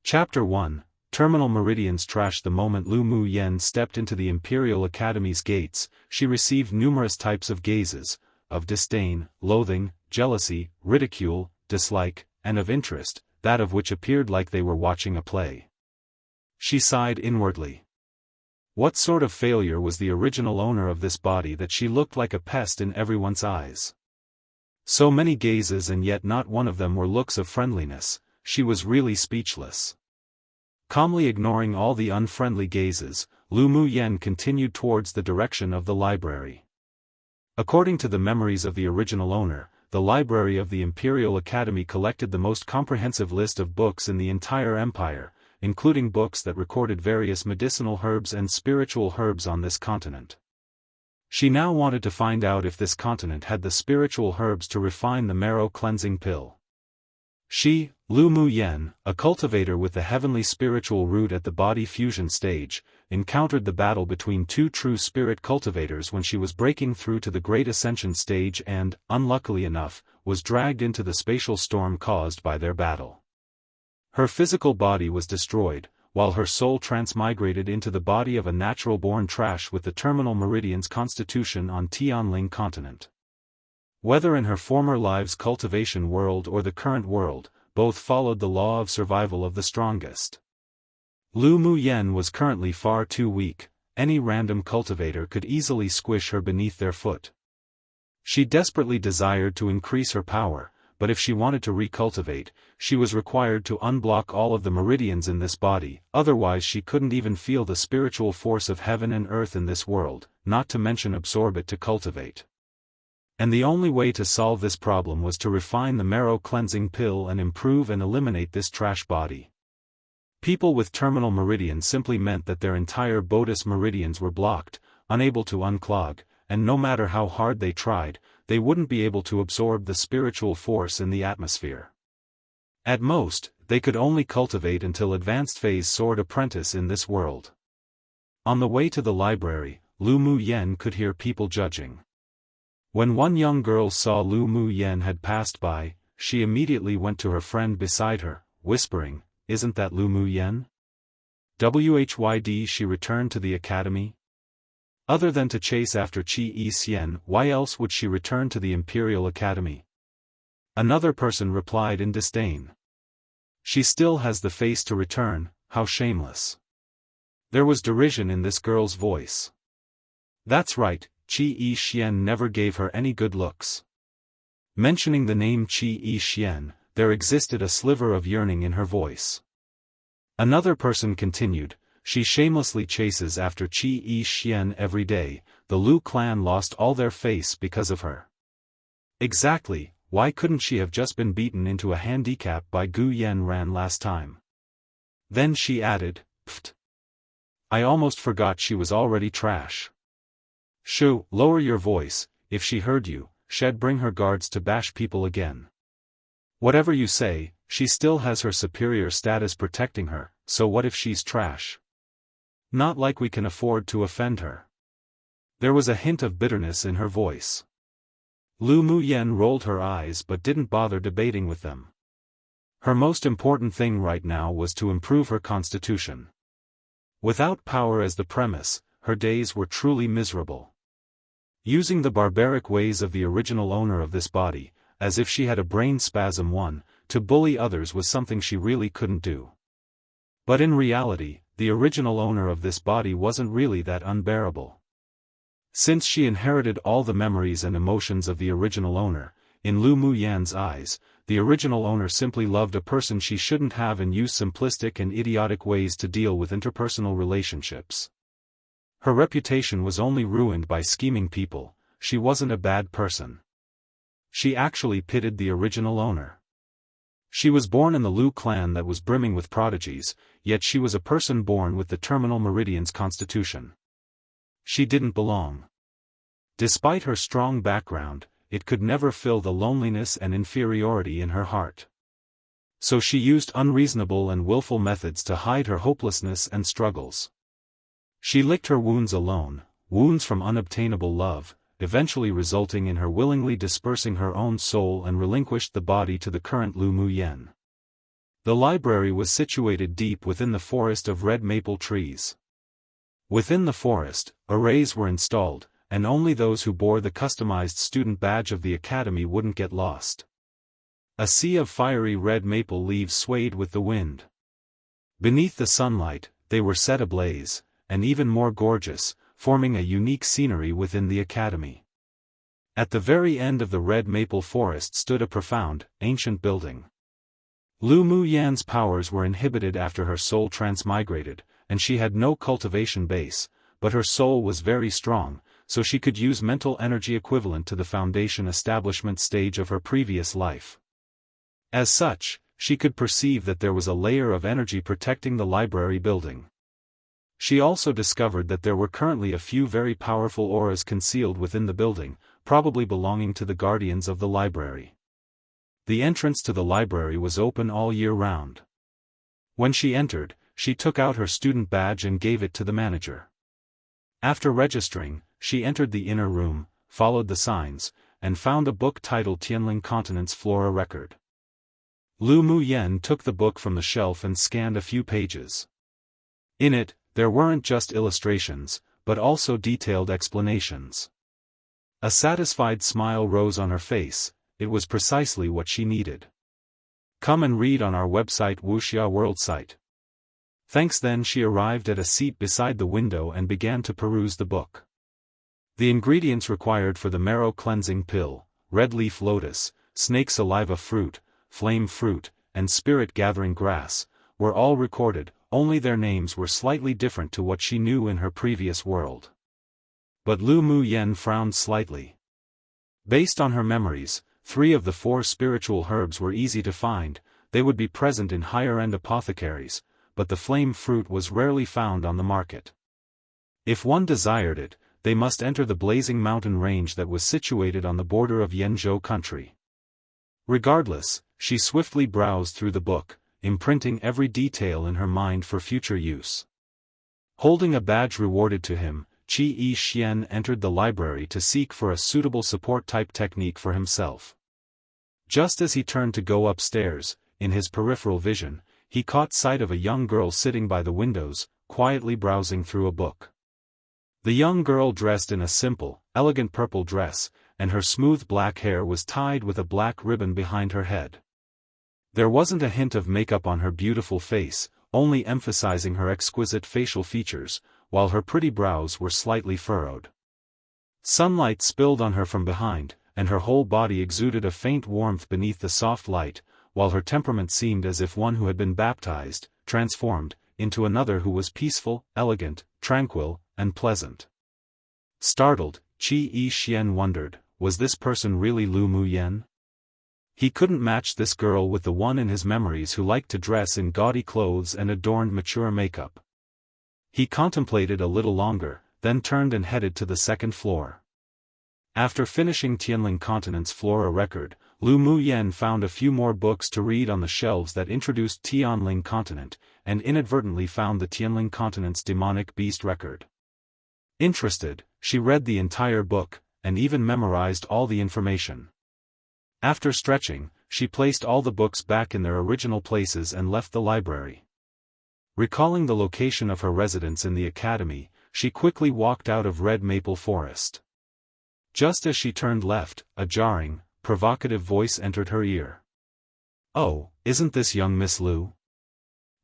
Chapter 1, Terminal Meridians Trash. The moment Lu Mu Yen stepped into the Imperial Academy's gates, she received numerous types of gazes, of disdain, loathing, jealousy, ridicule, dislike, and of interest, that of which appeared like they were watching a play. She sighed inwardly. What sort of failure was the original owner of this body that she looked like a pest in everyone's eyes? So many gazes and yet not one of them were looks of friendliness. She was really speechless. Calmly ignoring all the unfriendly gazes, Lu Mu Yen continued towards the direction of the library. According to the memories of the original owner, the library of the Imperial Academy collected the most comprehensive list of books in the entire empire, including books that recorded various medicinal herbs and spiritual herbs on this continent. She now wanted to find out if this continent had the spiritual herbs to refine the marrow-cleansing pill. She, Lu Mu Yen, a cultivator with the heavenly spiritual root at the body fusion stage, encountered the battle between two true spirit cultivators when she was breaking through to the great ascension stage and, unluckily enough, was dragged into the spatial storm caused by their battle. Her physical body was destroyed, while her soul transmigrated into the body of a natural-born trash with the terminal meridian's constitution on Tianling continent. Whether in her former lives' cultivation world or the current world, both followed the law of survival of the strongest. Lu Mu Yen was currently far too weak. Any random cultivator could easily squish her beneath their foot. She desperately desired to increase her power, but if she wanted to recultivate, she was required to unblock all of the meridians in this body, otherwise she couldn't even feel the spiritual force of heaven and earth in this world, not to mention absorb it to cultivate. And the only way to solve this problem was to refine the marrow-cleansing pill and improve and eliminate this trash body. People with terminal meridians simply meant that their entire bodis meridians were blocked, unable to unclog, and no matter how hard they tried, they wouldn't be able to absorb the spiritual force in the atmosphere. At most, they could only cultivate until advanced phase sword apprentice in this world. On the way to the library, Lu Mu Yen could hear people judging. When one young girl saw Lu Mu Yen had passed by, she immediately went to her friend beside her, whispering, "Isn't that Lu Mu Yen? Whyd she returned to the academy? Other than to chase after Qi Yi Xian, why else would she return to the Imperial Academy?" Another person replied in disdain. "She still has the face to return, how shameless." There was derision in this girl's voice. "That's right, Qi Yi Xian never gave her any good looks." Mentioning the name Qi Yi Xian, there existed a sliver of yearning in her voice. Another person continued, "She shamelessly chases after Qi Yi Xian every day. The Lu clan lost all their face because of her." Exactly, why couldn't she have just been beaten into a handicap by Gu Yanran last time? Then she added, "Pfft. I almost forgot she was already trash." "Shoo, lower your voice, if she heard you, she'd bring her guards to bash people again." "Whatever you say, she still has her superior status protecting her, so what if she's trash? Not like we can afford to offend her." There was a hint of bitterness in her voice. Lu Mu Yen rolled her eyes but didn't bother debating with them. Her most important thing right now was to improve her constitution. Without power as the premise, her days were truly miserable. Using the barbaric ways of the original owner of this body, as if she had a brain spasm, to bully others was something she really couldn't do. But in reality, the original owner of this body wasn't really that unbearable. Since she inherited all the memories and emotions of the original owner, in Lu Mu Yan's eyes, the original owner simply loved a person she shouldn't have and used simplistic and idiotic ways to deal with interpersonal relationships. Her reputation was only ruined by scheming people. She wasn't a bad person. She actually pitied the original owner. She was born in the Lu clan that was brimming with prodigies, yet she was a person born with the terminal meridian's constitution. She didn't belong. Despite her strong background, it could never fill the loneliness and inferiority in her heart. So she used unreasonable and willful methods to hide her hopelessness and struggles. She licked her wounds alone, wounds from unobtainable love, eventually resulting in her willingly dispersing her own soul and relinquished the body to the current Lu Mu Yen. The library was situated deep within the forest of red maple trees. Within the forest, arrays were installed, and only those who bore the customized student badge of the academy wouldn't get lost. A sea of fiery red maple leaves swayed with the wind. Beneath the sunlight, they were set ablaze, and even more gorgeous, forming a unique scenery within the academy. At the very end of the red maple forest stood a profound, ancient building. Lu Mu Yan's powers were inhibited after her soul transmigrated, and she had no cultivation base, but her soul was very strong, so she could use mental energy equivalent to the foundation establishment stage of her previous life. As such, she could perceive that there was a layer of energy protecting the library building. She also discovered that there were currently a few very powerful auras concealed within the building, probably belonging to the guardians of the library. The entrance to the library was open all year round. When she entered, she took out her student badge and gave it to the manager. After registering, she entered the inner room, followed the signs, and found a book titled Tianling Continent's Flora Record. Lu Mu Yan took the book from the shelf and scanned a few pages. In it, there weren't just illustrations, but also detailed explanations. A satisfied smile rose on her face. It was precisely what she needed. Come and read on our website Wuxia World site. Thanks. Then she arrived at a seat beside the window and began to peruse the book. The ingredients required for the marrow cleansing pill, red leaf lotus, snake saliva fruit, flame fruit, and spirit gathering grass, were all recorded, only their names were slightly different to what she knew in her previous world. But Lu Mu Yan frowned slightly. Based on her memories, 3 of the 4 spiritual herbs were easy to find, they would be present in higher-end apothecaries, but the flame fruit was rarely found on the market. If one desired it, they must enter the blazing mountain range that was situated on the border of Yenzhou country. Regardless, she swiftly browsed through the book, imprinting every detail in her mind for future use. Holding a badge rewarded to him, Qi Yi Xian entered the library to seek for a suitable support-type technique for himself. Just as he turned to go upstairs, in his peripheral vision, he caught sight of a young girl sitting by the windows, quietly browsing through a book. The young girl dressed in a simple, elegant purple dress, and her smooth black hair was tied with a black ribbon behind her head. There wasn't a hint of makeup on her beautiful face, only emphasizing her exquisite facial features, while her pretty brows were slightly furrowed. Sunlight spilled on her from behind, and her whole body exuded a faint warmth beneath the soft light, while her temperament seemed as if one who had been baptized, transformed, into another who was peaceful, elegant, tranquil, and pleasant. Startled, Qi Yi Xian wondered, was this person really Lu Mu Yan? He couldn't match this girl with the one in his memories who liked to dress in gaudy clothes and adorned mature makeup. He contemplated a little longer, then turned and headed to the second floor. After finishing Tianling Continent's Flora Record, Lu Mu Yan found a few more books to read on the shelves that introduced Tianling Continent, and inadvertently found the Tianling Continent's Demonic Beast Record. Interested, she read the entire book, and even memorized all the information. After stretching, she placed all the books back in their original places and left the library. Recalling the location of her residence in the academy, she quickly walked out of Red Maple Forest. Just as she turned left, a jarring, provocative voice entered her ear. "Oh, isn't this young Miss Lu?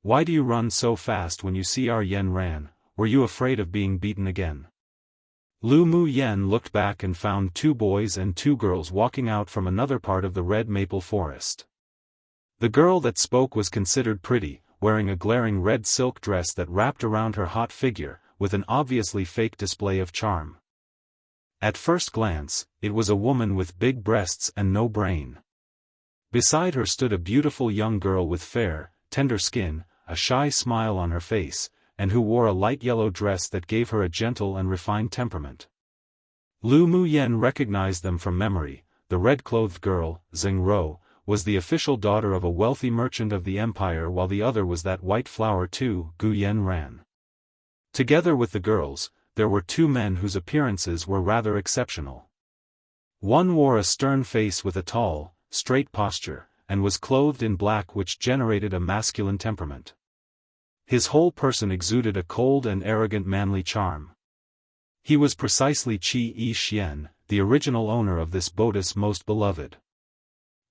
Why do you run so fast when you see our Yen ran? Were you afraid of being beaten again?" Lu Mu Yan looked back and found 2 boys and 2 girls walking out from another part of the Red Maple Forest. The girl that spoke was considered pretty, wearing a glaring red silk dress that wrapped around her hot figure, with an obviously fake display of charm. At first glance, it was a woman with big breasts and no brain. Beside her stood a beautiful young girl with fair, tender skin, a shy smile on her face, and who wore a light yellow dress that gave her a gentle and refined temperament. Lu Mu Yan recognized them from memory. The red-clothed girl, Xing Ro, was the official daughter of a wealthy merchant of the empire, while the other was that white flower too, Gu Yen Ran. Together with the girls, there were 2 men whose appearances were rather exceptional. One wore a stern face with a tall, straight posture, and was clothed in black, which generated a masculine temperament. His whole person exuded a cold and arrogant manly charm. He was precisely Qi Xian, the original owner of this bodice most beloved.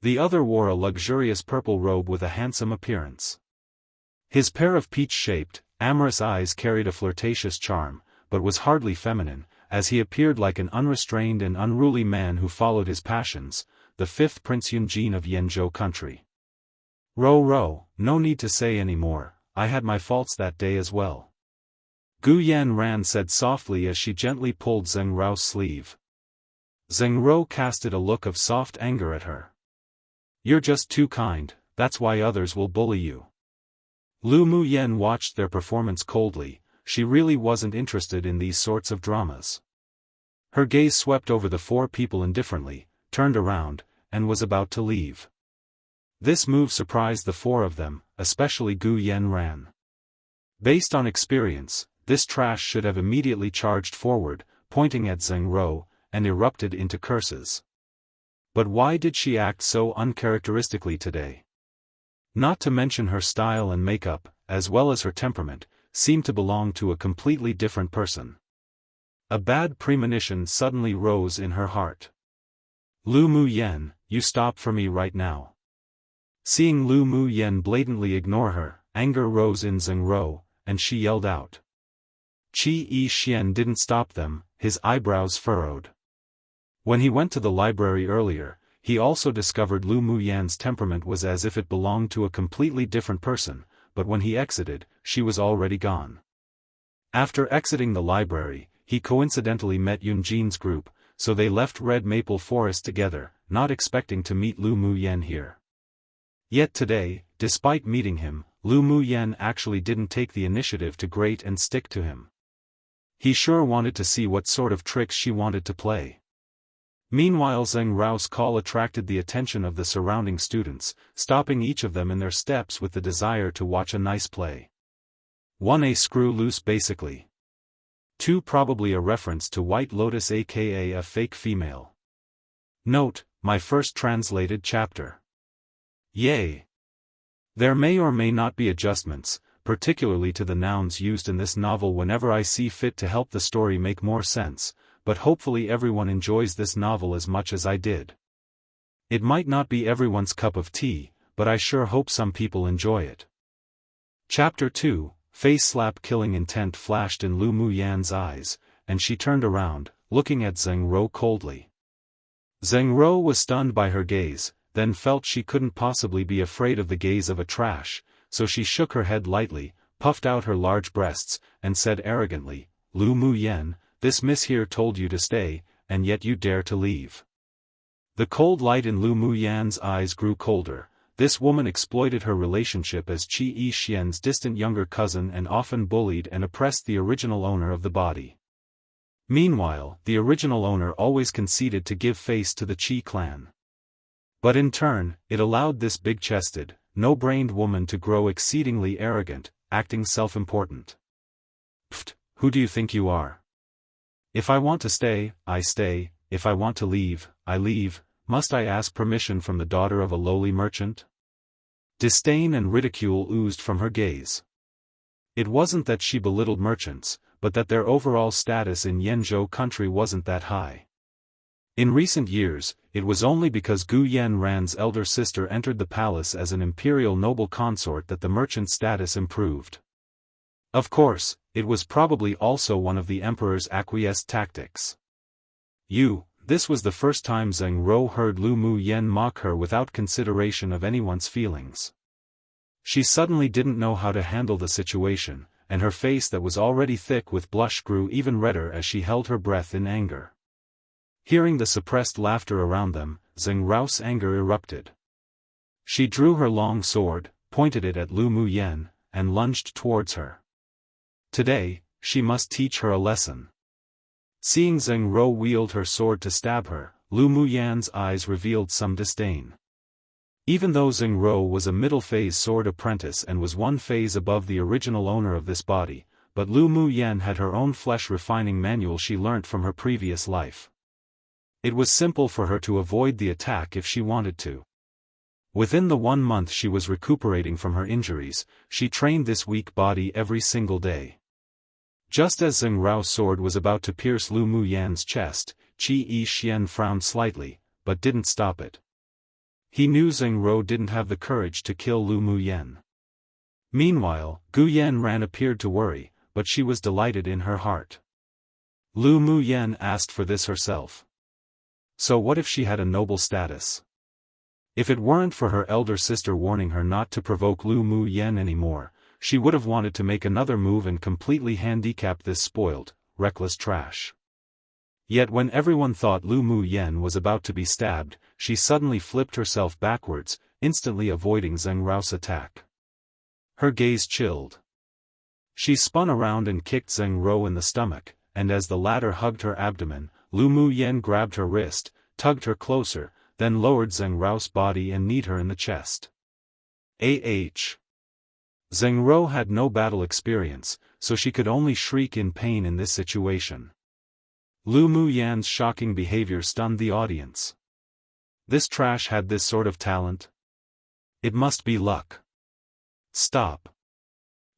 The other wore a luxurious purple robe with a handsome appearance. His pair of peach-shaped, amorous eyes carried a flirtatious charm, but was hardly feminine, as he appeared like an unrestrained and unruly man who followed his passions, the fifth Prince Yunjin of Yanzhou country. Ro, no need to say any more, I had my faults that day as well. Gu Yanran said softly as she gently pulled Zheng Rao's sleeve. Zheng Rao casted a look of soft anger at her. You're just too kind, that's why others will bully you. Lu Muyen watched their performance coldly. She really wasn't interested in these sorts of dramas. Her gaze swept over the four people indifferently, turned around, and was about to leave. This move surprised the four of them, especially Gu Yanran. Based on experience, this trash should have immediately charged forward, pointing at Zheng Rao, and erupted into curses. But why did she act so uncharacteristically today? Not to mention her style and makeup, as well as her temperament, seemed to belong to a completely different person. A bad premonition suddenly rose in her heart. Lu Muyen, you stop for me right now. Seeing Lu Muyen blatantly ignore her, anger rose in Zheng Rao, and she yelled out. Qi Xian didn't stop them, his eyebrows furrowed. When he went to the library earlier, he also discovered Lu Muyen's temperament was as if it belonged to a completely different person, but when he exited, she was already gone. After exiting the library, he coincidentally met Yunjin's group, so they left Red Maple Forest together, not expecting to meet Lu Muyen here. Yet today, despite meeting him, Lu Muyen actually didn't take the initiative to grate and stick to him. He sure wanted to see what sort of tricks she wanted to play. Meanwhile, Zheng Rao's call attracted the attention of the surrounding students, stopping each of them in their steps with the desire to watch a nice play. 1. A screw loose basically. 2. Probably a reference to White Lotus aka a fake female. Note, my first translated chapter. Yay! There may or may not be adjustments, particularly to the nouns used in this novel whenever I see fit to help the story make more sense, but hopefully everyone enjoys this novel as much as I did. It might not be everyone's cup of tea, but I sure hope some people enjoy it. Chapter 2, Face slap killing intent flashed in Lu Muyen's eyes, and she turned around, looking at Zheng Rao coldly. Zheng Rao was stunned by her gaze, then felt she couldn't possibly be afraid of the gaze of a trash, so she shook her head lightly, puffed out her large breasts, and said arrogantly, Lu Muyen, this miss here told you to stay, and yet you dare to leave. The cold light in Lu Muyen's eyes grew colder. This woman exploited her relationship as Qi Xian's distant younger cousin and often bullied and oppressed the original owner of the body. Meanwhile, the original owner always conceded to give face to the Qi clan. But in turn, it allowed this big-chested, no-brained woman to grow exceedingly arrogant, acting self-important. Pfft, who do you think you are? If I want to stay, I stay, if I want to leave, I leave, must I ask permission from the daughter of a lowly merchant? Disdain and ridicule oozed from her gaze. It wasn't that she belittled merchants, but that their overall status in Yanzhou country wasn't that high. In recent years, it was only because Gu Yanran's elder sister entered the palace as an imperial noble consort that the merchant's status improved. Of course, it was probably also one of the emperor's acquiesced tactics. This was the first time Zheng Rao heard Lu Muyen mock her without consideration of anyone's feelings. She suddenly didn't know how to handle the situation, and her face that was already thick with blush grew even redder as she held her breath in anger. Hearing the suppressed laughter around them, Zheng Rao's anger erupted. She drew her long sword, pointed it at Lu Muyen, and lunged towards her. Today, she must teach her a lesson. Seeing Zheng Rao wield her sword to stab her, Lu Muyen's eyes revealed some disdain. Even though Zheng Rao was a middle-phase sword apprentice and was one phase above the original owner of this body, but Lu Muyen had her own flesh-refining manual she learnt from her previous life. It was simple for her to avoid the attack if she wanted to. Within the 1 month she was recuperating from her injuries, she trained this weak body every single day. Just as Zheng Rao's sword was about to pierce Lu Muyan's chest, Qi Yixian frowned slightly, but didn't stop it. He knew Zheng Rao didn't have the courage to kill Lu Muyan. Meanwhile, Gu Yanran appeared to worry, but she was delighted in her heart. Lu Muyan asked for this herself. So what if she had a noble status? If it weren't for her elder sister warning her not to provoke Lu Muyan anymore, she would have wanted to make another move and completely handicap this spoiled, reckless trash. Yet when everyone thought Lu Muyan was about to be stabbed, she suddenly flipped herself backwards, instantly avoiding Zheng Rao's attack. Her gaze chilled. She spun around and kicked Zheng Rao in the stomach, and as the latter hugged her abdomen, Lu Muyan grabbed her wrist, tugged her closer, then lowered Zheng Rao's body and kneed her in the chest. Zheng Rao had no battle experience, so she could only shriek in pain in this situation. Lu Muyan's shocking behavior stunned the audience. This trash had this sort of talent? It must be luck. Stop.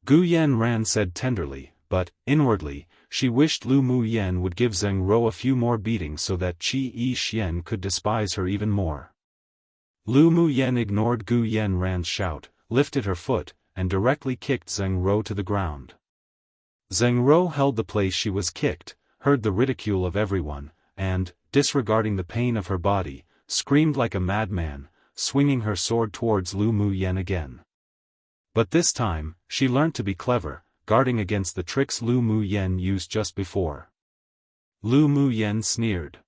Gu Yanran said tenderly, but, inwardly, she wished Lu Muyan would give Zheng Rao a few more beatings so that Qi Yixian could despise her even more. Lu Muyan ignored Gu Yanran's shout, lifted her foot, and directly kicked Zheng Rao to the ground. Zheng Rao held the place she was kicked, heard the ridicule of everyone, and, disregarding the pain of her body, screamed like a madman, swinging her sword towards Lu Muyan again. But this time, she learned to be clever, guarding against the tricks Lu Muyan used just before. Lu Muyan sneered.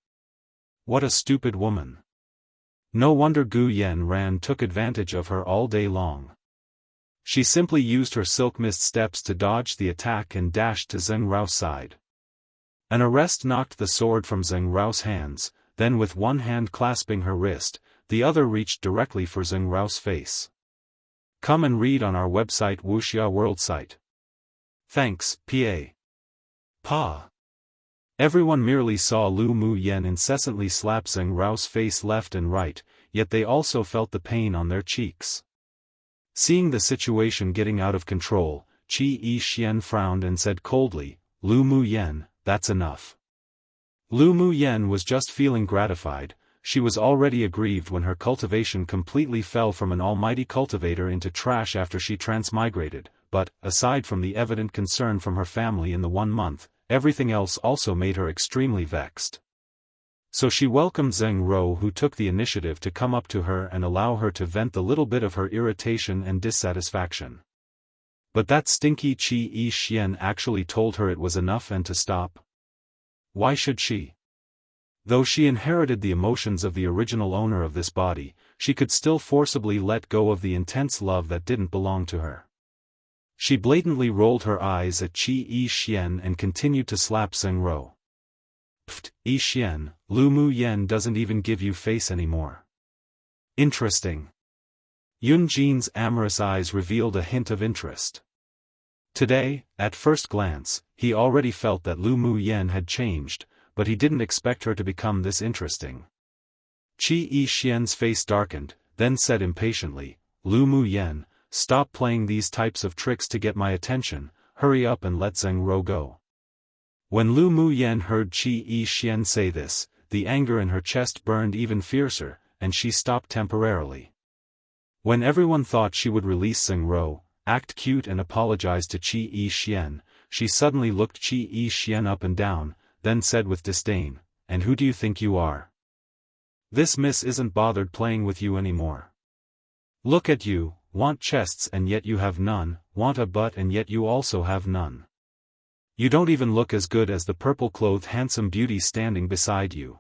What a stupid woman. No wonder Gu Yanran took advantage of her all day long. She simply used her silk mist steps to dodge the attack and dashed to Zheng Rao's side. An arrest knocked the sword from Zheng Rao's hands, then with one hand clasping her wrist, the other reached directly for Zheng Rao's face. Come and read on our website Wuxia World Site. Thanks, PA. Pa. Everyone merely saw Lu Muyan incessantly slap Zheng Rao's face left and right, yet they also felt the pain on their cheeks. Seeing the situation getting out of control, Qi Yixian frowned and said coldly, Lu Muyan, that's enough. Lu Muyan was just feeling gratified. She was already aggrieved when her cultivation completely fell from an almighty cultivator into trash after she transmigrated, but, aside from the evident concern from her family in the 1 month, everything else also made her extremely vexed. So she welcomed Zheng Rao, who took the initiative to come up to her and allow her to vent the little bit of her irritation and dissatisfaction. But that stinky Qi Yixian actually told her it was enough and to stop. Why should she? Though she inherited the emotions of the original owner of this body, she could still forcibly let go of the intense love that didn't belong to her. She blatantly rolled her eyes at Qi Yixian and continued to slap Zheng Rao. Pfft, Yixian, Lu Muyan doesn't even give you face anymore. Interesting. Yun Jin's amorous eyes revealed a hint of interest. Today, at first glance, he already felt that Lu Muyan had changed, but he didn't expect her to become this interesting. Qi Yixian's face darkened, then said impatiently, Lu Muyan, stop playing these types of tricks to get my attention, hurry up and let Zheng Rao go. When Lu Muyan heard Qi Yixian say this, the anger in her chest burned even fiercer, and she stopped temporarily. When everyone thought she would release Zheng Rao, act cute and apologize to Qi Yixian, she suddenly looked Qi Yixian up and down, then said with disdain, and who do you think you are? This miss isn't bothered playing with you anymore. Look at you, want chests and yet you have none, want a butt and yet you also have none. You don't even look as good as the purple-clothed handsome beauty standing beside you.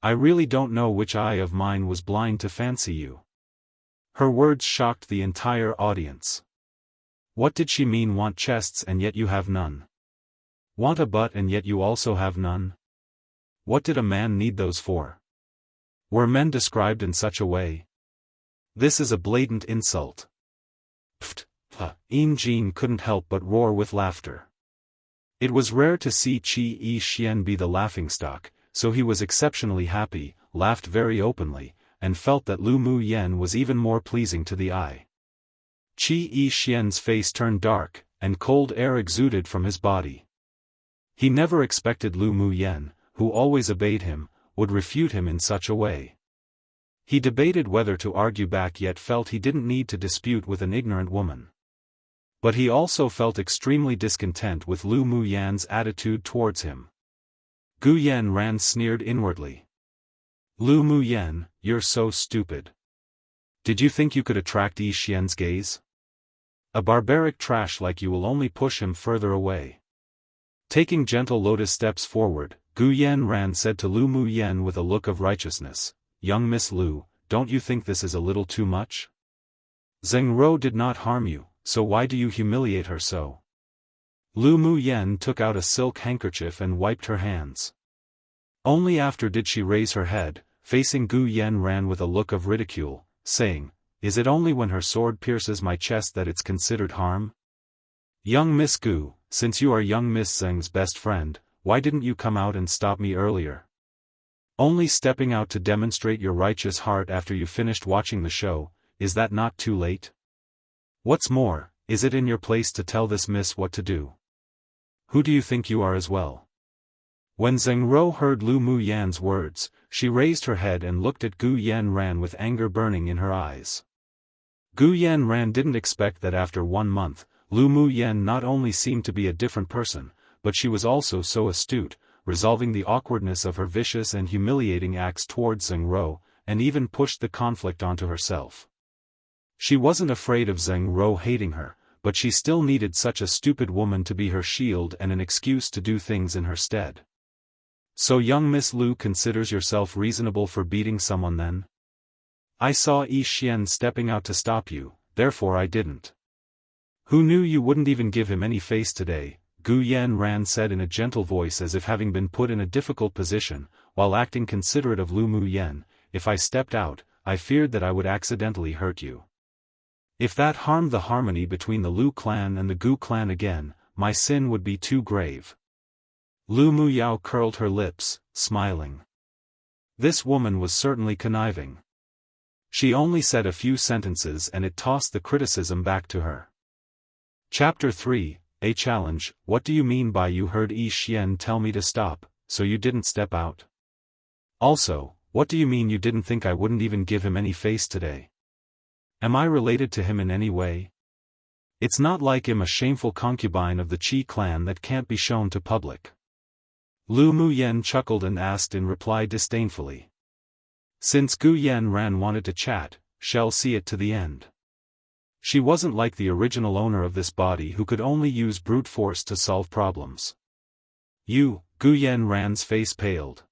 I really don't know which eye of mine was blind to fancy you. Her words shocked the entire audience. What did she mean, want chests and yet you have none? Want a butt and yet you also have none? What did a man need those for? Were men described in such a way? This is a blatant insult. Pfft, Jin couldn't help but roar with laughter. It was rare to see Qi Yixian be the laughingstock, so he was exceptionally happy, laughed very openly, and felt that Lu Mu Yen was even more pleasing to the eye. Qi Yi Xian's face turned dark, and cold air exuded from his body. He never expected Lu Mu Yen, who always obeyed him, would refute him in such a way. He debated whether to argue back, yet felt he didn't need to dispute with an ignorant woman. But he also felt extremely discontent with Lu Mu Yan's attitude towards him. Gu Yanran sneered inwardly. Lu Mu Yan, you're so stupid. Did you think you could attract Yi Xian's gaze? A barbaric trash like you will only push him further away. Taking gentle lotus steps forward, Gu Yanran said to Lu Mu Yen with a look of righteousness, "Young Miss Lu, don't you think this is a little too much? Zheng Ro did not harm you, so why do you humiliate her so?" Lu Mu Yen took out a silk handkerchief and wiped her hands. Only after did she raise her head, facing Gu Yanran with a look of ridicule, saying, "Is it only when her sword pierces my chest that it's considered harm? Young Miss Gu, since you are young Miss Zheng's best friend, why didn't you come out and stop me earlier? Only stepping out to demonstrate your righteous heart after you finished watching the show, is that not too late? What's more, is it in your place to tell this miss what to do? Who do you think you are as well?" When Zheng Ro heard Lu Mu Yan's words, she raised her head and looked at Gu Yanran with anger burning in her eyes. Gu Yanran didn't expect that after 1 month, Lu Mu Yen not only seemed to be a different person, but she was also so astute, resolving the awkwardness of her vicious and humiliating acts towards Zheng Ro, and even pushed the conflict onto herself. She wasn't afraid of Zheng Ro hating her, but she still needed such a stupid woman to be her shield and an excuse to do things in her stead. "So young Miss Lu considers yourself reasonable for beating someone then? I saw Yi Xian stepping out to stop you, therefore I didn't. Who knew you wouldn't even give him any face today?" Gu Yanran said in a gentle voice, as if having been put in a difficult position, while acting considerate of Lu Mu Yen. "If I stepped out, I feared that I would accidentally hurt you. If that harmed the harmony between the Lu clan and the Gu clan again, my sin would be too grave." Lu Mu Yao curled her lips, smiling. This woman was certainly conniving. She only said a few sentences and it tossed the criticism back to her. Chapter 3, A Challenge. What do you mean by you heard Yi Xian tell me to stop, so you didn't step out? Also, what do you mean you didn't think I wouldn't even give him any face today? Am I related to him in any way? It's not like I'm a shameful concubine of the Qi clan that can't be shown to public. Lu Mu Yen chuckled and asked in reply disdainfully. Since Gu Yanran wanted to chat, shall see it to the end. She wasn't like the original owner of this body who could only use brute force to solve problems. Gu Yanran's face paled.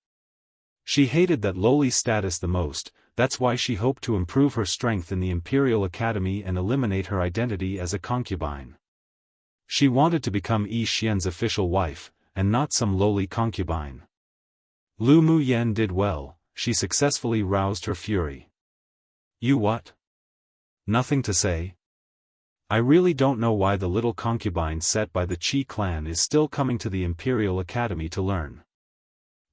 She hated that lowly status the most, that's why she hoped to improve her strength in the Imperial Academy and eliminate her identity as a concubine. She wanted to become Yi Xian's official wife, and not some lowly concubine. Lu Mu Yen did well, she successfully roused her fury. You what? Nothing to say? I really don't know why the little concubine set by the Qi clan is still coming to the Imperial Academy to learn.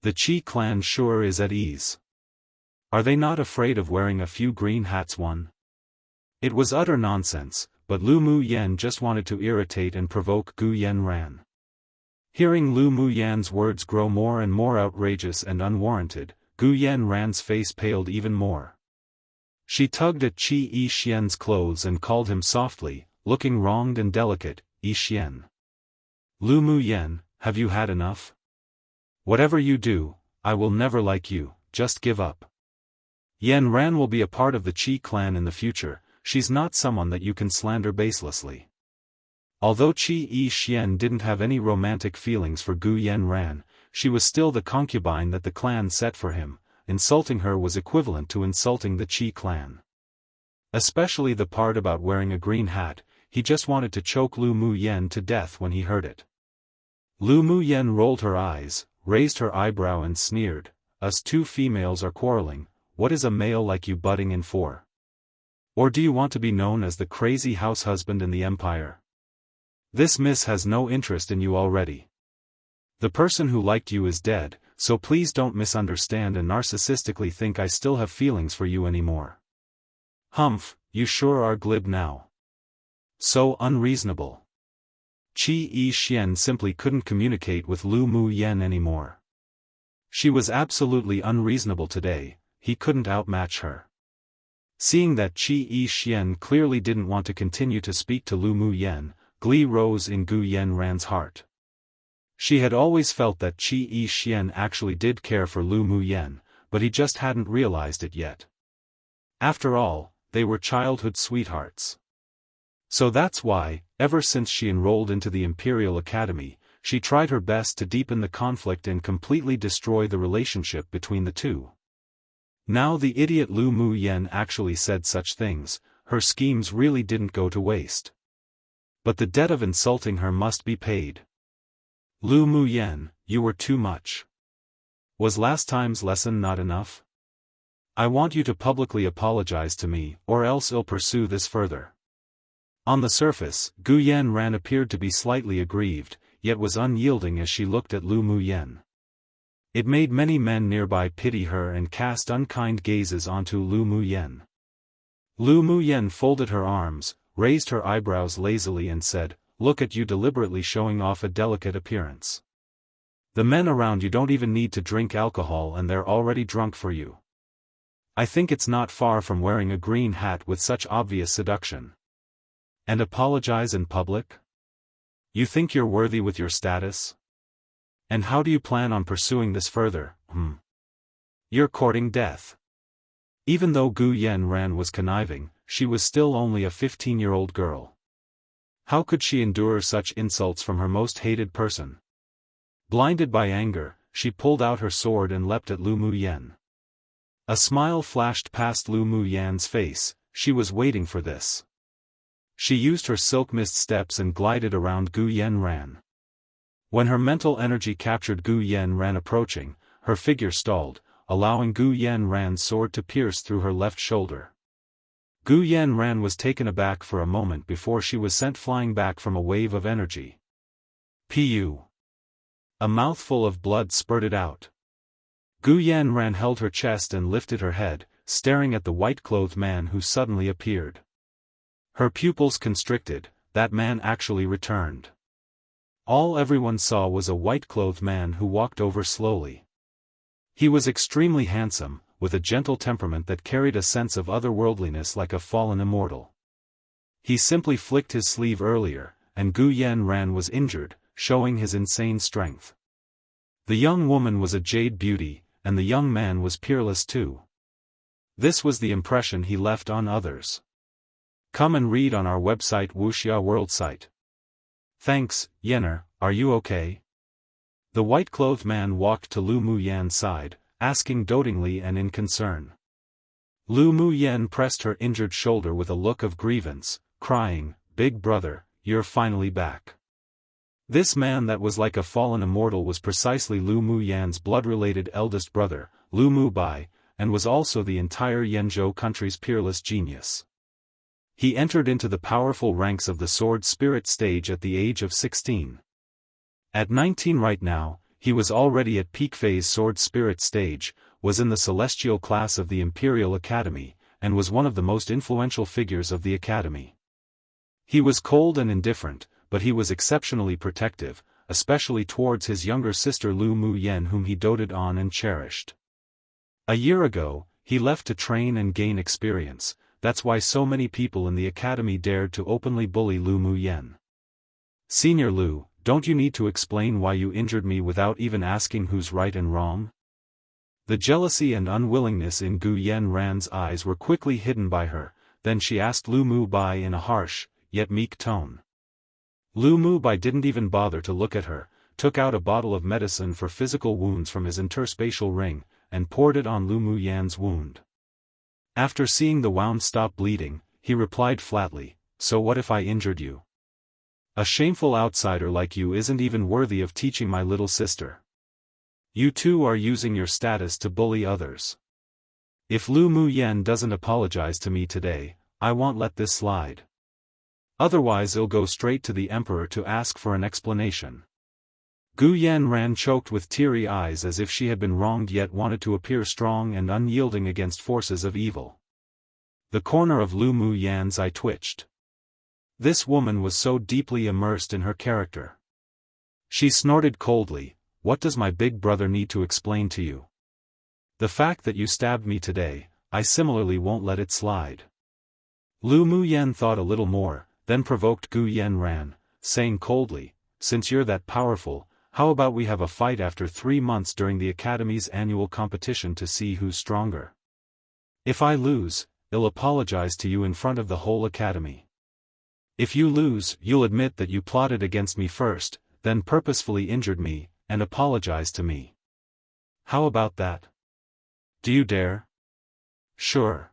The Qi clan sure is at ease. Are they not afraid of wearing a few green hats one? It was utter nonsense, but Lu Mu Yen just wanted to irritate and provoke Gu Yanran. Hearing Lu Mu Yan's words grow more and more outrageous and unwarranted, Gu Yanran's face paled even more. She tugged at Qi Yi Xian's clothes and called him softly, looking wronged and delicate, Yi Xian. Lu Mu Yen, have you had enough? Whatever you do, I will never like you, just give up. Yanran will be a part of the Qi clan in the future, she's not someone that you can slander baselessly. Although Qi Yi Xian didn't have any romantic feelings for Gu Yanran, she was still the concubine that the clan set for him. Insulting her was equivalent to insulting the Qi clan. Especially the part about wearing a green hat, he just wanted to choke Lu Mu Yen to death when he heard it. Lu Mu Yen rolled her eyes, raised her eyebrow and sneered, "Us two females are quarreling, what is a male like you butting in for? Or do you want to be known as the crazy house husband in the empire? This miss has no interest in you already. The person who liked you is dead, so please don't misunderstand and narcissistically think I still have feelings for you anymore. Humph, you sure are glib now. So unreasonable. Qi Yixian simply couldn't communicate with Lu Mu Yen anymore. She was absolutely unreasonable today, he couldn't outmatch her. Seeing that Qi Yixian clearly didn't want to continue to speak to Lu Mu Yen, glee rose in Gu Yanran's heart. She had always felt that Qi Yixian actually did care for Lu Mu Yen, but he just hadn't realized it yet. After all, they were childhood sweethearts. So that's why, ever since she enrolled into the Imperial Academy, she tried her best to deepen the conflict and completely destroy the relationship between the two. Now the idiot Lu Mu Yen actually said such things, her schemes really didn't go to waste. But the debt of insulting her must be paid. Lu Mu Yen, you were too much. Was last time's lesson not enough? I want you to publicly apologize to me, or else I'll pursue this further. On the surface, Gu Yanran appeared to be slightly aggrieved, yet was unyielding as she looked at Lu Mu Yen. It made many men nearby pity her and cast unkind gazes onto Lu Mu Yen. Lu Mu Yen folded her arms, raised her eyebrows lazily and said, "Look at you deliberately showing off a delicate appearance. The men around you don't even need to drink alcohol and they're already drunk for you. I think it's not far from wearing a green hat with such obvious seduction. And apologize in public? You think you're worthy with your status? And how do you plan on pursuing this further, You're courting death." Even though Gu Yanran was conniving, she was still only a 15-year-old girl. How could she endure such insults from her most hated person? Blinded by anger, she pulled out her sword and leapt at Lu Mu Yen. A smile flashed past Lu Mu Yan's face, she was waiting for this. She used her silk mist steps and glided around Gu Yanran. When her mental energy captured Gu Yanran approaching, her figure stalled, allowing Gu Yanran's sword to pierce through her left shoulder. Gu Yanran was taken aback for a moment before she was sent flying back from a wave of energy. Pu. A mouthful of blood spurted out. Gu Yanran held her chest and lifted her head, staring at the white-clothed man who suddenly appeared. Her pupils constricted, that man actually returned. All everyone saw was a white-clothed man who walked over slowly. He was extremely handsome, with a gentle temperament that carried a sense of otherworldliness like a fallen immortal. He simply flicked his sleeve earlier, and Gu Yanran was injured, showing his insane strength. The young woman was a jade beauty, and the young man was peerless too. This was the impression he left on others. Come and read on our website Wuxia World site. Thanks, Yenner, are you okay? The white-clothed man walked to Lu Mu Yan's side, asking dotingly and in concern. Lu Mu Yen pressed her injured shoulder with a look of grievance, crying, "Big brother, you're finally back." This man that was like a fallen immortal was precisely Lu Mu Yan's blood-related eldest brother, Lu Mu Bai, and was also the entire Yanzhou country's peerless genius. He entered into the powerful ranks of the sword spirit stage at the age of 16. At 19 right now, he was already at peak phase sword spirit stage, was in the celestial class of the Imperial Academy, and was one of the most influential figures of the Academy. He was cold and indifferent, but he was exceptionally protective, especially towards his younger sister Lu Mu Yen whom he doted on and cherished. A year ago, he left to train and gain experience, that's why so many people in the Academy dared to openly bully Lu Mu Yen. "Senior Lu, don't you need to explain why you injured me without even asking who's right and wrong?" The jealousy and unwillingness in Gu Yanran's eyes were quickly hidden by her, then she asked Lu Mu Bai in a harsh, yet meek tone. Lu Mu Bai didn't even bother to look at her, took out a bottle of medicine for physical wounds from his interspatial ring, and poured it on Lu Mu Yan's wound. After seeing the wound stop bleeding, he replied flatly, "So what if I injured you? A shameful outsider like you isn't even worthy of teaching my little sister. You too are using your status to bully others. If Lu Mu Yen doesn't apologize to me today, I won't let this slide. Otherwise I'll go straight to the emperor to ask for an explanation." Gu Yanran choked with teary eyes as if she had been wronged yet wanted to appear strong and unyielding against forces of evil. The corner of Lu Mu Yan's eye twitched. This woman was so deeply immersed in her character. She snorted coldly, "What does my big brother need to explain to you? The fact that you stabbed me today, I similarly won't let it slide." Lu Mu Yan thought a little more, then provoked Gu Yanran, saying coldly, "Since you're that powerful, how about we have a fight after 3 months during the Academy's annual competition to see who's stronger? If I lose, I'll apologize to you in front of the whole Academy. If you lose, you'll admit that you plotted against me first, then purposefully injured me, and apologize to me. How about that? Do you dare?" "Sure."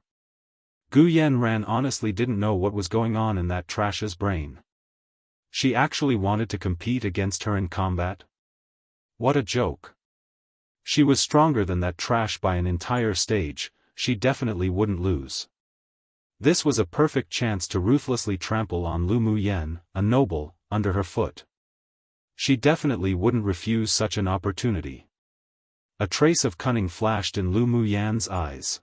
Gu Yanran honestly didn't know what was going on in that trash's brain. She actually wanted to compete against her in combat? What a joke. She was stronger than that trash by an entire stage, she definitely wouldn't lose. This was a perfect chance to ruthlessly trample on Lu Mu Yan, a noble, under her foot. She definitely wouldn't refuse such an opportunity. A trace of cunning flashed in Lu Mu Yan's eyes.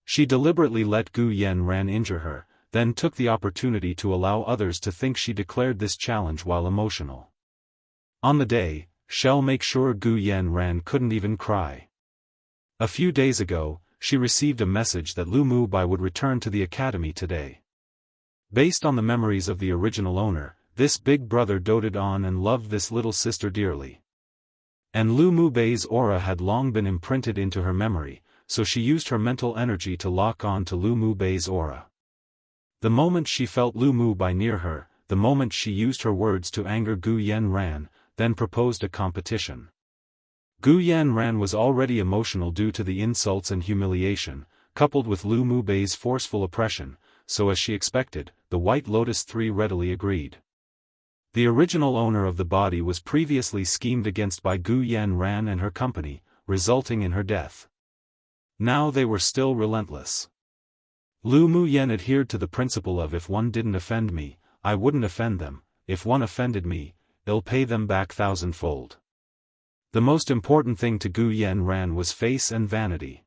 She deliberately let Gu Yanran injure her, then took the opportunity to allow others to think she declared this challenge while emotional. On the day, she'll make sure Gu Yanran couldn't even cry. A few days ago, she received a message that Lu Mu Bai would return to the academy today. Based on the memories of the original owner, this big brother doted on and loved this little sister dearly. And Lu Mu Bai's aura had long been imprinted into her memory, so she used her mental energy to lock on to Lu Mu Bai's aura. The moment she felt Lu Mu Bai near her, the moment she used her words to anger Gu Yanran, then proposed a competition. Gu Yanran was already emotional due to the insults and humiliation, coupled with Lu Mu Bai's forceful oppression, so as she expected, the White Lotus Three readily agreed. The original owner of the body was previously schemed against by Gu Yanran and her company, resulting in her death. Now they were still relentless. Lu Mu Yan adhered to the principle of if one didn't offend me, I wouldn't offend them, if one offended me, I'll pay them back thousandfold. The most important thing to Gu Yanran was face and vanity.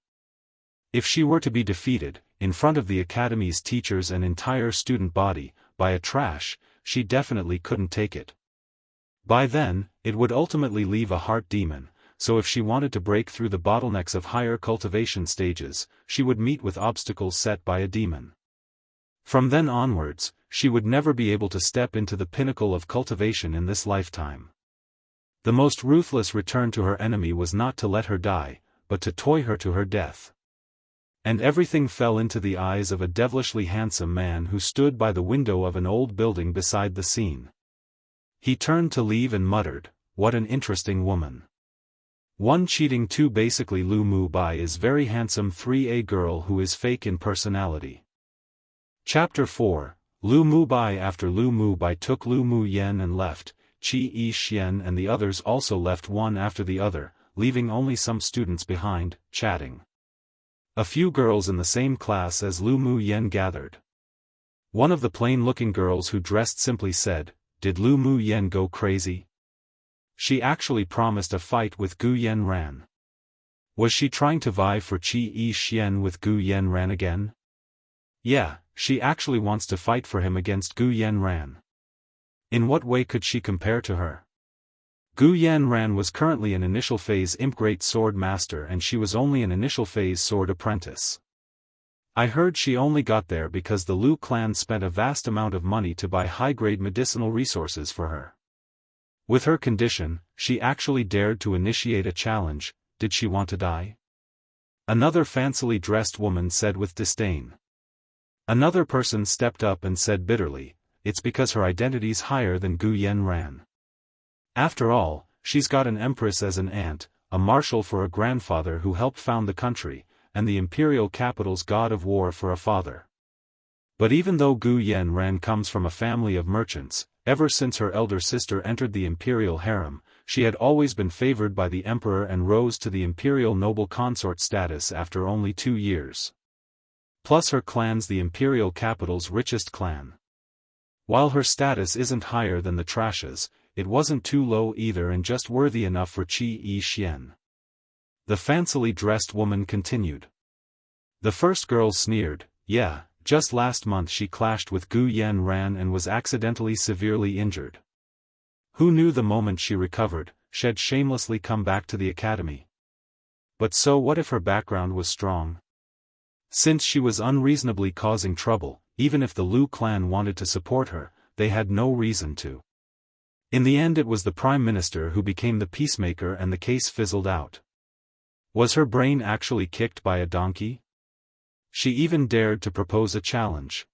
If she were to be defeated, in front of the academy's teachers and entire student body, by a trash, she definitely couldn't take it. By then, it would ultimately leave a heart demon, so if she wanted to break through the bottlenecks of higher cultivation stages, she would meet with obstacles set by a demon. From then onwards, she would never be able to step into the pinnacle of cultivation in this lifetime. The most ruthless return to her enemy was not to let her die, but to toy her to her death. And everything fell into the eyes of a devilishly handsome man who stood by the window of an old building beside the scene. He turned to leave and muttered, "What an interesting woman. One cheating two." Basically Lu Mu Bai is very handsome 3A girl who is fake in personality. Chapter 4, Lu Mu Bai. After Lu Mu Bai took Lu Mu Yan and left, Qi Yi Xian and the others also left one after the other, leaving only some students behind, chatting. A few girls in the same class as Lu Mu Yan gathered. One of the plain-looking girls who dressed simply said, "Did Lu Mu Yan go crazy? She actually promised a fight with Gu Yanran. Was she trying to vie for Qi Yi Xian with Gu Yanran again? Yeah, she actually wants to fight for him against Gu Yanran. In what way could she compare to her? Gu Yanran was currently an initial phase Imp Great Sword Master and she was only an initial phase Sword Apprentice. I heard she only got there because the Lu clan spent a vast amount of money to buy high-grade medicinal resources for her. With her condition, she actually dared to initiate a challenge. Did she want to die?" Another fancily dressed woman said with disdain. Another person stepped up and said bitterly, "It's because her identity's higher than Gu Yanran. After all, she's got an empress as an aunt, a marshal for a grandfather who helped found the country, and the imperial capital's god of war for a father." But even though Gu Yanran comes from a family of merchants, ever since her elder sister entered the imperial harem, she had always been favored by the emperor and rose to the imperial noble consort status after only 2 years. Plus her clan's the imperial capital's richest clan. While her status isn't higher than the trash's, it wasn't too low either and just worthy enough for Qi Yi Xian. The fancily dressed woman continued. The first girl sneered, yeah, just last month she clashed with Gu Yan Ran and was accidentally severely injured. Who knew the moment she recovered, she'd shamelessly come back to the academy. But so what if her background was strong? Since she was unreasonably causing trouble, even if the Lu clan wanted to support her, they had no reason to. In the end it was the Prime Minister who became the peacemaker and the case fizzled out. Was her brain actually kicked by a donkey? She even dared to propose a challenge.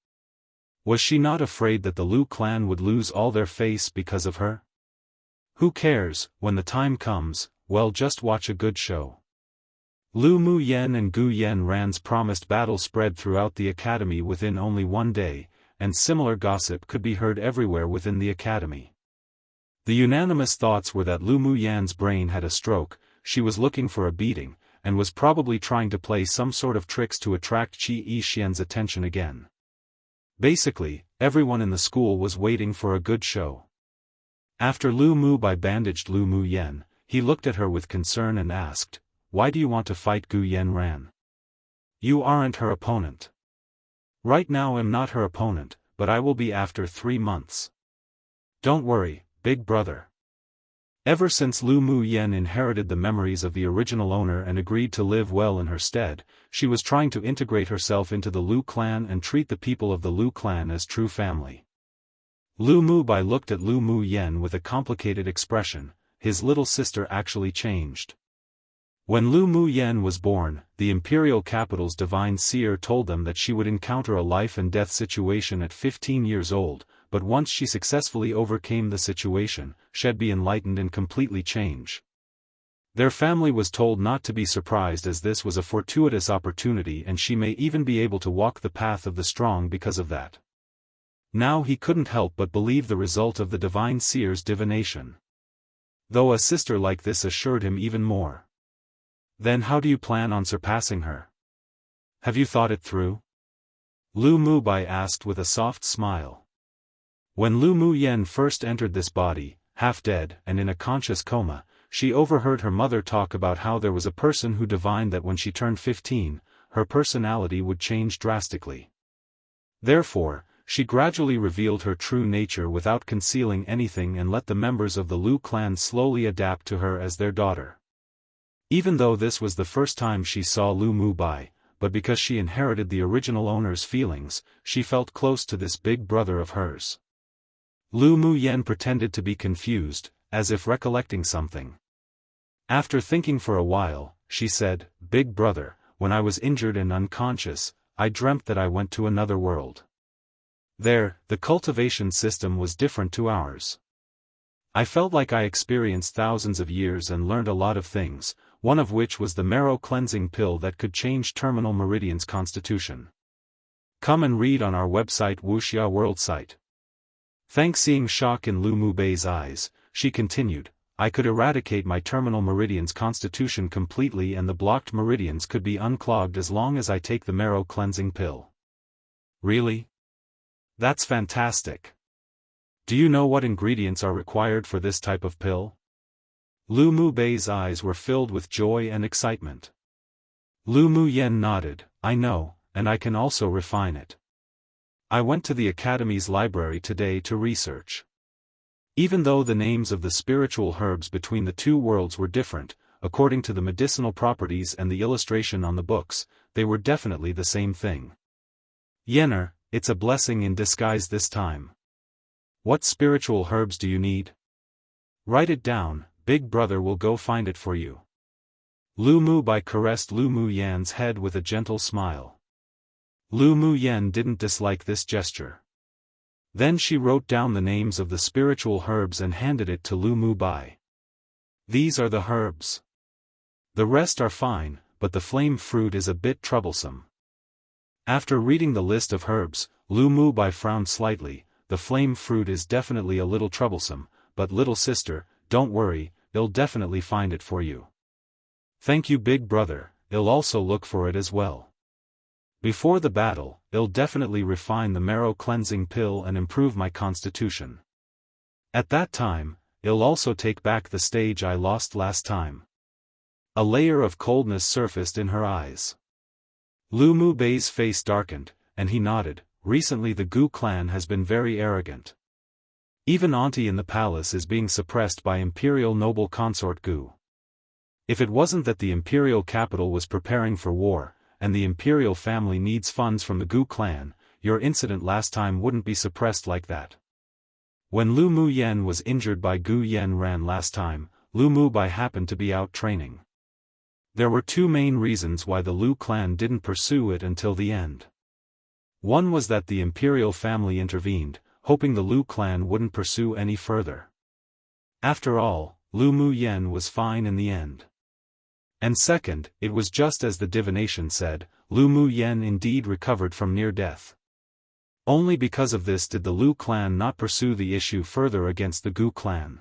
Was she not afraid that the Lu clan would lose all their face because of her? Who cares, when the time comes, well just watch a good show. Lu Mu Yen and Gu Yan Ran's promised battle spread throughout the academy within only one day, and similar gossip could be heard everywhere within the academy. The unanimous thoughts were that Lu Mu Yan's brain had a stroke, she was looking for a beating, and was probably trying to play some sort of tricks to attract Qi Yi Xian's attention again. Basically, everyone in the school was waiting for a good show. After Lu Mu Bai bandaged Lu Mu Yen, he looked at her with concern and asked, "Why do you want to fight Gu Yan Ran? You aren't her opponent." "Right now I'm not her opponent, but I will be after 3 months. Don't worry, big brother." Ever since Lu Mu Yen inherited the memories of the original owner and agreed to live well in her stead, she was trying to integrate herself into the Lu clan and treat the people of the Lu clan as true family. Lu Mu Bai looked at Lu Mu Yen with a complicated expression. His little sister actually changed. When Lu Mu Yen was born, the Imperial capital's divine seer told them that she would encounter a life and death situation at 15 years old, but once she successfully overcame the situation, she'd be enlightened and completely change. Their family was told not to be surprised as this was a fortuitous opportunity and she may even be able to walk the path of the strong because of that. Now he couldn't help but believe the result of the divine seer's divination. Though a sister like this assured him even more. Then how do you plan on surpassing her? Have you thought it through? Lu Mu Bai asked with a soft smile. When Lu Mu Yen first entered this body, half dead and in a conscious coma, she overheard her mother talk about how there was a person who divined that when she turned 15, her personality would change drastically. Therefore, she gradually revealed her true nature without concealing anything and let the members of the Lu clan slowly adapt to her as their daughter. Even though this was the first time she saw Lu Mu Bai, but because she inherited the original owner's feelings, she felt close to this big brother of hers. Lu Mu Yen pretended to be confused, as if recollecting something. After thinking for a while, she said, "Big brother, when I was injured and unconscious, I dreamt that I went to another world. There, the cultivation system was different to ours. I felt like I experienced thousands of years and learned a lot of things, one of which was the marrow cleansing pill that could change Terminal Meridian's constitution. Come and read on our website Wuxia World site." Thanks. Seeing shock in Lu Mu Bai's eyes, she continued, "I could eradicate my Terminal Meridian's constitution completely and the blocked meridians could be unclogged as long as I take the marrow cleansing pill." Really? That's fantastic. Do you know what ingredients are required for this type of pill? Lu Mu Bai's eyes were filled with joy and excitement. Lu Mu Yen nodded, "I know, and I can also refine it. I went to the Academy's library today to research. Even though the names of the spiritual herbs between the two worlds were different, according to the medicinal properties and the illustration on the books, they were definitely the same thing. Yenner, it's a blessing in disguise this time. What spiritual herbs do you need? Write it down, big brother will go find it for you." Lu Mu Bai caressed Lu Mu Yan's head with a gentle smile. Lu Mu Yen didn't dislike this gesture. Then she wrote down the names of the spiritual herbs and handed it to Lu Mu Bai. "These are the herbs. The rest are fine, but the flame fruit is a bit troublesome." After reading the list of herbs, Lu Mu Bai frowned slightly. "The flame fruit is definitely a little troublesome, but little sister, don't worry, I'll definitely find it for you." "Thank you big brother, I'll also look for it as well. Before the battle, I'll definitely refine the marrow cleansing pill and improve my constitution. At that time, it'll also take back the stage I lost last time." A layer of coldness surfaced in her eyes. Lu Mu Bei's face darkened, and he nodded. "Recently the Gu clan has been very arrogant. Even Auntie in the palace is being suppressed by Imperial noble consort Gu. If it wasn't that the Imperial capital was preparing for war, and the Imperial family needs funds from the Gu clan, your incident last time wouldn't be suppressed like that. When Lu Mu Yen was injured by Gu Yen Ran last time, Lu Mu Bai happened to be out training. There were two main reasons why the Lu clan didn't pursue it until the end. One was that the Imperial family intervened, hoping the Lu clan wouldn't pursue any further. After all, Lu Mu Yen was fine in the end. And second, it was just as the divination said, Lu Mu Yen indeed recovered from near death. Only because of this did the Lu clan not pursue the issue further against the Gu clan.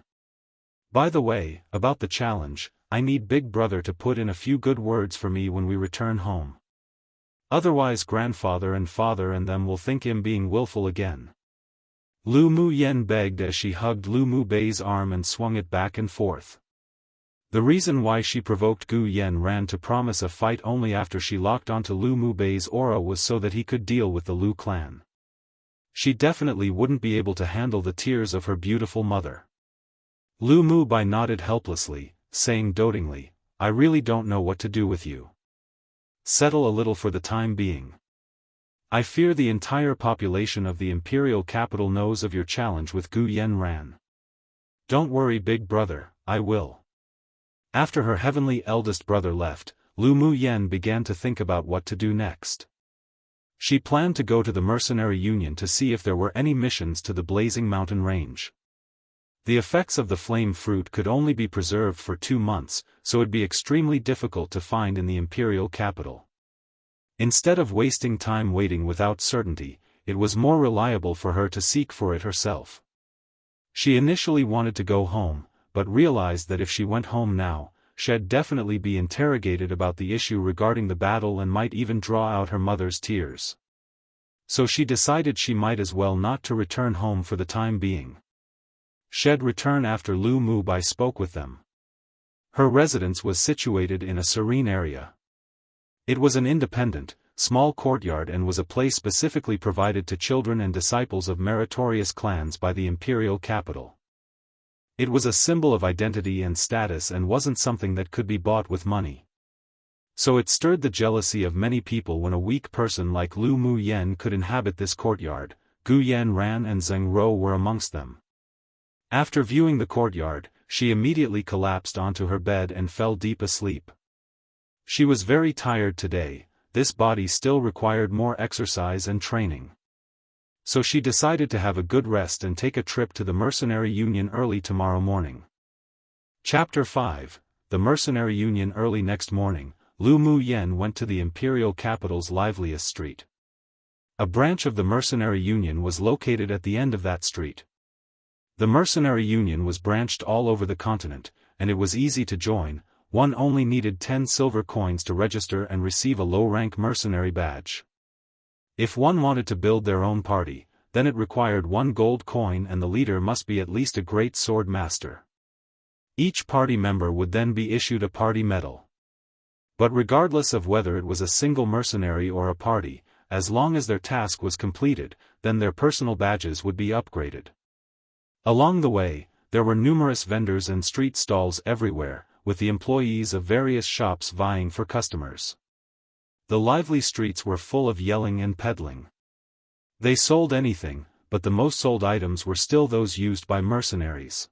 By the way, about the challenge, I need Big Brother to put in a few good words for me when we return home. Otherwise grandfather and father and them will think him being willful again." Lu Mu Yen begged as she hugged Lu Mu Bei's arm and swung it back and forth. The reason why she provoked Gu Yen Ran to promise a fight only after she locked onto Lu Mu Bei's aura was so that he could deal with the Lu clan. She definitely wouldn't be able to handle the tears of her beautiful mother. Lu Mu Bai nodded helplessly, saying dotingly, "I really don't know what to do with you. Settle a little for the time being. I fear the entire population of the Imperial capital knows of your challenge with Gu Yen Ran. Don't worry Big Brother, I will." After her heavenly eldest brother left, Lu Mu Yen began to think about what to do next. She planned to go to the Mercenary Union to see if there were any missions to the Blazing Mountain Range. The effects of the flame fruit could only be preserved for 2 months, so it'd be extremely difficult to find in the Imperial capital. Instead of wasting time waiting without certainty, it was more reliable for her to seek for it herself. She initially wanted to go home, but realized that if she went home now, she'd definitely be interrogated about the issue regarding the battle and might even draw out her mother's tears. So she decided she might as well not to return home for the time being. She'd return after Lu Mu Bai spoke with them. Her residence was situated in a serene area. It was an independent, small courtyard and was a place specifically provided to children and disciples of meritorious clans by the Imperial capital. It was a symbol of identity and status and wasn't something that could be bought with money. So it stirred the jealousy of many people when a weak person like Lu Mu Yen could inhabit this courtyard. Gu Yen Ran and Zheng Ro were amongst them. After viewing the courtyard, she immediately collapsed onto her bed and fell deep asleep. She was very tired today, this body still required more exercise and training. So she decided to have a good rest and take a trip to the Mercenary Union early tomorrow morning. Chapter 5, The Mercenary Union. Early next morning, Lu Mu Yen went to the Imperial capital's liveliest street. A branch of the Mercenary Union was located at the end of that street. The Mercenary Union was branched all over the continent, and it was easy to join. One only needed 10 silver coins to register and receive a low-rank mercenary badge. If one wanted to build their own party, then it required 1 gold coin and the leader must be at least a great sword master. Each party member would then be issued a party medal. But regardless of whether it was a single mercenary or a party, as long as their task was completed, then their personal badges would be upgraded. Along the way, there were numerous vendors and street stalls everywhere, with the employees of various shops vying for customers. The lively streets were full of yelling and peddling. They sold anything, but the most sold items were still those used by mercenaries.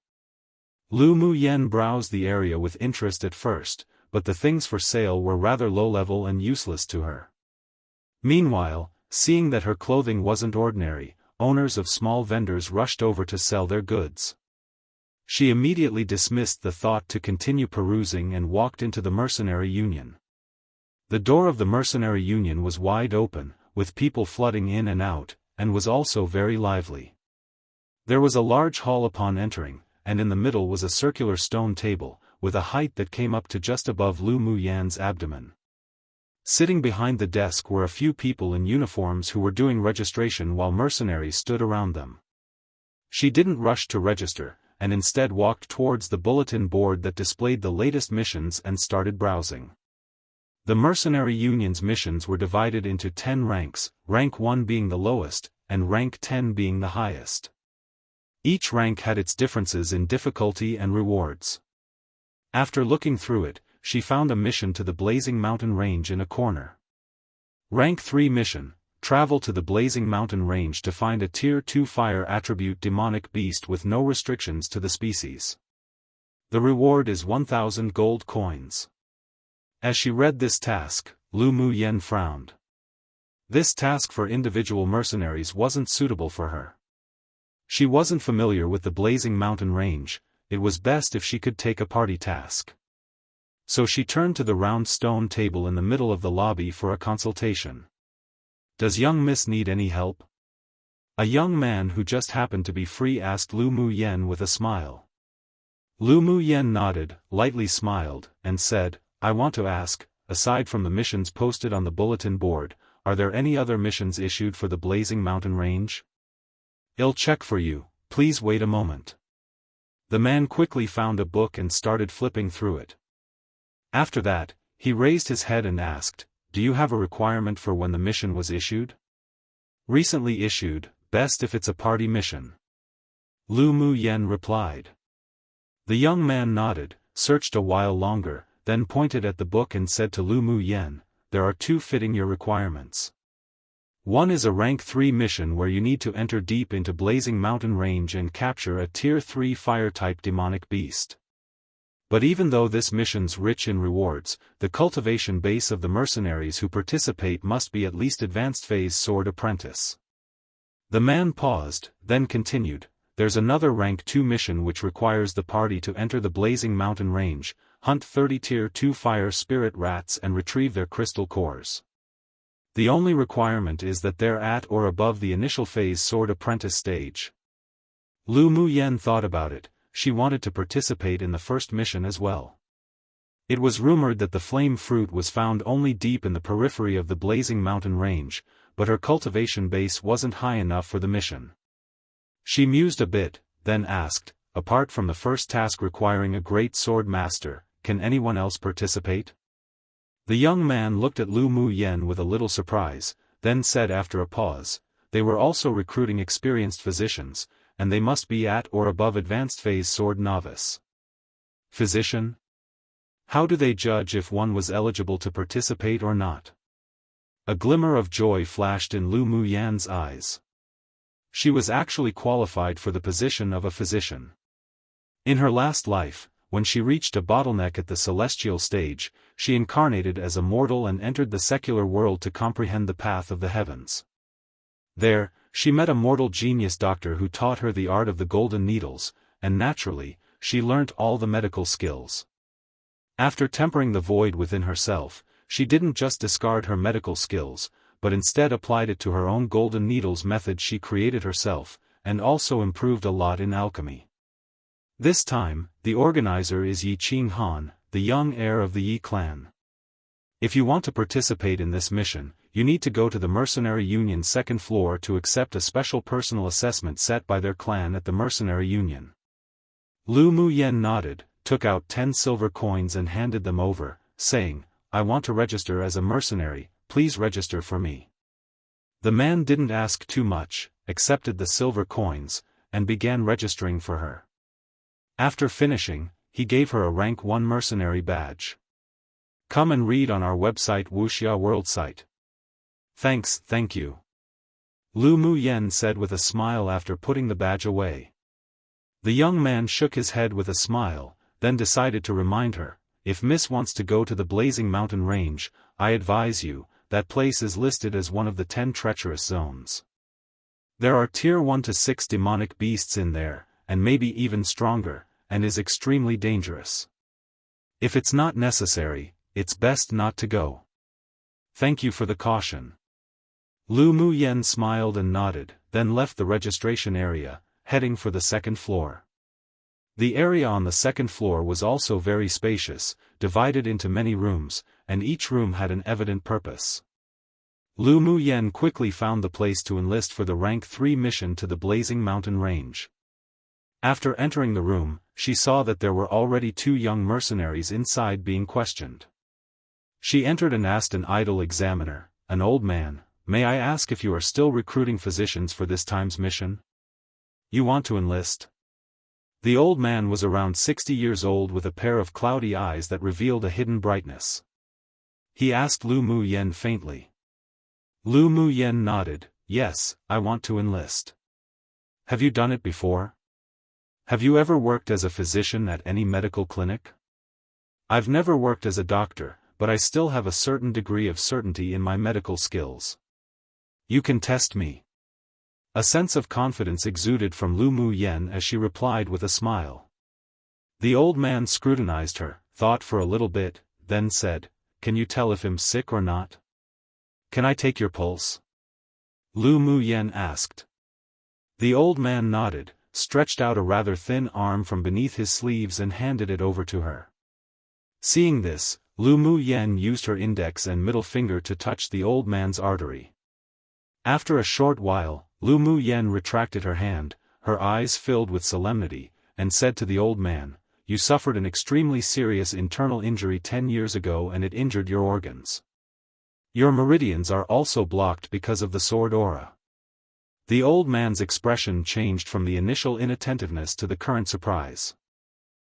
Lu Mu Yen browsed the area with interest at first, but the things for sale were rather low-level and useless to her. Meanwhile, seeing that her clothing wasn't ordinary, owners of small vendors rushed over to sell their goods. She immediately dismissed the thought to continue perusing and walked into the Mercenary Union. The door of the Mercenary Union was wide open, with people flooding in and out, and was also very lively. There was a large hall upon entering, and in the middle was a circular stone table, with a height that came up to just above Lu Mu Yan's abdomen. Sitting behind the desk were a few people in uniforms who were doing registration while mercenaries stood around them. She didn't rush to register, and instead walked towards the bulletin board that displayed the latest missions and started browsing. The Mercenary Union's missions were divided into 10 ranks, rank 1 being the lowest, and rank 10 being the highest. Each rank had its differences in difficulty and rewards. After looking through it, she found a mission to the Blazing Mountain Range in a corner. Rank 3 mission: travel to the Blazing Mountain Range to find a Tier 2 fire attribute demonic beast with no restrictions to the species. The reward is 1,000 gold coins. As she read this task, Lu Muyen frowned. This task for individual mercenaries wasn't suitable for her. She wasn't familiar with the Blazing Mountain Range. It was best if she could take a party task. So she turned to the round stone table in the middle of the lobby for a consultation. "Does young miss need any help?" A young man who just happened to be free asked Lu Muyen with a smile. Lu Muyen nodded, lightly smiled, and said, "I want to ask, aside from the missions posted on the bulletin board, are there any other missions issued for the Blazing Mountain Range?" "I'll check for you, please wait a moment." The man quickly found a book and started flipping through it. After that, he raised his head and asked, "Do you have a requirement for when the mission was issued?" "Recently issued, best if it's a party mission." Lu Muyen replied. The young man nodded, searched a while longer, then pointed at the book and said to Lu Muyen, "There are 2 fitting your requirements. One is a rank 3 mission where you need to enter deep into Blazing Mountain Range and capture a Tier 3 fire-type demonic beast. But even though this mission's rich in rewards, the cultivation base of the mercenaries who participate must be at least advanced phase sword apprentice." The man paused, then continued, "There's another rank 2 mission which requires the party to enter the Blazing Mountain Range, hunt 30 Tier 2 fire spirit rats and retrieve their crystal cores. The only requirement is that they're at or above the initial phase sword apprentice stage." Lu Muyen thought about it. She wanted to participate in the first mission as well. It was rumored that the flame fruit was found only deep in the periphery of the Blazing Mountain Range, but her cultivation base wasn't high enough for the mission. She mused a bit, then asked, "Apart from the first task requiring a great sword master, can anyone else participate?" The young man looked at Lu Muyen with a little surprise, then said after a pause, "They were also recruiting experienced physicians, and they must be at or above advanced phase sword novice." "Physician? How do they judge if one was eligible to participate or not?" A glimmer of joy flashed in Lu Muyen's eyes. She was actually qualified for the position of a physician. In her last life, when she reached a bottleneck at the celestial stage, she incarnated as a mortal and entered the secular world to comprehend the path of the heavens. There, she met a mortal genius doctor who taught her the art of the golden needles, and naturally, she learnt all the medical skills. After tempering the void within herself, she didn't just discard her medical skills, but instead applied it to her own golden needles method she created herself, and also improved a lot in alchemy. This time, the organizer is Yi Qing Han, the young heir of the Yi clan. If you want to participate in this mission, you need to go to the Mercenary Union's 2nd floor to accept a special personal assessment set by their clan at the Mercenary Union. Lu Muyen nodded, took out 10 silver coins and handed them over, saying, "I want to register as a mercenary, please register for me." The man didn't ask too much, accepted the silver coins, and began registering for her. After finishing, he gave her a rank 1 mercenary badge. "Come and read on our website Wuxia World site." Thank you." Lu Muyen said with a smile after putting the badge away. The young man shook his head with a smile, then decided to remind her, "If Miss wants to go to the Blazing Mountain Range, I advise you, that place is listed as one of the 10 treacherous zones. There are Tier 1 to 6 demonic beasts in there, and maybe even stronger, and is extremely dangerous. If it's not necessary, it's best not to go. Thank you for the caution." Lu Muyen smiled and nodded, then left the registration area, heading for the 2nd floor. The area on the 2nd floor was also very spacious, divided into many rooms, and each room had an evident purpose. Lu Muyen quickly found the place to enlist for the rank 3 mission to the Blazing Mountain Range. After entering the room, she saw that there were already 2 young mercenaries inside being questioned. She entered and asked an idle examiner, an old man, "May I ask if you are still recruiting physicians for this time's mission? You want to enlist?" The old man was around 60 years old with a pair of cloudy eyes that revealed a hidden brightness. He asked Lu Mu Yen faintly. Lu Mu Yen nodded, "Yes, I want to enlist." "Have you done it before? Have you ever worked as a physician at any medical clinic?" "I've never worked as a doctor, but I still have a certain degree of certainty in my medical skills." "You can test me." A sense of confidence exuded from Lu Mu Yen as she replied with a smile. The old man scrutinized her, thought for a little bit, then said, "Can you tell if I'm sick or not? Can I take your pulse?" Lu Mu Yen asked. The old man nodded, stretched out a rather thin arm from beneath his sleeves and handed it over to her. Seeing this, Lu Mu Yen used her index and middle finger to touch the old man's artery. After a short while, Lu Mu Yen retracted her hand, her eyes filled with solemnity, and said to the old man, "You suffered an extremely serious internal injury 10 years ago and it injured your organs. Your meridians are also blocked because of the sword aura." The old man's expression changed from the initial inattentiveness to the current surprise.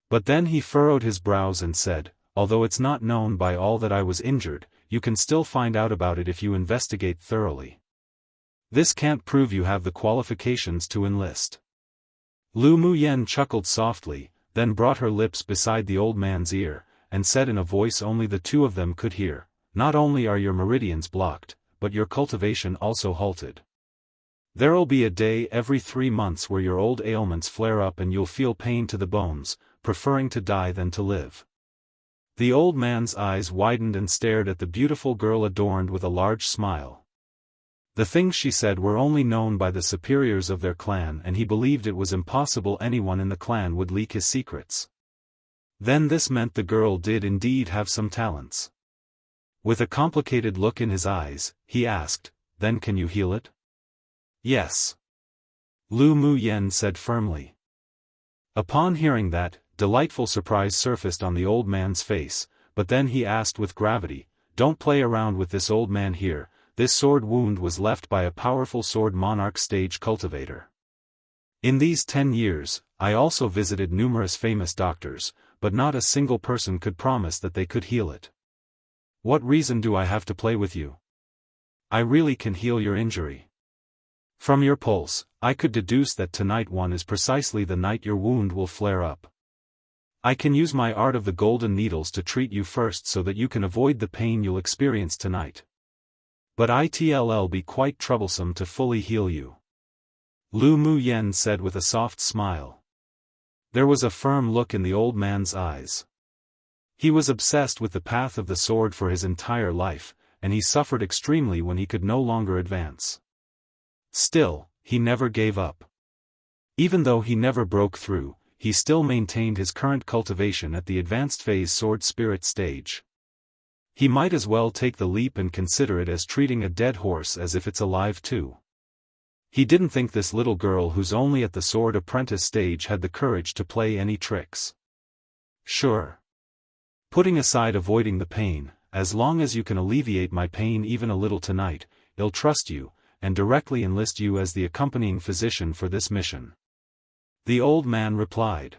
But then he furrowed his brows and said, "Although it's not known by all that I was injured, you can still find out about it if you investigate thoroughly. This can't prove you have the qualifications to enlist." Lu Mu Yen chuckled softly, then brought her lips beside the old man's ear, and said in a voice only the 2 of them could hear, "Not only are your meridians blocked, but your cultivation also halted. There'll be a day every 3 months where your old ailments flare up and you'll feel pain to the bones, preferring to die than to live." The old man's eyes widened and stared at the beautiful girl adorned with a large smile. The things she said were only known by the superiors of their clan and he believed it was impossible anyone in the clan would leak his secrets. Then this meant the girl did indeed have some talents. With a complicated look in his eyes, he asked, "Then can you heal it?" "Yes," Lu Mu Yen said firmly. Upon hearing that, delightful surprise surfaced on the old man's face, but then he asked with gravity, "Don't play around with this old man here. This sword wound was left by a powerful sword monarch stage cultivator. In these 10 years, I also visited numerous famous doctors, but not a single person could promise that they could heal it. What reason do I have to play with you? I really can heal your injury. From your pulse, I could deduce that tonight one is precisely the night your wound will flare up. I can use my art of the golden needles to treat you first so that you can avoid the pain you'll experience tonight. But it'll be quite troublesome to fully heal you." Lu Mu Yen said with a soft smile. There was a firm look in the old man's eyes. He was obsessed with the path of the sword for his entire life, and he suffered extremely when he could no longer advance. Still, he never gave up. Even though he never broke through, he still maintained his current cultivation at the advanced phase sword spirit stage. He might as well take the leap and consider it as treating a dead horse as if it's alive too. He didn't think this little girl who's only at the sword apprentice stage had the courage to play any tricks. Sure. Putting aside avoiding the pain, as long as you can alleviate my pain even a little tonight, I'll trust you, and directly enlist you as the accompanying physician for this mission. The old man replied.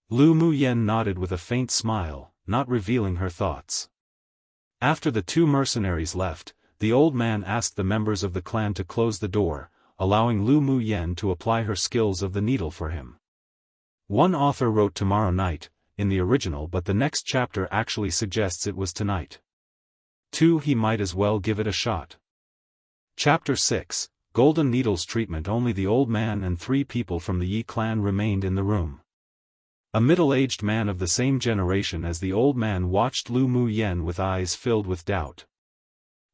Lu Mu Yen nodded with a faint smile, not revealing her thoughts. After the 2 mercenaries left, the old man asked the members of the clan to close the door, allowing Lu Mu Yen to apply her skills of the needle for him. One author wrote tomorrow night, in the original, but the next chapter actually suggests it was tonight. 2. He might as well give it a shot. Chapter 6, Golden Needles Treatment. Only the old man and 3 people from the Yi clan remained in the room. A middle-aged man of the same generation as the old man watched Lu Mu Yen with eyes filled with doubt.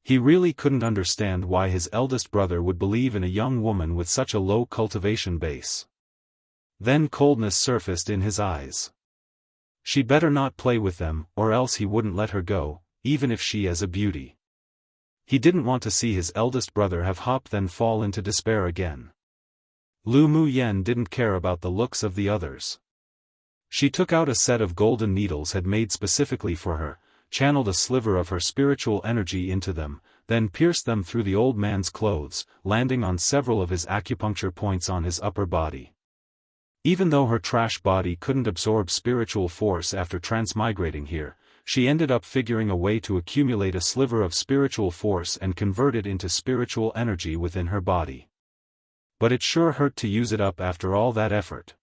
He really couldn't understand why his eldest brother would believe in a young woman with such a low cultivation base. Then coldness surfaced in his eyes. She'd better not play with them, or else he wouldn't let her go, even if she is a beauty. He didn't want to see his eldest brother have hope then fall into despair again. Lu Mu Yen didn't care about the looks of the others. She took out a set of golden needles had made specifically for her, channeled a sliver of her spiritual energy into them, then pierced them through the old man's clothes, landing on several of his acupuncture points on his upper body. Even though her trash body couldn't absorb spiritual force after transmigrating here, she ended up figuring a way to accumulate a sliver of spiritual force and convert it into spiritual energy within her body. But it sure hurt to use it up after all that effort.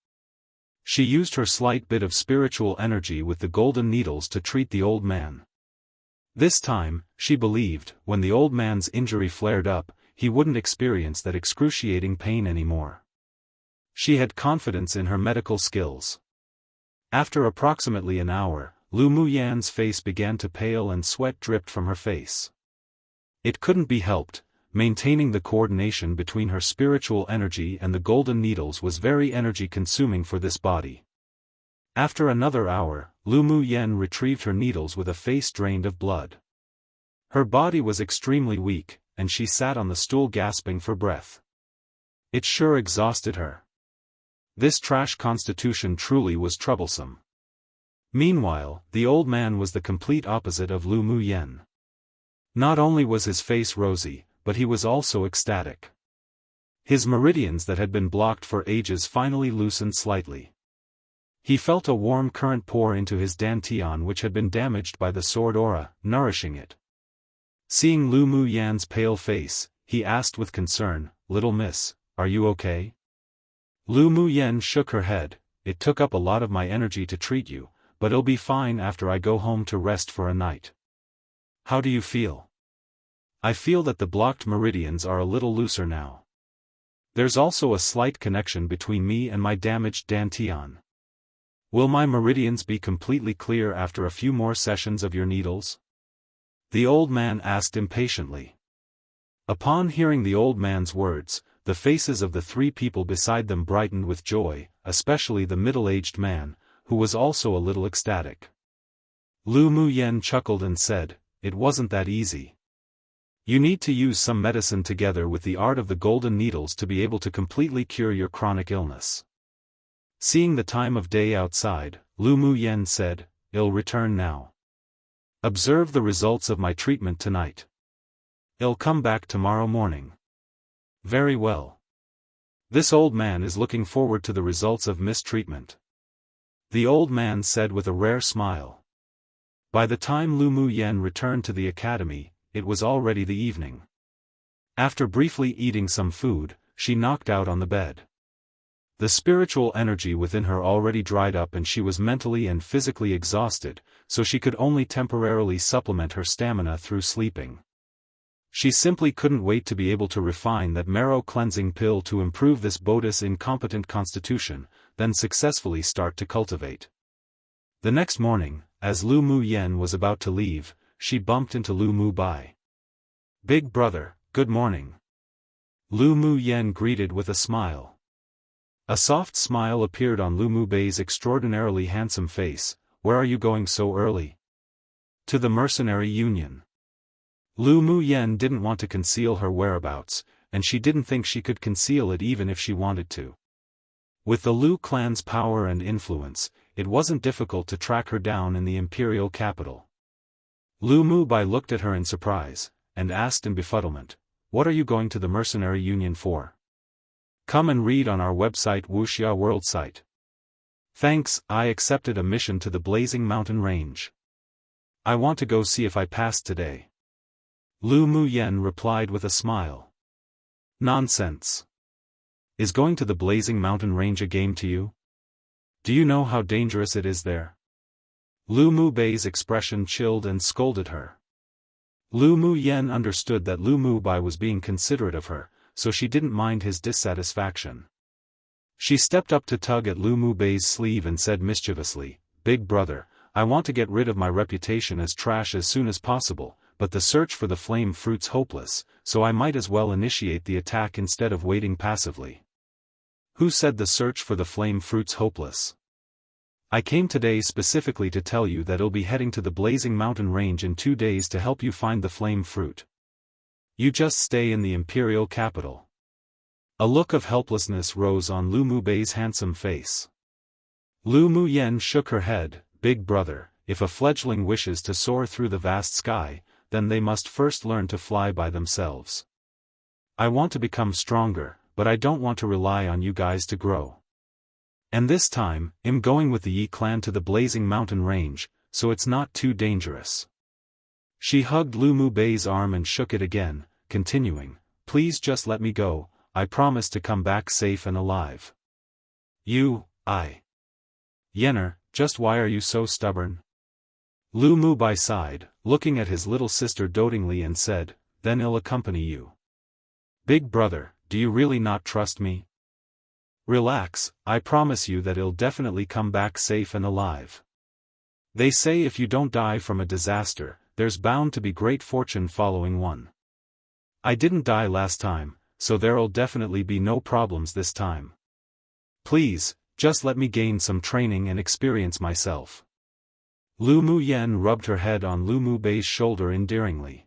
She used her slight bit of spiritual energy with the golden needles to treat the old man. This time, she believed, when the old man's injury flared up, he wouldn't experience that excruciating pain anymore. She had confidence in her medical skills. After approximately an hour, Lu Mu Yan's face began to pale and sweat dripped from her face. It couldn't be helped. Maintaining the coordination between her spiritual energy and the golden needles was very energy-consuming for this body. After another hour, Lu Mu Yen retrieved her needles with a face drained of blood. Her body was extremely weak, and she sat on the stool gasping for breath. It sure exhausted her. This trash constitution truly was troublesome. Meanwhile, the old man was the complete opposite of Lu Mu Yen. Not only was his face rosy, but he was also ecstatic. His meridians that had been blocked for ages finally loosened slightly. He felt a warm current pour into his dantian which had been damaged by the sword aura, nourishing it. Seeing Lu Mu Yan's pale face, he asked with concern, "Little miss, are you okay?" Lu Mu Yen shook her head. "It took up a lot of my energy to treat you, but it'll be fine after I go home to rest for a night." "How do you feel?" "I feel that the blocked meridians are a little looser now. There's also a slight connection between me and my damaged dantian. Will my meridians be completely clear after a few more sessions of your needles?" The old man asked impatiently. Upon hearing the old man's words, the faces of the three people beside them brightened with joy, especially the middle-aged man, who was also a little ecstatic. Lu Mu Yen chuckled and said, "It wasn't that easy. You need to use some medicine together with the art of the golden needles to be able to completely cure your chronic illness." Seeing the time of day outside, Lu Mu Yen said, "I'll return now. Observe the results of my treatment tonight. I'll come back tomorrow morning." "Very well. This old man is looking forward to the results of mistreatment," the old man said with a rare smile. By the time Lu Mu Yen returned to the academy, it was already the evening. After briefly eating some food, she knocked out on the bed. The spiritual energy within her already dried up and she was mentally and physically exhausted, so she could only temporarily supplement her stamina through sleeping. She simply couldn't wait to be able to refine that marrow cleansing pill to improve this Bodhi's incompetent constitution, then successfully start to cultivate. The next morning, as Lu Mu Yen was about to leave, she bumped into Lu Mu Bai. "Big brother, good morning." Lu Mu Yen greeted with a smile. A soft smile appeared on Lu Mu Bai's extraordinarily handsome face. "Where are you going so early?" "To the mercenary union." Lu Mu Yen didn't want to conceal her whereabouts, and she didn't think she could conceal it even if she wanted to. With the Lu clan's power and influence, it wasn't difficult to track her down in the Imperial capital. Lu Mu Bai looked at her in surprise, and asked in befuddlement, "What are you going to the mercenary union for?" "Come and read on our website Wuxia World site." "Thanks, I accepted a mission to the Blazing Mountain Range. I want to go see if I passed today." Lu Mu Yen replied with a smile. "Nonsense. Is going to the Blazing Mountain Range a game to you? Do you know how dangerous it is there?" Lu Mu Bai's expression chilled and scolded her. Lu Mu Yen understood that Lu Mu Bai was being considerate of her, so she didn't mind his dissatisfaction. She stepped up to tug at Lu Mu Bai's sleeve and said mischievously, "Big brother, I want to get rid of my reputation as trash as soon as possible, but the search for the flame fruit's hopeless, so I might as well initiate the attack instead of waiting passively." "Who said the search for the flame fruit's hopeless?" "I came today specifically to tell you that I'll be heading to the Blazing Mountain Range in 2 days to help you find the flame fruit. You just stay in the Imperial capital. A look of helplessness rose on Lu Mu Bei's handsome face. Lu Mu Yen shook her head. Big brother, if a fledgling wishes to soar through the vast sky, then they must first learn to fly by themselves. I want to become stronger, but I don't want to rely on you guys to grow. And this time, I'm going with the Yi clan to the blazing mountain range, so it's not too dangerous. She hugged Lu Mu Bei's arm and shook it again, continuing, please just let me go, I promise to come back safe and alive. Yenner, just why are you so stubborn? Lu Mu Bei sighed, looking at his little sister dotingly and said, then I'll accompany you. Big brother, do you really not trust me? Relax, I promise you that I'll definitely come back safe and alive. They say if you don't die from a disaster, there's bound to be great fortune following one. I didn't die last time, so there'll definitely be no problems this time. Please, just let me gain some training and experience myself. Lu Mu Yen rubbed her head on Lu Mu Bei's shoulder endearingly.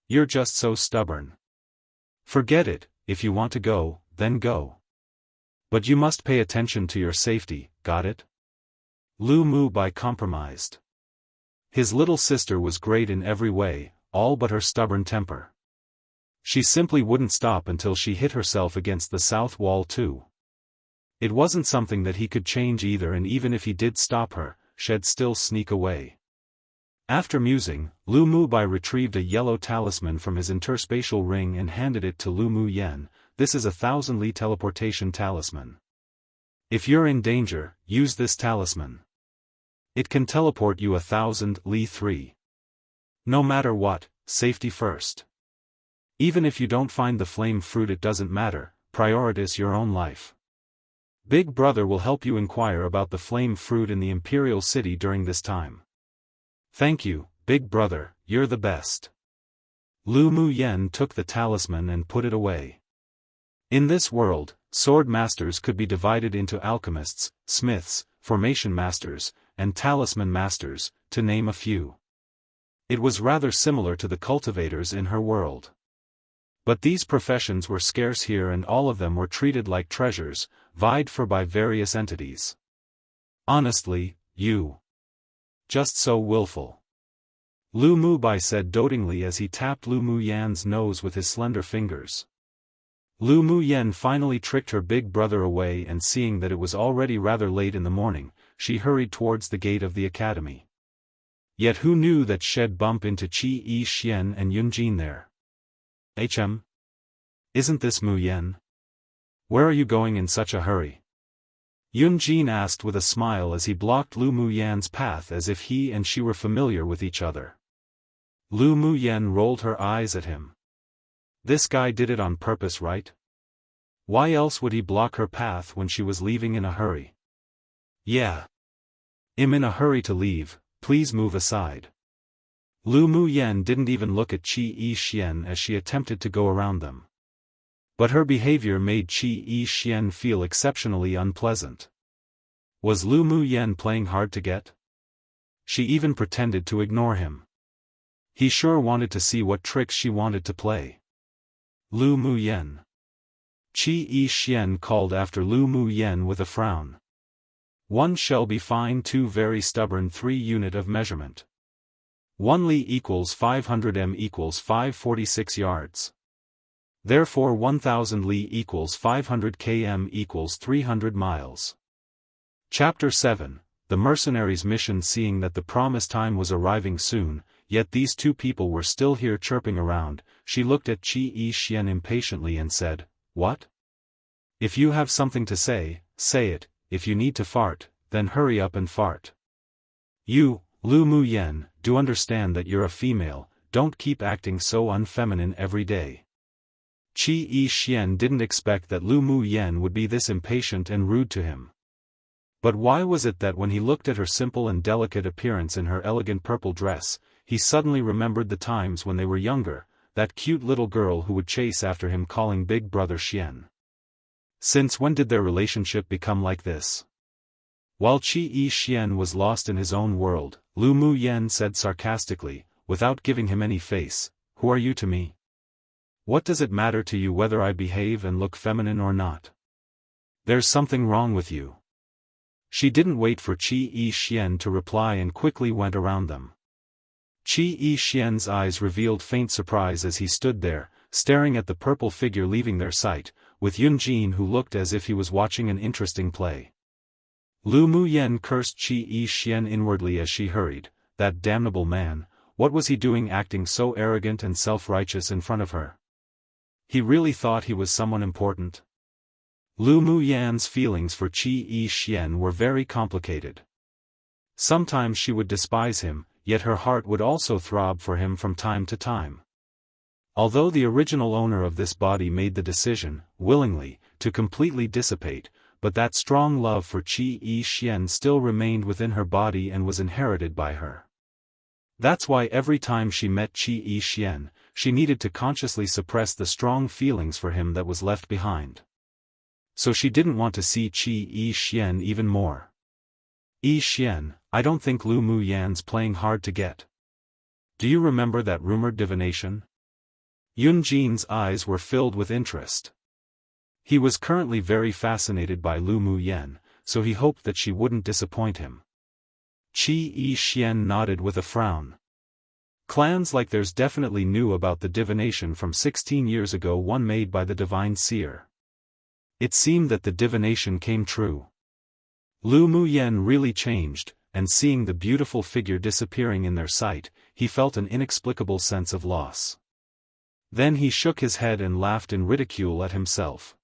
You're just so stubborn. Forget it, if you want to go, then go. But you must pay attention to your safety, got it? Lu Mu Bei compromised. His little sister was great in every way, all but her stubborn temper. She simply wouldn't stop until she hit herself against the south wall too. It wasn't something that he could change either, and even if he did stop her, she'd still sneak away. After musing, Lu Mu Bei retrieved a yellow talisman from his interspatial ring and handed it to Lu Mu Yen. This is a 1,000 Li teleportation talisman. If you're in danger, use this talisman. It can teleport you 1,000 Li 3. No matter what, safety first. Even if you don't find the flame fruit, it doesn't matter, prioritize your own life. Big brother will help you inquire about the flame fruit in the Imperial city during this time. Thank you, big brother, you're the best. Lu Mu Yen took the talisman and put it away. In this world, sword masters could be divided into alchemists, smiths, formation masters, and talisman masters, to name a few. It was rather similar to the cultivators in her world. But these professions were scarce here, and all of them were treated like treasures, vied for by various entities. Honestly, you. Just so willful. Lu Mu Bei said dotingly as he tapped Lu Mu Yan's nose with his slender fingers. Lu Mu Yen finally tricked her big brother away, and seeing that it was already rather late in the morning, she hurried towards the gate of the academy. Yet who knew that she'd bump into Qi Yi Xian and Yunjin there? Isn't this Mu Yen? Where are you going in such a hurry? Yunjin asked with a smile as he blocked Lu Mu Yan's path as if he and she were familiar with each other. Lu Mu Yen rolled her eyes at him. This guy did it on purpose, right? Why else would he block her path when she was leaving in a hurry? Yeah. I'm in a hurry to leave, please move aside. Lu Mu Yen didn't even look at Qi Yi Xian as she attempted to go around them. But her behavior made Qi Yi Xian feel exceptionally unpleasant. Was Lu Mu Yen playing hard to get? She even pretended to ignore him. He sure wanted to see what tricks she wanted to play. Lu Mu Yen. Qi Yi Xian called after Lu Mu Yen with a frown. One shall be fine, two very stubborn, 3 unit of measurement. 1 li equals 500 m equals 546 yards. Therefore 1000 li equals 500 km equals 300 miles. Chapter 7, The Mercenaries' Mission. Seeing that the promised time was arriving soon, yet these two people were still here chirping around, she looked at Qi Yi Xian impatiently and said, What? If you have something to say, say it. If you need to fart, then hurry up and fart. You, Lu Mu Yen, do understand that you're a female, don't keep acting so unfeminine every day. Qi Yi Xian didn't expect that Lu Mu Yen would be this impatient and rude to him. But why was it that when he looked at her simple and delicate appearance in her elegant purple dress, he suddenly remembered the times when they were younger, that cute little girl who would chase after him calling Big Brother Xian? Since when did their relationship become like this? While Qi Yi Xian was lost in his own world, Lu Mu Yen said sarcastically, without giving him any face, Who are you to me? What does it matter to you whether I behave and look feminine or not? There's something wrong with you. She didn't wait for Qi Yixian to reply and quickly went around them. Qi Yixian's eyes revealed faint surprise as he stood there, staring at the purple figure leaving their sight, with Yunjin who looked as if he was watching an interesting play. Lu Muyen cursed Qi Yixian inwardly as she hurried. That damnable man, what was he doing acting so arrogant and self-righteous in front of her? He really thought he was someone important? Lu Muyan's feelings for Qi Yixian were very complicated. Sometimes she would despise him, yet her heart would also throb for him from time to time. Although the original owner of this body made the decision, willingly, to completely dissipate, but that strong love for Qi Yixian still remained within her body and was inherited by her. That's why every time she met Qi Yixian, she needed to consciously suppress the strong feelings for him that was left behind. So she didn't want to see Qi Yixian even more. Yixian, I don't think Lu Muyan's playing hard to get. Do you remember that rumored divination? Yunjin's eyes were filled with interest. He was currently very fascinated by Lu Muyan, so he hoped that she wouldn't disappoint him. Qi Yixian nodded with a frown. Clans like theirs definitely knew about the divination from 16 years ago, one made by the divine seer. It seemed that the divination came true. Lu Muyan really changed, and seeing the beautiful figure disappearing in their sight, he felt an inexplicable sense of loss. Then he shook his head and laughed in ridicule at himself.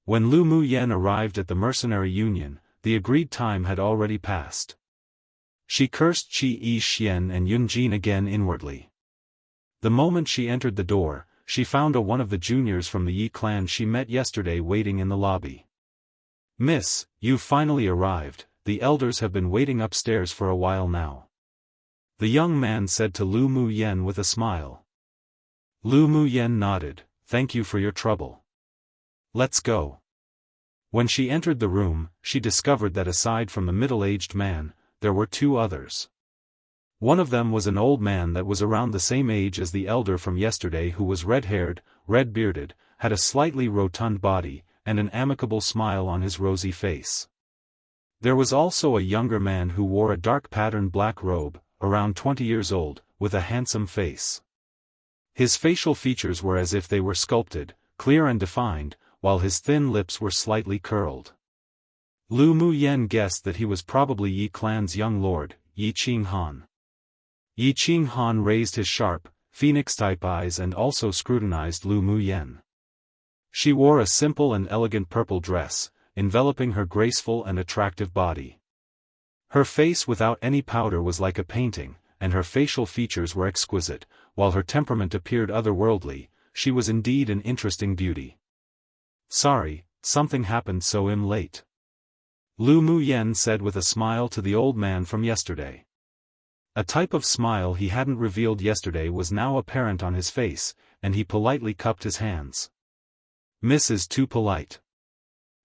When Lu Muyan arrived at the mercenary union, the agreed time had already passed. She cursed Qi Yixian and Yunjin again inwardly. The moment she entered the door, she found one of the juniors from the Yi clan she met yesterday waiting in the lobby. "Miss, you've finally arrived, the elders have been waiting upstairs for a while now," the young man said to Lu Muyan with a smile. Lu Muyan nodded, "Thank you for your trouble. Let's go." When she entered the room, she discovered that aside from the middle-aged man, there were two others. One of them was an old man that was around the same age as the elder from yesterday, who was red-haired, red-bearded, had a slightly rotund body, and an amicable smile on his rosy face. There was also a younger man who wore a dark-patterned black robe, around 20 years old, with a handsome face. His facial features were as if they were sculpted, clear and defined, while his thin lips were slightly curled. Lu Muyan guessed that he was probably Yi clan's young lord, Yi Qinghan. Yi Qinghan raised his sharp, phoenix-type eyes and also scrutinized Lu Muyan. She wore a simple and elegant purple dress, enveloping her graceful and attractive body. Her face without any powder was like a painting, and her facial features were exquisite, while her temperament appeared otherworldly. She was indeed an interesting beauty. "Sorry, something happened so I'm late," Lu Muyan said with a smile to the old man from yesterday. A type of smile he hadn't revealed yesterday was now apparent on his face, and he politely cupped his hands. "Miss is too polite.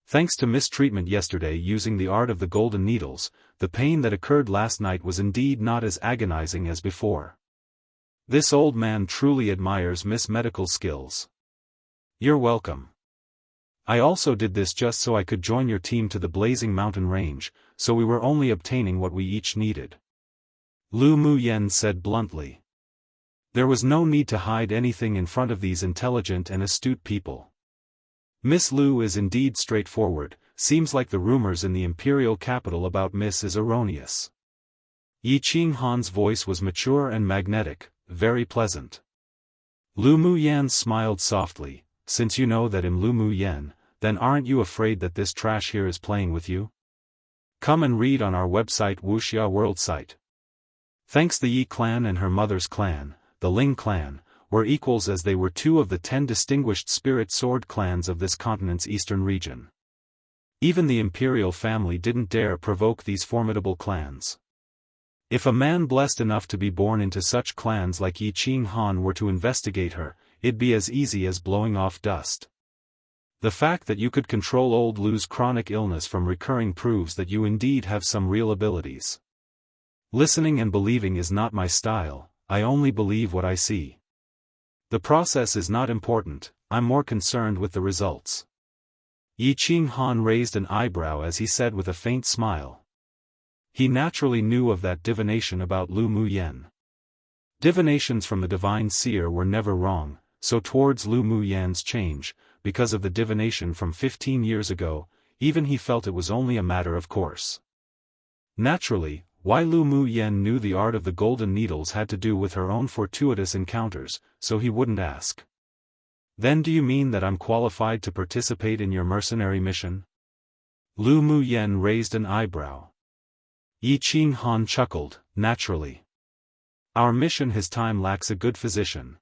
Thanks to mistreatment yesterday using the art of the golden needles, the pain that occurred last night was indeed not as agonizing as before. This old man truly admires Miss' medical skills. You're welcome. I also did this just so I could join your team to the Blazing Mountain Range, so we were only obtaining what we each needed," Lu Muyan said bluntly. There was no need to hide anything in front of these intelligent and astute people. Miss Lu is indeed straightforward. Seems like the rumors in the Imperial capital about Miss is erroneous. Yi Qinghan's voice was mature and magnetic, very pleasant. Lu Muyan smiled softly. "Since you know that I'm Lu Muyan, then aren't you afraid that this trash here is playing with you? Come and read on our website Wuxia World Site." Thanks, the Yi clan and her mother's clan, the Ling clan, were equals as they were two of the 10 distinguished spirit sword clans of this continent's eastern region. Even the Imperial family didn't dare provoke these formidable clans. If a man blessed enough to be born into such clans like Yi Qinghan were to investigate her, it'd be as easy as blowing off dust. The fact that you could control old Lu's chronic illness from recurring proves that you indeed have some real abilities. Listening and believing is not my style, I only believe what I see. The process is not important, I'm more concerned with the results. Yi Qinghan raised an eyebrow as he said with a faint smile. He naturally knew of that divination about Lu Muyen. Divinations from the divine seer were never wrong, so towards Lu Muyen's change, because of the divination from 15 years ago, even he felt it was only a matter of course. Naturally, why Lu Muyen knew the art of the golden needles had to do with her own fortuitous encounters, so he wouldn't ask. Then do you mean that I'm qualified to participate in your mercenary mission? Lu Muyen raised an eyebrow. Yi Qinghan chuckled, naturally. Our mission his time lacks a good physician.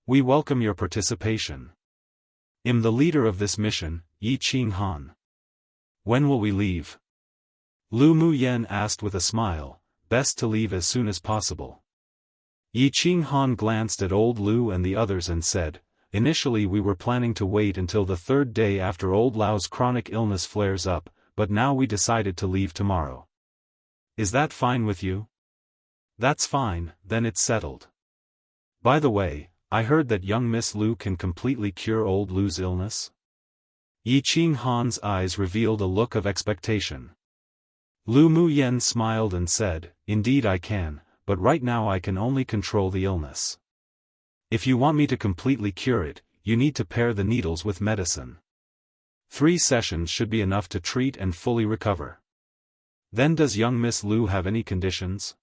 We welcome your participation. I'm the leader of this mission, Yi Qinghan. When will we leave? Lu Muyen asked with a smile, best to leave as soon as possible. Yi Qinghan glanced at old Lu and the others and said, initially we were planning to wait until the third day after old Lau's chronic illness flares up, but now we decided to leave tomorrow. Is that fine with you? That's fine, then it's settled. By the way, I heard that young Miss Lu can completely cure old Lu's illness? Yi Qinghan's eyes revealed a look of expectation. Lu Muyen smiled and said, indeed I can, but right now I can only control the illness. If you want me to completely cure it, you need to pair the needles with medicine. 3 sessions should be enough to treat and fully recover. Then does young Miss Lu have any conditions?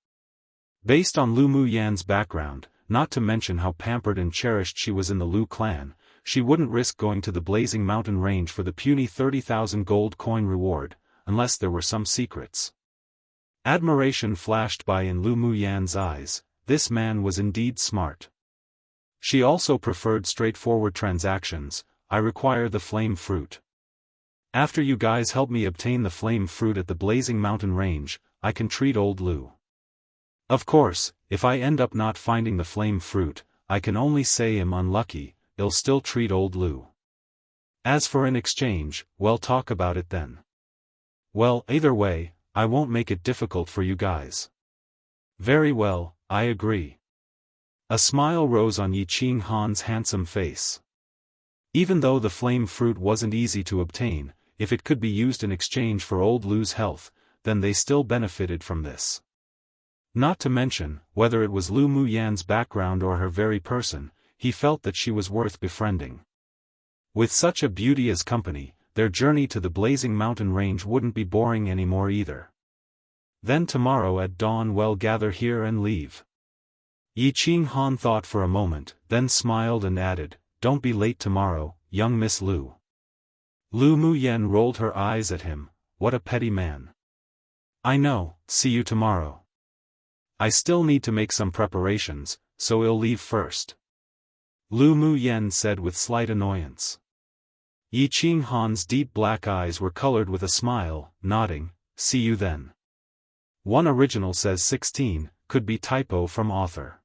Based on Lu Muyen's background, not to mention how pampered and cherished she was in the Lu clan, she wouldn't risk going to the Blazing Mountain Range for the puny 30,000 gold coin reward, unless there were some secrets. Admiration flashed by in Lu Muyen's eyes, this man was indeed smart. She also preferred straightforward transactions. I require the flame fruit. After you guys help me obtain the flame fruit at the Blazing Mountain Range, I can treat old Lu. Of course, if I end up not finding the flame fruit, I can only say I'm unlucky, I'll still treat old Lu. As for an exchange, well, talk about it then. Well, either way, I won't make it difficult for you guys. Very well, I agree. A smile rose on Yi Qinghan's handsome face. Even though the flame fruit wasn't easy to obtain, if it could be used in exchange for old Lu's health, then they still benefited from this. Not to mention, whether it was Lu Muyen's background or her very person, he felt that she was worth befriending. With such a beauty as company, their journey to the Blazing Mountain Range wouldn't be boring anymore either. Then tomorrow at dawn we'll gather here and leave. Yi Qinghan thought for a moment, then smiled and added, don't be late tomorrow, young Miss Lu. Lu Muyen rolled her eyes at him, what a petty man. I know, see you tomorrow. I still need to make some preparations, so I'll leave first. Lu Muyen said with slight annoyance. Yi Qinghan's deep black eyes were colored with a smile, nodding, see you then. One original says 16, could be typo from author.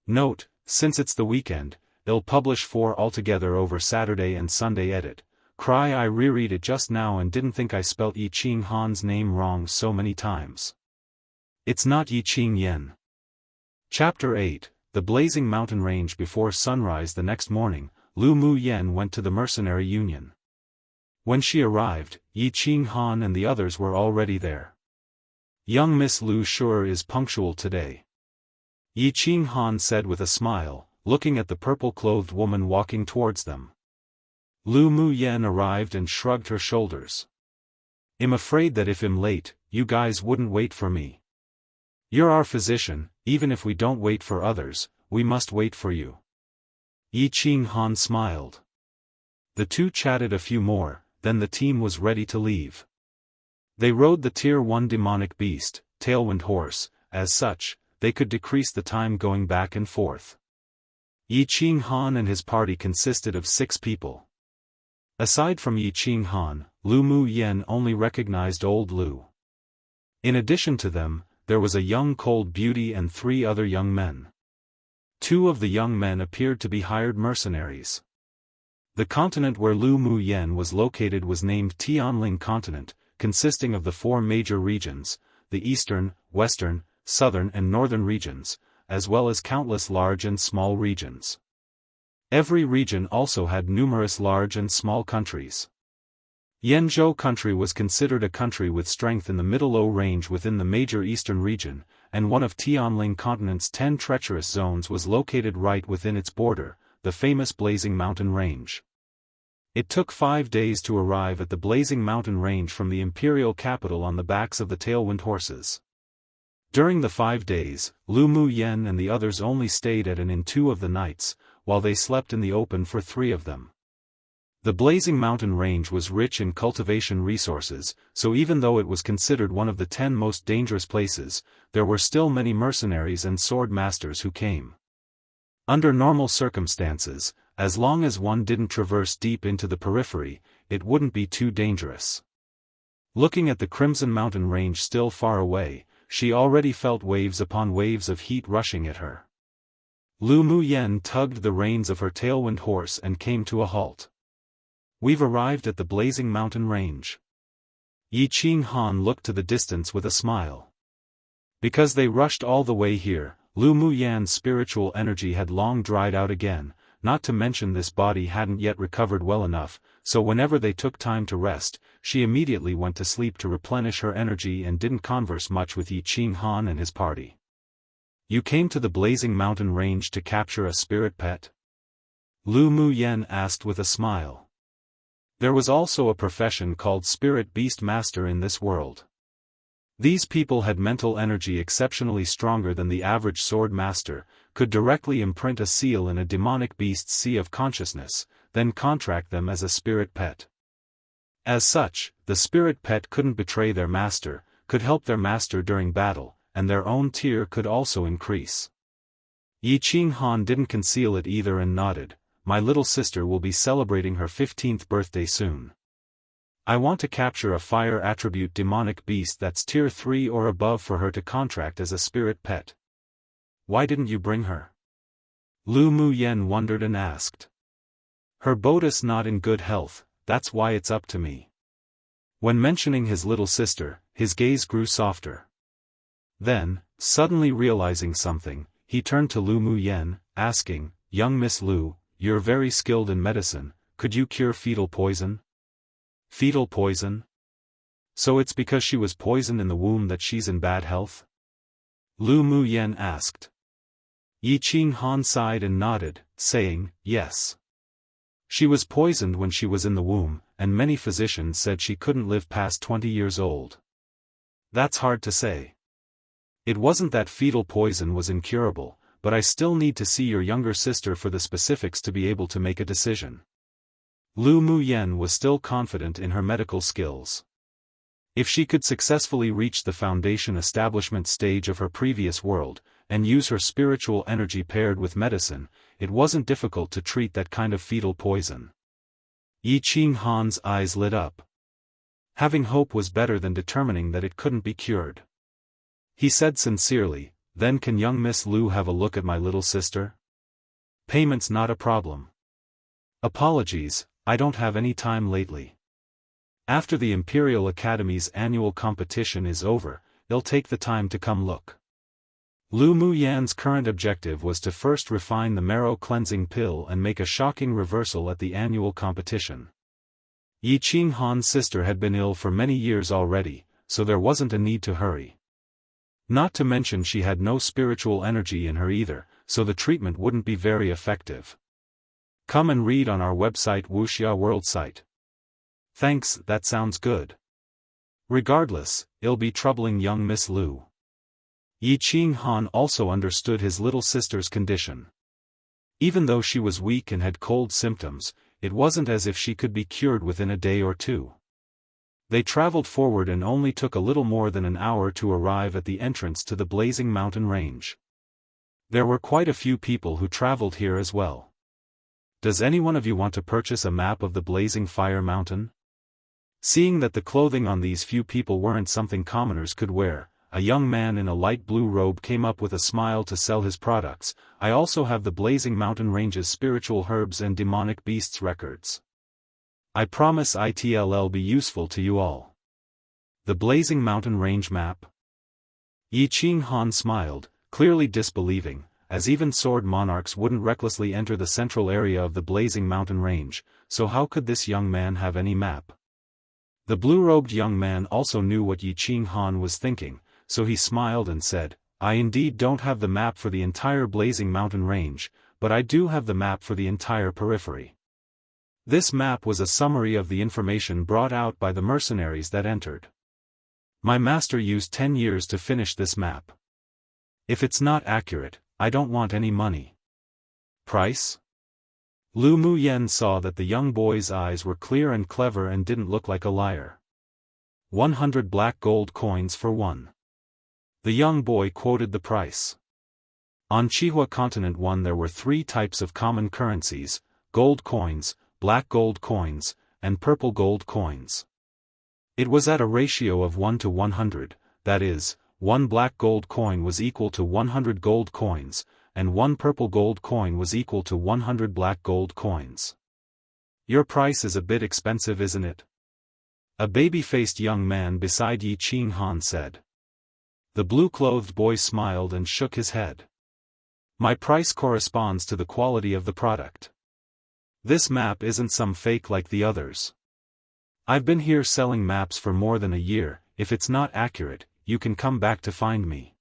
Note, since it's the weekend, I'll publish 4 altogether over Saturday and Sunday edit. Cry I reread it just now and didn't think I spelt Yi Qinghan's name wrong so many times. It's not Yi Qingyan. Chapter 8, The Blazing Mountain Range. Before sunrise the next morning, Lu Muyen went to the mercenary union. When she arrived, Yi Qinghan and the others were already there. Young Miss Lu sure is punctual today. Yi Qinghan said with a smile, looking at the purple-clothed woman walking towards them. Lu Muyen arrived and shrugged her shoulders. I'm afraid that if I'm late, you guys wouldn't wait for me. You're our physician, even if we don't wait for others, we must wait for you. Yi Qinghan smiled. The two chatted a few more, then the team was ready to leave. They rode the Tier 1 demonic beast, Tailwind Horse. As such, they could decrease the time going back and forth. Yi Qinghan and his party consisted of 6 people. Aside from Yi Qinghan, Lu Muyen only recognized old Lu. In addition to them, there was a young cold beauty and 3 other young men. 2 of the young men appeared to be hired mercenaries. The continent where Lu Muyen was located was named Tianling Continent, consisting of the 4 major regions, the eastern, western, southern and northern regions, as well as countless large and small regions. Every region also had numerous large and small countries. Yanzhou country was considered a country with strength in the Middle-O range within the major eastern region, and one of Tianling continent's 10 treacherous zones was located right within its border, the famous Blazing Mountain Range. It took 5 days to arrive at the Blazing Mountain Range from the imperial capital on the backs of the tailwind horses. During the 5 days, Lu Muyen and the others only stayed at an inn 2 of the nights, while they slept in the open for 3 of them. The Blazing Mountain Range was rich in cultivation resources, so even though it was considered one of the 10 most dangerous places, there were still many mercenaries and sword masters who came. Under normal circumstances, as long as one didn't traverse deep into the periphery, it wouldn't be too dangerous. Looking at the Crimson Mountain Range still far away, she already felt waves upon waves of heat rushing at her. Lu Muyen tugged the reins of her tailwind horse and came to a halt. "We've arrived at the Blazing Mountain Range." Yi Qinghan looked to the distance with a smile. Because they rushed all the way here, Lu Muyan's spiritual energy had long dried out again, not to mention this body hadn't yet recovered well enough, so whenever they took time to rest, she immediately went to sleep to replenish her energy and didn't converse much with Yi Qinghan and his party. "You came to the Blazing Mountain Range to capture a spirit pet?" Lu Muyen asked with a smile. There was also a profession called Spirit Beast Master in this world. These people had mental energy exceptionally stronger than the average sword master, could directly imprint a seal in a demonic beast's sea of consciousness, then contract them as a spirit pet. As such, the spirit pet couldn't betray their master, could help their master during battle, and their own tier could also increase. Yi Qinghan didn't conceal it either and nodded. "My little sister will be celebrating her 15th birthday soon. I want to capture a fire attribute demonic beast that's tier 3 or above for her to contract as a spirit pet. Why didn't you bring her?" Lu Muyen wondered and asked. "Her boat's not in good health, that's why it's up to me." When mentioning his little sister, his gaze grew softer. Then, suddenly realizing something, he turned to Lu Muyen, asking, "Young Miss Lu, you're very skilled in medicine, could you cure fetal poison?" "Fetal poison? So it's because she was poisoned in the womb that she's in bad health?" Lu Muyen asked. Yi Qinghan sighed and nodded, saying, "Yes. She was poisoned when she was in the womb, and many physicians said she couldn't live past 20 years old. That's hard to say. It wasn't that fetal poison was incurable, but I still need to see your younger sister for the specifics to be able to make a decision." Lu Muyen was still confident in her medical skills. If she could successfully reach the foundation establishment stage of her previous world, and use her spiritual energy paired with medicine, it wasn't difficult to treat that kind of fetal poison. Yi Qinghan's eyes lit up. Having hope was better than determining that it couldn't be cured. He said sincerely, "Then can young Miss Lu have a look at my little sister? Payment's not a problem. Apologies, I don't have any time lately. After the Imperial Academy's annual competition is over, they'll take the time to come look." Lu Muyan's current objective was to first refine the marrow cleansing pill and make a shocking reversal at the annual competition. Yi Qinghan's sister had been ill for many years already, so there wasn't a need to hurry. Not to mention she had no spiritual energy in her either, so the treatment wouldn't be very effective. Come and read on our website Wuxia World site. Thanks, that sounds good. Regardless, it'll be troubling young Miss Lu. Yi Qinghan also understood his little sister's condition. Even though she was weak and had cold symptoms, it wasn't as if she could be cured within a day or two. They traveled forward and only took a little more than an hour to arrive at the entrance to the Blazing Mountain Range. There were quite a few people who traveled here as well. "Does any one of you want to purchase a map of the Blazing Fire Mountain?" Seeing that the clothing on these few people weren't something commoners could wear, a young man in a light blue robe came up with a smile to sell his products. "I also have the Blazing Mountain Range's spiritual herbs and demonic beasts records. I promise it'll be useful to you all." "The Blazing Mountain Range map?" Yi Qinghan smiled, clearly disbelieving. as even sword monarchs wouldn't recklessly enter the central area of the blazing mountain range, so how could this young man have any map? The blue-robed young man also knew what Yi Qinghan was thinking, so he smiled and said, I indeed don't have the map for the entire blazing mountain range, but I do have the map for the entire periphery. This map was a summary of the information brought out by the mercenaries that entered. My master used 10 years to finish this map. If it's not accurate, I don't want any money. Price? Lu Muyen saw that the young boy's eyes were clear and clever and didn't look like a liar. 100 black gold coins for one. The young boy quoted the price. On Qihua Continent 1 there were 3 types of common currencies, gold coins, black gold coins, and purple gold coins. It was at a ratio of 1 to 100, that is, 1 black gold coin was equal to 100 gold coins, and 1 purple gold coin was equal to 100 black gold coins. Your price is a bit expensive, isn't it? A baby-faced young man beside Yi Qinghan said. The blue-clothed boy smiled and shook his head. My price corresponds to the quality of the product. This map isn't some fake like the others. I've been here selling maps for more than a year. If it's not accurate, you can come back to find me.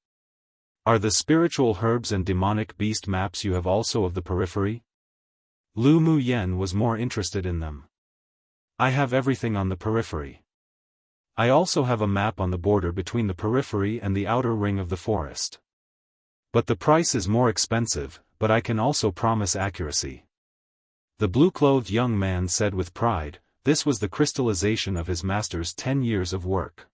Are the spiritual herbs and demonic beast maps you have also of the periphery? Lu Muyen was more interested in them. I have everything on the periphery. I also have a map on the border between the periphery and the outer ring of the forest. But the price is more expensive, but I can also promise accuracy. The blue-clothed young man said with pride, this was the crystallization of his master's 10 years of work.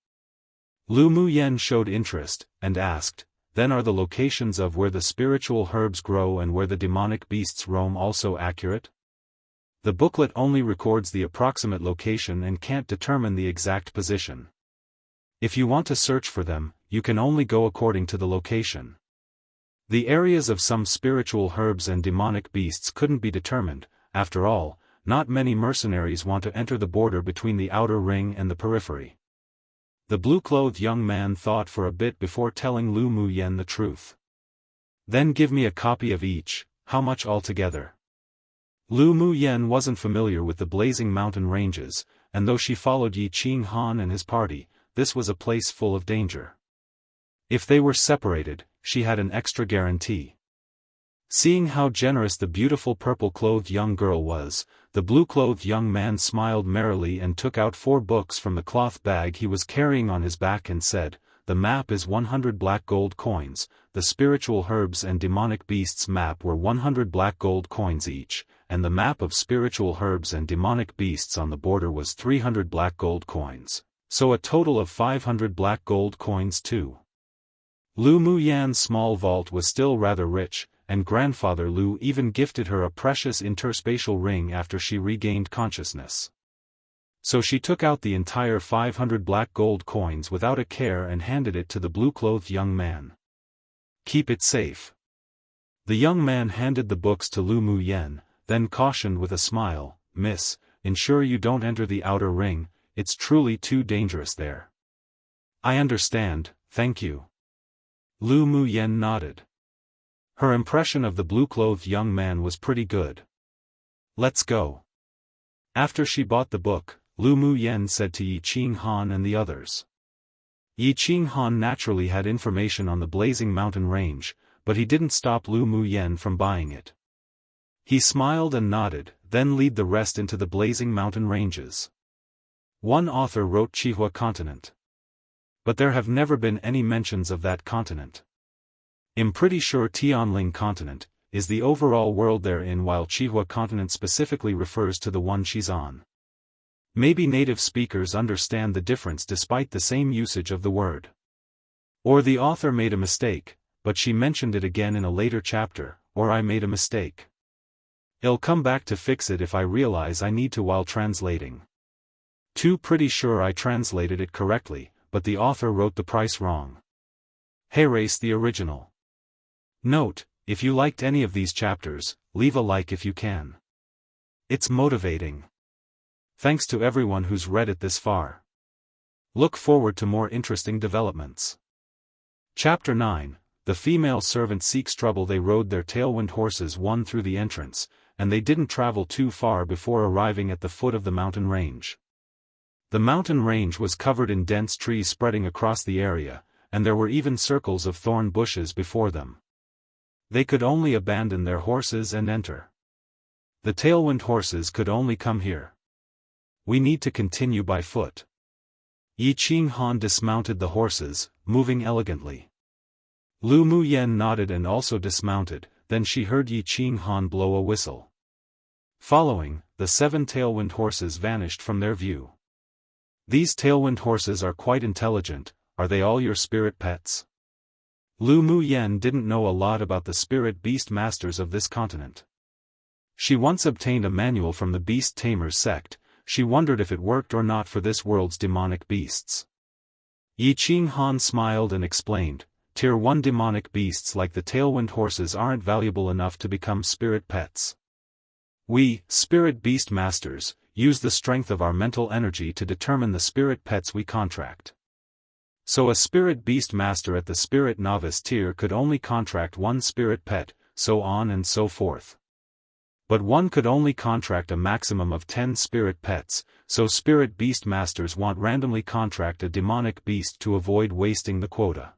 Lu Muyen showed interest, and asked, then are the locations of where the spiritual herbs grow and where the demonic beasts roam also accurate? The booklet only records the approximate location and can't determine the exact position. If you want to search for them, you can only go according to the location. The areas of some spiritual herbs and demonic beasts couldn't be determined. After all, not many mercenaries want to enter the border between the outer ring and the periphery. The blue-clothed young man thought for a bit before telling Lu Muyen the truth. Then give me a copy of each. How much altogether? Lu Muyen wasn't familiar with the blazing mountain ranges, and though she followed Yi Qinghan and his party, this was a place full of danger. If they were separated, she had an extra guarantee. Seeing how generous the beautiful purple-clothed young girl was, the blue-clothed young man smiled merrily and took out 4 books from the cloth bag he was carrying on his back and said, the map is 100 black gold coins, the spiritual herbs and demonic beasts map were 100 black gold coins each, and the map of spiritual herbs and demonic beasts on the border was 300 black gold coins, so a total of 500 black gold coins too. Lu Muyan's small vault was still rather rich, and grandfather Lu even gifted her a precious interspatial ring after she regained consciousness. So she took out the entire 500 black gold coins without a care and handed it to the blue-clothed young man. Keep it safe. The young man handed the books to Lu Muyen, then cautioned with a smile, Miss, ensure you don't enter the outer ring, it's truly too dangerous there. I understand, thank you. Lu Muyen nodded. Her impression of the blue-clothed young man was pretty good. Let's go. After she bought the book, Lu Muyen said to Yi Qinghan and the others. Yi Qinghan naturally had information on the blazing mountain range, but he didn't stop Lu Muyen from buying it. He smiled and nodded, then lead the rest into the blazing mountain ranges. One author wrote Qihua Continent. But there have never been any mentions of that continent. I'm pretty sure Tianling Continent is the overall world they're in, while Qihua Continent specifically refers to the one she's on. Maybe native speakers understand the difference despite the same usage of the word. Or the author made a mistake, but she mentioned it again in a later chapter, or I made a mistake. I'll come back to fix it if I realize I need to while translating. Pretty sure I translated it correctly, but the author wrote the price wrong. Erase the original. Note, if you liked any of these chapters, leave a like if you can. It's motivating. Thanks to everyone who's read it this far. Look forward to more interesting developments. Chapter 9, the female servant seeks trouble. They rode their tailwind horses one through the entrance, and they didn't travel too far before arriving at the foot of the mountain range. The mountain range was covered in dense trees spreading across the area, and there were even circles of thorn bushes before them. They could only abandon their horses and enter. The tailwind horses could only come here. We need to continue by foot. Yi Qinghan dismounted the horses, moving elegantly. Lu Muyen nodded and also dismounted, then she heard Yi Qinghan blow a whistle. Following, the 7 tailwind horses vanished from their view. These tailwind horses are quite intelligent. Are they all your spirit pets? Lu Muyen didn't know a lot about the spirit beast masters of this continent. She once obtained a manual from the beast tamers sect. She wondered if it worked or not for this world's demonic beasts. Yi Qinghan smiled and explained, Tier 1 demonic beasts like the tailwind horses aren't valuable enough to become spirit pets. We, spirit beast masters, use the strength of our mental energy to determine the spirit pets we contract. So a spirit beast master at the spirit novice tier could only contract 1 spirit pet, so on and so forth. But one could only contract a maximum of 10 spirit pets, so spirit beast masters want randomly contract a demonic beast to avoid wasting the quota.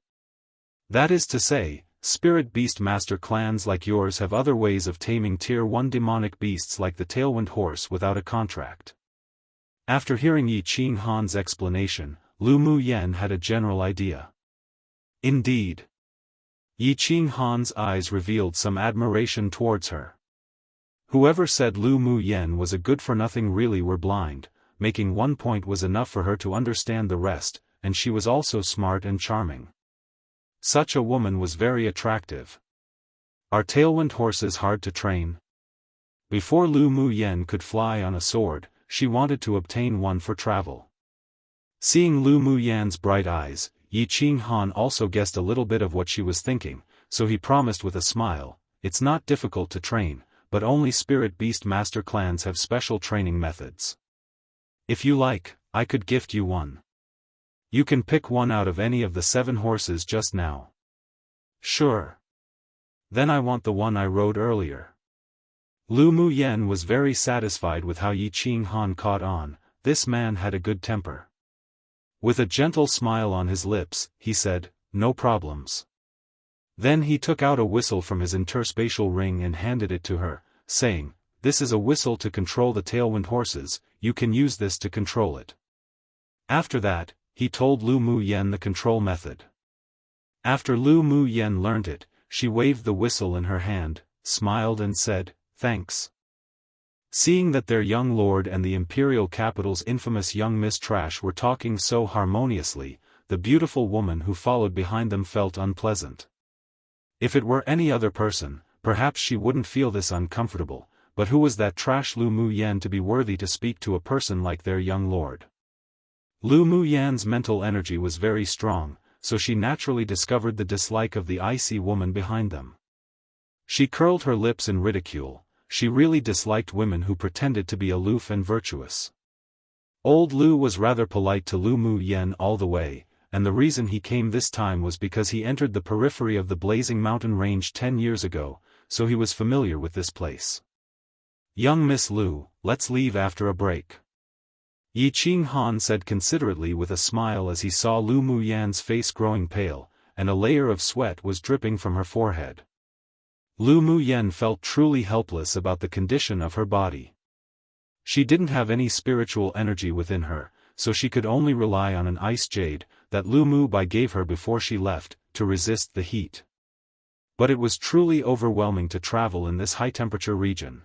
That is to say, spirit beast master clans like yours have other ways of taming tier 1 demonic beasts like the tailwind horse without a contract. After hearing Yi Qinghan's explanation, Lu Muyen had a general idea. Indeed. Yi Qinghan's eyes revealed some admiration towards her. Whoever said Lu Muyen was a good-for-nothing really were blind. Making 1 point was enough for her to understand the rest, and she was also smart and charming. Such a woman was very attractive. Are tailwind horses hard to train? Before Lu Muyen could fly on a sword, she wanted to obtain one for travel. Seeing Lu Muyen's bright eyes, Yi Qinghan also guessed a little bit of what she was thinking, so he promised with a smile, it's not difficult to train, but only spirit beast master clans have special training methods. If you like, I could gift you one. You can pick one out of any of the 7 horses just now. Sure. Then I want the one I rode earlier. Lu Muyen was very satisfied with how Yi Qinghan caught on. This man had a good temper. With a gentle smile on his lips, he said, no problems. Then he took out a whistle from his interspatial ring and handed it to her, saying, this is a whistle to control the tailwind horses, you can use this to control it. After that, he told Lu Muyen the control method. After Lu Muyen learned it, she waved the whistle in her hand, smiled and said, thanks. Seeing that their young lord and the Imperial capital's infamous young Miss Trash were talking so harmoniously, the beautiful woman who followed behind them felt unpleasant. If it were any other person, perhaps she wouldn't feel this uncomfortable, but who was that trash Lu Muyen to be worthy to speak to a person like their young lord? Lu Muyen's mental energy was very strong, so she naturally discovered the dislike of the icy woman behind them. She curled her lips in ridicule. She really disliked women who pretended to be aloof and virtuous. Old Lu was rather polite to Lu Muyen all the way, and the reason he came this time was because he entered the periphery of the blazing mountain range 10 years ago, so he was familiar with this place. Young Miss Lu, let's leave after a break. Yi Qinghan said considerately with a smile as he saw Lu Muyen's face growing pale, and a layer of sweat was dripping from her forehead. Lu Muyen felt truly helpless about the condition of her body. She didn't have any spiritual energy within her, so she could only rely on an ice jade that Lu Mubai gave her before she left, to resist the heat. But it was truly overwhelming to travel in this high-temperature region.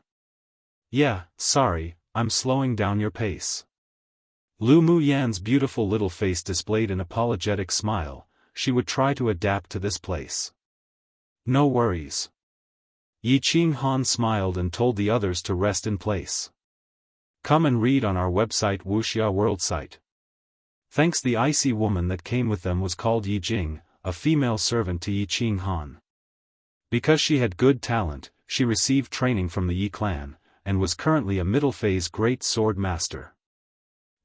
Yeah, sorry, I'm slowing down your pace. Lu Muyen's beautiful little face displayed an apologetic smile. She would try to adapt to this place. No worries. Yi Qinghan smiled and told the others to rest in place. Come and read on our website Wuxia World site. Thanks. The icy woman that came with them was called Yi Jing, a female servant to Yi Qinghan. Because she had good talent, she received training from the Yi clan, and was currently a middle-phase great sword master.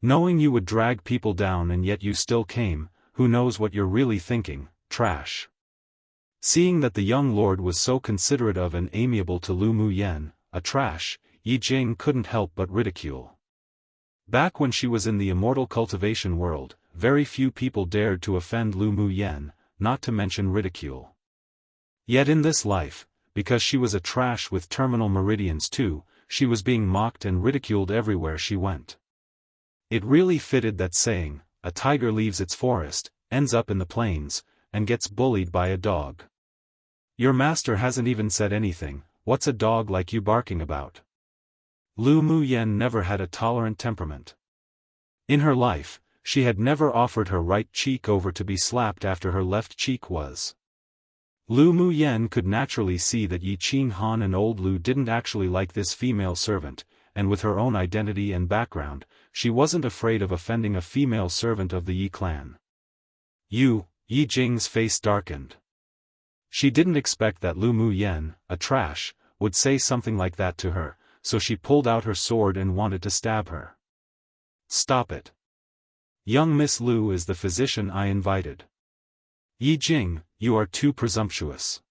Knowing you would drag people down and yet you still came, who knows what you're really thinking, trash. Seeing that the young lord was so considerate of and amiable to Lu Muyen, a trash, Yi Jing couldn't help but ridicule. Back when she was in the immortal cultivation world, very few people dared to offend Lu Muyen, not to mention ridicule. Yet in this life, because she was a trash with terminal meridians too, she was being mocked and ridiculed everywhere she went. It really fitted that saying, a tiger leaves its forest, ends up in the plains, and gets bullied by a dog. Your master hasn't even said anything, what's a dog like you barking about? Lu Muyen never had a tolerant temperament. In her life, she had never offered her right cheek over to be slapped after her left cheek was. Lu Muyen could naturally see that Yi Qinghan and old Lu didn't actually like this female servant, and with her own identity and background, she wasn't afraid of offending a female servant of the Yi clan. Yi Jing's face darkened. She didn't expect that Lu Muyen, a trash, would say something like that to her, so she pulled out her sword and wanted to stab her. Stop it. Young Miss Lu is the physician I invited. Yi Jing, you are too presumptuous.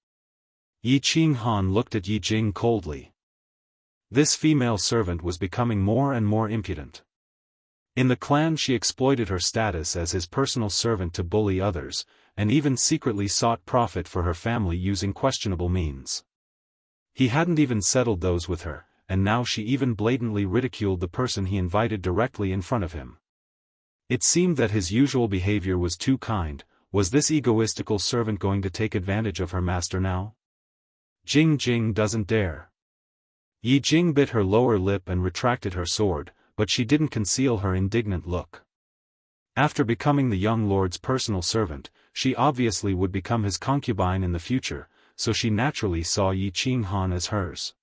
Yi Qinghan looked at Yi Jing coldly. This female servant was becoming more and more impudent. In the clan she exploited her status as his personal servant to bully others, and even secretly sought profit for her family using questionable means. He hadn't even settled those with her, and now she even blatantly ridiculed the person he invited directly in front of him. It seemed that his usual behavior was too kind. Was this egoistical servant going to take advantage of her master now? Jing doesn't dare. Yi Jing bit her lower lip and retracted her sword, but she didn't conceal her indignant look. After becoming the young lord's personal servant, she obviously would become his concubine in the future, so she naturally saw Yi Qinghan as hers.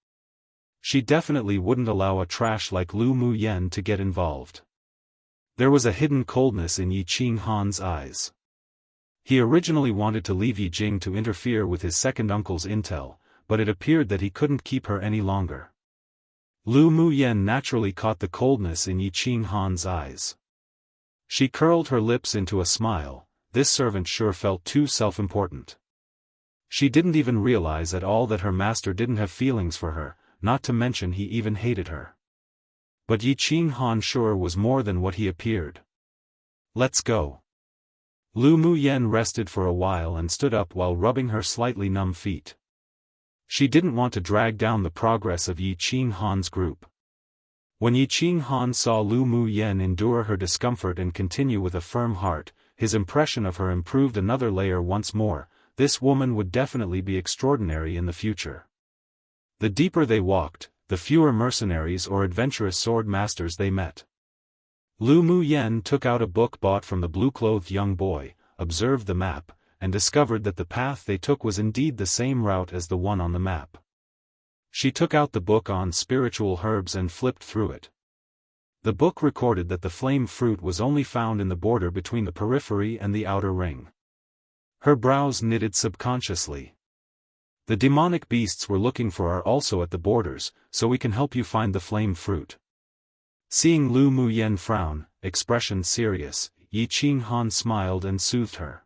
She definitely wouldn't allow a trash like Lu Muyen to get involved. There was a hidden coldness in Yi Qinghan's eyes. He originally wanted to leave Yi Jing to interfere with his second uncle's intel, but it appeared that he couldn't keep her any longer. Lu Muyen naturally caught the coldness in Yi Qinghan's eyes. She curled her lips into a smile. This servant sure felt too self-important. She didn't even realize at all that her master didn't have feelings for her, not to mention he even hated her. But Yi Qinghan sure was more than what he appeared. Let's go. Lu Muyen rested for a while and stood up while rubbing her slightly numb feet. She didn't want to drag down the progress of Yi Qinghan's group. When Yi Qinghan saw Lu Muyen endure her discomfort and continue with a firm heart, his impression of her improved another layer once more. This woman would definitely be extraordinary in the future. The deeper they walked, the fewer mercenaries or adventurous sword masters they met. Lu Muyen took out a book bought from the blue-clothed young boy, observed the map, and discovered that the path they took was indeed the same route as the one on the map. She took out the book on spiritual herbs and flipped through it. The book recorded that the flame fruit was only found in the border between the periphery and the outer ring. Her brows knitted subconsciously. The demonic beasts we're looking for are also at the borders, so we can help you find the flame fruit. Seeing Lu Muyen frown, expression serious, Yi Qinghan smiled and soothed her.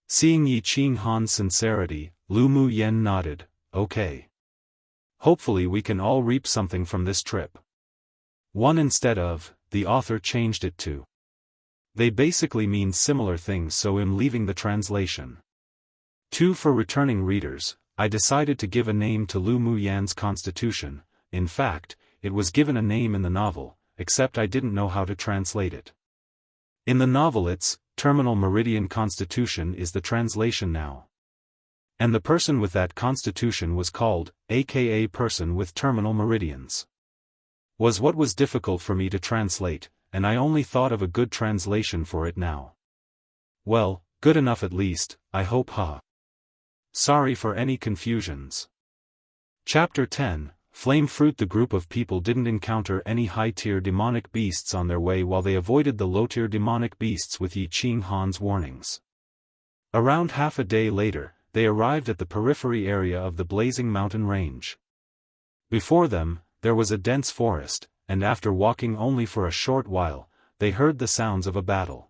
Seeing Yi Qinghan's sincerity, Lu Muyen nodded, okay. Hopefully we can all reap something from this trip. One instead of, the author changed it to. They basically mean similar things, so I'm leaving the translation. 2 for returning readers, I decided to give a name to Lu Muyen's constitution. In fact, it was given a name in the novel, except I didn't know how to translate it. In the novel its terminal meridian constitution is the translation now. And the person with that constitution was called, aka person with terminal meridians. Was what was difficult for me to translate, and I only thought of a good translation for it now. Well, good enough at least, I hope. Sorry for any confusions. Chapter 10, Flame Fruit. The group of people didn't encounter any high-tier demonic beasts on their way while they avoided the low-tier demonic beasts with Yi Qinghan's warnings. Around half a day later, they arrived at the periphery area of the blazing mountain range. Before them, there was a dense forest, and after walking only for a short while, they heard the sounds of a battle.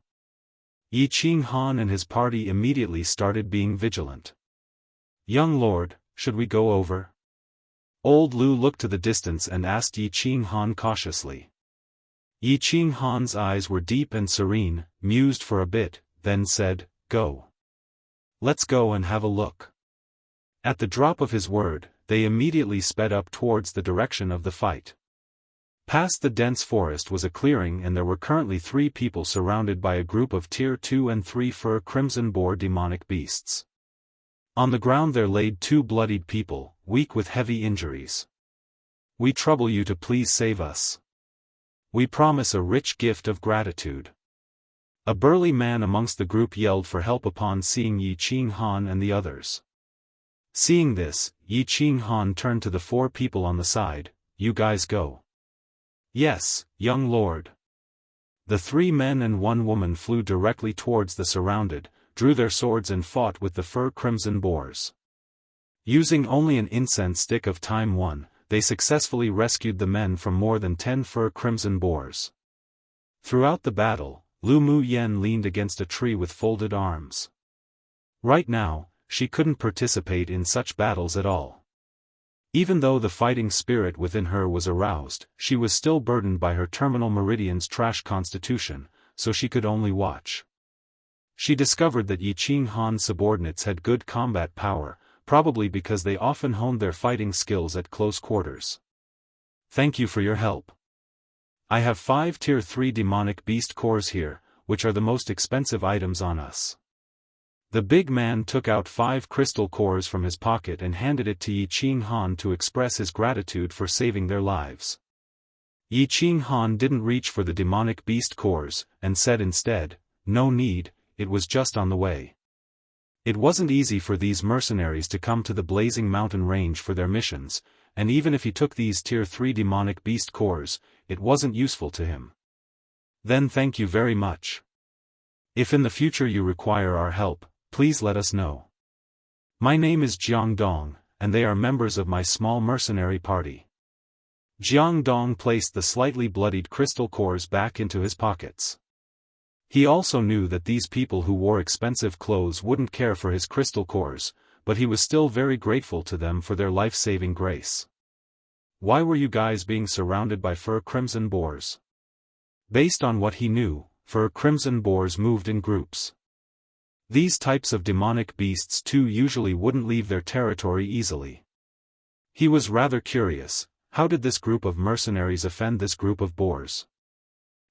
Yi Qinghan and his party immediately started being vigilant. Young lord, should we go over? Old Lu looked to the distance and asked Yi Qinghan cautiously. Yi Qinghan's eyes were deep and serene, mused for a bit, then said, "Go. Let's go and have a look." At the drop of his word, they immediately sped up towards the direction of the fight. Past the dense forest was a clearing, and there were currently 3 people surrounded by a group of Tier 2 and 3 fur crimson boar demonic beasts. On the ground there laid 2 bloodied people, weak with heavy injuries. "We trouble you to please save us. We promise a rich gift of gratitude." A burly man amongst the group yelled for help upon seeing Yi Qinghan and the others. Seeing this, Yi Qinghan turned to the 4 people on the side. "You guys go." "Yes, young lord." The 3 men and 1 woman flew directly towards the surrounded, drew their swords and fought with the fur crimson boars. Using only an incense stick of time 1, they successfully rescued the men from more than 10 fur crimson boars. Throughout the battle, Lu Mu Yen leaned against a tree with folded arms. Right now, she couldn't participate in such battles at all. Even though the fighting spirit within her was aroused, she was still burdened by her terminal meridian's trash constitution, so she could only watch. She discovered that Yi Qinghan's subordinates had good combat power, probably because they often honed their fighting skills at close quarters. "Thank you for your help. I have 5 Tier 3 demonic beast cores here, which are the most expensive items on us." The big man took out 5 crystal cores from his pocket and handed it to Yi Qinghan to express his gratitude for saving their lives. Yi Qinghan didn't reach for the demonic beast cores, and said instead, "No need, it was just on the way." It wasn't easy for these mercenaries to come to the blazing mountain range for their missions, and even if he took these Tier 3 demonic beast cores, it wasn't useful to him. "Then thank you very much. If in the future you require our help, please let us know. My name is Jiangdong, and they are members of my small mercenary party." Jiangdong placed the slightly bloodied crystal cores back into his pockets. He also knew that these people who wore expensive clothes wouldn't care for his crystal cores, but he was still very grateful to them for their life-saving grace. "Why were you guys being surrounded by fur crimson boars?" Based on what he knew, fur crimson boars moved in groups. These types of demonic beasts too usually wouldn't leave their territory easily. He was rather curious, how did this group of mercenaries offend this group of boars?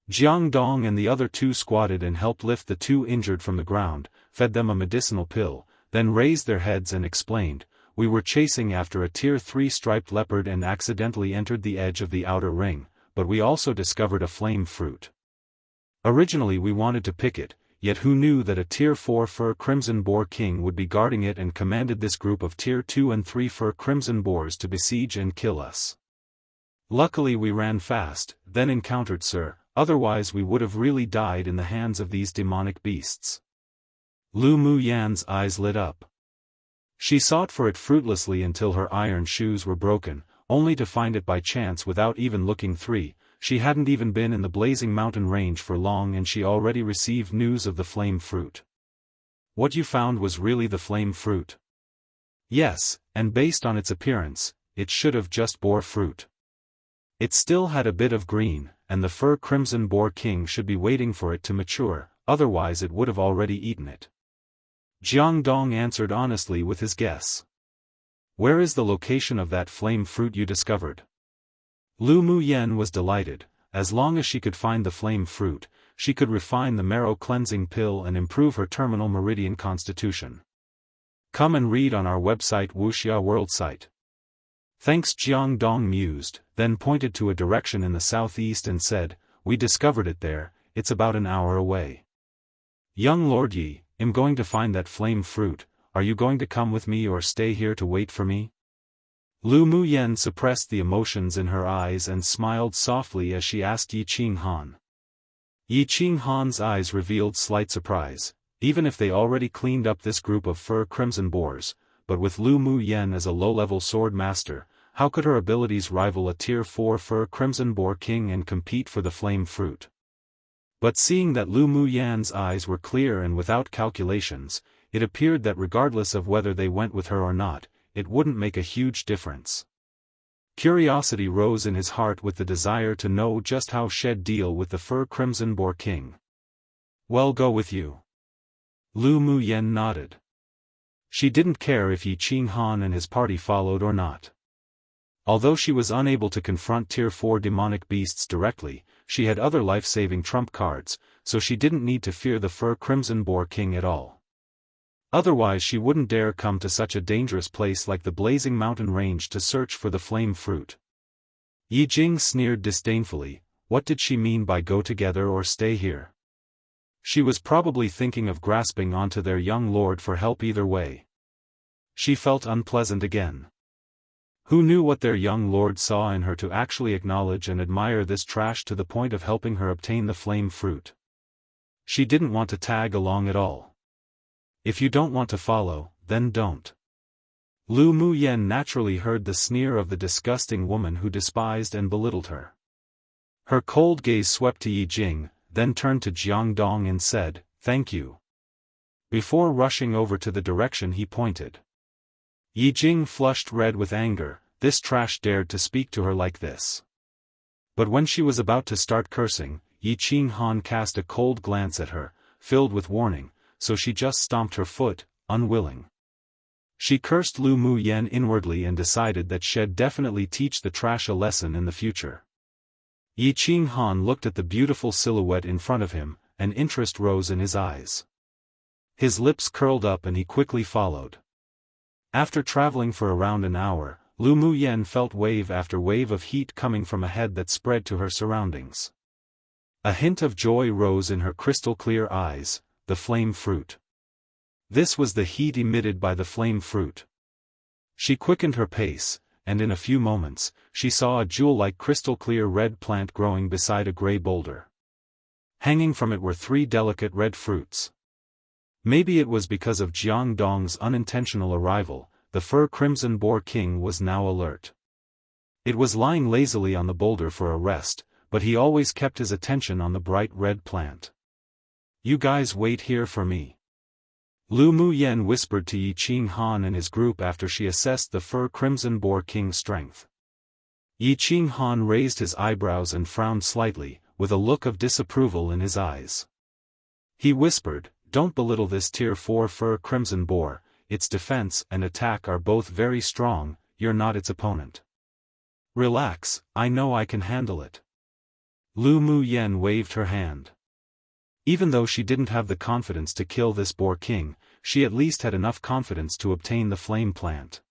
Jiangdong and the other 2 squatted and helped lift the 2 injured from the ground, fed them a medicinal pill, then raised their heads and explained, "We were chasing after a Tier 3 striped leopard and accidentally entered the edge of the outer ring, but we also discovered a flame fruit. Originally we wanted to pick it, yet who knew that a Tier 4 fur crimson boar king would be guarding it and commanded this group of Tier 2 and 3 fur crimson boars to besiege and kill us. Luckily we ran fast, then encountered Sir, otherwise we would have really died in the hands of these demonic beasts." Lu Mu Yan's eyes lit up. She sought for it fruitlessly until her iron shoes were broken, only to find it by chance without even looking. She hadn't even been in the blazing mountain range for long and she already received news of the flame fruit. "What you found was really the flame fruit?" "Yes, and based on its appearance, it should have just bore fruit. It still had a bit of green, and the fur crimson boar king should be waiting for it to mature, otherwise it would have already eaten it." Jiangdong answered honestly with his guess. "Where is the location of that flame fruit you discovered?" Lu Mu Yen was delighted. As long as she could find the flame fruit, she could refine the marrow cleansing pill and improve her terminal meridian constitution. Come and read on our website Wuxia World Site. Thanks. Jiangdong mused, then pointed to a direction in the southeast and said, "We discovered it there, it's about an hour away." "Young Lord Yi, I'm going to find that flame fruit, are you going to come with me or stay here to wait for me?" Lu Mu Yen suppressed the emotions in her eyes and smiled softly as she asked Yi Qinghan. Yi Qinghan's eyes revealed slight surprise, even if they already cleaned up this group of fur crimson boars, but with Lu Mu Yen as a low-level sword master, how could her abilities rival a Tier 4 fur crimson boar king and compete for the flame fruit? But seeing that Lu Mu Yan's eyes were clear and without calculations, it appeared that regardless of whether they went with her or not, it wouldn't make a huge difference. Curiosity rose in his heart with the desire to know just how she'd deal with the Fur Crimson Boar King. "Well, go with you." Lu Muyen nodded. She didn't care if Yi Qinghan and his party followed or not. Although she was unable to confront Tier 4 demonic beasts directly, she had other life-saving trump cards, so she didn't need to fear the Fur Crimson Boar King at all. Otherwise she wouldn't dare come to such a dangerous place like the blazing mountain range to search for the flame fruit. Yi Jing sneered disdainfully. What did she mean by go together or stay here? She was probably thinking of grasping onto their young lord for help either way. She felt unpleasant again. Who knew what their young lord saw in her to actually acknowledge and admire this trash to the point of helping her obtain the flame fruit? She didn't want to tag along at all. If you don't want to follow, then don't. Lu Muyen naturally heard the sneer of the disgusting woman who despised and belittled her. Her cold gaze swept to Yi Jing, then turned to Jiang Dong and said, "Thank you," before rushing over to the direction he pointed. Yi Jing flushed red with anger. This trash dared to speak to her like this. But when she was about to start cursing, Yi Qinghan cast a cold glance at her, filled with warning, so she just stomped her foot, unwilling. She cursed Lu Muyen inwardly and decided that she'd definitely teach the trash a lesson in the future. Yi Qinghan looked at the beautiful silhouette in front of him, and interest rose in his eyes. His lips curled up and he quickly followed. After traveling for around an hour, Lu Muyen felt wave after wave of heat coming from a head that spread to her surroundings. A hint of joy rose in her crystal-clear eyes, the flame fruit. This was the heat emitted by the flame fruit. She quickened her pace, and in a few moments, she saw a jewel-like crystal-clear red plant growing beside a gray boulder. Hanging from it were 3 delicate red fruits. Maybe it was because of Jiang Dong's unintentional arrival, the Fur Crimson Boar King was now alert. It was lying lazily on the boulder for a rest, but he always kept his attention on the bright red plant. "You guys wait here for me," Lu Muyen whispered to Yi Qinghan and his group after she assessed the Fur Crimson Boar King's strength. Yi Qinghan raised his eyebrows and frowned slightly, with a look of disapproval in his eyes. He whispered, "Don't belittle this Tier 4 Fur Crimson Boar. Its defense and attack are both very strong, you're not its opponent. Relax, I know I can handle it." Lu Muyen waved her hand. Even though she didn't have the confidence to kill this Boar King, she at least had enough confidence to obtain the flame plant.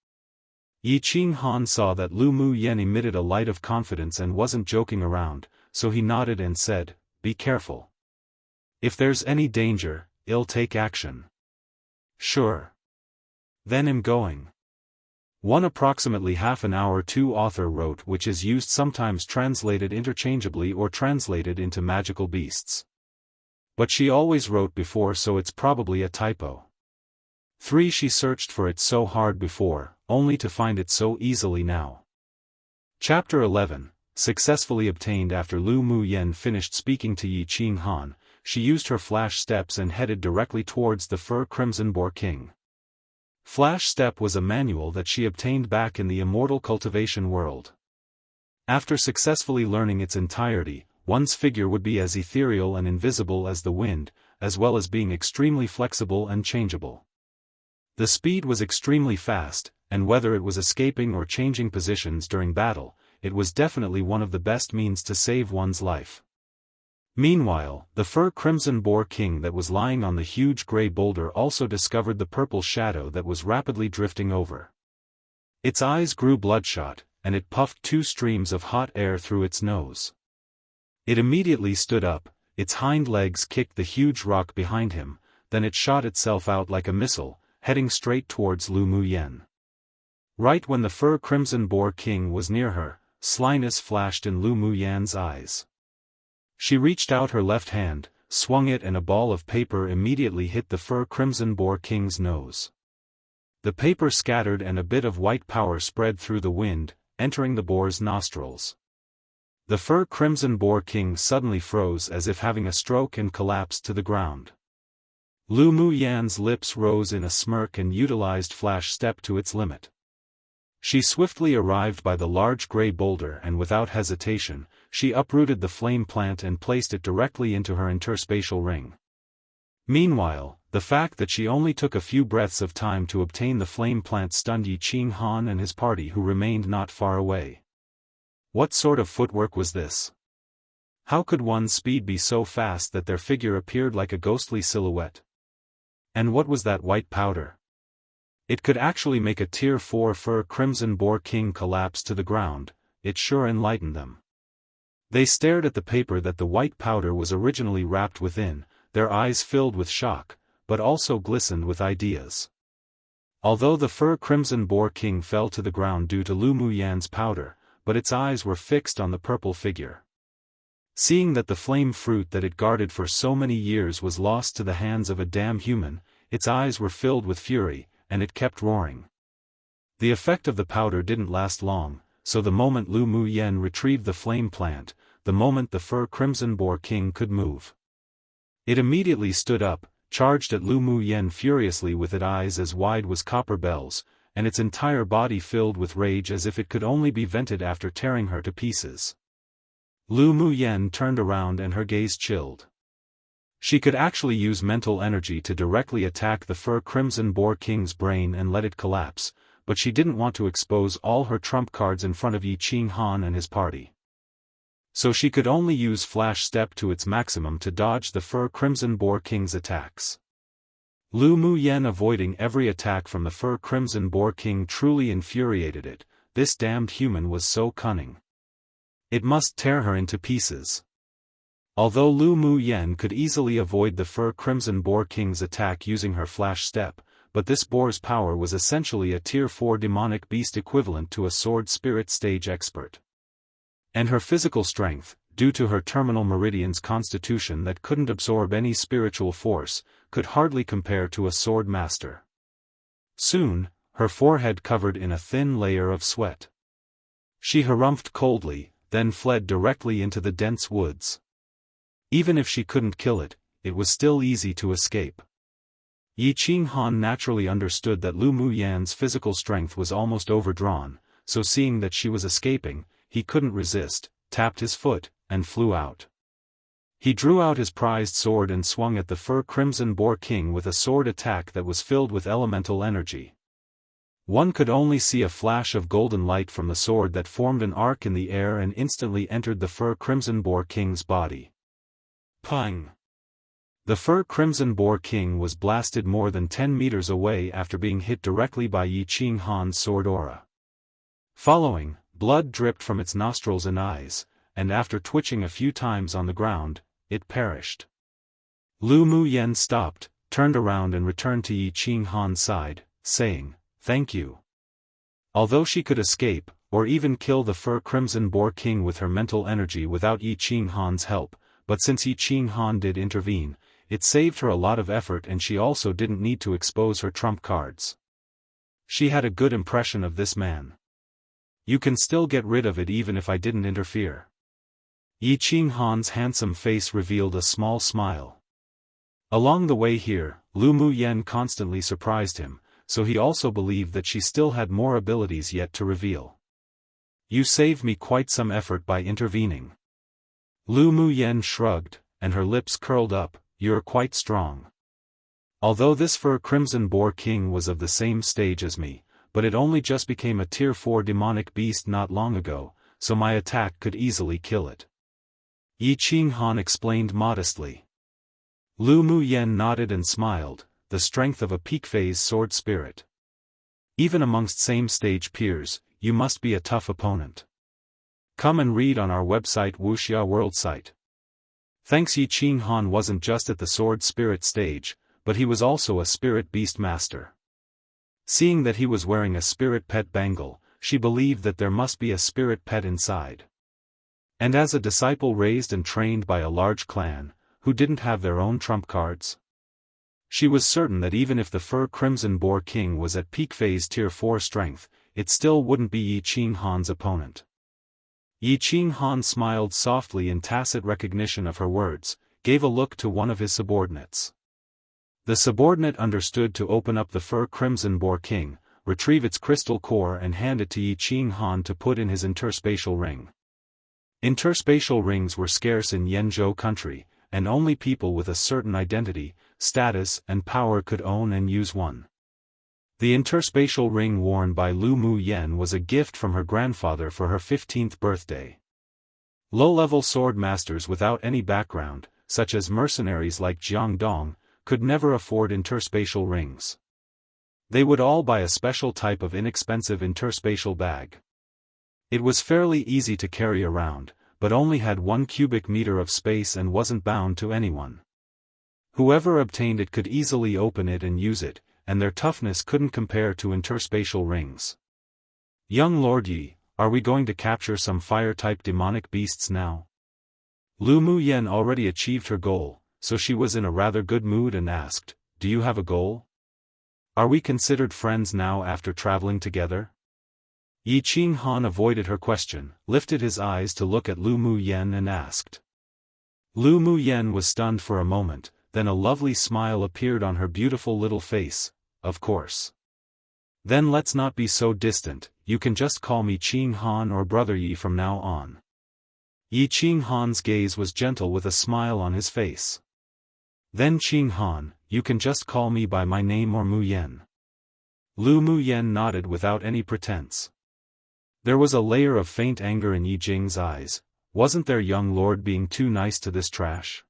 Yi Qinghan saw that Lu Muyen emitted a light of confidence and wasn't joking around, so he nodded and said, "Be careful. If there's any danger, I'll take action." "Sure. Then I'm going." One approximately half an hour 2 author wrote, which is used sometimes translated interchangeably or translated into magical beasts. But she always wrote before, so it's probably a typo. 3 She searched for it so hard before, only to find it so easily now. Chapter 11, successfully obtained. After Lu Muyen finished speaking to Yi Qinghan, she used her flash steps and headed directly towards the Fur Crimson Boar King. Flash Step was a manual that she obtained back in the immortal cultivation world. After successfully learning its entirety, one's figure would be as ethereal and invisible as the wind, as well as being extremely flexible and changeable. The speed was extremely fast, and whether it was escaping or changing positions during battle, it was definitely one of the best means to save one's life. Meanwhile, the Fur Crimson Boar King that was lying on the huge gray boulder also discovered the purple shadow that was rapidly drifting over. Its eyes grew bloodshot, and it puffed 2 streams of hot air through its nose. It immediately stood up, its hind legs kicked the huge rock behind him, then it shot itself out like a missile, heading straight towards Lu Muyen. Right when the Fur Crimson Boar King was near her, slyness flashed in Lu Muyen's eyes. She reached out her left hand, swung it, and a ball of paper immediately hit the Fur Crimson Boar King's nose. The paper scattered and a bit of white powder spread through the wind, entering the boar's nostrils. The Fur Crimson Boar King suddenly froze as if having a stroke and collapsed to the ground. Lu Muyan's lips rose in a smirk and utilized flash step to its limit. She swiftly arrived by the large gray boulder and without hesitation, she uprooted the flame plant and placed it directly into her interspatial ring. Meanwhile, the fact that she only took a few breaths of time to obtain the flame plant stunned Yi Qinghan and his party who remained not far away. What sort of footwork was this? How could one's speed be so fast that their figure appeared like a ghostly silhouette? And what was that white powder? It could actually make a Tier 4 fur Crimson Boar King collapse to the ground. It sure enlightened them. They stared at the paper that the white powder was originally wrapped within, their eyes filled with shock, but also glistened with ideas. Although the fur Crimson Boar King fell to the ground due to Lu Muyan's powder, but its eyes were fixed on the purple figure. Seeing that the flame fruit that it guarded for so many years was lost to the hands of a damn human, its eyes were filled with fury, and it kept roaring. The effect of the powder didn't last long, so the moment Lu Muyan retrieved the flame plant, the moment the fur Crimson Boar King could move. It immediately stood up, charged at Lu Muyan furiously with its eyes as wide as copper bells, and its entire body filled with rage as if it could only be vented after tearing her to pieces. Lu Muyan turned around and her gaze chilled. She could actually use mental energy to directly attack the fur Crimson Boar King's brain and let it collapse, but she didn't want to expose all her trump cards in front of Yi Qinghan and his party. So she could only use flash step to its maximum to dodge the fur Crimson Boar King's attacks. Lu Muyan avoiding every attack from the fur Crimson Boar King truly infuriated it. This damned human was so cunning. It must tear her into pieces. Although Lu Muyan could easily avoid the fur Crimson Boar King's attack using her flash step, but this boar's power was essentially a Tier 4 demonic beast equivalent to a sword spirit stage expert. And her physical strength, due to her terminal meridian's constitution that couldn't absorb any spiritual force, could hardly compare to a sword master. Soon, her forehead covered in a thin layer of sweat. She harumphed coldly, then fled directly into the dense woods. Even if she couldn't kill it, it was still easy to escape. Yi Qinghan naturally understood that Lu Muyan's physical strength was almost overdrawn, so seeing that she was escaping, he couldn't resist, tapped his foot, and flew out. He drew out his prized sword and swung at the fur Crimson Boar King with a sword attack that was filled with elemental energy. One could only see a flash of golden light from the sword that formed an arc in the air and instantly entered the fur Crimson Boar King's body. Pang! The fur Crimson Boar King was blasted more than 10 meters away after being hit directly by Yi Qinghan's sword aura. Following, blood dripped from its nostrils and eyes, and after twitching a few times on the ground, it perished. Lu Muyan stopped, turned around and returned to Yi Qinghan's side, saying, "Thank you." Although she could escape, or even kill the fur Crimson Boar King with her mental energy without Yi Qinghan's help, but since Yi Qinghan did intervene, it saved her a lot of effort and she also didn't need to expose her trump cards. She had a good impression of this man. You can still get rid of it even if I didn't interfere. Yi Qinghan's handsome face revealed a small smile. Along the way here, Lu Muyan constantly surprised him, so he also believed that she still had more abilities yet to reveal. You saved me quite some effort by intervening. Lu Muyan shrugged, and her lips curled up. You're quite strong. Although this fur Crimson Boar King was of the same stage as me, but it only just became a Tier 4 demonic beast not long ago, so my attack could easily kill it. Yi Qinghan explained modestly. Lu Muyan nodded and smiled, the strength of a peak phase sword spirit. Even amongst same-stage peers, you must be a tough opponent. Come and read on our website Wuxia World site. Thanks. Yi Qinghan wasn't just at the sword spirit stage, but he was also a spirit beast master. Seeing that he was wearing a spirit pet bangle, she believed that there must be a spirit pet inside. And as a disciple raised and trained by a large clan, who didn't have their own trump cards, she was certain that even if the fur Crimson Boar King was at peak phase Tier 4 strength, it still wouldn't be Yi Qinghan's opponent. Yi Qinghan smiled softly in tacit recognition of her words, gave a look to one of his subordinates. The subordinate understood to open up the fur Crimson Boar King, retrieve its crystal core and hand it to Yi Qing Han to put in his interspatial ring. Interspatial rings were scarce in Yenzhou country, and only people with a certain identity, status and power could own and use one. The interspatial ring worn by Lu Mu Yen was a gift from her grandfather for her 15th birthday. Low-level sword masters without any background, such as mercenaries like Jiang Dong, could never afford interspatial rings. They would all buy a special type of inexpensive interspatial bag. It was fairly easy to carry around, but only had 1 cubic meter of space and wasn't bound to anyone. Whoever obtained it could easily open it and use it, and their toughness couldn't compare to interspatial rings. Young Lord Yi, are we going to capture some fire-type demonic beasts now? Lu Mu Yen already achieved her goal, so she was in a rather good mood and asked, "Do you have a goal? Are we considered friends now after traveling together?" Yi Qing Han avoided her question, lifted his eyes to look at Lu Mu Yen and asked. Lu Mu Yen was stunned for a moment, then a lovely smile appeared on her beautiful little face. "Of course. Then let's not be so distant, you can just call me Qing Han or Brother Yi from now on." Yi Qing Han's gaze was gentle with a smile on his face. "Then Qing Han, you can just call me by my name or Mu Yen." Lu Mu Yen nodded without any pretense. There was a layer of faint anger in Yi Jing's eyes. Wasn't their young lord being too nice to this trash?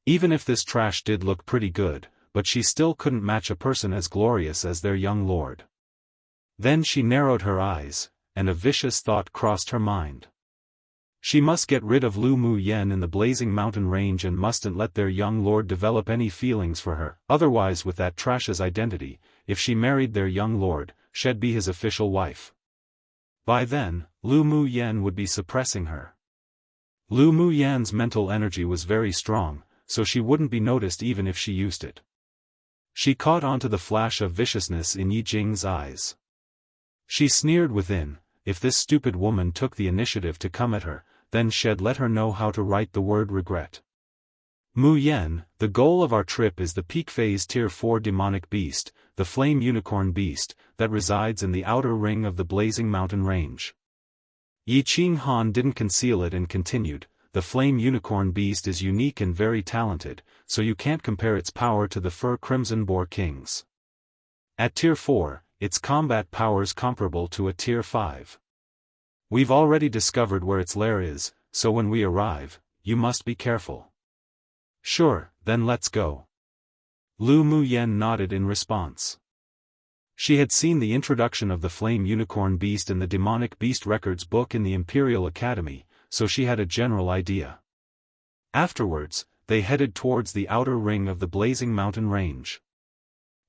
Even if this trash did look pretty good, but she still couldn't match a person as glorious as their young lord. Then she narrowed her eyes, and a vicious thought crossed her mind. She must get rid of Lu Mu Yen in the blazing mountain range and mustn't let their young lord develop any feelings for her, otherwise with that trash's identity, if she married their young lord, she'd be his official wife. By then, Lu Mu Yen would be suppressing her. Lu Mu Yen's mental energy was very strong, so she wouldn't be noticed even if she used it. She caught onto the flash of viciousness in Yi Jing's eyes. She sneered within, if this stupid woman took the initiative to come at her, then she'd let her know how to write the word regret. "Mu Yen, the goal of our trip is the peak phase Tier 4 demonic beast, the flame unicorn beast, that resides in the outer ring of the blazing mountain range." Yi Qing Han didn't conceal it and continued, "The flame unicorn beast is unique and very talented, so you can't compare its power to the fur Crimson Boar King's. At Tier 4, its combat power's comparable to a Tier 5. We've already discovered where its lair is, so when we arrive, you must be careful." "Sure, then let's go." Lu Mu Yen nodded in response. She had seen the introduction of the flame unicorn beast in the demonic beast records book in the Imperial Academy, so she had a general idea. Afterwards, they headed towards the outer ring of the blazing mountain range.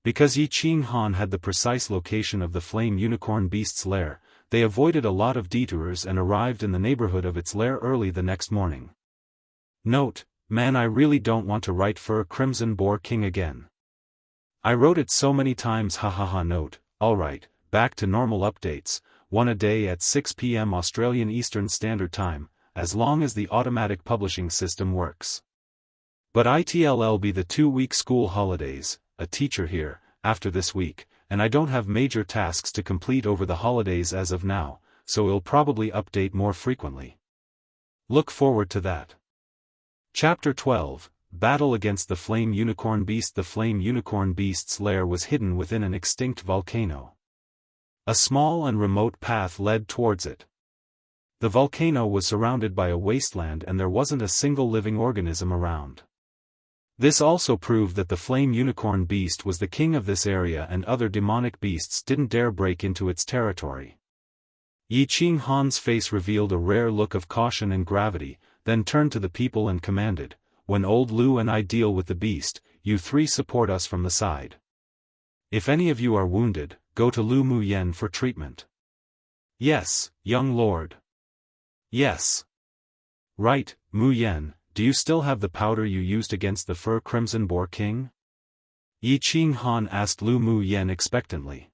Because Yi Qing Han had the precise location of the flame unicorn beast's lair, they avoided a lot of detours and arrived in the neighborhood of its lair early the next morning. Note, man, I really don't want to write Fur Crimson Boar King again. I wrote it so many times, hahaha. Note, alright, back to normal updates, one a day at 6 p.m. Australian Eastern Standard Time, as long as the automatic publishing system works. But it'll be the 2-week school holidays, a teacher here, after this week, and I don't have major tasks to complete over the holidays as of now, so it'll probably update more frequently. Look forward to that. Chapter 12, Battle Against the Flame Unicorn Beast. The Flame Unicorn Beast's lair was hidden within an extinct volcano. A small and remote path led towards it. The volcano was surrounded by a wasteland and there wasn't a single living organism around. This also proved that the Flame Unicorn Beast was the king of this area and other demonic beasts didn't dare break into its territory. Yi Qing Han's face revealed a rare look of caution and gravity, then turned to the people and commanded, "When old Lu and I deal with the beast, you 3 support us from the side. If any of you are wounded, go to Lu Mu Yen for treatment." "Yes, young lord." "Yes." "Right, Mu Yen, do you still have the powder you used against the Fur Crimson Boar King?" Yi Qing Han asked Lu Mu Yen expectantly.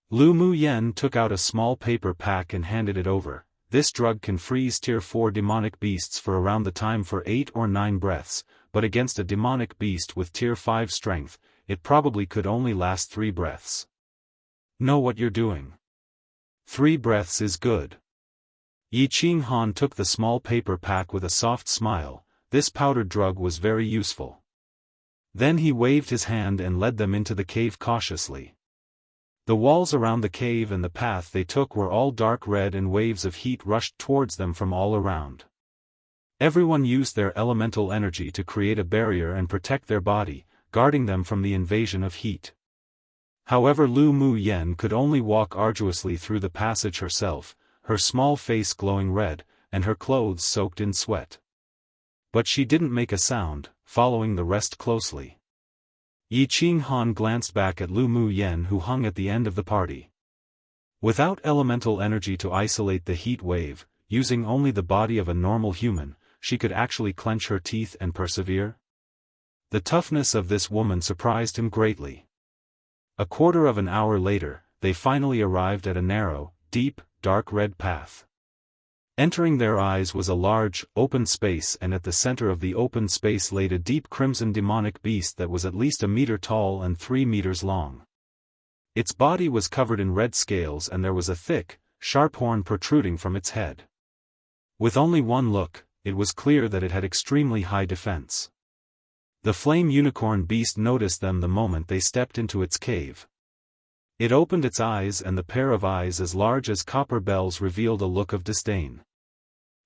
Lu Mu Yen took out a small paper pack and handed it over. "This drug can freeze Tier 4 demonic beasts for around the time for 8 or 9 breaths, but against a demonic beast with tier 5 strength, it probably could only last 3 breaths. Know what you're doing. 3 breaths is good. Yi Qinghan took the small paper pack with a soft smile. This powdered drug was very useful. Then he waved his hand and led them into the cave cautiously. The walls around the cave and the path they took were all dark red and waves of heat rushed towards them from all around. Everyone used their elemental energy to create a barrier and protect their body, guarding them from the invasion of heat. However, Lu Mu Yen could only walk arduously through the passage herself, her small face glowing red, and her clothes soaked in sweat. But she didn't make a sound, following the rest closely. Yi Qinghan glanced back at Lu Mu Yen, who hung at the end of the party. Without elemental energy to isolate the heat wave, using only the body of a normal human, she could actually clench her teeth and persevere? The toughness of this woman surprised him greatly. A quarter of an hour later, they finally arrived at a narrow, deep, dark red path. Entering their eyes was a large, open space, and at the center of the open space laid a deep crimson demonic beast that was at least 1 meter tall and 3 meters long. Its body was covered in red scales and there was a thick, sharp horn protruding from its head. With only one look, it was clear that it had extremely high defense. The flame unicorn beast noticed them the moment they stepped into its cave. It opened its eyes, and the pair of eyes as large as copper bells revealed a look of disdain.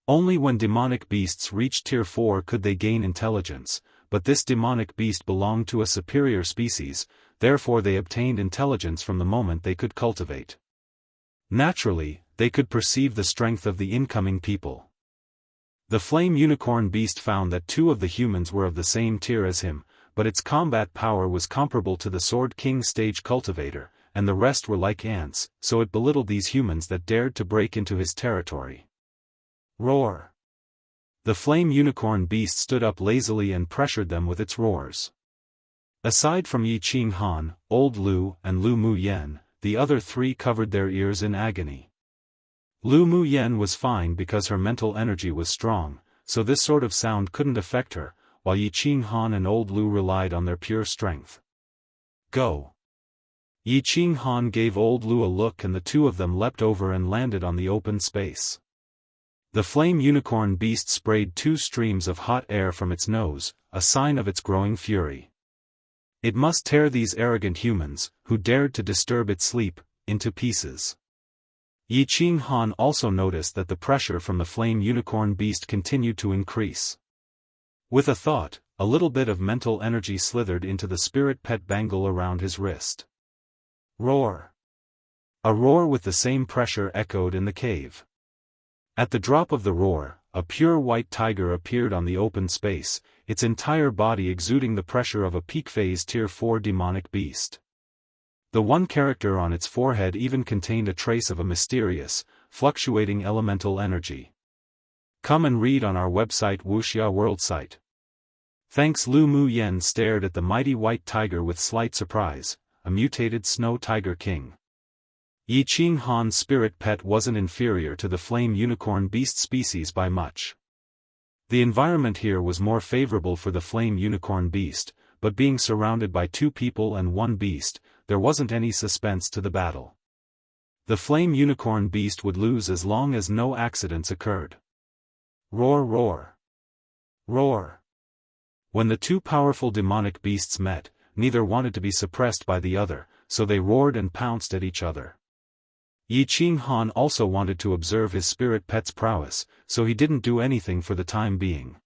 Only when demonic beasts reached tier 4 could they gain intelligence, but this demonic beast belonged to a superior species, therefore they obtained intelligence from the moment they could cultivate. Naturally, they could perceive the strength of the incoming people. The flame unicorn beast found that 2 of the humans were of the same tier as him, but its combat power was comparable to the Sword King stage cultivator, and the rest were like ants, so it belittled these humans that dared to break into his territory. Roar! The flame unicorn beast stood up lazily and pressured them with its roars. Aside from Yi Qinghan, Old Lu, and Lu Mu Yen, the other 3 covered their ears in agony. Lu Mu Yen was fine because her mental energy was strong, so this sort of sound couldn't affect her, while Yi Qinghan and Old Lu relied on their pure strength. Go! Yi Qinghan gave Old Lu a look, and the 2 of them leapt over and landed on the open space. The flame unicorn beast sprayed 2 streams of hot air from its nose, a sign of its growing fury. It must tear these arrogant humans, who dared to disturb its sleep, into pieces. Yi Qinghan also noticed that the pressure from the flame unicorn beast continued to increase. With a thought, a little bit of mental energy slithered into the spirit pet bangle around his wrist. Roar! A roar with the same pressure echoed in the cave. At the drop of the roar, a pure white tiger appeared on the open space, its entire body exuding the pressure of a peak phase tier 4 demonic beast. The one character on its forehead even contained a trace of a mysterious, fluctuating elemental energy. Come and read on our website Wuxia World Site. Thanks. Lu Mu Yen stared at the mighty white tiger with slight surprise, a mutated snow tiger king. Yi Qinghan's spirit pet wasn't inferior to the flame unicorn beast species by much. The environment here was more favorable for the flame unicorn beast, but being surrounded by 2 people and 1 beast, there wasn't any suspense to the battle. The flame unicorn beast would lose as long as no accidents occurred. Roar, roar! Roar! When the 2 powerful demonic beasts met, neither wanted to be suppressed by the other, so they roared and pounced at each other. Yi Qinghan also wanted to observe his spirit pet's prowess, so he didn't do anything for the time being.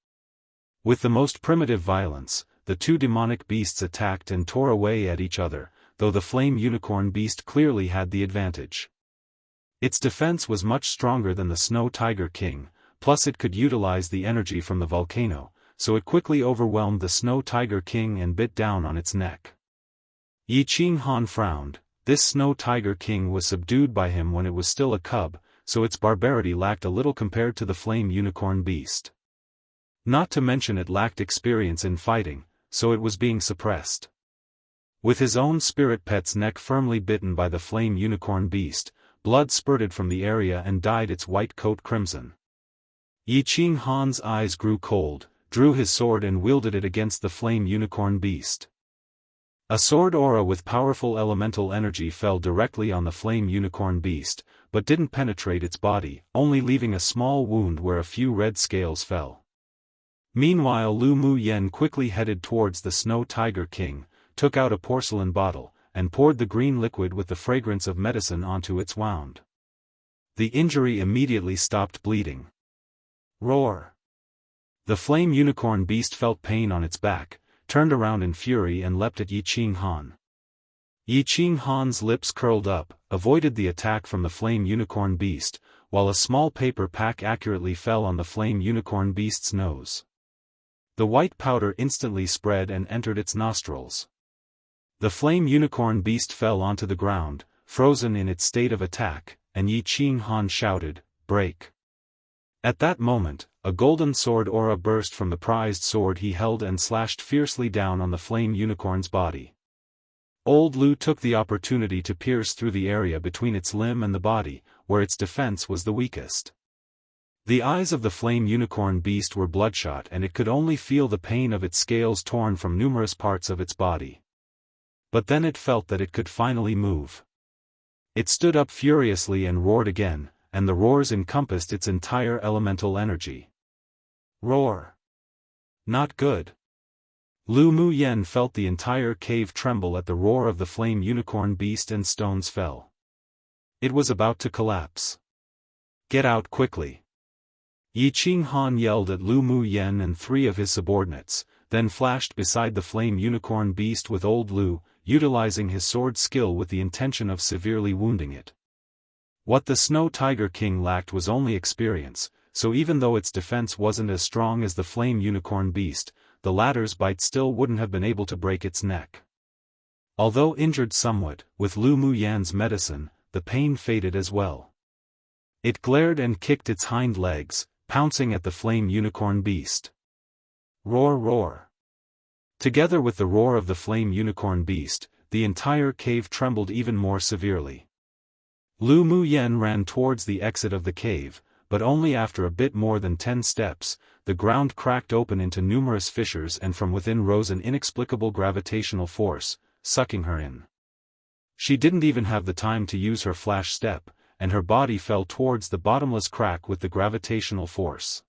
With the most primitive violence, the 2 demonic beasts attacked and tore away at each other, though the flame unicorn beast clearly had the advantage. Its defense was much stronger than the snow tiger king, plus it could utilize the energy from the volcano, so it quickly overwhelmed the snow tiger king and bit down on its neck. Yi Qinghan frowned. This snow tiger king was subdued by him when it was still a cub, so its barbarity lacked a little compared to the flame unicorn beast. Not to mention it lacked experience in fighting, so it was being suppressed. With his own spirit pet's neck firmly bitten by the flame unicorn beast, blood spurted from the area and dyed its white coat crimson. Yi Qinghan's eyes grew cold, drew his sword and wielded it against the flame unicorn beast. A sword aura with powerful elemental energy fell directly on the flame unicorn beast, but didn't penetrate its body, only leaving a small wound where a few red scales fell. Meanwhile Lu Mu Yen quickly headed towards the Snow Tiger King, took out a porcelain bottle, and poured the green liquid with the fragrance of medicine onto its wound. The injury immediately stopped bleeding. Roar! The flame unicorn beast felt pain on its back, turned around in fury and leapt at Yi Qing Han. Yi Qing Han's lips curled up, avoided the attack from the flame unicorn beast, while a small paper pack accurately fell on the flame unicorn beast's nose. The white powder instantly spread and entered its nostrils. The flame unicorn beast fell onto the ground, frozen in its state of attack, and Yi Qing Han shouted, "Break!" At that moment, a golden sword aura burst from the prized sword he held and slashed fiercely down on the flame unicorn's body. Old Lu took the opportunity to pierce through the area between its limb and the body, where its defense was the weakest. The eyes of the flame unicorn beast were bloodshot and it could only feel the pain of its scales torn from numerous parts of its body. But then it felt that it could finally move. It stood up furiously and roared again, and the roars encompassed its entire elemental energy. Roar! Not good. Lu Mu Yen felt the entire cave tremble at the roar of the flame unicorn beast and stones fell. It was about to collapse. Get out quickly! Yi Qing Han yelled at Lu Mu Yen and 3 of his subordinates, then flashed beside the flame unicorn beast with old Lu, utilizing his sword skill with the intention of severely wounding it. What the Snow Tiger King lacked was only experience, so even though its defense wasn't as strong as the flame unicorn beast, the latter's bite still wouldn't have been able to break its neck. Although injured somewhat, with Lu Mu Yan's medicine, the pain faded as well. It glared and kicked its hind legs, pouncing at the flame unicorn beast. Roar, roar! Together with the roar of the flame unicorn beast, the entire cave trembled even more severely. Lu Mu Yen ran towards the exit of the cave, but only after a bit more than 10 steps, the ground cracked open into numerous fissures and from within rose an inexplicable gravitational force, sucking her in. She didn't even have the time to use her flash step, and her body fell towards the bottomless crack with the gravitational force.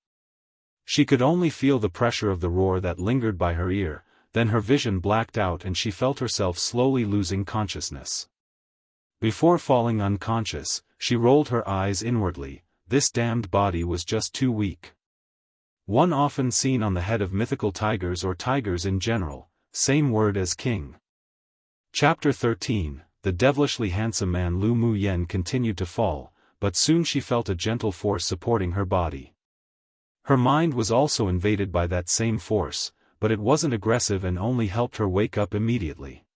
She could only feel the pressure of the roar that lingered by her ear, then her vision blacked out and she felt herself slowly losing consciousness. Before falling unconscious, she rolled her eyes inwardly. This damned body was just too weak. One often seen on the head of mythical tigers or tigers in general, same word as king. Chapter 13. The devilishly handsome man Lu Mu Yen continued to fall, but soon she felt a gentle force supporting her body. Her mind was also invaded by that same force, but it wasn't aggressive and only helped her wake up immediately.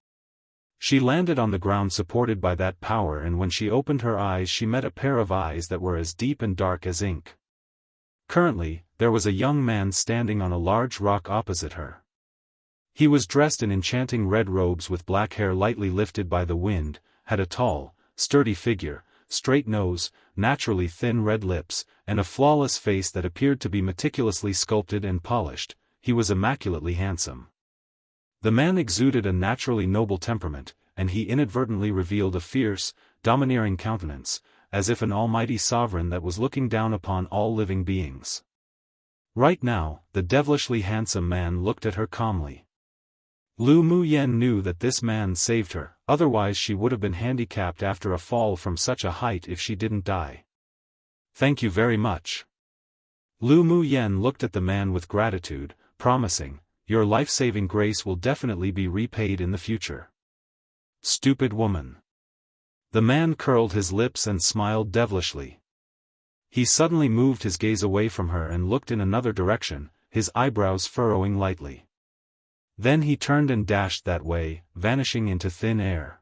She landed on the ground supported by that power, and when she opened her eyes she met a pair of eyes that were as deep and dark as ink. Currently, there was a young man standing on a large rock opposite her. He was dressed in enchanting red robes with black hair lightly lifted by the wind, had a tall, sturdy figure, straight nose, naturally thin red lips, and a flawless face that appeared to be meticulously sculpted and polished. He was immaculately handsome. The man exuded a naturally noble temperament, and he inadvertently revealed a fierce, domineering countenance, as if an almighty sovereign that was looking down upon all living beings. Right now, the devilishly handsome man looked at her calmly. Lu Mu Yen knew that this man saved her, otherwise she would have been handicapped after a fall from such a height if she didn't die. Thank you very much. Lu Mu Yen looked at the man with gratitude, promising, your life-saving grace will definitely be repaid in the future. Stupid woman. The man curled his lips and smiled devilishly. He suddenly moved his gaze away from her and looked in another direction, his eyebrows furrowing lightly. Then he turned and dashed that way, vanishing into thin air.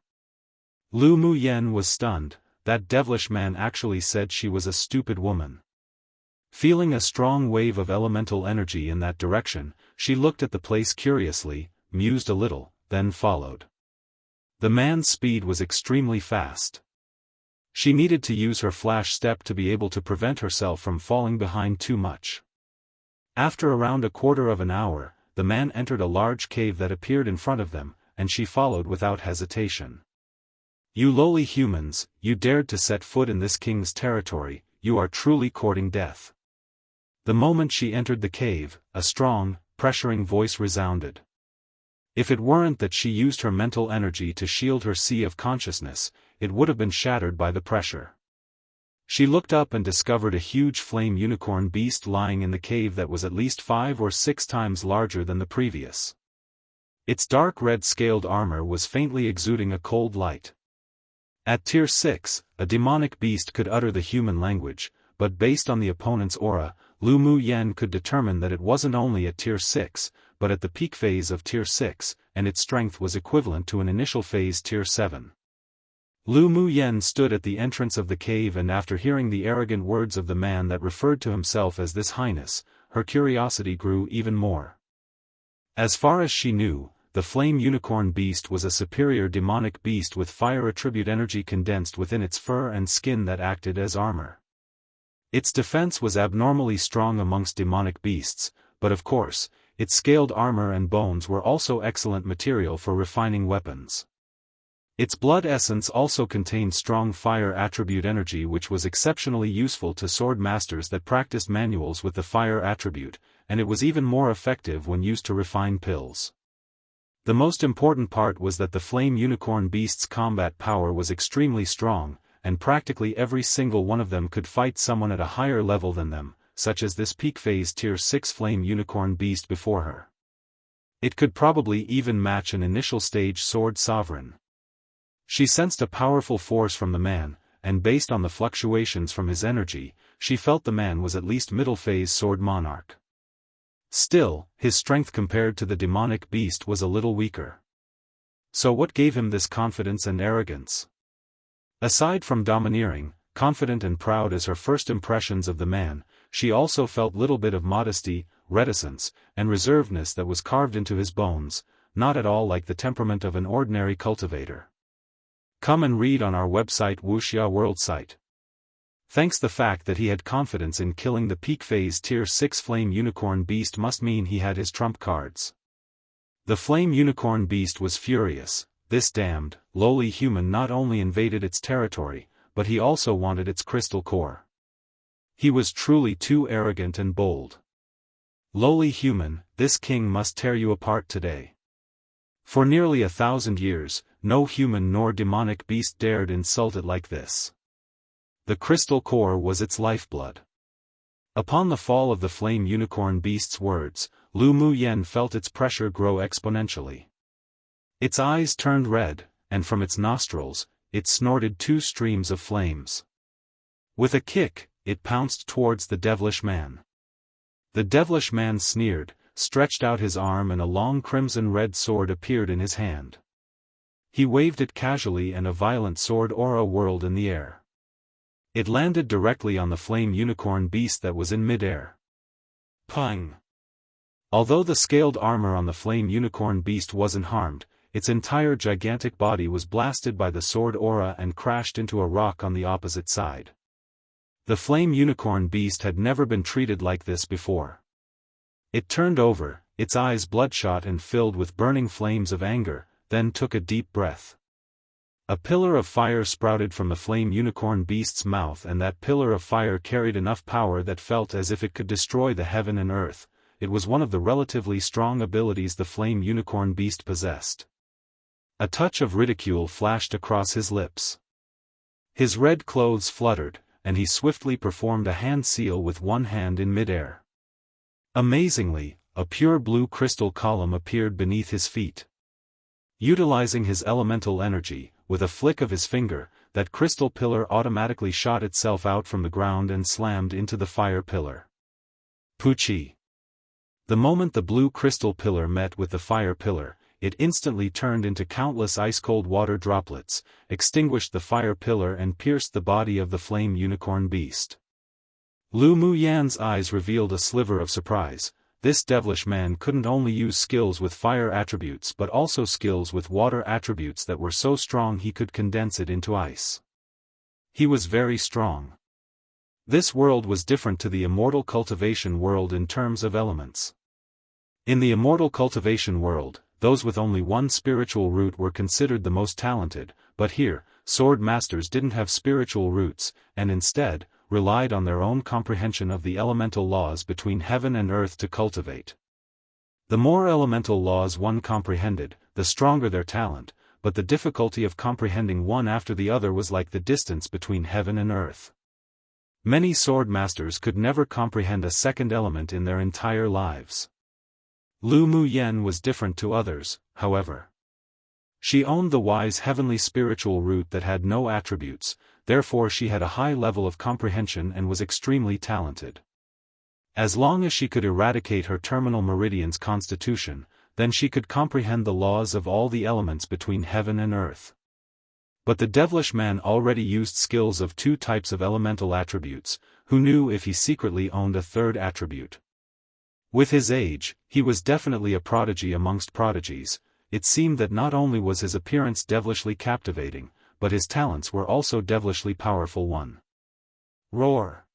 Lu Mu Yen was stunned. That devilish man actually said she was a stupid woman. Feeling a strong wave of elemental energy in that direction, she looked at the place curiously, mused a little, then followed. The man's speed was extremely fast. She needed to use her flash step to be able to prevent herself from falling behind too much. After around a quarter of an hour, the man entered a large cave that appeared in front of them, and she followed without hesitation. "You lowly humans, you dared to set foot in this king's territory, you are truly courting death." The moment she entered the cave, a strong, pressuring voice resounded. If it weren't that she used her mental energy to shield her sea of consciousness, it would have been shattered by the pressure. She looked up and discovered a huge flame unicorn beast lying in the cave that was at least 5 or 6 times larger than the previous. Its dark red scaled armor was faintly exuding a cold light. At Tier 6, a demonic beast could utter the human language, but based on the opponent's aura, Lu Mu Yen could determine that it wasn't only at Tier 6, but at the peak phase of Tier 6, and its strength was equivalent to an initial phase Tier 7. Lu Mu Yen stood at the entrance of the cave, and after hearing the arrogant words of the man that referred to himself as this highness, her curiosity grew even more. As far as she knew, the flame unicorn beast was a superior demonic beast with fire attribute energy condensed within its fur and skin that acted as armor. Its defense was abnormally strong amongst demonic beasts, but of course, its scaled armor and bones were also excellent material for refining weapons. Its blood essence also contained strong fire attribute energy, which was exceptionally useful to sword masters that practiced manuals with the fire attribute, and it was even more effective when used to refine pills. The most important part was that the flame unicorn beast's combat power was extremely strong, and practically every single one of them could fight someone at a higher level than them, such as this peak phase Tier 6 flame unicorn beast before her. It could probably even match an initial stage sword sovereign. She sensed a powerful force from the man, and based on the fluctuations from his energy, she felt the man was at least middle phase sword monarch. Still, his strength compared to the demonic beast was a little weaker. So what gave him this confidence and arrogance? Aside from domineering, confident and proud as her first impressions of the man, she also felt little bit of modesty, reticence, and reservedness that was carved into his bones, not at all like the temperament of an ordinary cultivator. Come and read on our website Wuxia World site. Thanks. The fact that he had confidence in killing the peak phase Tier 6 flame unicorn beast must mean he had his trump cards. The flame unicorn beast was furious. This damned, lowly human not only invaded its territory, but he also wanted its crystal core. He was truly too arrogant and bold. Lowly human, this king must tear you apart today. For nearly 1,000 years, no human nor demonic beast dared insult it like this. The crystal core was its lifeblood. Upon the fall of the flame unicorn beast's words, Lu Mu Yen felt its pressure grow exponentially. Its eyes turned red, and from its nostrils, it snorted 2 streams of flames. With a kick, it pounced towards the devilish man. The devilish man sneered, stretched out his arm, and a long crimson-red sword appeared in his hand. He waved it casually, and a violent sword aura whirled in the air. It landed directly on the flame unicorn beast that was in mid-air. Pang! Although the scaled armor on the flame unicorn beast wasn't harmed, its entire gigantic body was blasted by the sword aura and crashed into a rock on the opposite side. The flame unicorn beast had never been treated like this before. It turned over, its eyes bloodshot and filled with burning flames of anger, then took a deep breath. A pillar of fire sprouted from the flame unicorn beast's mouth, and that pillar of fire carried enough power that felt as if it could destroy the heaven and earth. It was one of the relatively strong abilities the flame unicorn beast possessed. A touch of ridicule flashed across his lips. His red clothes fluttered, and he swiftly performed a hand seal with one hand in midair. Amazingly, a pure blue crystal column appeared beneath his feet. Utilizing his elemental energy, with a flick of his finger, that crystal pillar automatically shot itself out from the ground and slammed into the fire pillar. Puchi! The moment the blue crystal pillar met with the fire pillar, it instantly turned into countless ice-cold water droplets, extinguished the fire pillar and pierced the body of the flame unicorn beast. Lu Mu Yan's eyes revealed a sliver of surprise. This devilish man couldn't only use skills with fire attributes but also skills with water attributes that were so strong he could condense it into ice. He was very strong. This world was different to the immortal cultivation world in terms of elements. In the immortal cultivation world, those with only one spiritual root were considered the most talented, but here, sword masters didn't have spiritual roots, and instead, relied on their own comprehension of the elemental laws between heaven and earth to cultivate. The more elemental laws one comprehended, the stronger their talent, but the difficulty of comprehending one after the other was like the distance between heaven and earth. Many sword masters could never comprehend a second element in their entire lives. Lu Mu Yen was different to others, however. She owned the wise heavenly spiritual root that had no attributes, therefore she had a high level of comprehension and was extremely talented. As long as she could eradicate her terminal meridian's constitution, then she could comprehend the laws of all the elements between heaven and earth. But the devilish man already used skills of two types of elemental attributes, who knew if he secretly owned a third attribute. With his age, he was definitely a prodigy amongst prodigies. It seemed that not only was his appearance devilishly captivating, but his talents were also devilishly powerful. One. Roar.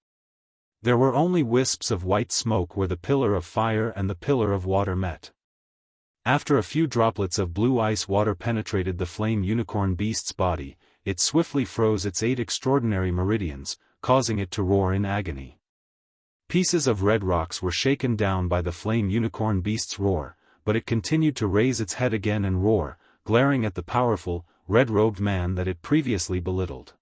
There were only wisps of white smoke where the pillar of fire and the pillar of water met. After a few droplets of blue ice water penetrated the flame unicorn beast's body, it swiftly froze its 8 extraordinary meridians, causing it to roar in agony. Pieces of red rocks were shaken down by the flame unicorn beast's roar, but it continued to raise its head again and roar, glaring at the powerful, red-robed man that it previously belittled.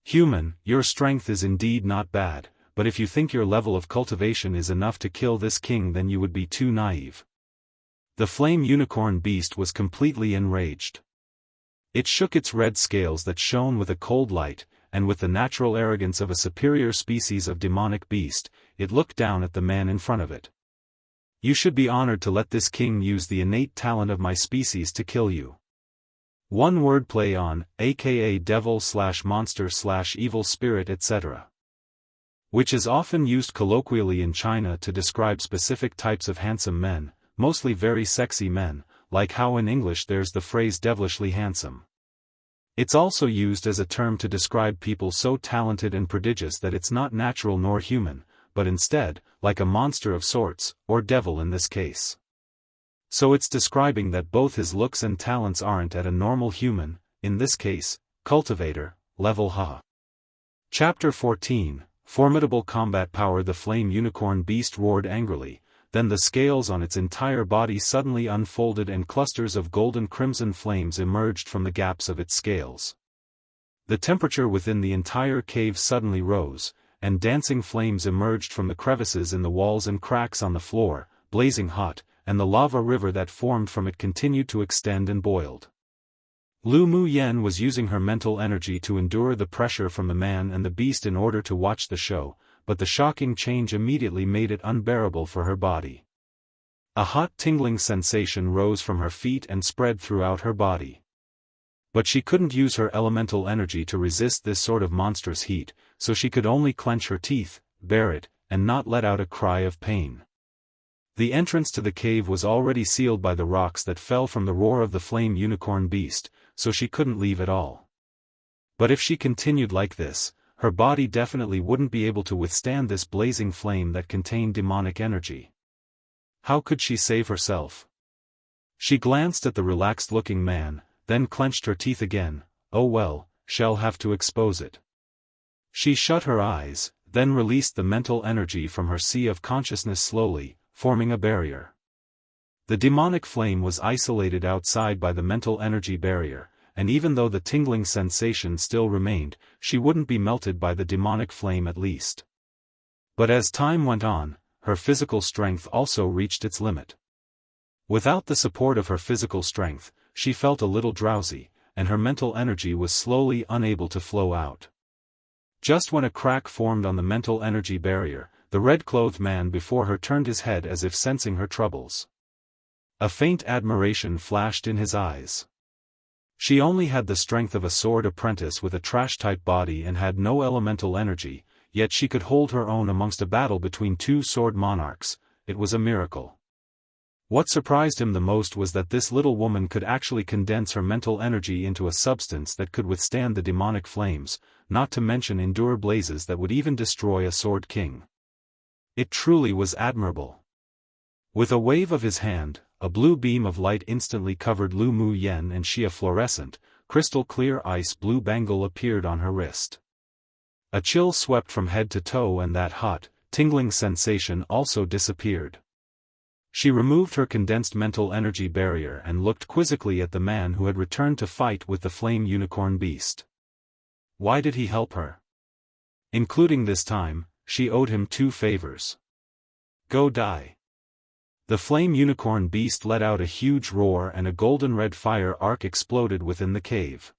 Human, your strength is indeed not bad, but if you think your level of cultivation is enough to kill this king, then you would be too naive. The flame unicorn beast was completely enraged. It shook its red scales that shone with a cold light, and with the natural arrogance of a superior species of demonic beast, it looked down at the man in front of it. You should be honored to let this king use the innate talent of my species to kill you. One word play on, aka devil/monster/evil spirit etc. Which is often used colloquially in China to describe specific types of handsome men, mostly very sexy men, like how in English there's the phrase devilishly handsome. It's also used as a term to describe people so talented and prodigious that it's not natural nor human, but instead, like a monster of sorts, or devil in this case. So it's describing that both his looks and talents aren't at a normal human, in this case, cultivator, level. Chapter 14, Formidable Combat Power. The flame unicorn beast roared angrily, then the scales on its entire body suddenly unfolded and clusters of golden-crimson flames emerged from the gaps of its scales. The temperature within the entire cave suddenly rose, and dancing flames emerged from the crevices in the walls and cracks on the floor, blazing hot, and the lava river that formed from it continued to extend and boiled. Lu Mu Yen was using her mental energy to endure the pressure from the man and the beast in order to watch the show, but the shocking change immediately made it unbearable for her body. A hot tingling sensation rose from her feet and spread throughout her body. But she couldn't use her elemental energy to resist this sort of monstrous heat, so she could only clench her teeth, bear it, and not let out a cry of pain. The entrance to the cave was already sealed by the rocks that fell from the roar of the flame unicorn beast, so she couldn't leave at all. But if she continued like this, her body definitely wouldn't be able to withstand this blazing flame that contained demonic energy. How could she save herself? She glanced at the relaxed-looking man, then clenched her teeth again. Oh well, she'll have to expose it. She shut her eyes, then released the mental energy from her sea of consciousness slowly, forming a barrier. The demonic flame was isolated outside by the mental energy barrier, and even though the tingling sensation still remained, she wouldn't be melted by the demonic flame at least. But as time went on, her physical strength also reached its limit. Without the support of her physical strength, she felt a little drowsy, and her mental energy was slowly unable to flow out. Just when a crack formed on the mental energy barrier, the red-clothed man before her turned his head as if sensing her troubles. A faint admiration flashed in his eyes. She only had the strength of a sword apprentice with a trash-type body and had no elemental energy, yet she could hold her own amongst a battle between two sword monarchs. It was a miracle. What surprised him the most was that this little woman could actually condense her mental energy into a substance that could withstand the demonic flames, not to mention endure blazes that would even destroy a sword king. It truly was admirable. With a wave of his hand, a blue beam of light instantly covered Lu Mu Yen, and she, a fluorescent, crystal-clear ice blue bangle appeared on her wrist. A chill swept from head to toe, and that hot, tingling sensation also disappeared. She removed her condensed mental energy barrier and looked quizzically at the man who had returned to fight with the flame unicorn beast. Why did he help her? Including this time, she owed him 2 favors. Go die. The flame unicorn beast let out a huge roar, and a golden-red fire arc exploded within the cave.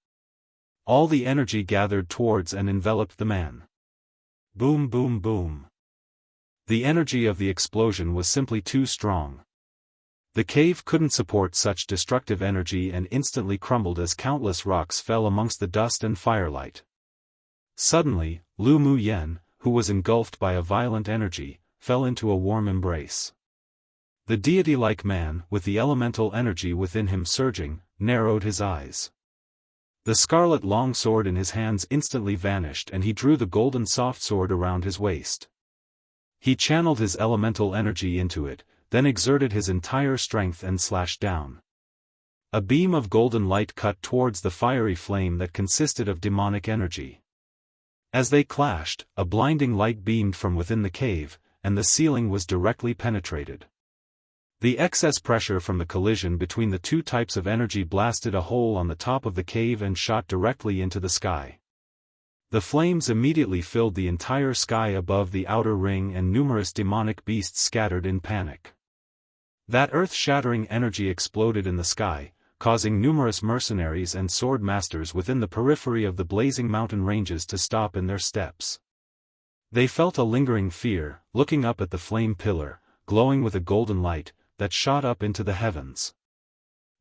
All the energy gathered towards and enveloped the man. Boom, boom, boom. The energy of the explosion was simply too strong. The cave couldn't support such destructive energy and instantly crumbled as countless rocks fell amongst the dust and firelight. Suddenly, Lu Mu Yen, who was engulfed by a violent energy, fell into a warm embrace. The deity-like man, with the elemental energy within him surging, narrowed his eyes. The scarlet longsword in his hands instantly vanished, and he drew the golden soft sword around his waist. He channeled his elemental energy into it, then exerted his entire strength and slashed down. A beam of golden light cut towards the fiery flame that consisted of demonic energy. As they clashed, a blinding light beamed from within the cave, and the ceiling was directly penetrated. The excess pressure from the collision between the 2 types of energy blasted a hole on the top of the cave and shot directly into the sky. The flames immediately filled the entire sky above the outer ring, and numerous demonic beasts scattered in panic. That earth-shattering energy exploded in the sky, causing numerous mercenaries and sword masters within the periphery of the blazing mountain ranges to stop in their steps. They felt a lingering fear, looking up at the flame pillar, glowing with a golden light, that shot up into the heavens.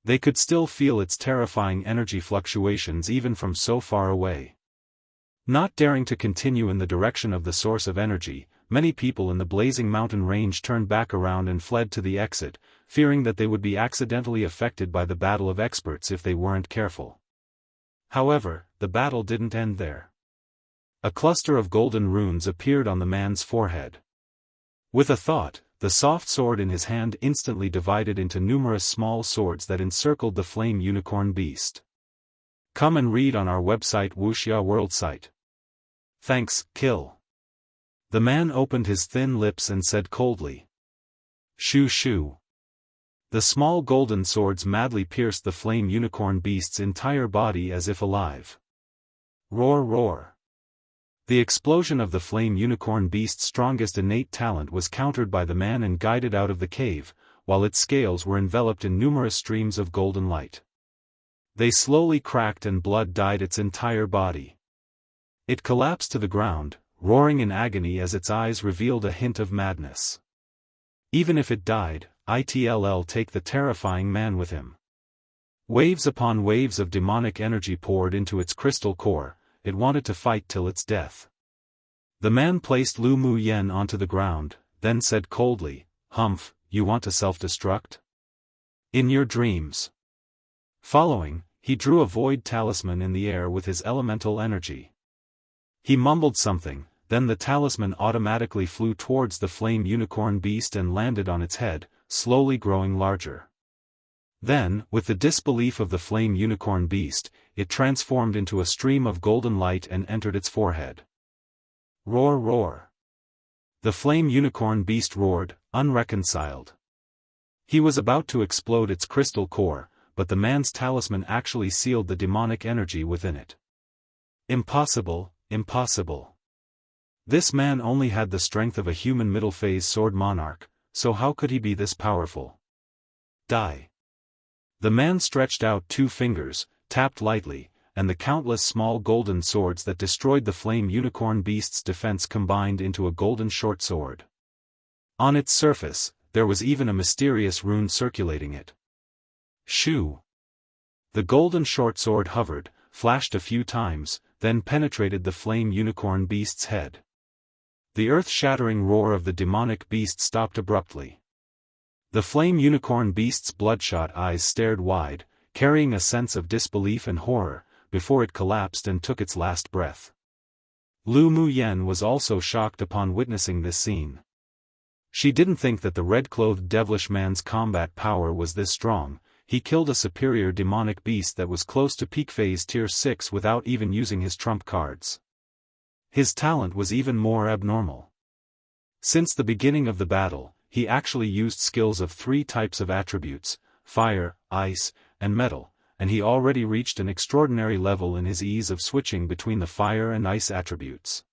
They could still feel its terrifying energy fluctuations even from so far away. Not daring to continue in the direction of the source of energy, many people in the blazing mountain range turned back around and fled to the exit, fearing that they would be accidentally affected by the battle of experts if they weren't careful. However, the battle didn't end there. A cluster of golden runes appeared on the man's forehead. With a thought, the soft sword in his hand instantly divided into numerous small swords that encircled the flame unicorn beast. Come and read on our website Wuxia World Site. Thanks, kill. The man opened his thin lips and said coldly. Shoo shoo. The small golden swords madly pierced the flame unicorn beast's entire body as if alive. Roar roar. The explosion of the flame unicorn beast's strongest innate talent was countered by the man and guided out of the cave, while its scales were enveloped in numerous streams of golden light. They slowly cracked and blood dyed its entire body. It collapsed to the ground, roaring in agony as its eyes revealed a hint of madness. Even if it died, it'll take the terrifying man with him. Waves upon waves of demonic energy poured into its crystal core. It wanted to fight till its death. The man placed Lu Mu Yen onto the ground, then said coldly, "Humph, you want to self-destruct? In your dreams." Following, he drew a void talisman in the air with his elemental energy. He mumbled something, then the talisman automatically flew towards the flame unicorn beast and landed on its head, slowly growing larger. Then, with the disbelief of the flame unicorn beast, it transformed into a stream of golden light and entered its forehead. Roar roar. The flame unicorn beast roared, unreconciled. He was about to explode its crystal core, but the man's talisman actually sealed the demonic energy within it. Impossible, impossible. This man only had the strength of a human middle-phase sword monarch, so how could he be this powerful? Die. The man stretched out 2 fingers, tapped lightly, and the countless small golden swords that destroyed the flame unicorn beast's defense combined into a golden short sword. On its surface, there was even a mysterious rune circulating it. Shoo! The golden short sword hovered, flashed a few times, then penetrated the flame unicorn beast's head. The earth-shattering roar of the demonic beast stopped abruptly. The flame unicorn beast's bloodshot eyes stared wide, carrying a sense of disbelief and horror, before it collapsed and took its last breath. Lu Muyen was also shocked upon witnessing this scene. She didn't think that the red-clothed devilish man's combat power was this strong. He killed a superior demonic beast that was close to peak phase tier 6 without even using his trump cards. His talent was even more abnormal. Since the beginning of the battle, he actually used skills of 3 types of attributes, fire, ice, and metal, and he already reached an extraordinary level in his ease of switching between the fire and ice attributes.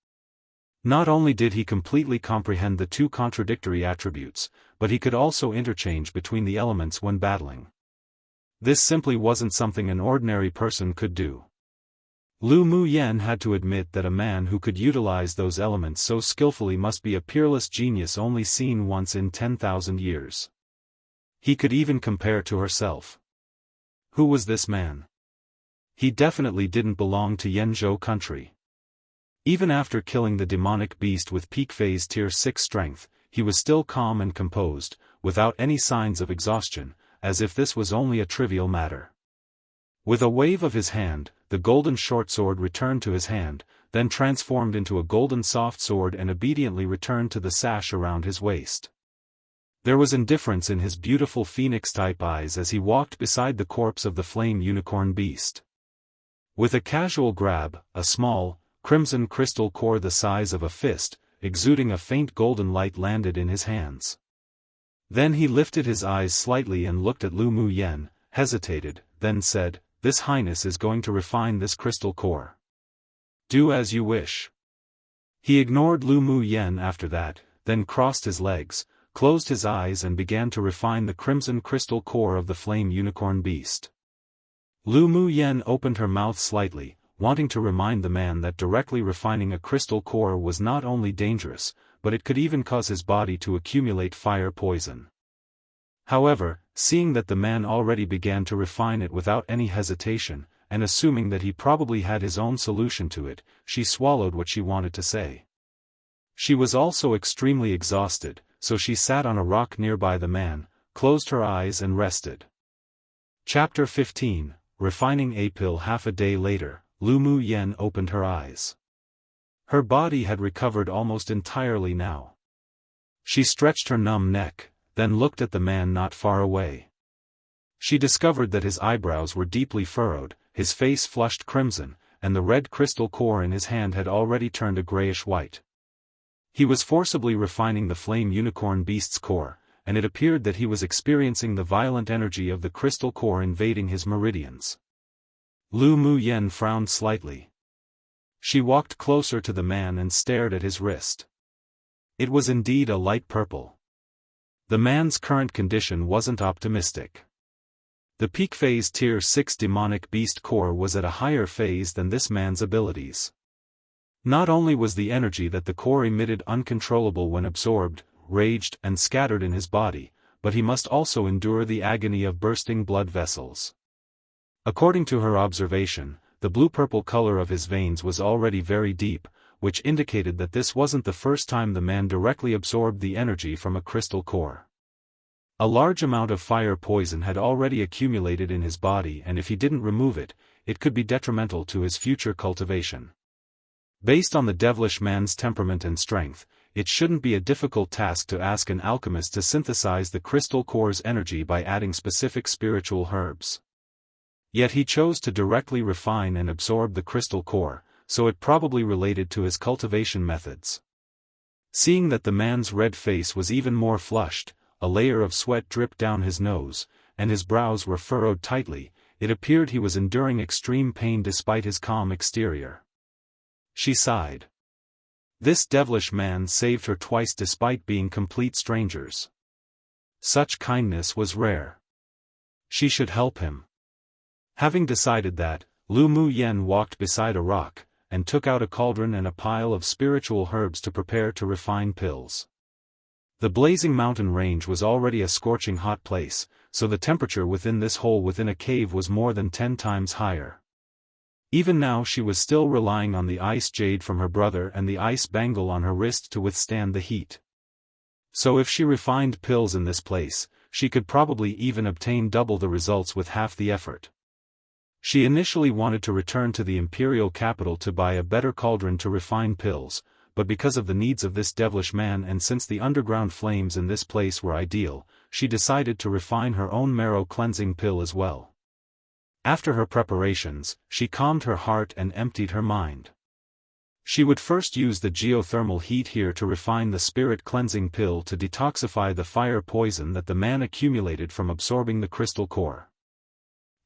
Not only did he completely comprehend the 2 contradictory attributes, but he could also interchange between the elements when battling. This simply wasn't something an ordinary person could do. Lu Muyen had to admit that a man who could utilize those elements so skillfully must be a peerless genius only seen once in 10,000 years. He could even compare to herself. Who was this man? He definitely didn't belong to Yenzhou country. Even after killing the demonic beast with peak phase tier 6 strength, he was still calm and composed, without any signs of exhaustion, as if this was only a trivial matter. With a wave of his hand, the golden short sword returned to his hand, then transformed into a golden soft sword and obediently returned to the sash around his waist. There was indifference in his beautiful phoenix-type eyes as he walked beside the corpse of the flame unicorn beast. With a casual grab, a small, crimson crystal core the size of a fist, exuding a faint golden light landed in his hands. Then he lifted his eyes slightly and looked at Lu Muyen, hesitated, then said, "This Highness is going to refine this crystal core. Do as you wish." He ignored Lu Muyen after that, then crossed his legs, closed his eyes and began to refine the crimson crystal core of the flame unicorn beast. Lu Muyen opened her mouth slightly, wanting to remind the man that directly refining a crystal core was not only dangerous, but it could even cause his body to accumulate fire poison. However, seeing that the man already began to refine it without any hesitation, and assuming that he probably had his own solution to it, she swallowed what she wanted to say. She was also extremely exhausted, so she sat on a rock nearby the man, closed her eyes and rested. Chapter 15, Refining a Pill. Half a day later, Lu Muyen opened her eyes. Her body had recovered almost entirely now. She stretched her numb neck, then looked at the man not far away. She discovered that his eyebrows were deeply furrowed, his face flushed crimson, and the red crystal core in his hand had already turned a grayish-white. He was forcibly refining the flame unicorn beast's core, and it appeared that he was experiencing the violent energy of the crystal core invading his meridians. Lu Muyen frowned slightly. She walked closer to the man and stared at his wrist. It was indeed a light purple. The man's current condition wasn't optimistic. The peak phase tier 6 demonic beast core was at a higher phase than this man's abilities. Not only was the energy that the core emitted uncontrollable when absorbed, raged and scattered in his body, but he must also endure the agony of bursting blood vessels. According to her observation, the blue-purple color of his veins was already very deep, which indicated that this wasn't the first time the man directly absorbed the energy from a crystal core. A large amount of fire poison had already accumulated in his body, and if he didn't remove it, it could be detrimental to his future cultivation. Based on the devilish man's temperament and strength, it shouldn't be a difficult task to ask an alchemist to synthesize the crystal core's energy by adding specific spiritual herbs. Yet he chose to directly refine and absorb the crystal core, so it probably related to his cultivation methods. Seeing that the man's red face was even more flushed, a layer of sweat dripped down his nose, and his brows were furrowed tightly, it appeared he was enduring extreme pain despite his calm exterior. She sighed. This devilish man saved her twice despite being complete strangers. Such kindness was rare. She should help him. Having decided that, Lu Muyen walked beside a rock, and took out a cauldron and a pile of spiritual herbs to prepare to refine pills. The blazing mountain range was already a scorching hot place, so the temperature within this hole within a cave was more than 10 times higher. Even now she was still relying on the ice jade from her brother and the ice bangle on her wrist to withstand the heat. So if she refined pills in this place, she could probably even obtain double the results with half the effort. She initially wanted to return to the Imperial capital to buy a better cauldron to refine pills, but because of the needs of this devilish man and since the underground flames in this place were ideal, she decided to refine her own marrow cleansing pill as well. After her preparations, she calmed her heart and emptied her mind. She would first use the geothermal heat here to refine the spirit cleansing pill to detoxify the fire poison that the man accumulated from absorbing the crystal core.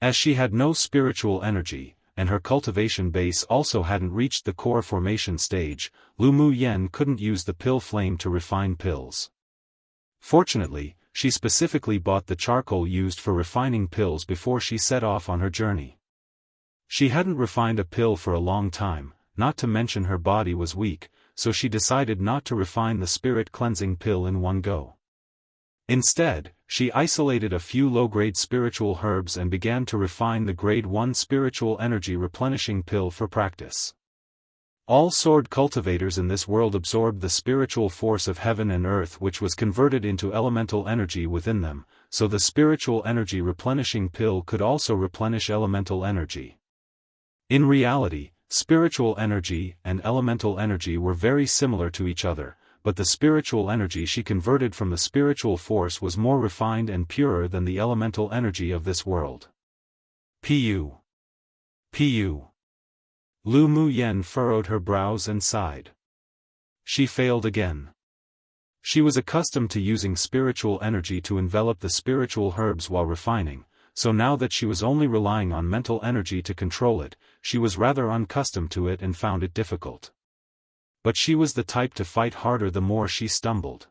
As she had no spiritual energy, and her cultivation base also hadn't reached the core formation stage, Lu Mu Yen couldn't use the pill flame to refine pills. Fortunately, she specifically bought the charcoal used for refining pills before she set off on her journey. She hadn't refined a pill for a long time, not to mention her body was weak, so she decided not to refine the spirit cleansing pill in one go. Instead, she isolated a few low-grade spiritual herbs and began to refine the grade 1 spiritual energy replenishing pill for practice. All sword cultivators in this world absorbed the spiritual force of heaven and earth which was converted into elemental energy within them, so the spiritual energy replenishing pill could also replenish elemental energy. In reality, spiritual energy and elemental energy were very similar to each other, but the spiritual energy she converted from the spiritual force was more refined and purer than the elemental energy of this world. Pu. Lu Mu Yen furrowed her brows and sighed. She failed again. She was accustomed to using spiritual energy to envelop the spiritual herbs while refining, so now that she was only relying on mental energy to control it, she was rather unaccustomed to it and found it difficult. But she was the type to fight harder the more she stumbled.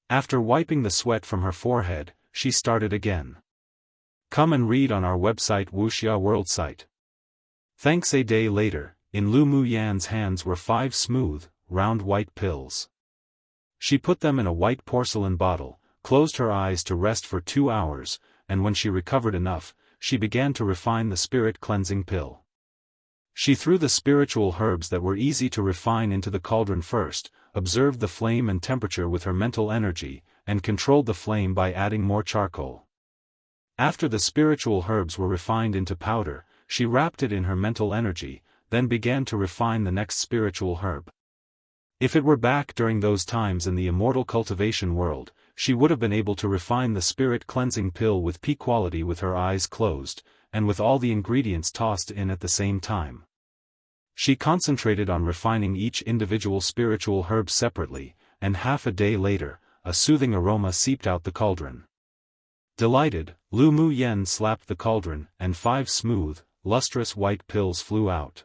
After wiping the sweat from her forehead, she started again. Come and read on our website Wuxia World site. Thanks. A day later, in Lu Mu Yan's hands were 5 smooth, round white pills. She put them in a white porcelain bottle, closed her eyes to rest for 2 hours, and when she recovered enough, she began to refine the spirit cleansing pill. She threw the spiritual herbs that were easy to refine into the cauldron first, observed the flame and temperature with her mental energy, and controlled the flame by adding more charcoal. After the spiritual herbs were refined into powder, she wrapped it in her mental energy, then began to refine the next spiritual herb. If it were back during those times in the immortal cultivation world, she would have been able to refine the spirit cleansing pill with peak quality with her eyes closed, and with all the ingredients tossed in at the same time. She concentrated on refining each individual spiritual herb separately, and half a day later, a soothing aroma seeped out the cauldron. Delighted, Lu Mu Yen slapped the cauldron, and 5 smooth, lustrous white pills flew out.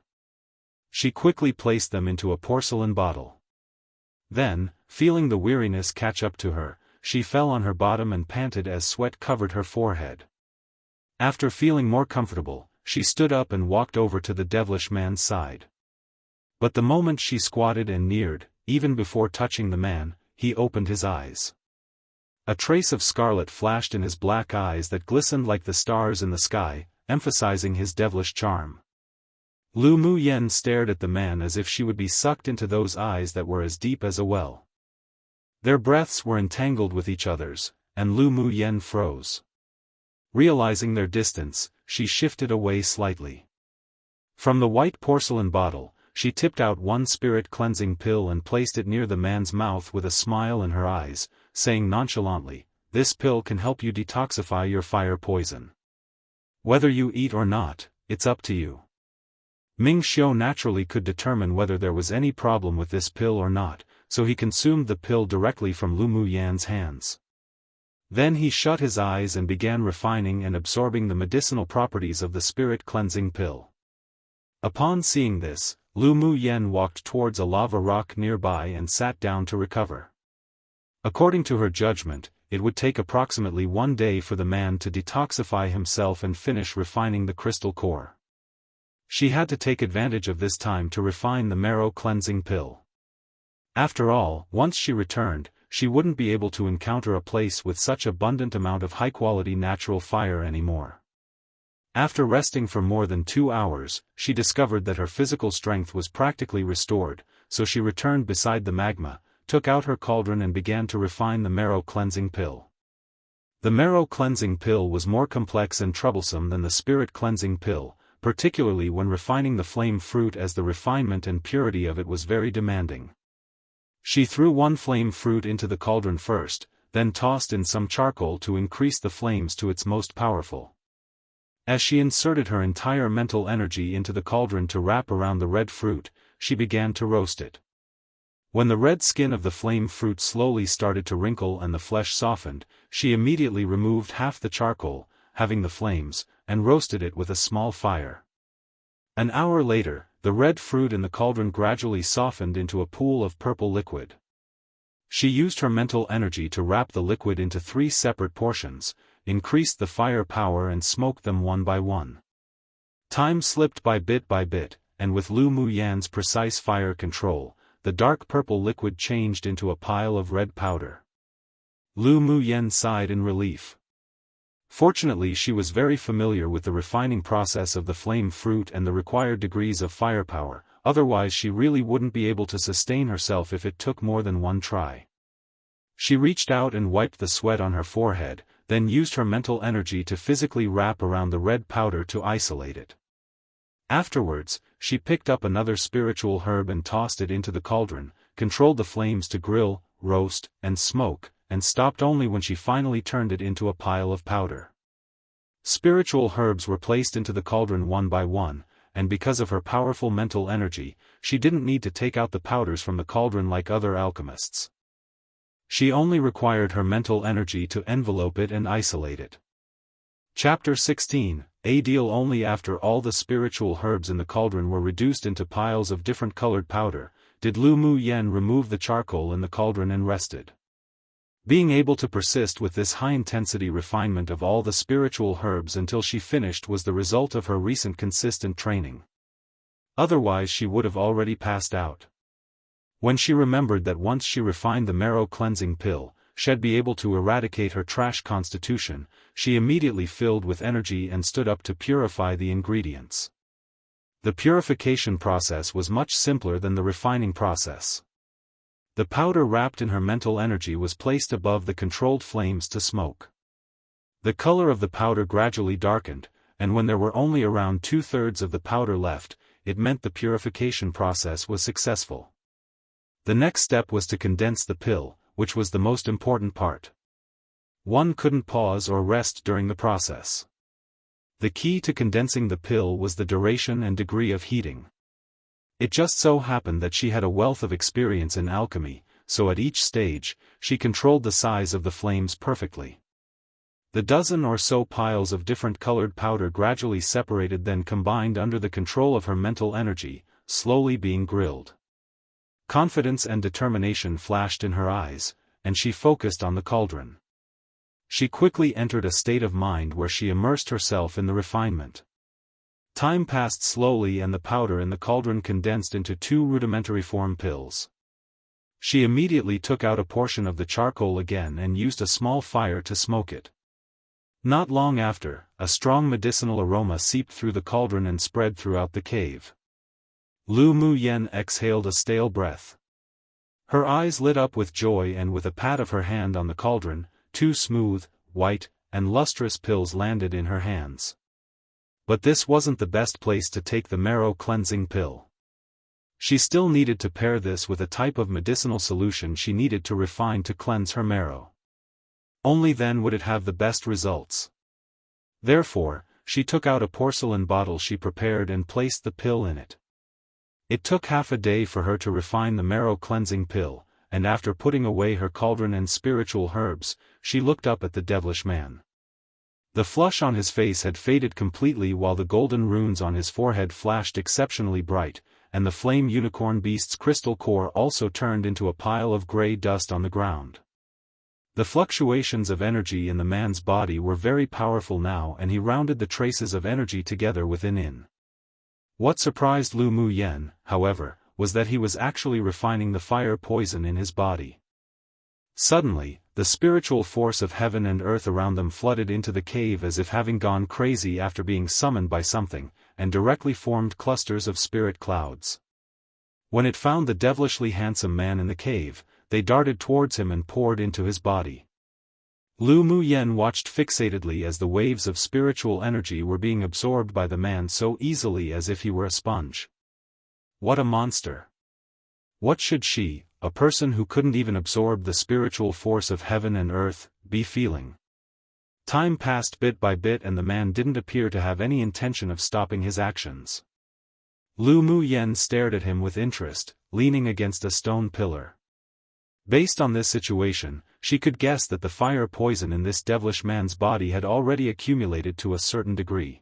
She quickly placed them into a porcelain bottle. Then, feeling the weariness catch up to her, she fell on her bottom and panted as sweat covered her forehead. After feeling more comfortable, she stood up and walked over to the devilish man's side. But the moment she squatted and neared, even before touching the man, he opened his eyes. A trace of scarlet flashed in his black eyes that glistened like the stars in the sky, emphasizing his devilish charm. Lu Mu Yen stared at the man as if she would be sucked into those eyes that were as deep as a well. Their breaths were entangled with each other's, and Lu Mu Yen froze. Realizing their distance, she shifted away slightly. From the white porcelain bottle, she tipped out 1 spirit cleansing pill and placed it near the man's mouth with a smile in her eyes, saying nonchalantly, "This pill can help you detoxify your fire poison. Whether you eat or not, it's up to you." Ming Xiu naturally could determine whether there was any problem with this pill or not, so he consumed the pill directly from Lu Mu Yan's hands. Then he shut his eyes and began refining and absorbing the medicinal properties of the spirit cleansing pill. Upon seeing this, Lu Mu Yen walked towards a lava rock nearby and sat down to recover. According to her judgment, it would take approximately 1 day for the man to detoxify himself and finish refining the crystal core. She had to take advantage of this time to refine the marrow cleansing pill. After all, once she returned, she wouldn't be able to encounter a place with such abundant amount of high-quality natural fire anymore. After resting for more than 2 hours, she discovered that her physical strength was practically restored, so she returned beside the magma, took out her cauldron and began to refine the marrow cleansing pill. The marrow cleansing pill was more complex and troublesome than the spirit cleansing pill, particularly when refining the flame fruit, as the refinement and purity of it was very demanding. She threw one flame fruit into the cauldron first, then tossed in some charcoal to increase the flames to its most powerful. As she inserted her entire mental energy into the cauldron to wrap around the red fruit, she began to roast it. When the red skin of the flame fruit slowly started to wrinkle and the flesh softened, she immediately removed half the charcoal, having the flames, and roasted it with a small fire. An hour later, the red fruit in the cauldron gradually softened into a pool of purple liquid. She used her mental energy to wrap the liquid into 3 separate portions, increased the fire power and smoked them one by one. Time slipped by bit, and with Lu Muyan's precise fire control, the dark purple liquid changed into a pile of red powder. Lu Muyan sighed in relief. Fortunately, she was very familiar with the refining process of the flame fruit and the required degrees of firepower, otherwise she really wouldn't be able to sustain herself if it took more than one try. She reached out and wiped the sweat on her forehead, then used her mental energy to physically wrap around the red powder to isolate it. Afterwards, she picked up another spiritual herb and tossed it into the cauldron, controlled the flames to grill, roast, and smoke, and stopped only when she finally turned it into a pile of powder. Spiritual herbs were placed into the cauldron one by one, and because of her powerful mental energy, she didn't need to take out the powders from the cauldron like other alchemists. She only required her mental energy to envelope it and isolate it. Chapter 16, A deal. Only after all the spiritual herbs in the cauldron were reduced into piles of different colored powder, did Lu Muyan remove the charcoal in the cauldron and rested. Being able to persist with this high-intensity refinement of all the spiritual herbs until she finished was the result of her recent consistent training. Otherwise she would have already passed out. When she remembered that once she refined the marrow cleansing pill, she'd be able to eradicate her trash constitution, she immediately filled with energy and stood up to purify the ingredients. The purification process was much simpler than the refining process. The powder wrapped in her mental energy was placed above the controlled flames to smoke. The color of the powder gradually darkened, and when there were only around 2/3 of the powder left, it meant the purification process was successful. The next step was to condense the pill, which was the most important part. One couldn't pause or rest during the process. The key to condensing the pill was the duration and degree of heating. It just so happened that she had a wealth of experience in alchemy, so at each stage, she controlled the size of the flames perfectly. The dozen or so piles of different colored powder gradually separated, then combined under the control of her mental energy, slowly being grilled. Confidence and determination flashed in her eyes, and she focused on the cauldron. She quickly entered a state of mind where she immersed herself in the refinement. Time passed slowly and the powder in the cauldron condensed into 2 rudimentary form pills. She immediately took out a portion of the charcoal again and used a small fire to smoke it. Not long after, a strong medicinal aroma seeped through the cauldron and spread throughout the cave. Lu Muyan exhaled a stale breath. Her eyes lit up with joy, and with a pat of her hand on the cauldron, 2 smooth, white, and lustrous pills landed in her hands. But this wasn't the best place to take the marrow cleansing pill. She still needed to pair this with a type of medicinal solution she needed to refine to cleanse her marrow. Only then would it have the best results. Therefore, she took out a porcelain bottle she prepared and placed the pill in it. It took half a day for her to refine the marrow cleansing pill, and after putting away her cauldron and spiritual herbs, she looked up at the devilish man. The flush on his face had faded completely while the golden runes on his forehead flashed exceptionally bright, and the flame unicorn beast's crystal core also turned into a pile of gray dust on the ground. The fluctuations of energy in the man's body were very powerful now, and he rounded the traces of energy together within. What surprised Lu Muyan, however, was that he was actually refining the fire poison in his body. Suddenly, the spiritual force of heaven and earth around them flooded into the cave as if having gone crazy after being summoned by something, and directly formed clusters of spirit clouds. When it found the devilishly handsome man in the cave, they darted towards him and poured into his body. Lu Muyen watched fixatedly as the waves of spiritual energy were being absorbed by the man so easily as if he were a sponge. What a monster! What should she, a person who couldn't even absorb the spiritual force of heaven and earth, be feeling? Time passed bit by bit and the man didn't appear to have any intention of stopping his actions. Lu Muyen stared at him with interest, leaning against a stone pillar. Based on this situation, she could guess that the fire poison in this devilish man's body had already accumulated to a certain degree.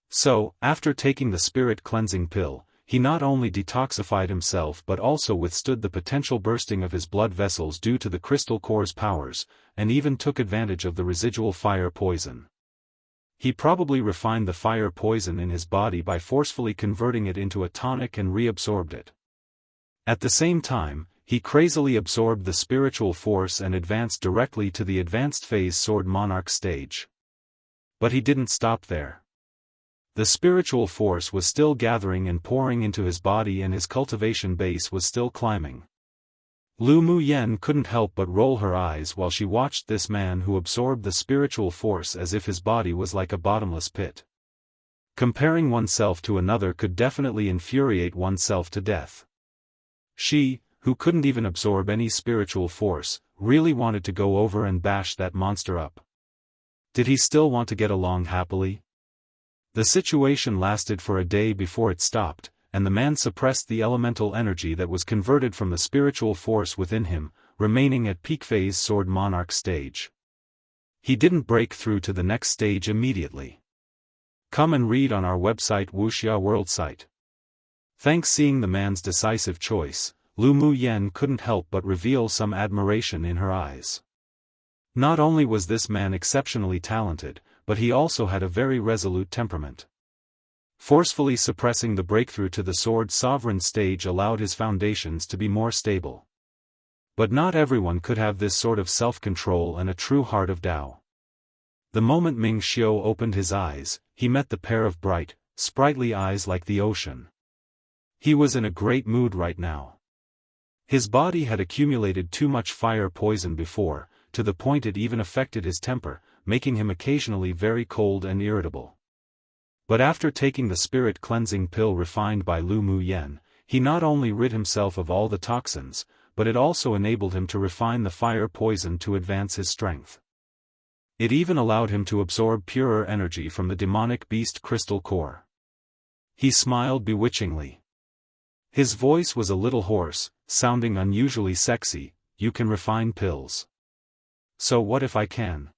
So, after taking the spirit cleansing pill, he not only detoxified himself but also withstood the potential bursting of his blood vessels due to the crystal core's powers, and even took advantage of the residual fire poison. He probably refined the fire poison in his body by forcefully converting it into a tonic and reabsorbed it. At the same time, he crazily absorbed the spiritual force and advanced directly to the advanced phase Sword Monarch stage. But he didn't stop there. The spiritual force was still gathering and pouring into his body and his cultivation base was still climbing. Lu Muyen couldn't help but roll her eyes while she watched this man who absorbed the spiritual force as if his body was like a bottomless pit. Comparing oneself to another could definitely infuriate oneself to death. She, who couldn't even absorb any spiritual force, really wanted to go over and bash that monster up. Did he still want to get along happily? The situation lasted for a day before it stopped, and the man suppressed the elemental energy that was converted from the spiritual force within him, remaining at peak phase Sword Monarch stage. He didn't break through to the next stage immediately. Come and read on our website Wuxia World site. Thanks. Seeing the man's decisive choice, Lu Muyen couldn't help but reveal some admiration in her eyes. Not only was this man exceptionally talented, but he also had a very resolute temperament. Forcefully suppressing the breakthrough to the Sword Sovereign stage allowed his foundations to be more stable. But not everyone could have this sort of self-control and a true heart of Tao. The moment Ming Xiu opened his eyes, he met the pair of bright, sprightly eyes like the ocean. He was in a great mood right now. His body had accumulated too much fire poison before, to the point it even affected his temper, making him occasionally very cold and irritable. But after taking the spirit cleansing pill refined by Lu Muyen, he not only rid himself of all the toxins, but it also enabled him to refine the fire poison to advance his strength. It even allowed him to absorb purer energy from the demonic beast crystal core. He smiled bewitchingly. His voice was a little hoarse, sounding unusually sexy. You can refine pills. So what if I can?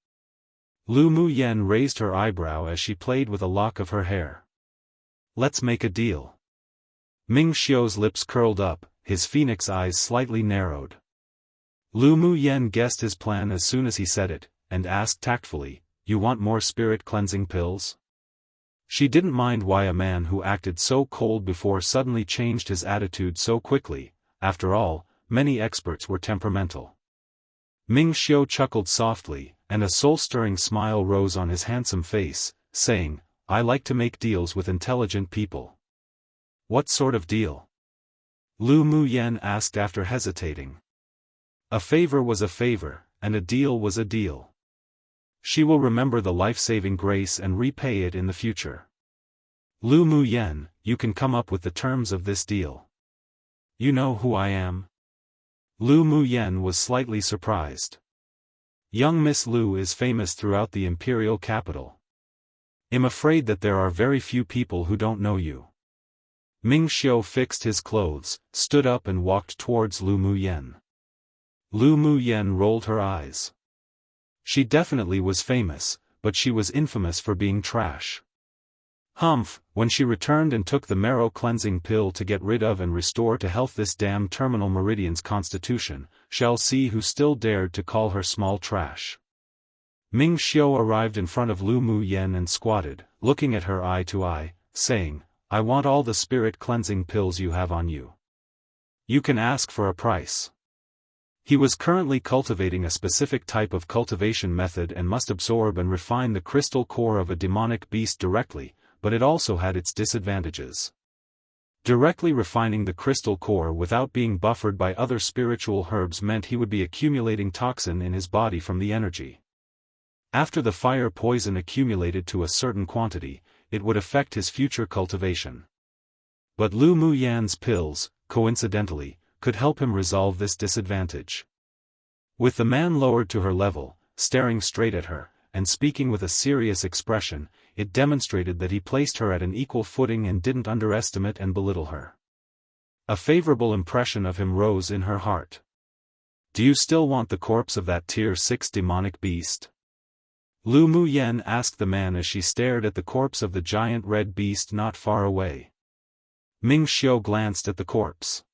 Lu Muyen raised her eyebrow as she played with a lock of her hair. Let's make a deal. Ming Xiu's lips curled up, his phoenix eyes slightly narrowed. Lu Muyen guessed his plan as soon as he said it, and asked tactfully, "You want more spirit cleansing pills?" She didn't mind why a man who acted so cold before suddenly changed his attitude so quickly. After all, many experts were temperamental. Ming Xiu chuckled softly, and a soul-stirring smile rose on his handsome face, saying, "I like to make deals with intelligent people." What sort of deal? Lu Muyen asked after hesitating. A favor was a favor, and a deal was a deal. She will remember the life-saving grace and repay it in the future. Lu Muyen, you can come up with the terms of this deal. You know who I am? Lu Muyen was slightly surprised. Young Miss Lu is famous throughout the Imperial capital. I'm afraid that there are very few people who don't know you. Ming Xiu fixed his clothes, stood up and walked towards Lu Muyen. Lu Muyen rolled her eyes. She definitely was famous, but she was infamous for being trash. Humph, when she returned and took the marrow cleansing pill to get rid of and restore to health this damn terminal meridian's constitution, shall see who still dared to call her small trash. Ming Xiu arrived in front of Lu Muyen and squatted, looking at her eye to eye, saying, "I want all the spirit cleansing pills you have on you. You can ask for a price." He was currently cultivating a specific type of cultivation method and must absorb and refine the crystal core of a demonic beast directly, but it also had its disadvantages. Directly refining the crystal core without being buffered by other spiritual herbs meant he would be accumulating toxin in his body from the energy. After the fire poison accumulated to a certain quantity, it would affect his future cultivation. But Lu Muyan's pills, coincidentally, could help him resolve this disadvantage. With the man lowered to her level, staring straight at her, and speaking with a serious expression, it demonstrated that he placed her at an equal footing and didn't underestimate and belittle her. A favorable impression of him rose in her heart. "Do you still want the corpse of that Tier 6 demonic beast?" Lu Muyan asked the man as she stared at the corpse of the giant red beast not far away. Ming Xiu glanced at the corpse.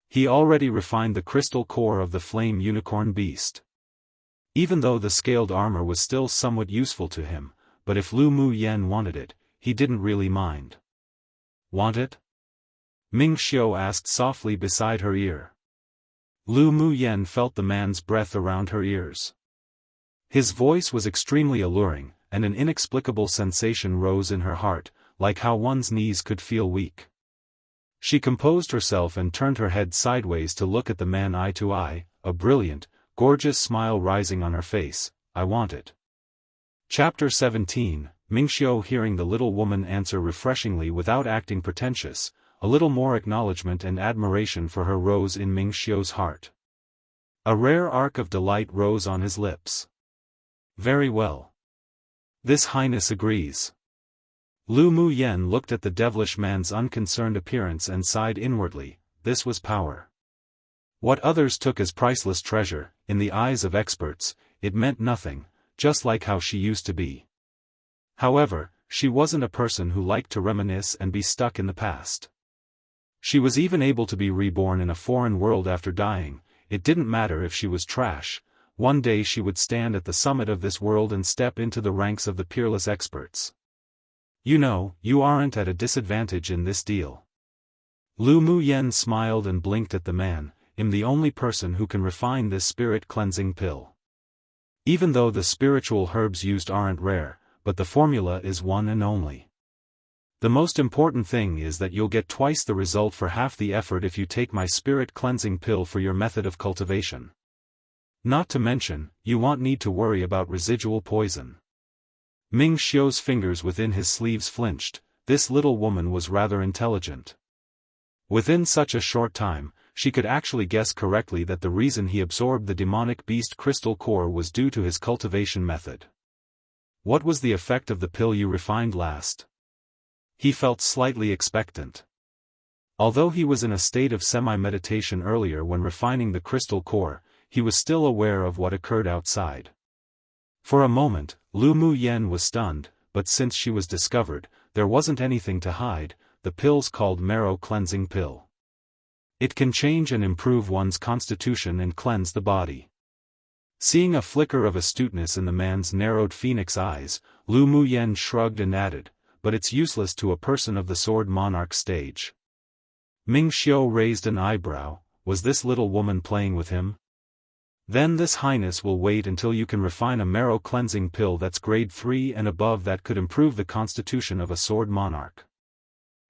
He already refined the crystal core of the flame unicorn beast. Even though the scaled armor was still somewhat useful to him, but if Lu Muyan wanted it, he didn't really mind. "Want it?" Ming Xiu asked softly beside her ear. Lu Muyan felt the man's breath around her ears. His voice was extremely alluring, and an inexplicable sensation rose in her heart, like how one's knees could feel weak. She composed herself and turned her head sideways to look at the man eye to eye, a brilliant, gorgeous smile rising on her face. "I want it." Chapter 17, Ming Xiu hearing the little woman answer refreshingly without acting pretentious, a little more acknowledgement and admiration for her rose in Ming Xiu's heart. A rare arc of delight rose on his lips. "Very well. This Highness agrees." Lu Muyan looked at the devilish man's unconcerned appearance and sighed inwardly. This was power. What others took as priceless treasure, in the eyes of experts, it meant nothing, just like how she used to be. However, she wasn't a person who liked to reminisce and be stuck in the past. She was even able to be reborn in a foreign world after dying. It didn't matter if she was trash. One day she would stand at the summit of this world and step into the ranks of the peerless experts. "You know, you aren't at a disadvantage in this deal." Lu Muyan smiled and blinked at the man. "I'm the only person who can refine this spirit-cleansing pill. Even though the spiritual herbs used aren't rare, but the formula is one and only. The most important thing is that you'll get twice the result for half the effort if you take my spirit-cleansing pill for your method of cultivation. Not to mention, you won't need to worry about residual poison." Ming Xiu's fingers within his sleeves flinched. This little woman was rather intelligent. Within such a short time, she could actually guess correctly that the reason he absorbed the demonic beast crystal core was due to his cultivation method. "What was the effect of the pill you refined last?" He felt slightly expectant. Although he was in a state of semi-meditation earlier when refining the crystal core, he was still aware of what occurred outside. For a moment, Lu Muyan was stunned, but since she was discovered, there wasn't anything to hide. The pill's called Marrow Cleansing Pill. It can change and improve one's constitution and cleanse the body. Seeing a flicker of astuteness in the man's narrowed phoenix eyes, Lu Muyan shrugged and added, "But it's useless to a person of the Sword Monarch stage." Ming Xiu raised an eyebrow. Was this little woman playing with him? "Then this Highness will wait until you can refine a marrow cleansing pill that's grade 3 and above that could improve the constitution of a Sword Monarch."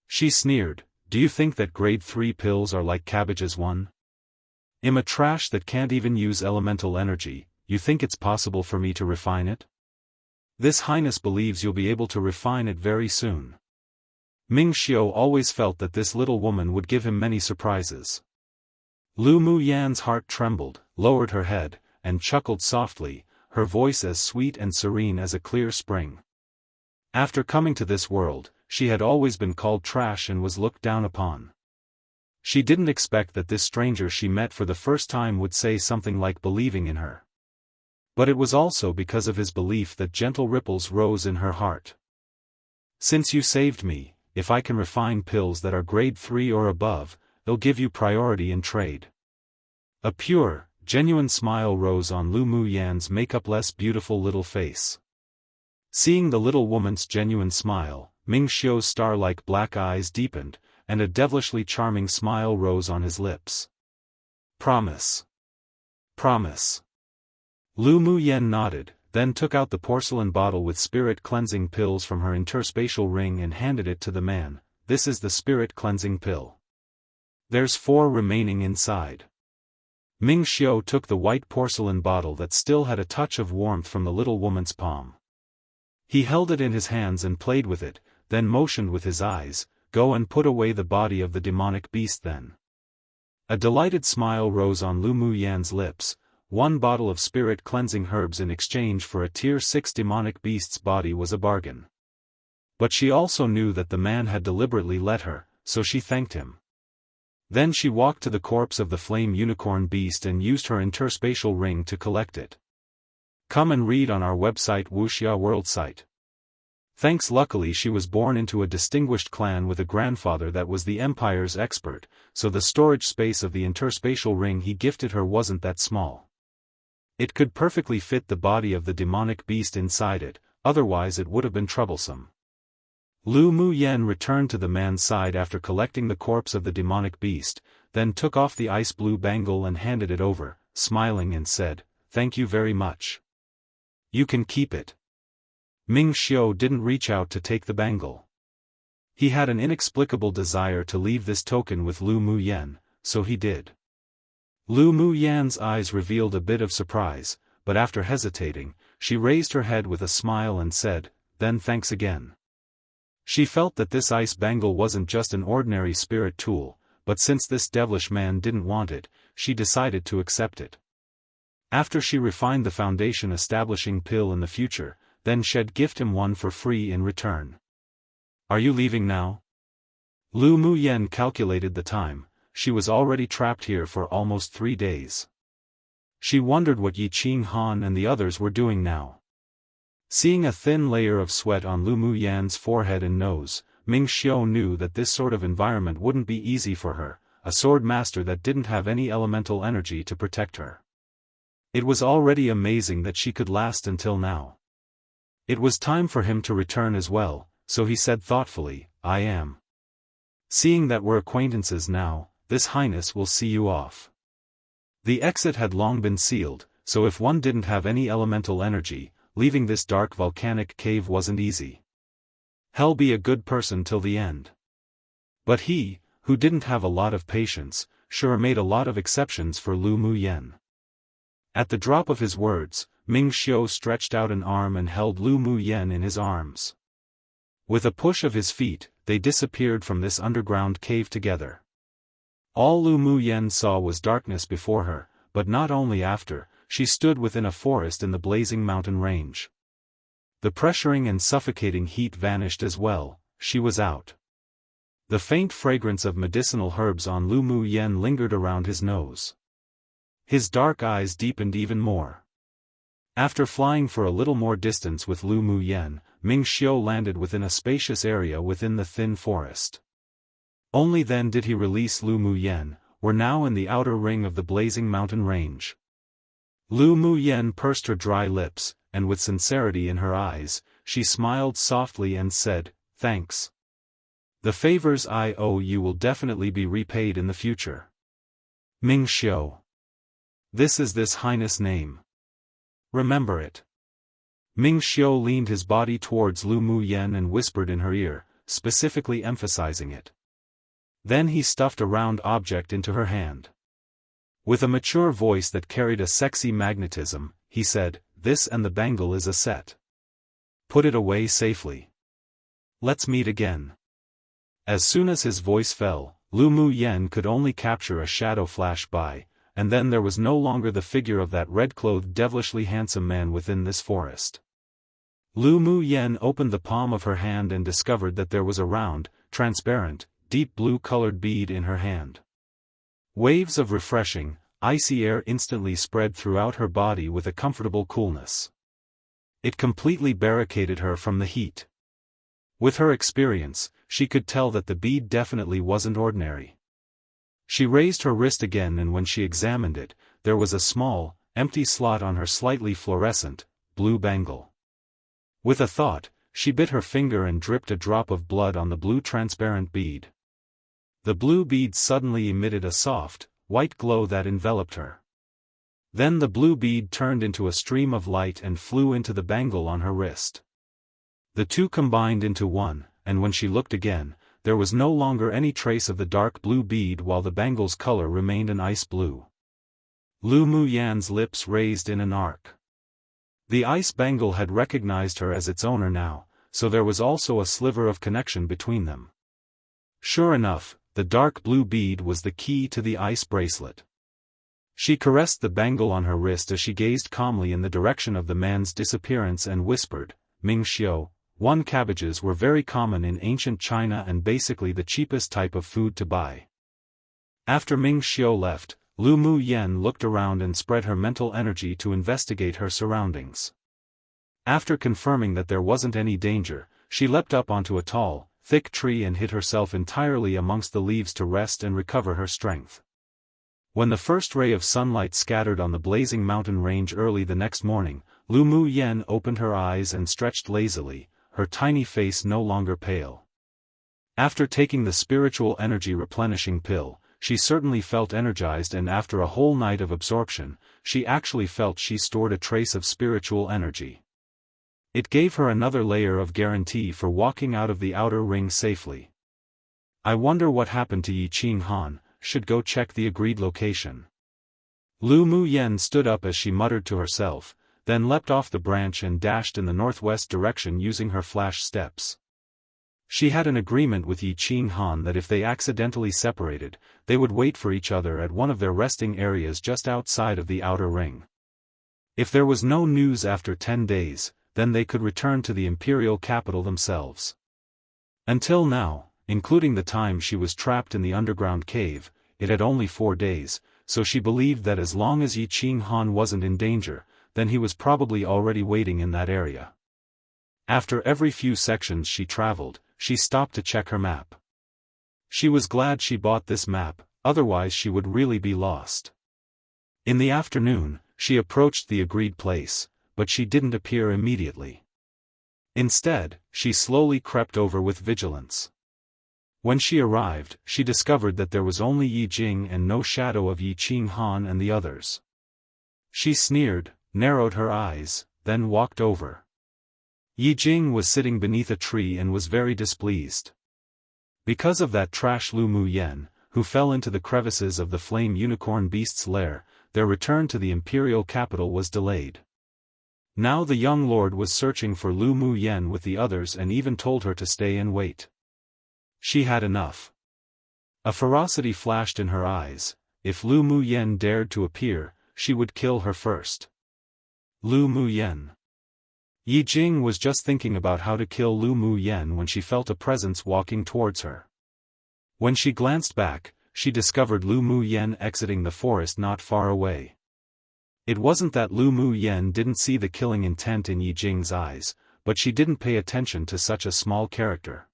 She sneered. "Do you think that grade 3 pills are like Cabbage's one? I'm a trash that can't even use elemental energy. You think it's possible for me to refine it? This Highness believes you'll be able to refine it very soon." Ming Xiu always felt that this little woman would give him many surprises. Lu Muyan's heart trembled, lowered her head, and chuckled softly, her voice as sweet and serene as a clear spring. After coming to this world, she had always been called trash and was looked down upon. She didn't expect that this stranger she met for the first time would say something like believing in her. But it was also because of his belief that gentle ripples rose in her heart. "Since you saved me, if I can refine pills that are grade 3 or above, they'll give you priority in trade." A pure, genuine smile rose on Lu Muyan's makeup-less beautiful little face. Seeing the little woman's genuine smile, Ming Xiu's star-like black eyes deepened, and a devilishly charming smile rose on his lips. "Promise. Promise." Lu Muyan nodded, then took out the porcelain bottle with spirit-cleansing pills from her interspatial ring and handed it to the man. "This is the spirit-cleansing pill. There's 4 remaining inside. Ming Xiao took the white porcelain bottle that still had a touch of warmth from the little woman's palm. He held it in his hands and played with it, then motioned with his eyes, "Go and put away the body of the demonic beast then." A delighted smile rose on Lu Mu Yan's lips. 1 bottle of spirit-cleansing herbs in exchange for a Tier 6 demonic beast's body was a bargain. But she also knew that the man had deliberately let her, so she thanked him. Then she walked to the corpse of the flame unicorn beast and used her interspatial ring to collect it. Come and read on our website Wuxia World site. Thanks. Luckily she was born into a distinguished clan with a grandfather that was the Empire's expert, so the storage space of the interspatial ring he gifted her wasn't that small. It could perfectly fit the body of the demonic beast inside it, otherwise it would have been troublesome. Lu Mu Yan returned to the man's side after collecting the corpse of the demonic beast, then took off the ice blue bangle and handed it over, smiling and said, "Thank you very much. You can keep it." Ming Xiao didn't reach out to take the bangle. He had an inexplicable desire to leave this token with Lu Mu Yan, so he did. Lu Mu Yan's eyes revealed a bit of surprise, but after hesitating, she raised her head with a smile and said, "Then thanks again." She felt that this ice bangle wasn't just an ordinary spirit tool, but since this devilish man didn't want it, she decided to accept it. After she refined the foundation establishing pill in the future, then she'd gift him one for free in return. "Are you leaving now?" Lu Mu Yan calculated the time. She was already trapped here for almost 3 days. She wondered what Yi Qing Han and the others were doing now. Seeing a thin layer of sweat on Lu Mu Yan's forehead and nose, Ming Xiao knew that this sort of environment wouldn't be easy for her, a sword master that didn't have any elemental energy to protect her. It was already amazing that she could last until now. It was time for him to return as well, so he said thoughtfully, "I am. Seeing that we're acquaintances now, This Highness will see you off." The exit had long been sealed, so if one didn't have any elemental energy, leaving this dark volcanic cave wasn't easy. Hell, be a good person till the end. But he, who didn't have a lot of patience, sure made a lot of exceptions for Lu Mu Yan. At the drop of his words, Ming Xiao stretched out an arm and held Lu Mu Yan in his arms. With a push of his feet, they disappeared from this underground cave together. All Lu Mu Yan saw was darkness before her, but not only after, she stood within a forest in the blazing mountain range. The pressuring and suffocating heat vanished as well, she was out. The faint fragrance of medicinal herbs on Lu Mu Yan lingered around his nose. His dark eyes deepened even more. After flying for a little more distance with Lu Mu Yan, Ming Xiao landed within a spacious area within the thin forest. Only then did he release Lu Mu Yan, were now in the outer ring of the blazing mountain range. Lu Mu Yan pursed her dry lips, and with sincerity in her eyes, she smiled softly and said, "Thanks. The favors I owe you will definitely be repaid in the future. Ming Xiao. This is this Highness' name. Remember it." Ming Xiao leaned his body towards Lu Mu Yan and whispered in her ear, specifically emphasizing it. Then he stuffed a round object into her hand. With a mature voice that carried a sexy magnetism, he said, "This and the bangle is a set. Put it away safely. Let's meet again." As soon as his voice fell, Lu Mu Yan could only capture a shadow flash by, and then there was no longer the figure of that red-clothed devilishly handsome man within this forest. Lu Mu Yan opened the palm of her hand and discovered that there was a round, transparent, deep blue-colored bead in her hand. Waves of refreshing, icy air instantly spread throughout her body with a comfortable coolness. It completely barricaded her from the heat. With her experience, she could tell that the bead definitely wasn't ordinary. She raised her wrist again, and when she examined it, there was a small, empty slot on her slightly fluorescent, blue bangle. With a thought, she bit her finger and dripped a drop of blood on the blue transparent bead. The blue bead suddenly emitted a soft, white glow that enveloped her. Then the blue bead turned into a stream of light and flew into the bangle on her wrist. The two combined into one, and when she looked again, there was no longer any trace of the dark blue bead while the bangle's color remained an ice blue. Lu Muyan's lips raised in an arc. The ice bangle had recognized her as its owner now, so there was also a sliver of connection between them. Sure enough, the dark blue bead was the key to the ice bracelet. She caressed the bangle on her wrist as she gazed calmly in the direction of the man's disappearance and whispered, "Ming Xiao, 1 cabbages were very common in ancient China and basically the cheapest type of food to buy." After Ming Xiao left, Lu Muyan looked around and spread her mental energy to investigate her surroundings. After confirming that there wasn't any danger, she leapt up onto a tall, thick tree and hid herself entirely amongst the leaves to rest and recover her strength. When the first ray of sunlight scattered on the blazing mountain range early the next morning, Lu Muyan opened her eyes and stretched lazily, her tiny face no longer pale. After taking the spiritual energy replenishing pill, she certainly felt energized, and after a whole night of absorption, she actually felt she stored a trace of spiritual energy. It gave her another layer of guarantee for walking out of the outer ring safely. I wonder what happened to Yi Qing Han, should go check the agreed location. Lu Muyan stood up as she muttered to herself, then leapt off the branch and dashed in the northwest direction using her flash steps. She had an agreement with Yi Qing Han that if they accidentally separated, they would wait for each other at one of their resting areas just outside of the outer ring. If there was no news after 10 days, then they could return to the Imperial capital themselves. Until now, including the time she was trapped in the underground cave, it had only 4 days, so she believed that as long as Yi Qing Han wasn't in danger, then he was probably already waiting in that area. After every few sections she traveled, she stopped to check her map. She was glad she bought this map, otherwise she would really be lost. In the afternoon, she approached the agreed place, but she didn't appear immediately. Instead, she slowly crept over with vigilance. When she arrived, she discovered that there was only Yi Jing and no shadow of Yi Qing Han and the others. She sneered, narrowed her eyes, then walked over. Yi Jing was sitting beneath a tree and was very displeased. Because of that trash Lu Muyan, who fell into the crevices of the flame unicorn beast's lair, their return to the Imperial capital was delayed. Now the young lord was searching for Lu Muyan with the others and even told her to stay and wait. She had enough. A ferocity flashed in her eyes. If Lu Muyan dared to appear, she would kill her first. Lu Muyan. Yi Jing was just thinking about how to kill Lu Muyan when she felt a presence walking towards her. When she glanced back, she discovered Lu Muyan exiting the forest not far away. It wasn't that Lu Muyan didn't see the killing intent in Yi Jing's eyes, but she didn't pay attention to such a small character.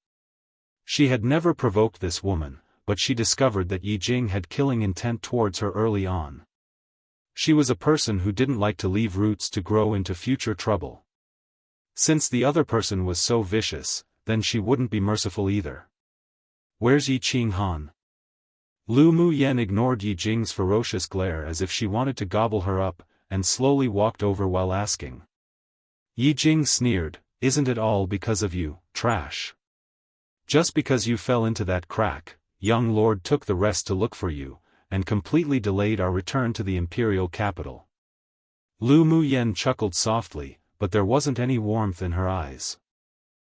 She had never provoked this woman, but she discovered that Yi Jing had killing intent towards her early on. She was a person who didn't like to leave roots to grow into future trouble. Since the other person was so vicious, then she wouldn't be merciful either. Where's Yi Qing Han? Lu Muyan ignored Yi Jing's ferocious glare as if she wanted to gobble her up, and slowly walked over while asking. Yi Jing sneered, "Isn't it all because of you, trash? Just because you fell into that crack, young lord took the rest to look for you, and completely delayed our return to the Imperial capital." Lu Muyan chuckled softly, but there wasn't any warmth in her eyes.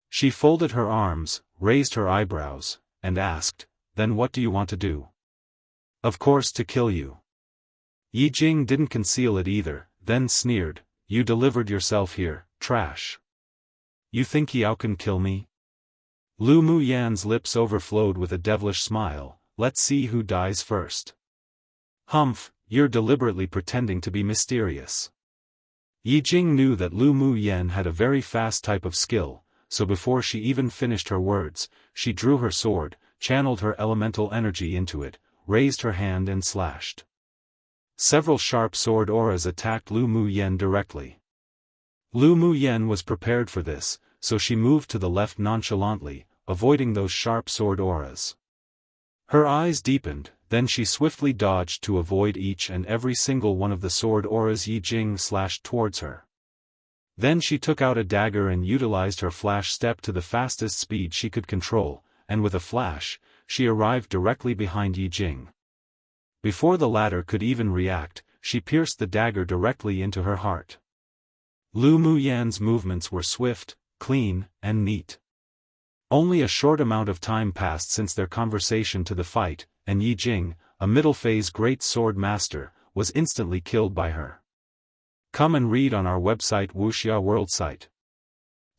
She folded her arms, raised her eyebrows, and asked, "Then what do you want to do?" "Of course to kill you." Yi Jing didn't conceal it either, then sneered, "You delivered yourself here, trash. You think Yao can kill me?" Lu Muyan's lips overflowed with a devilish smile. "Let's see who dies first." "Humph, you're deliberately pretending to be mysterious." Yi Jing knew that Lu Muyan had a very fast type of skill, so before she even finished her words, she drew her sword, channeled her elemental energy into it, raised her hand and slashed. Several sharp sword auras attacked Lu Muyan directly. Lu Muyan was prepared for this, so she moved to the left nonchalantly, avoiding those sharp sword auras. Her eyes deepened, then she swiftly dodged to avoid each and every single one of the sword auras Yi Jing slashed towards her. Then she took out a dagger and utilized her flash step to the fastest speed she could control, and with a flash, she arrived directly behind Yi Jing. Before the latter could even react, she pierced the dagger directly into her heart. Lu Muyan's movements were swift, clean, and neat. Only a short amount of time passed since their conversation to the fight, and Yi Jing, a middle-phase great sword master, was instantly killed by her. Come and read on our website Wuxia World site.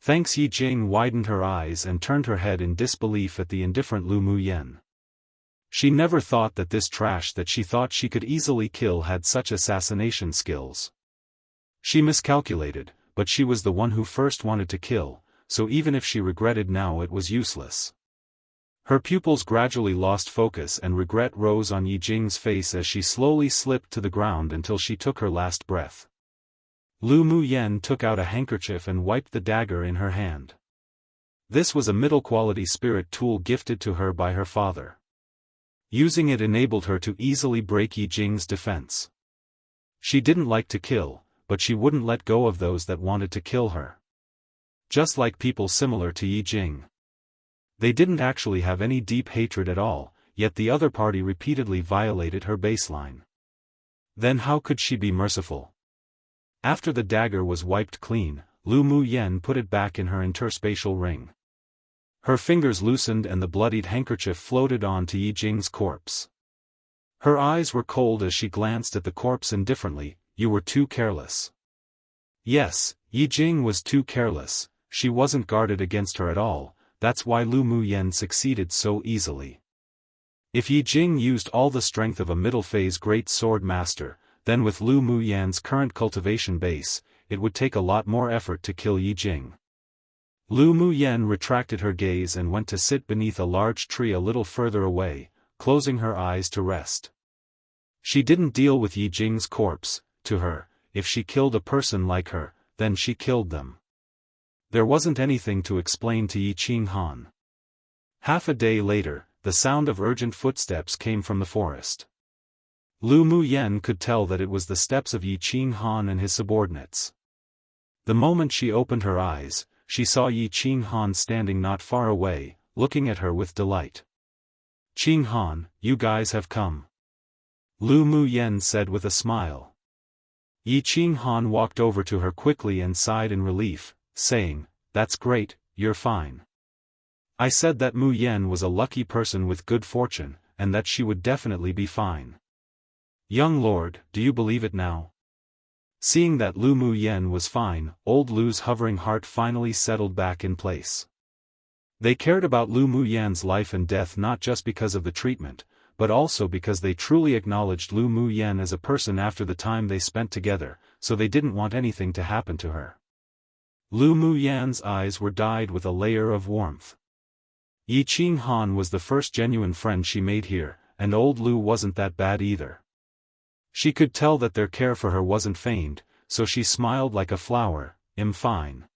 Thanks. Yi Jing widened her eyes and turned her head in disbelief at the indifferent Lu Muyan. She never thought that this trash that she thought she could easily kill had such assassination skills. She miscalculated, but she was the one who first wanted to kill, so even if she regretted now it was useless. Her pupils gradually lost focus and regret rose on Yi Jing's face as she slowly slipped to the ground until she took her last breath. Lu Muyan took out a handkerchief and wiped the dagger in her hand. This was a middle-quality spirit tool gifted to her by her father. Using it enabled her to easily break Yi Jing's defense. She didn't like to kill, but she wouldn't let go of those that wanted to kill her. Just like people similar to Yi Jing. They didn't actually have any deep hatred at all, yet the other party repeatedly violated her baseline. Then how could she be merciful? After the dagger was wiped clean, Lu Muyan put it back in her interspatial ring. Her fingers loosened and the bloodied handkerchief floated on to Yi Jing's corpse. Her eyes were cold as she glanced at the corpse indifferently. You were too careless. Yes, Yi Jing was too careless, she wasn't guarded against her at all, that's why Lu Muyan succeeded so easily. If Yi Jing used all the strength of a middle-phase great sword master, then with Lu Muyan's current cultivation base, it would take a lot more effort to kill Yi Jing. Lu Muyan retracted her gaze and went to sit beneath a large tree a little further away, closing her eyes to rest. She didn't deal with Yi Jing's corpse. To her, if she killed a person like her, then she killed them. There wasn't anything to explain to Yi Qinghan. Half a day later, the sound of urgent footsteps came from the forest. Lu Muyan could tell that it was the steps of Yi Qinghan and his subordinates. The moment she opened her eyes, she saw Yi Qinghan standing not far away, looking at her with delight. Qinghan, you guys have come. Lu Muyan said with a smile. Yi Qinghan walked over to her quickly and sighed in relief, saying, That's great, you're fine. I said that Muyan was a lucky person with good fortune, and that she would definitely be fine. Young lord, do you believe it now? Seeing that Lu Muyan was fine, old Lu's hovering heart finally settled back in place. They cared about Lu Muyan's life and death not just because of the treatment, but also because they truly acknowledged Lu Muyan as a person after the time they spent together, so they didn't want anything to happen to her. Lu Muyan's eyes were dyed with a layer of warmth. Yi Qinghan was the first genuine friend she made here, and old Lu wasn't that bad either. She could tell that their care for her wasn't feigned, so she smiled like a flower. I'm fine.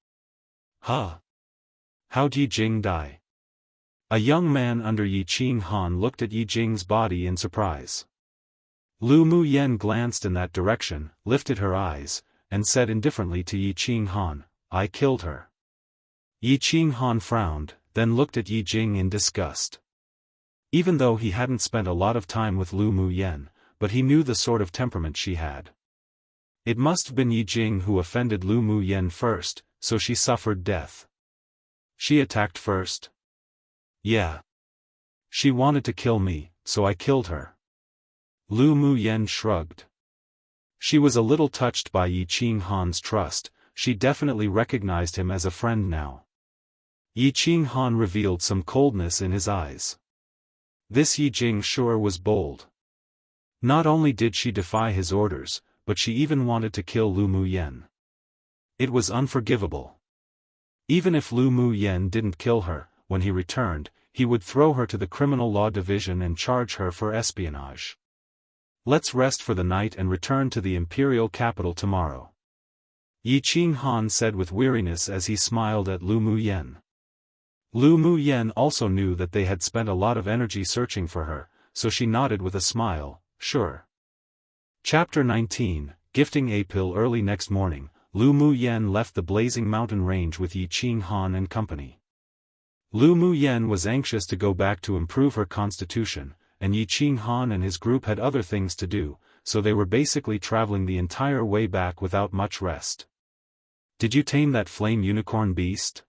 Huh? How'd Yi Jing die? A young man under Yi Qinghan looked at Yi Jing's body in surprise. Lu Muyan glanced in that direction, lifted her eyes, and said indifferently to Yi Qinghan, I killed her. Yi Qinghan frowned, then looked at Yi Jing in disgust. Even though he hadn't spent a lot of time with Lu Muyan, but he knew the sort of temperament she had. It must have been Yi Jing who offended Lu Muyan first, so she suffered death. She attacked first? Yeah. She wanted to kill me, so I killed her. Lu Muyan shrugged. She was a little touched by Yi Qinghan's trust, she definitely recognized him as a friend now. Yi Qinghan revealed some coldness in his eyes. This Yi Jing sure was bold. Not only did she defy his orders, but she even wanted to kill Lu Muyan. It was unforgivable. Even if Lu Muyan didn't kill her, when he returned, he would throw her to the criminal law division and charge her for espionage. Let's rest for the night and return to the Imperial capital tomorrow. Yi Qinghan said with weariness as he smiled at Lu Muyan. Lu Muyan also knew that they had spent a lot of energy searching for her, so she nodded with a smile, sure. Chapter 19, Gifting a Pill. Early next morning, Lu Muyan left the blazing mountain range with Yi Qinghan and company. Lu Muyan was anxious to go back to improve her constitution, and Yi Qinghan and his group had other things to do, so they were basically traveling the entire way back without much rest. "Did you tame that flame unicorn beast?"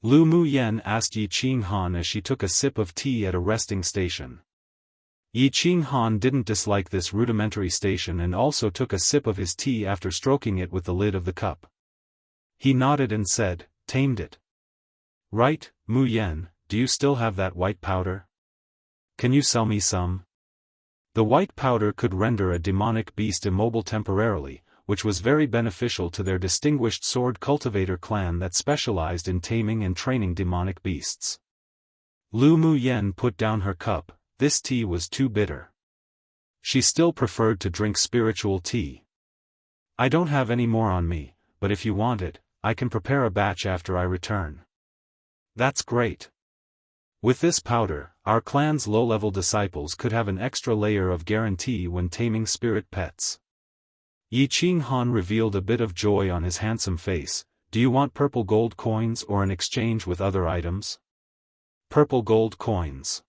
Lu Muyen asked Yi Qinghan as she took a sip of tea at a resting station. Yi Qinghan didn't dislike this rudimentary station and also took a sip of his tea after stroking it with the lid of the cup. He nodded and said, "Tamed it." "Right, Muyen, do you still have that white powder? Can you sell me some?" The white powder could render a demonic beast immobile temporarily, which was very beneficial to their distinguished sword cultivator clan that specialized in taming and training demonic beasts. Lu Muyen put down her cup. This tea was too bitter. She still preferred to drink spiritual tea. "I don't have any more on me, but if you want it, I can prepare a batch after I return." "That's great. With this powder, our clan's low-level disciples could have an extra layer of guarantee when taming spirit pets." Yi Qinghan revealed a bit of joy on his handsome face. "Do you want purple gold coins or an exchange with other items?" "Purple gold coins."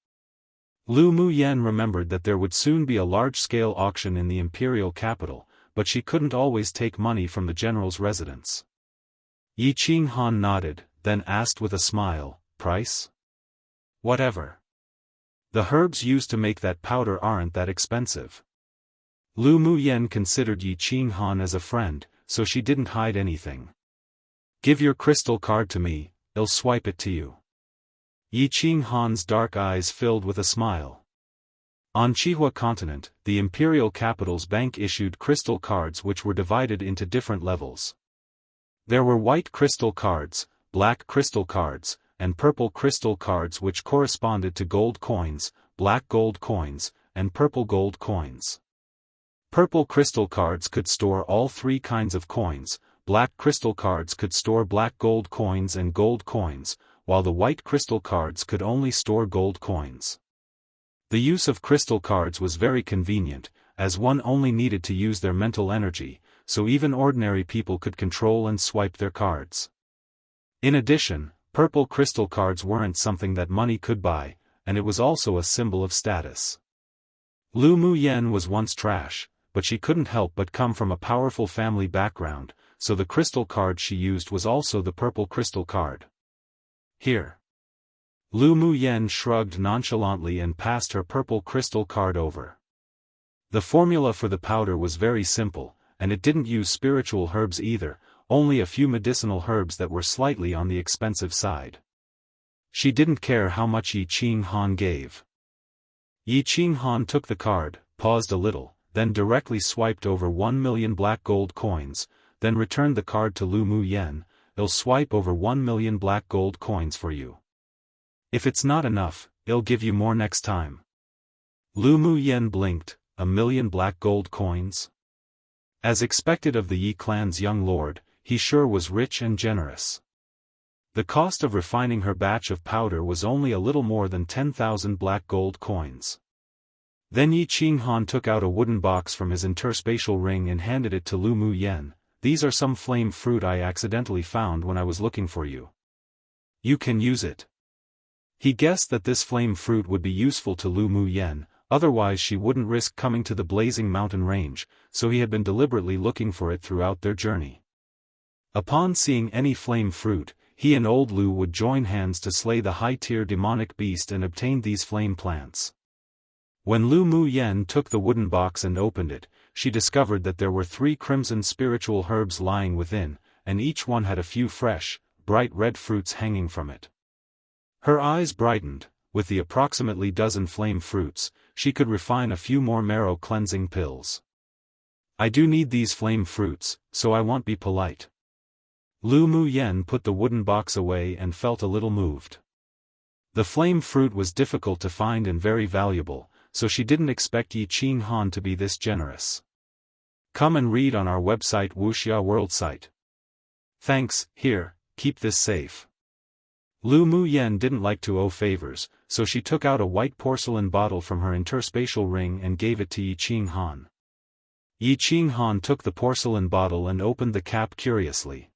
Lu Muyen remembered that there would soon be a large-scale auction in the Imperial capital, but she couldn't always take money from the general's residence. Yi Qinghan nodded, then asked with a smile, "Price?" "Whatever. The herbs used to make that powder aren't that expensive." Lu Muyen considered Yi Qinghan as a friend, so she didn't hide anything. "Give your crystal card to me, I'll swipe it to you." Yi Qinghan's dark eyes filled with a smile. On Qihua continent, the Imperial capital's bank issued crystal cards which were divided into different levels. There were white crystal cards, black crystal cards, and purple crystal cards which corresponded to gold coins, black gold coins, and purple gold coins. Purple crystal cards could store all three kinds of coins, black crystal cards could store black gold coins and gold coins, while the white crystal cards could only store gold coins. The use of crystal cards was very convenient, as one only needed to use their mental energy, so even ordinary people could control and swipe their cards. In addition, purple crystal cards weren't something that money could buy, and it was also a symbol of status. Lu Muyen was once trash, but she couldn't help but come from a powerful family background, so the crystal card she used was also the purple crystal card. "Here." Lu Muyen shrugged nonchalantly and passed her purple crystal card over. The formula for the powder was very simple, and it didn't use spiritual herbs either, only a few medicinal herbs that were slightly on the expensive side. She didn't care how much Yi Qinghan gave. Yi Qinghan took the card, paused a little, then directly swiped over 1 million black gold coins, then returned the card to Lu Muyen. "I'll swipe over 1 million black gold coins for you. If it's not enough, I'll give you more next time." Lu Muyen blinked. 1 million black gold coins? As expected of the Yi clan's young lord, he sure was rich and generous. The cost of refining her batch of powder was only a little more than 10,000 black gold coins. Then Yi Qinghan took out a wooden box from his interspatial ring and handed it to Lu Muyen. "These are some flame fruit I accidentally found when I was looking for you. You can use it." He guessed that this flame fruit would be useful to Lu Muyen, otherwise she wouldn't risk coming to the blazing mountain range, so he had been deliberately looking for it throughout their journey. Upon seeing any flame fruit, he and old Lu would join hands to slay the high-tier demonic beast and obtain these flame plants. When Lu Muyen took the wooden box and opened it, she discovered that there were 3 crimson spiritual herbs lying within, and each one had a few fresh, bright red fruits hanging from it. Her eyes brightened. With the approximately dozen flame fruits, she could refine a few more marrow-cleansing pills. "I do need these flame fruits, so I won't be polite." Lu Muyen put the wooden box away and felt a little moved. The flame fruit was difficult to find and very valuable, so she didn't expect Yi Qinghan to be this generous. Come and read on our website Wuxia World Site. Thanks, here, keep this safe. Lu Muyen didn't like to owe favors, so she took out a white porcelain bottle from her interspatial ring and gave it to Yi Qinghan. Yi Qinghan took the porcelain bottle and opened the cap curiously.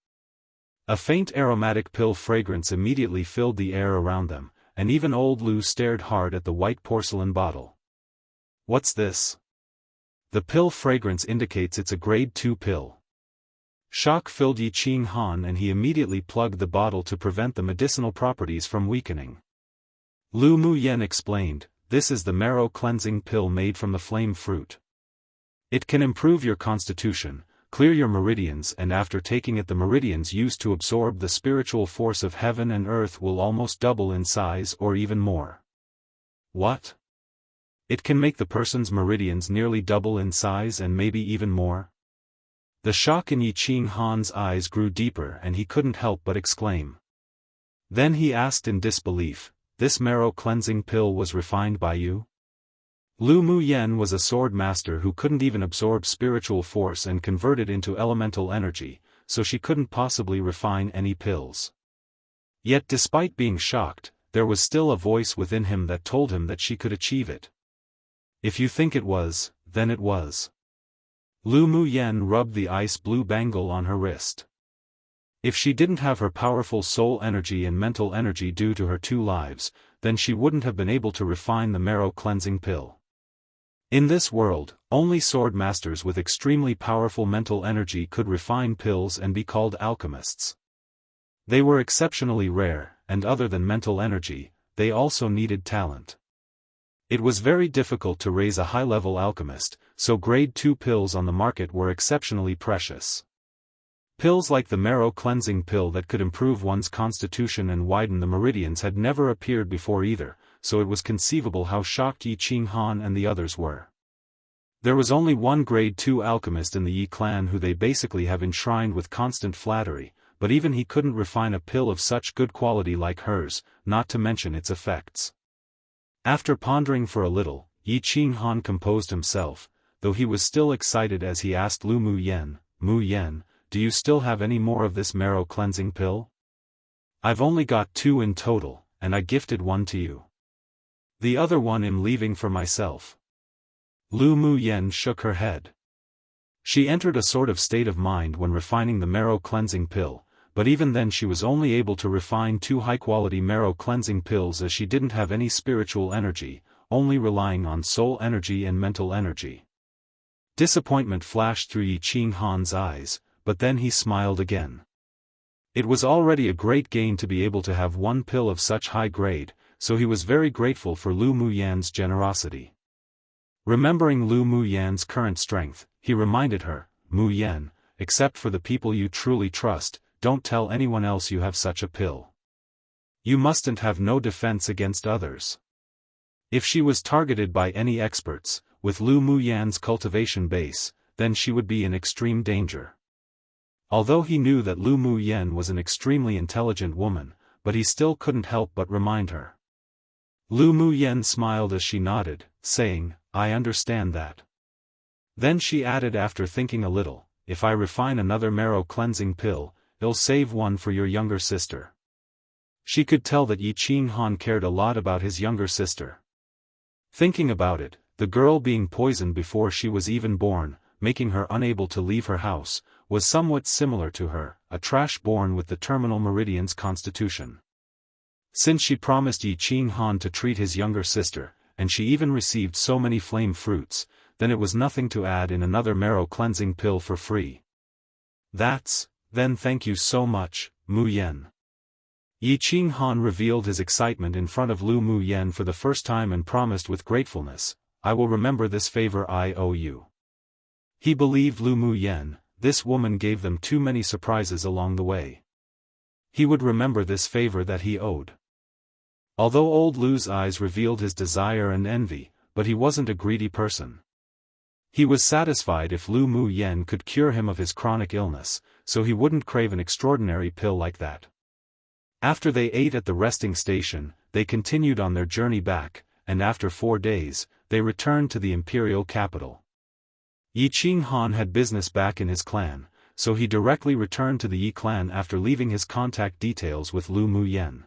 A faint aromatic pill fragrance immediately filled the air around them, and even old Lu stared hard at the white porcelain bottle. What's this? The pill fragrance indicates it's a grade 2 pill. Shock filled Yi Qing Han and he immediately plugged the bottle to prevent the medicinal properties from weakening. Lu Mu Yen explained, this is the marrow cleansing pill made from the flame fruit. It can improve your constitution, clear your meridians, and after taking it the meridians used to absorb the spiritual force of heaven and earth will almost double in size or even more. What? It can make the person's meridians nearly double in size and maybe even more? The shock in Yi Qing Han's eyes grew deeper and he couldn't help but exclaim. Then he asked in disbelief, this marrow cleansing pill was refined by you? Lu Mu Yen was a sword master who couldn't even absorb spiritual force and convert it into elemental energy, so she couldn't possibly refine any pills. Yet despite being shocked, there was still a voice within him that told him that she could achieve it. If you think it was, then it was. Lu Mu Yen rubbed the ice blue bangle on her wrist. If she didn't have her powerful soul energy and mental energy due to her 2 lives, then she wouldn't have been able to refine the marrow cleansing pill. In this world, only sword masters with extremely powerful mental energy could refine pills and be called alchemists. They were exceptionally rare, and other than mental energy, they also needed talent. It was very difficult to raise a high-level alchemist, so grade 2 pills on the market were exceptionally precious. Pills like the marrow cleansing pill that could improve one's constitution and widen the meridians had never appeared before either, so it was conceivable how shocked Yi Qing Han and the others were. There was only one grade 2 alchemist in the Yi clan who they basically have enshrined with constant flattery, but even he couldn't refine a pill of such good quality like hers, not to mention its effects. After pondering for a little, Yi Qing Han composed himself, though he was still excited as he asked Lu Mu Yen, do you still have any more of this marrow cleansing pill? I've only got 2 in total, and I gifted one to you. The other one I'm leaving for myself. Lu Mu Yen shook her head. She entered a sort of state of mind when refining the marrow cleansing pill, but even then she was only able to refine 2 high-quality marrow cleansing pills as she didn't have any spiritual energy, only relying on soul energy and mental energy. Disappointment flashed through Yi Qing Han's eyes, but then he smiled again. It was already a great gain to be able to have 1 pill of such high grade, so he was very grateful for Lu Mu Yan's generosity. Remembering Lu Mu Yan's current strength, he reminded her, Mu Yan, except for the people you truly trust, don't tell anyone else you have such a pill. You mustn't have no defense against others. If she was targeted by any experts, with Lu Mu Yan's cultivation base, then she would be in extreme danger. Although he knew that Lu Mu Yen was an extremely intelligent woman, but he still couldn't help but remind her. Lu Mu Yen smiled as she nodded, saying, I understand that. Then she added after thinking a little, if I refine another marrow cleansing pill, it'll save one for your younger sister. She could tell that Yi Qing Han cared a lot about his younger sister. Thinking about it, the girl being poisoned before she was even born, making her unable to leave her house, was somewhat similar to her, a trash born with the terminal meridian's constitution. Since she promised Yi Qing Han to treat his younger sister, and she even received so many flame fruits, then it was nothing to add in another marrow cleansing pill for free. Then thank you so much, Mu Yen. Yi Qing Han revealed his excitement in front of Lu Mu Yen for the first time and promised with gratefulness, I will remember this favor I owe you. He believed Lu Mu Yen, this woman gave them too many surprises along the way. He would remember this favor that he owed. Although old Lu's eyes revealed his desire and envy, but he wasn't a greedy person. He was satisfied if Lu Mu Yen could cure him of his chronic illness, so he wouldn't crave an extraordinary pill like that. After they ate at the resting station, they continued on their journey back, and after 4 days, they returned to the Imperial capital. Yi Qing Han had business back in his clan, so he directly returned to the Yi clan after leaving his contact details with Lu Mu Yen.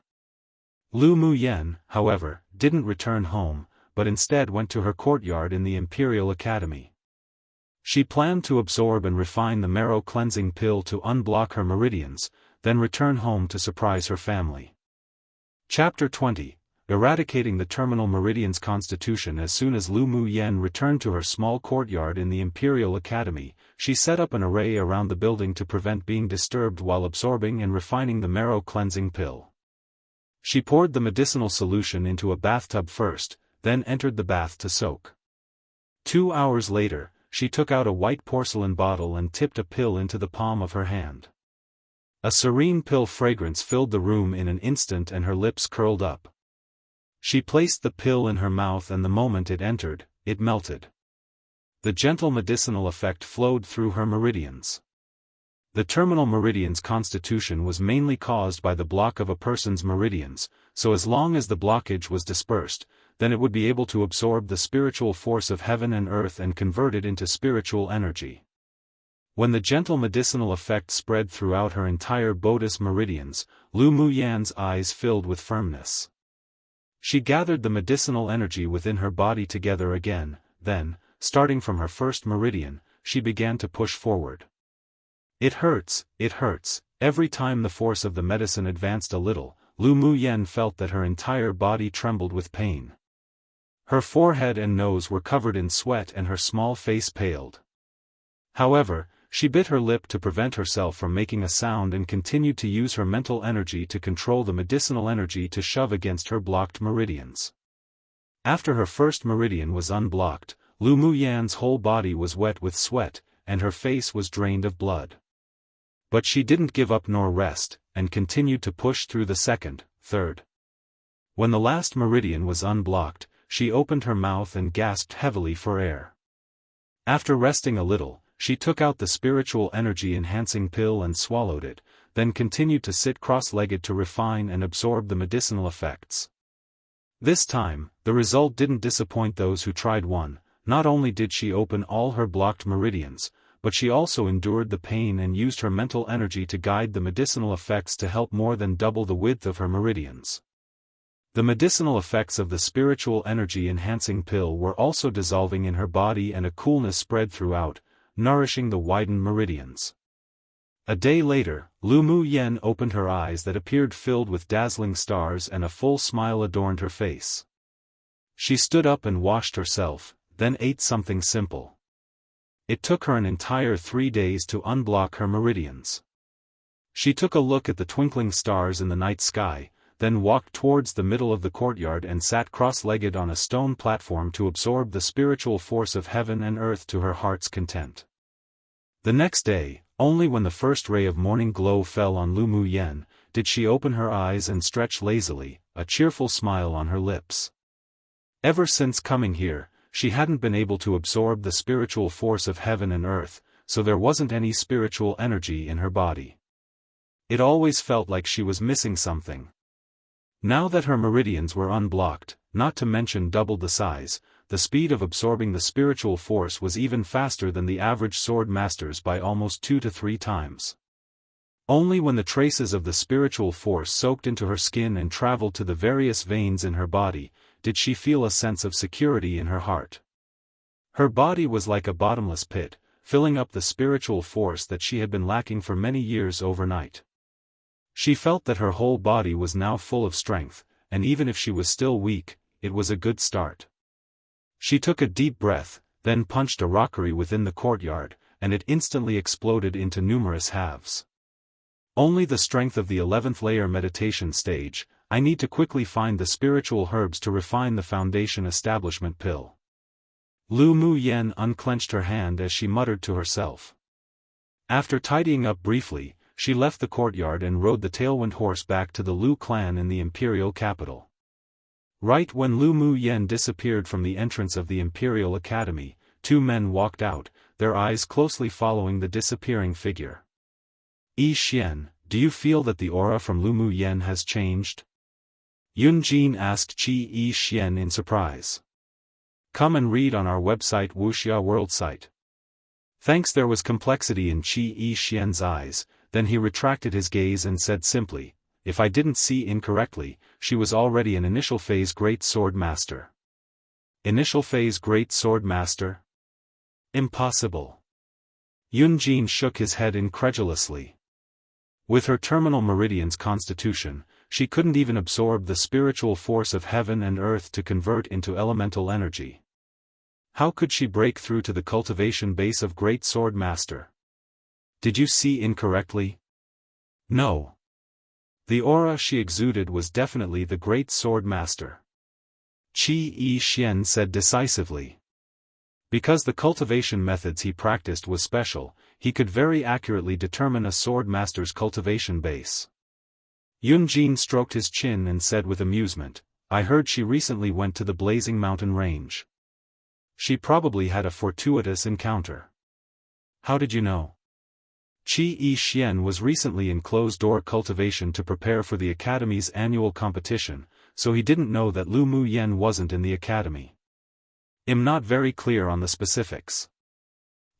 Lu Mu Yen, however, didn't return home, but instead went to her courtyard in the Imperial Academy. She planned to absorb and refine the marrow cleansing pill to unblock her meridians, then return home to surprise her family. Chapter 20. eradicating the terminal meridian's constitution. As soon as Lu Mu Yen returned to her small courtyard in the Imperial Academy, she set up an array around the building to prevent being disturbed while absorbing and refining the marrow cleansing pill. She poured the medicinal solution into a bathtub first, then entered the bath to soak. 2 hours later, she took out a white porcelain bottle and tipped a pill into the palm of her hand. A serene pill fragrance filled the room in an instant and her lips curled up. She placed the pill in her mouth and the moment it entered, it melted. The gentle medicinal effect flowed through her meridians. The terminal meridian's constitution was mainly caused by the block of a person's meridians, so as long as the blockage was dispersed, then it would be able to absorb the spiritual force of heaven and earth and convert it into spiritual energy. When the gentle medicinal effect spread throughout her entire bodice meridians, Lu Mu Yan's eyes filled with firmness. She gathered the medicinal energy within her body together again, then, starting from her first meridian, she began to push forward. It hurts, every time the force of the medicine advanced a little, Lu Mu Yen felt that her entire body trembled with pain. Her forehead and nose were covered in sweat and her small face paled. However, she bit her lip to prevent herself from making a sound and continued to use her mental energy to control the medicinal energy to shove against her blocked meridians. After her first meridian was unblocked, Lu Mu Yan's whole body was wet with sweat, and her face was drained of blood. But she didn't give up nor rest, and continued to push through the second, third. When the last meridian was unblocked, she opened her mouth and gasped heavily for air. After resting a little, she took out the spiritual energy-enhancing pill and swallowed it, then continued to sit cross-legged to refine and absorb the medicinal effects. This time, the result didn't disappoint those who tried one. Not only did she open all her blocked meridians, but she also endured the pain and used her mental energy to guide the medicinal effects to help more than double the width of her meridians. The medicinal effects of the spiritual energy-enhancing pill were also dissolving in her body and a coolness spread throughout, nourishing the widened meridians. A day later, Lu Mu Yen opened her eyes that appeared filled with dazzling stars and a full smile adorned her face. She stood up and washed herself, then ate something simple. It took her an entire 3 days to unblock her meridians. She took a look at the twinkling stars in the night sky, then walked towards the middle of the courtyard and sat cross-legged on a stone platform to absorb the spiritual force of heaven and earth to her heart's content. The next day, only when the first ray of morning glow fell on Lu Mu Yen, did she open her eyes and stretch lazily, a cheerful smile on her lips. Ever since coming here, she hadn't been able to absorb the spiritual force of heaven and earth, so there wasn't any spiritual energy in her body. It always felt like she was missing something. Now that her meridians were unblocked, not to mention doubled the size, the speed of absorbing the spiritual force was even faster than the average sword masters by almost 2 to 3 times. Only when the traces of the spiritual force soaked into her skin and traveled to the various veins in her body, did she feel a sense of security in her heart. Her body was like a bottomless pit, filling up the spiritual force that she had been lacking for many years overnight. She felt that her whole body was now full of strength, and even if she was still weak, it was a good start. She took a deep breath, then punched a rockery within the courtyard, and it instantly exploded into numerous halves. Only the strength of the 11th layer meditation stage. I need to quickly find the spiritual herbs to refine the foundation establishment pill. Lu Mu Yen unclenched her hand as she muttered to herself. After tidying up briefly, she left the courtyard and rode the tailwind horse back to the Lu clan in the imperial capital. Right when Lu Mu Yen disappeared from the entrance of the Imperial Academy, 2 men walked out, their eyes closely following the disappearing figure. Yi Xian, do you feel that the aura from Lu Mu Yen has changed? Yun Jin asked Qi Yi Xian in surprise. Come and read on our website Wuxia World site. Thanks. There was complexity in Qi Yi Xian's eyes, then he retracted his gaze and said simply, if I didn't see incorrectly, she was already an initial phase Great Sword Master. Initial phase Great Sword Master? Impossible. Yun Jin shook his head incredulously. With her terminal meridian's constitution, she couldn't even absorb the spiritual force of heaven and earth to convert into elemental energy. How could she break through to the cultivation base of Great Sword Master? Did you see incorrectly? No. The aura she exuded was definitely the Great Sword Master. Qi Yi Xian said decisively. Because the cultivation methods he practiced was special, he could very accurately determine a sword master's cultivation base. Yun Jin stroked his chin and said with amusement, I heard she recently went to the Blazing Mountain Range. She probably had a fortuitous encounter. How did you know? Qi Yi Xian was recently in closed-door cultivation to prepare for the Academy's annual competition, so he didn't know that Lu Mu Yen wasn't in the Academy. I'm not very clear on the specifics.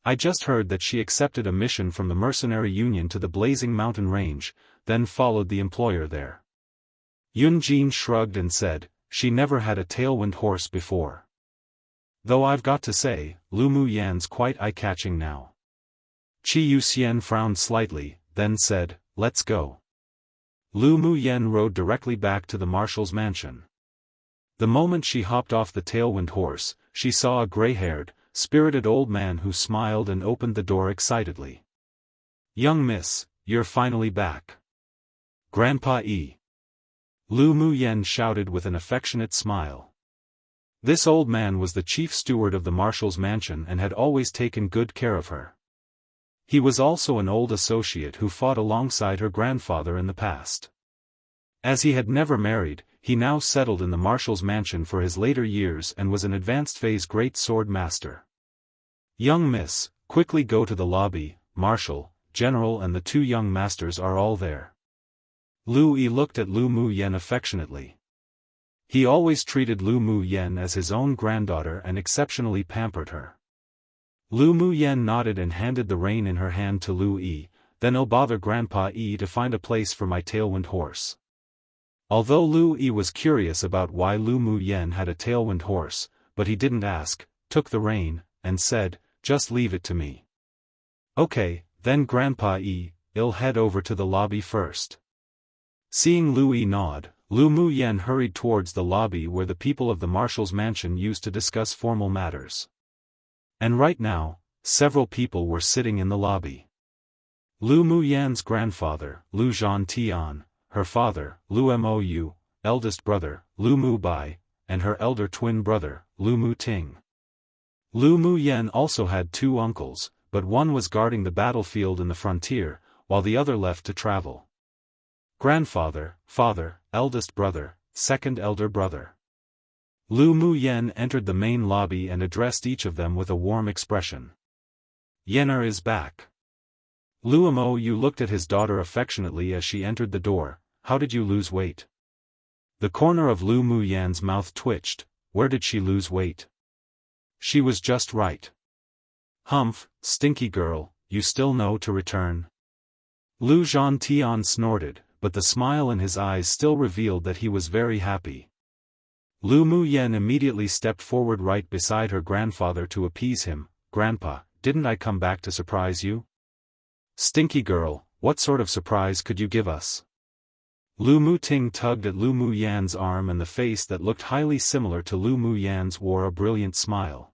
I just heard that she accepted a mission from the Mercenary Union to the Blazing Mountain Range, then followed the employer there. Yun Jin shrugged and said, she never had a tailwind horse before. Though I've got to say, Lu Mu Yan's quite eye-catching now. Qi Yu Xian frowned slightly, then said, let's go. Lu Mu Yen rode directly back to the marshal's mansion. The moment she hopped off the tailwind horse, she saw a gray-haired, spirited old man who smiled and opened the door excitedly. Young miss, you're finally back. Grandpa E. Lu Mu Yen shouted with an affectionate smile. This old man was the chief steward of the marshal's mansion and had always taken good care of her. He was also an old associate who fought alongside her grandfather in the past. As he had never married, he now settled in the marshal's mansion for his later years and was an advanced phase Great Sword Master. Young miss, quickly go to the lobby, Marshal, General and the two young masters are all there. Lu Yi looked at Lu Mu Yen affectionately. He always treated Lu Mu Yen as his own granddaughter and exceptionally pampered her. Lu Mu Yen nodded and handed the rein in her hand to Lu Yi, then I'll bother Grandpa E to find a place for my tailwind horse. Although Lu Yi was curious about why Lu Mu Yen had a tailwind horse, but he didn't ask, took the rein, and said, just leave it to me. Okay, then Grandpa E, I'll head over to the lobby first. Seeing Lu Yi nod, Lu Mu Yen hurried towards the lobby where the people of the marshal's mansion used to discuss formal matters. And right now, several people were sitting in the lobby. Lu Mu Yan's grandfather, Lu Zhantian, her father, Lu Mou, eldest brother, Lu Mu Bai, and her elder twin brother, Lu Mu Ting. Lu Mu Yen also had two uncles, but one was guarding the battlefield in the frontier, while the other left to travel. Grandfather, father, eldest brother, second elder brother. Lu Mu Yen entered the main lobby and addressed each of them with a warm expression. Yenner is back. Lu Mou looked at his daughter affectionately as she entered the door. How did you lose weight? The corner of Lu Mu Yan's mouth twitched. Where did she lose weight? She was just right. Humph, stinky girl, you still know to return. Lu Zhantian snorted, but the smile in his eyes still revealed that he was very happy. Lu Mu Yen immediately stepped forward right beside her grandfather to appease him. Grandpa, didn't I come back to surprise you? Stinky girl, what sort of surprise could you give us? Lu Mu Ting tugged at Lu Mu Yan's arm and the face that looked highly similar to Lu Mu Yan's wore a brilliant smile.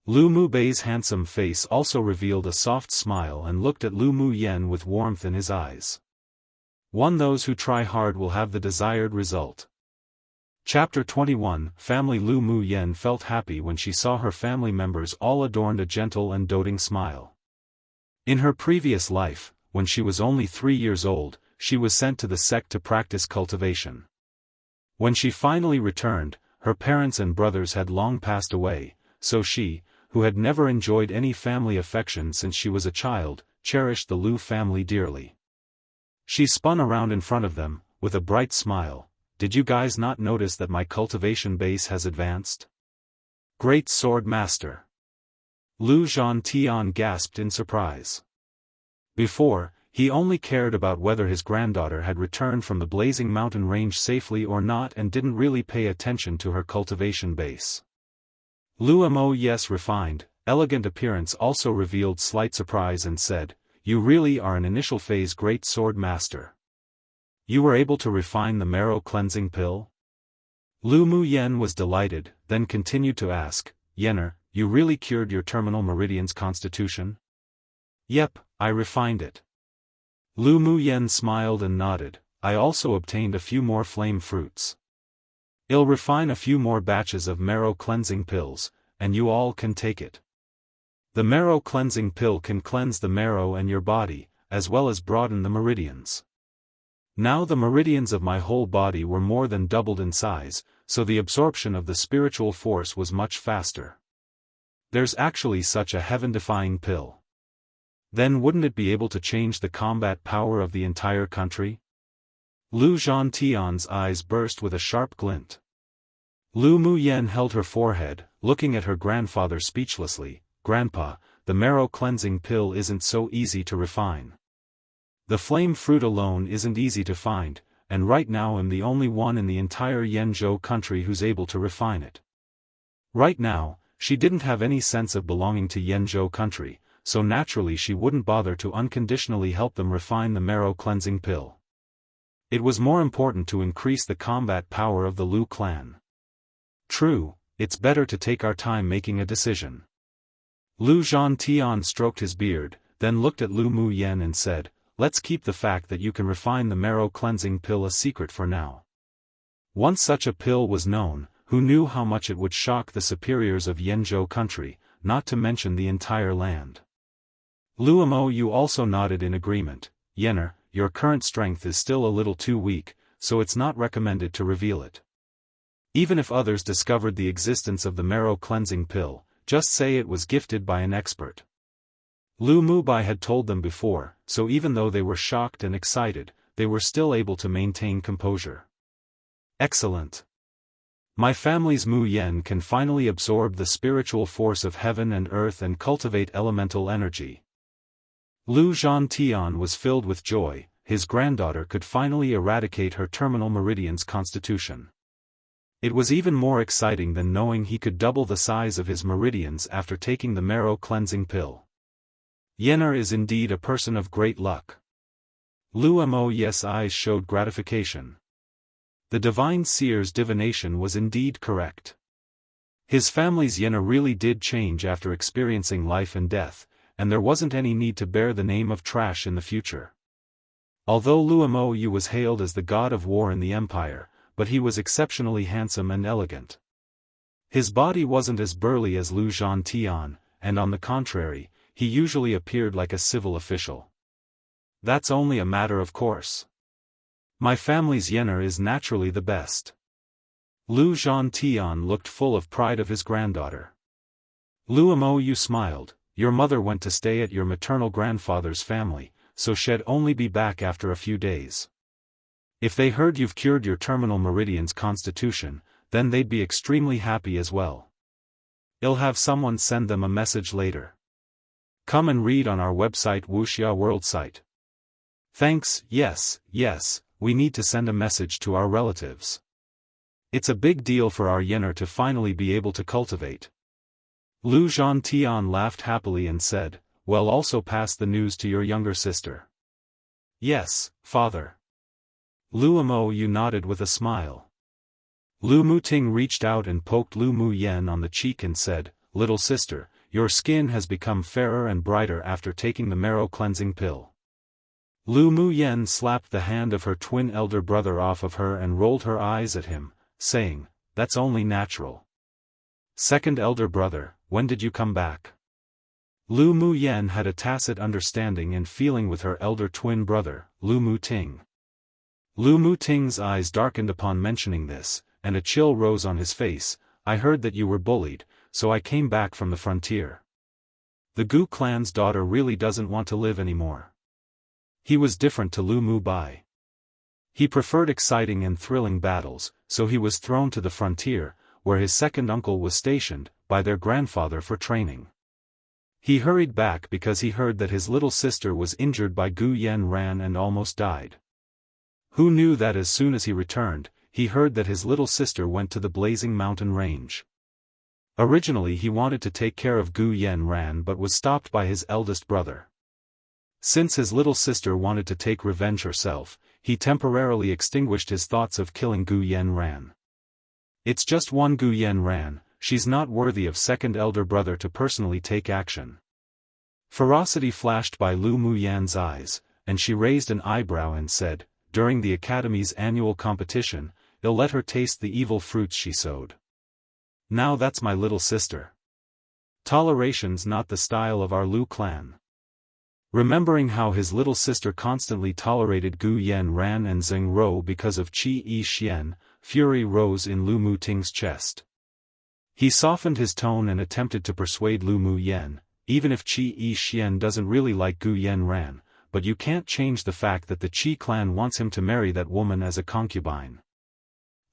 Lu Mu Bei's handsome face also revealed a soft smile and looked at Lu Mu Yen with warmth in his eyes. Those who try hard will have the desired result. Chapter 21 Family Lu Mu Yen felt happy when she saw her family members all adorned a gentle and doting smile. In her previous life, when she was only 3 years old, she was sent to the sect to practice cultivation. When she finally returned, her parents and brothers had long passed away, so she, who had never enjoyed any family affection since she was a child, cherished the Lu family dearly. She spun around in front of them, with a bright smile. Did you guys not notice that my cultivation base has advanced? Great Sword Master. Lu Zhantian gasped in surprise. Before, he only cared about whether his granddaughter had returned from the Blazing Mountain Range safely or not and didn't really pay attention to her cultivation base. Lu Mo's refined, elegant appearance also revealed slight surprise and said, you really are an initial phase Great Sword Master. You were able to refine the marrow cleansing pill? Lu Mu Yen was delighted, then continued to ask, Yenner, you really cured your terminal meridian's constitution? Yep, I refined it. Lu Mu Yen smiled and nodded. I also obtained a few more flame fruits. I'll refine a few more batches of marrow cleansing pills, and you all can take it. The marrow cleansing pill can cleanse the marrow and your body, as well as broaden the meridians. Now the meridians of my whole body were more than doubled in size, so the absorption of the spiritual force was much faster. There's actually such a heaven-defying pill. Then wouldn't it be able to change the combat power of the entire country? Lu Zhantian's eyes burst with a sharp glint. Lu Mu Yen held her forehead, looking at her grandfather speechlessly. Grandpa, the marrow cleansing pill isn't so easy to refine. The flame fruit alone isn't easy to find, and right now I'm the only one in the entire Yanzhou country who's able to refine it. Right now, she didn't have any sense of belonging to Yanzhou country, so naturally she wouldn't bother to unconditionally help them refine the marrow cleansing pill. It was more important to increase the combat power of the Lu clan. True, it's better to take our time making a decision. Lu Zhantian stroked his beard, then looked at Lu Mu Yen and said, let's keep the fact that you can refine the marrow cleansing pill a secret for now. Once such a pill was known, who knew how much it would shock the superiors of Yanzhou country, not to mention the entire land. Lu Mo Yu also nodded in agreement. Yenner, your current strength is still a little too weak, so it's not recommended to reveal it. Even if others discovered the existence of the marrow cleansing pill, just say it was gifted by an expert. Lu Mubai had told them before, so even though they were shocked and excited, they were still able to maintain composure. Excellent. My family's Mu Yen can finally absorb the spiritual force of heaven and earth and cultivate elemental energy. Lu Zhantian was filled with joy, his granddaughter could finally eradicate her terminal meridian's constitution. It was even more exciting than knowing he could double the size of his meridians after taking the marrow cleansing pill. Yenner is indeed a person of great luck. Lu Mo Yes' eyes showed gratification. The divine seer's divination was indeed correct. His family's Yenner really did change after experiencing life and death, and there wasn't any need to bear the name of trash in the future. Although Lu Mo Yu was hailed as the god of war in the empire, but he was exceptionally handsome and elegant. His body wasn't as burly as Lu Zhantian, and on the contrary, he usually appeared like a civil official. That's only a matter of course. My family's Yenner is naturally the best. Lu Zhantian looked full of pride of his granddaughter. Lu Mo Yu smiled. Your mother went to stay at your maternal grandfather's family, so she'd only be back after a few days. If they heard you've cured your terminal meridian's constitution, then they'd be extremely happy as well. I'll have someone send them a message later. Come and read on our website Wuxia World site. Thanks, yes, we need to send a message to our relatives. It's a big deal for our Yenner to finally be able to cultivate. Lu Zhantian laughed happily and said, well, also pass the news to your younger sister. Yes, father. Lu Mo Yu nodded with a smile. Lu Muting reached out and poked Lu Mu Yen on the cheek and said, little sister, your skin has become fairer and brighter after taking the marrow cleansing pill. Lu Mu Yen slapped the hand of her twin elder brother off of her and rolled her eyes at him, saying, that's only natural. Second elder brother, when did you come back? Lu Mu Yen had a tacit understanding and feeling with her elder twin brother, Lu Muting. Lu Muting's eyes darkened upon mentioning this, and a chill rose on his face. I heard that you were bullied, so I came back from the frontier. The Gu clan's daughter really doesn't want to live anymore. He was different to Lu Mubai. He preferred exciting and thrilling battles, so he was thrown to the frontier, where his second uncle was stationed, by their grandfather for training. He hurried back because he heard that his little sister was injured by Gu Yen Ran and almost died. Who knew that as soon as he returned, he heard that his little sister went to the blazing mountain range. Originally he wanted to take care of Gu Yen Ran but was stopped by his eldest brother. Since his little sister wanted to take revenge herself, he temporarily extinguished his thoughts of killing Gu Yanran. It's just one Gu Yanran, she's not worthy of second elder brother to personally take action. Ferocity flashed by Lu Muyan's eyes, and she raised an eyebrow and said, during the Academy's annual competition, they'll let her taste the evil fruits she sowed. Now that's my little sister. Toleration's not the style of our Lu clan. Remembering how his little sister constantly tolerated Gu Yanran and Zheng Rou because of Qi Yi Xian, fury rose in Lu Muting's chest. He softened his tone and attempted to persuade Lu Muyan, even if Qi Yi Xian doesn't really like Gu Yanran, but you can't change the fact that the Qi clan wants him to marry that woman as a concubine.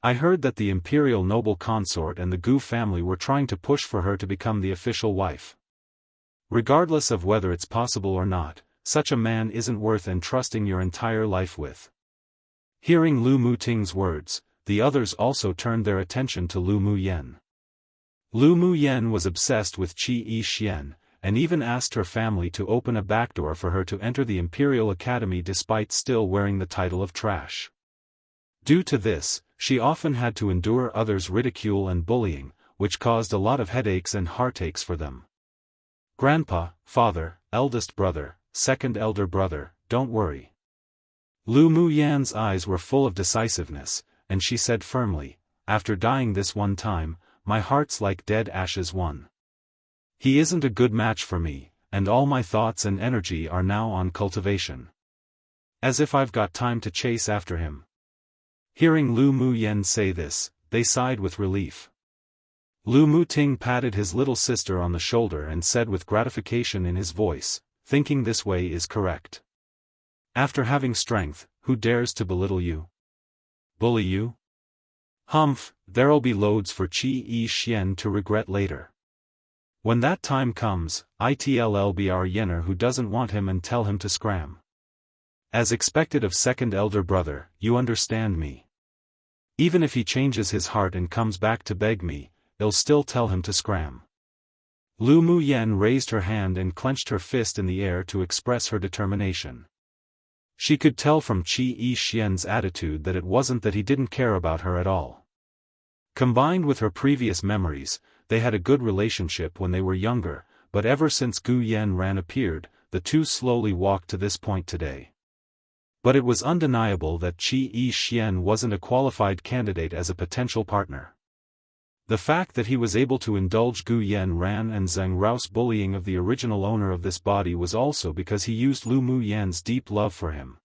I heard that the Imperial noble consort and the Gu family were trying to push for her to become the official wife. Regardless of whether it's possible or not, such a man isn't worth entrusting your entire life with. Hearing Lu Muting's words, the others also turned their attention to Lu Muyan. Lu Muyan was obsessed with Qi Yi Xian, and even asked her family to open a backdoor for her to enter the Imperial Academy despite still wearing the title of trash. Due to this, she often had to endure others' ridicule and bullying, which caused a lot of headaches and heartaches for them. Grandpa, father, eldest brother, second elder brother, don't worry. Lu Muyan's eyes were full of decisiveness, and she said firmly, after dying this one time, my heart's like dead ashes one. He isn't a good match for me, and all my thoughts and energy are now on cultivation. As if I've got time to chase after him. Hearing Lu Muyan say this, they sighed with relief. Lu Muting patted his little sister on the shoulder and said with gratification in his voice, thinking this way is correct. After having strength, who dares to belittle you? Bully you? Humph, there'll be loads for Qi Yi Xian to regret later. When that time comes, it'll be our Yener who doesn't want him and tell him to scram. As expected of second elder brother, you understand me. Even if he changes his heart and comes back to beg me, I'll still tell him to scram. Lu Muyan raised her hand and clenched her fist in the air to express her determination. She could tell from Qi Yi Xian's attitude that it wasn't that he didn't care about her at all. Combined with her previous memories, they had a good relationship when they were younger, but ever since Gu Yanran appeared, the two slowly walked to this point today. But it was undeniable that Qi Yi Xian wasn't a qualified candidate as a potential partner. The fact that he was able to indulge Gu Yanran and Zheng Rou's bullying of the original owner of this body was also because he used Lu Muyan's deep love for him.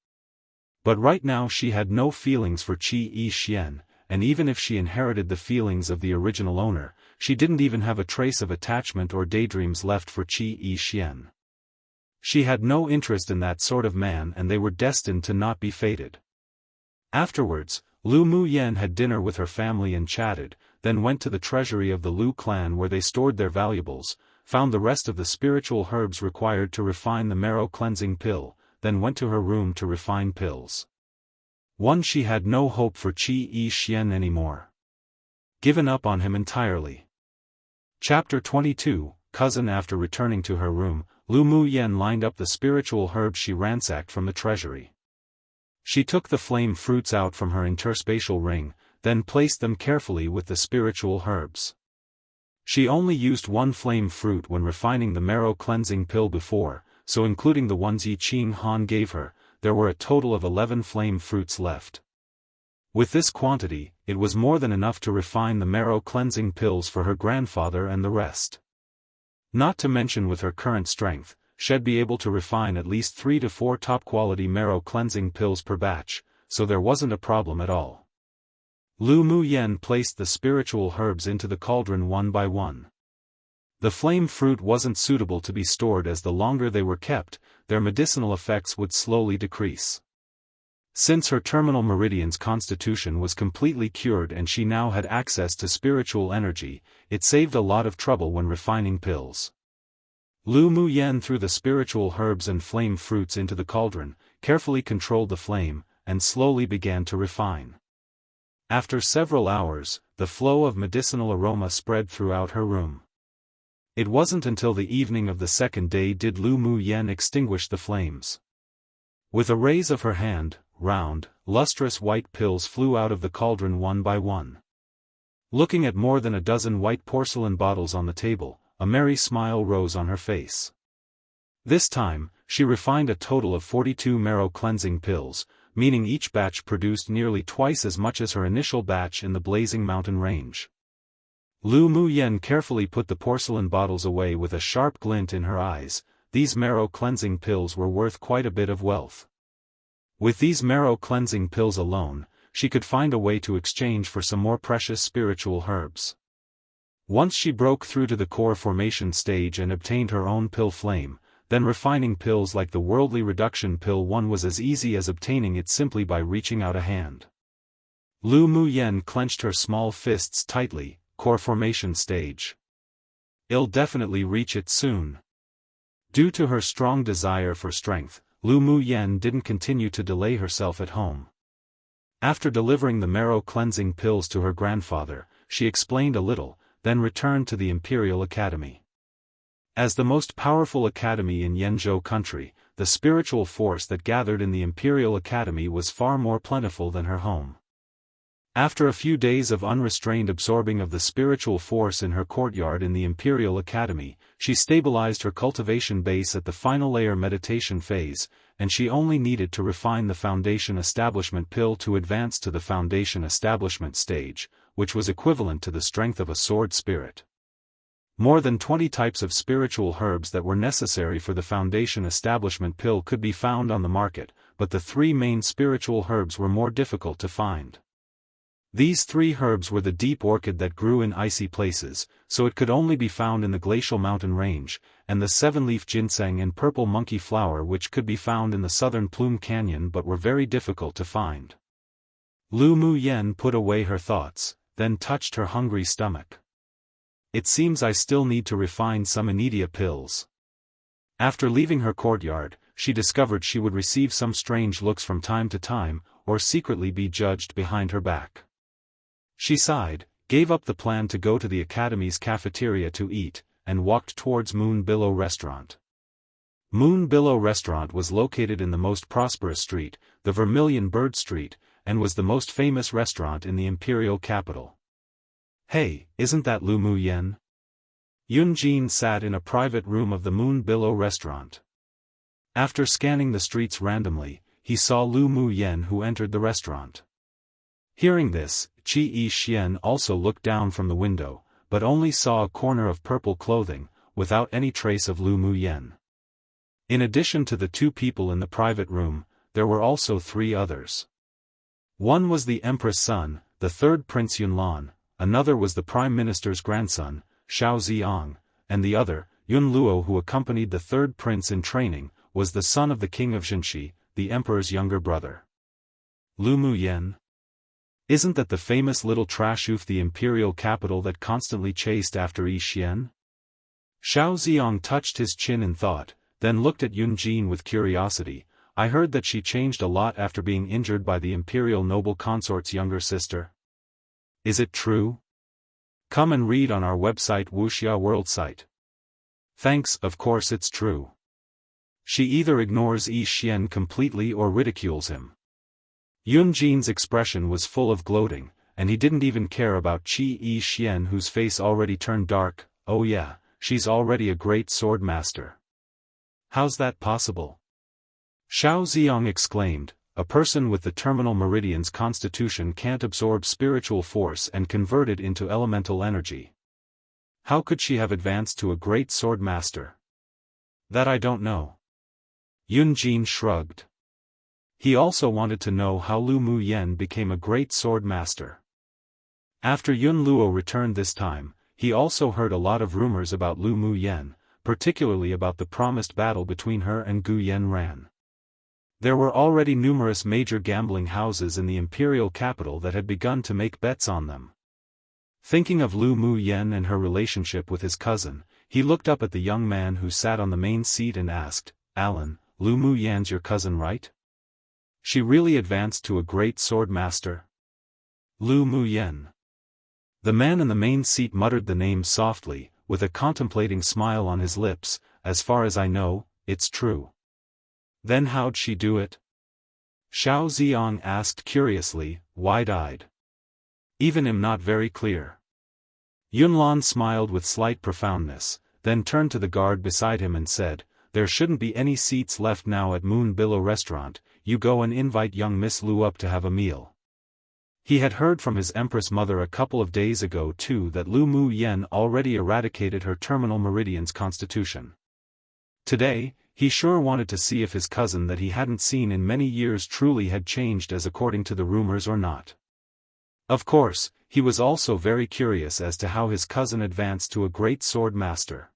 But right now she had no feelings for Qi Yi Xian, and even if she inherited the feelings of the original owner, she didn't even have a trace of attachment or daydreams left for Qi Yi Xian. She had no interest in that sort of man and they were destined to not be fated. Afterwards, Lu Muyan had dinner with her family and chatted, then went to the treasury of the Lu clan where they stored their valuables, found the rest of the spiritual herbs required to refine the marrow cleansing pill, then went to her room to refine pills. She had no hope for Qi Yi Xian anymore. Given up on him entirely. Chapter 22, Cousin. After returning to her room, Lu Muyan lined up the spiritual herbs she ransacked from the treasury. She took the flame fruits out from her interspatial ring, then placed them carefully with the spiritual herbs. She only used one flame fruit when refining the marrow cleansing pill before, so including the ones Yi Qing Han gave her, there were a total of 11 flame fruits left. With this quantity, it was more than enough to refine the marrow cleansing pills for her grandfather and the rest. Not to mention with her current strength, she'd be able to refine at least 3 to 4 top-quality marrow cleansing pills per batch, so there wasn't a problem at all. Lu Muyan placed the spiritual herbs into the cauldron one by one. The flame fruit wasn't suitable to be stored as the longer they were kept, their medicinal effects would slowly decrease. Since her terminal meridian's constitution was completely cured and she now had access to spiritual energy, it saved a lot of trouble when refining pills. Lu Muyan threw the spiritual herbs and flame fruits into the cauldron, carefully controlled the flame, and slowly began to refine. After several hours, the flow of medicinal aroma spread throughout her room. It wasn't until the evening of the second day did Lu Muyan extinguish the flames. With a raise of her hand, round, lustrous white pills flew out of the cauldron one by one. Looking at more than a dozen white porcelain bottles on the table, a merry smile rose on her face. This time, she refined a total of 42 marrow-cleansing pills, meaning each batch produced nearly twice as much as her initial batch in the blazing mountain range. Lu Muyen carefully put the porcelain bottles away with a sharp glint in her eyes. These marrow-cleansing pills were worth quite a bit of wealth. With these marrow-cleansing pills alone, she could find a way to exchange for some more precious spiritual herbs. Once she broke through to the core formation stage and obtained her own pill flame, then refining pills like the worldly reduction pill one was as easy as obtaining it simply by reaching out a hand. Lu Muyen clenched her small fists tightly. Core formation stage. I'll definitely reach it soon. Due to her strong desire for strength, Lu Muyen didn't continue to delay herself at home. After delivering the marrow-cleansing pills to her grandfather, she explained a little, then returned to the Imperial Academy. As the most powerful academy in Yanzhou country, the spiritual force that gathered in the Imperial Academy was far more plentiful than her home. After a few days of unrestrained absorbing of the spiritual force in her courtyard in the Imperial Academy, she stabilized her cultivation base at the final layer meditation phase, and she only needed to refine the foundation establishment pill to advance to the foundation establishment stage, which was equivalent to the strength of a sword spirit. More than 20 types of spiritual herbs that were necessary for the foundation establishment pill could be found on the market, but the three main spiritual herbs were more difficult to find. These three herbs were the deep orchid that grew in icy places, so it could only be found in the glacial mountain range, and the seven-leaf ginseng and purple monkey flower which could be found in the southern Plume Canyon but were very difficult to find. Lu Muyen put away her thoughts, then touched her hungry stomach. It seems I still need to refine some Anidia pills. After leaving her courtyard, she discovered she would receive some strange looks from time to time, or secretly be judged behind her back. She sighed, gave up the plan to go to the academy's cafeteria to eat, and walked towards Moon Billow Restaurant. Moon Billow Restaurant was located in the most prosperous street, the Vermilion Bird Street, and was the most famous restaurant in the imperial capital. Hey, isn't that Lu Muyen? Yun Jin sat in a private room of the Moon Billow Restaurant. After scanning the streets randomly, he saw Lu Muyen who entered the restaurant. Hearing this, Qi Yixian also looked down from the window, but only saw a corner of purple clothing, without any trace of Lu Muyen. In addition to the two people in the private room, there were also three others. One was the Empress' son, the third Prince Yunlan, another was the Prime Minister's grandson, Xiao Ziong, and the other, Yun Luo who accompanied the third prince in training, was the son of the king of Xinshi, the emperor's younger brother. Lu Muyen? Isn't that the famous little trash of the imperial capital that constantly chased after Yixian? Xiao Ziong touched his chin in thought, then looked at Yun Jin with curiosity. I heard that she changed a lot after being injured by the imperial noble consort's younger sister. Is it true? Come and read on our website Wuxia World Site. Thanks, of course it's true. She either ignores Yixian completely or ridicules him. Yun Jin's expression was full of gloating, and he didn't even care about Qi Yixian whose face already turned dark. Oh yeah, she's already a great sword master. How's that possible? Xiao Ziong exclaimed, a person with the terminal meridian's constitution can't absorb spiritual force and convert it into elemental energy. How could she have advanced to a great sword master? That I don't know. Yun Jin shrugged. He also wanted to know how Lu Muyen became a great sword master. After Yun Luo returned this time, he also heard a lot of rumors about Lu Muyen, particularly about the promised battle between her and Gu Yanran. There were already numerous major gambling houses in the imperial capital that had begun to make bets on them. Thinking of Lu Muyen and her relationship with his cousin, he looked up at the young man who sat on the main seat and asked, Alan, Lu Muyen's your cousin, right? She really advanced to a great sword master? Lu Muyen. The man in the main seat muttered the name softly, with a contemplating smile on his lips. As far as I know, it's true. Then how'd she do it? Xiao Ziong asked curiously, wide-eyed. Even am not very clear. Yunlan smiled with slight profoundness, then turned to the guard beside him and said, there shouldn't be any seats left now at Moon Billow Restaurant, you go and invite young Miss Lu up to have a meal. He had heard from his Empress mother a couple of days ago too that Lu Mu Yen already eradicated her terminal meridian's constitution. Today, he sure wanted to see if his cousin that he hadn't seen in many years truly had changed as according to the rumors or not. Of course, he was also very curious as to how his cousin advanced to a great sword master.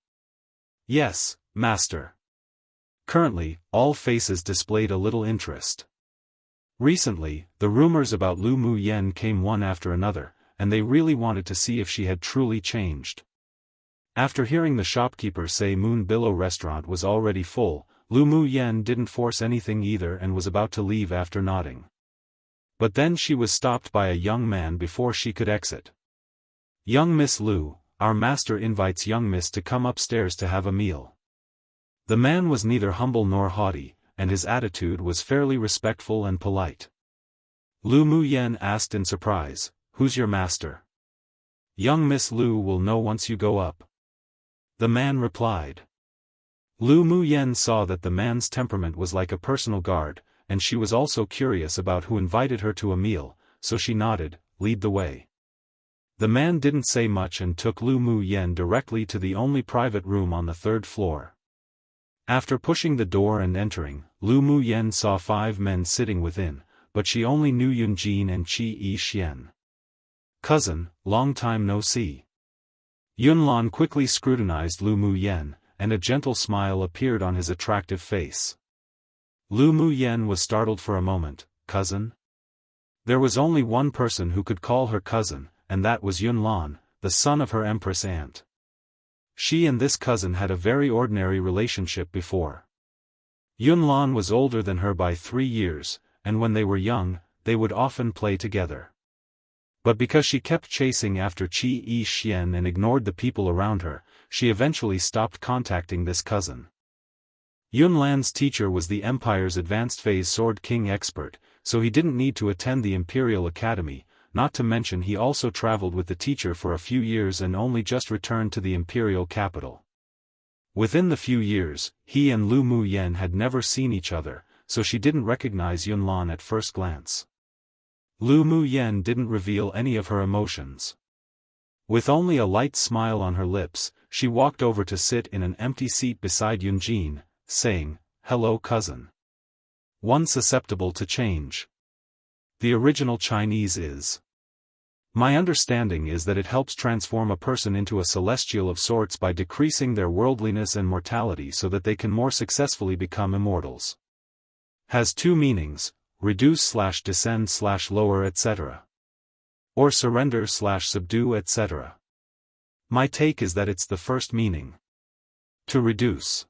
Yes, master. Currently, all faces displayed a little interest. Recently, the rumors about Lu Mu Yen came one after another, and they really wanted to see if she had truly changed. After hearing the shopkeeper say Moon Billow Restaurant was already full, Lu Mu Yen didn't force anything either and was about to leave after nodding. But then she was stopped by a young man before she could exit. Young Miss Lu, our master invites young Miss to come upstairs to have a meal. The man was neither humble nor haughty, and his attitude was fairly respectful and polite. Lu Mu Yen asked in surprise, who's your master? Young Miss Lu will know once you go up. The man replied. Lu Mu Yen saw that the man's temperament was like a personal guard, and she was also curious about who invited her to a meal, so she nodded, lead the way. The man didn't say much and took Lu Mu Yen directly to the only private room on the third floor. After pushing the door and entering, Lu Mu Yen saw 5 men sitting within, but she only knew Yunjin and Qi Yi Xian. Cousin, long time no see. Yunlan quickly scrutinized Lu Mu Yen, and a gentle smile appeared on his attractive face. Lu Mu Yen was startled for a moment, cousin? There was only one person who could call her cousin, and that was Yunlan, the son of her empress aunt. She and this cousin had a very ordinary relationship before. Yunlan was older than her by 3 years, and when they were young, they would often play together. But because she kept chasing after Qi Yi Xian and ignored the people around her, she eventually stopped contacting this cousin. Yunlan's teacher was the Empire's advanced phase Sword King expert, so he didn't need to attend the Imperial Academy, not to mention he also traveled with the teacher for a few years and only just returned to the Imperial capital. Within the few years, he and Lu Mu Yen had never seen each other, so she didn't recognize Yunlan at first glance. Lu Mu Yen didn't reveal any of her emotions. With only a light smile on her lips, she walked over to sit in an empty seat beside Yunjin, saying, hello cousin. One susceptible to change. The original Chinese is. My understanding is that it helps transform a person into a celestial of sorts by decreasing their worldliness and mortality so that they can more successfully become immortals. Has 2 meanings, reduce/descend/lower etc. Or surrender/subdue etc. My take is that it's the first meaning. To reduce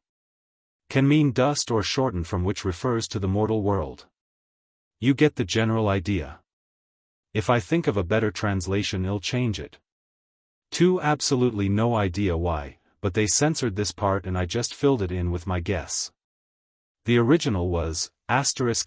can mean dust or shorten from which refers to the mortal world. You get the general idea. If I think of a better translation I'll change it. 2 absolutely no idea why, but they censored this part and I just filled it in with my guess. The original was, etc.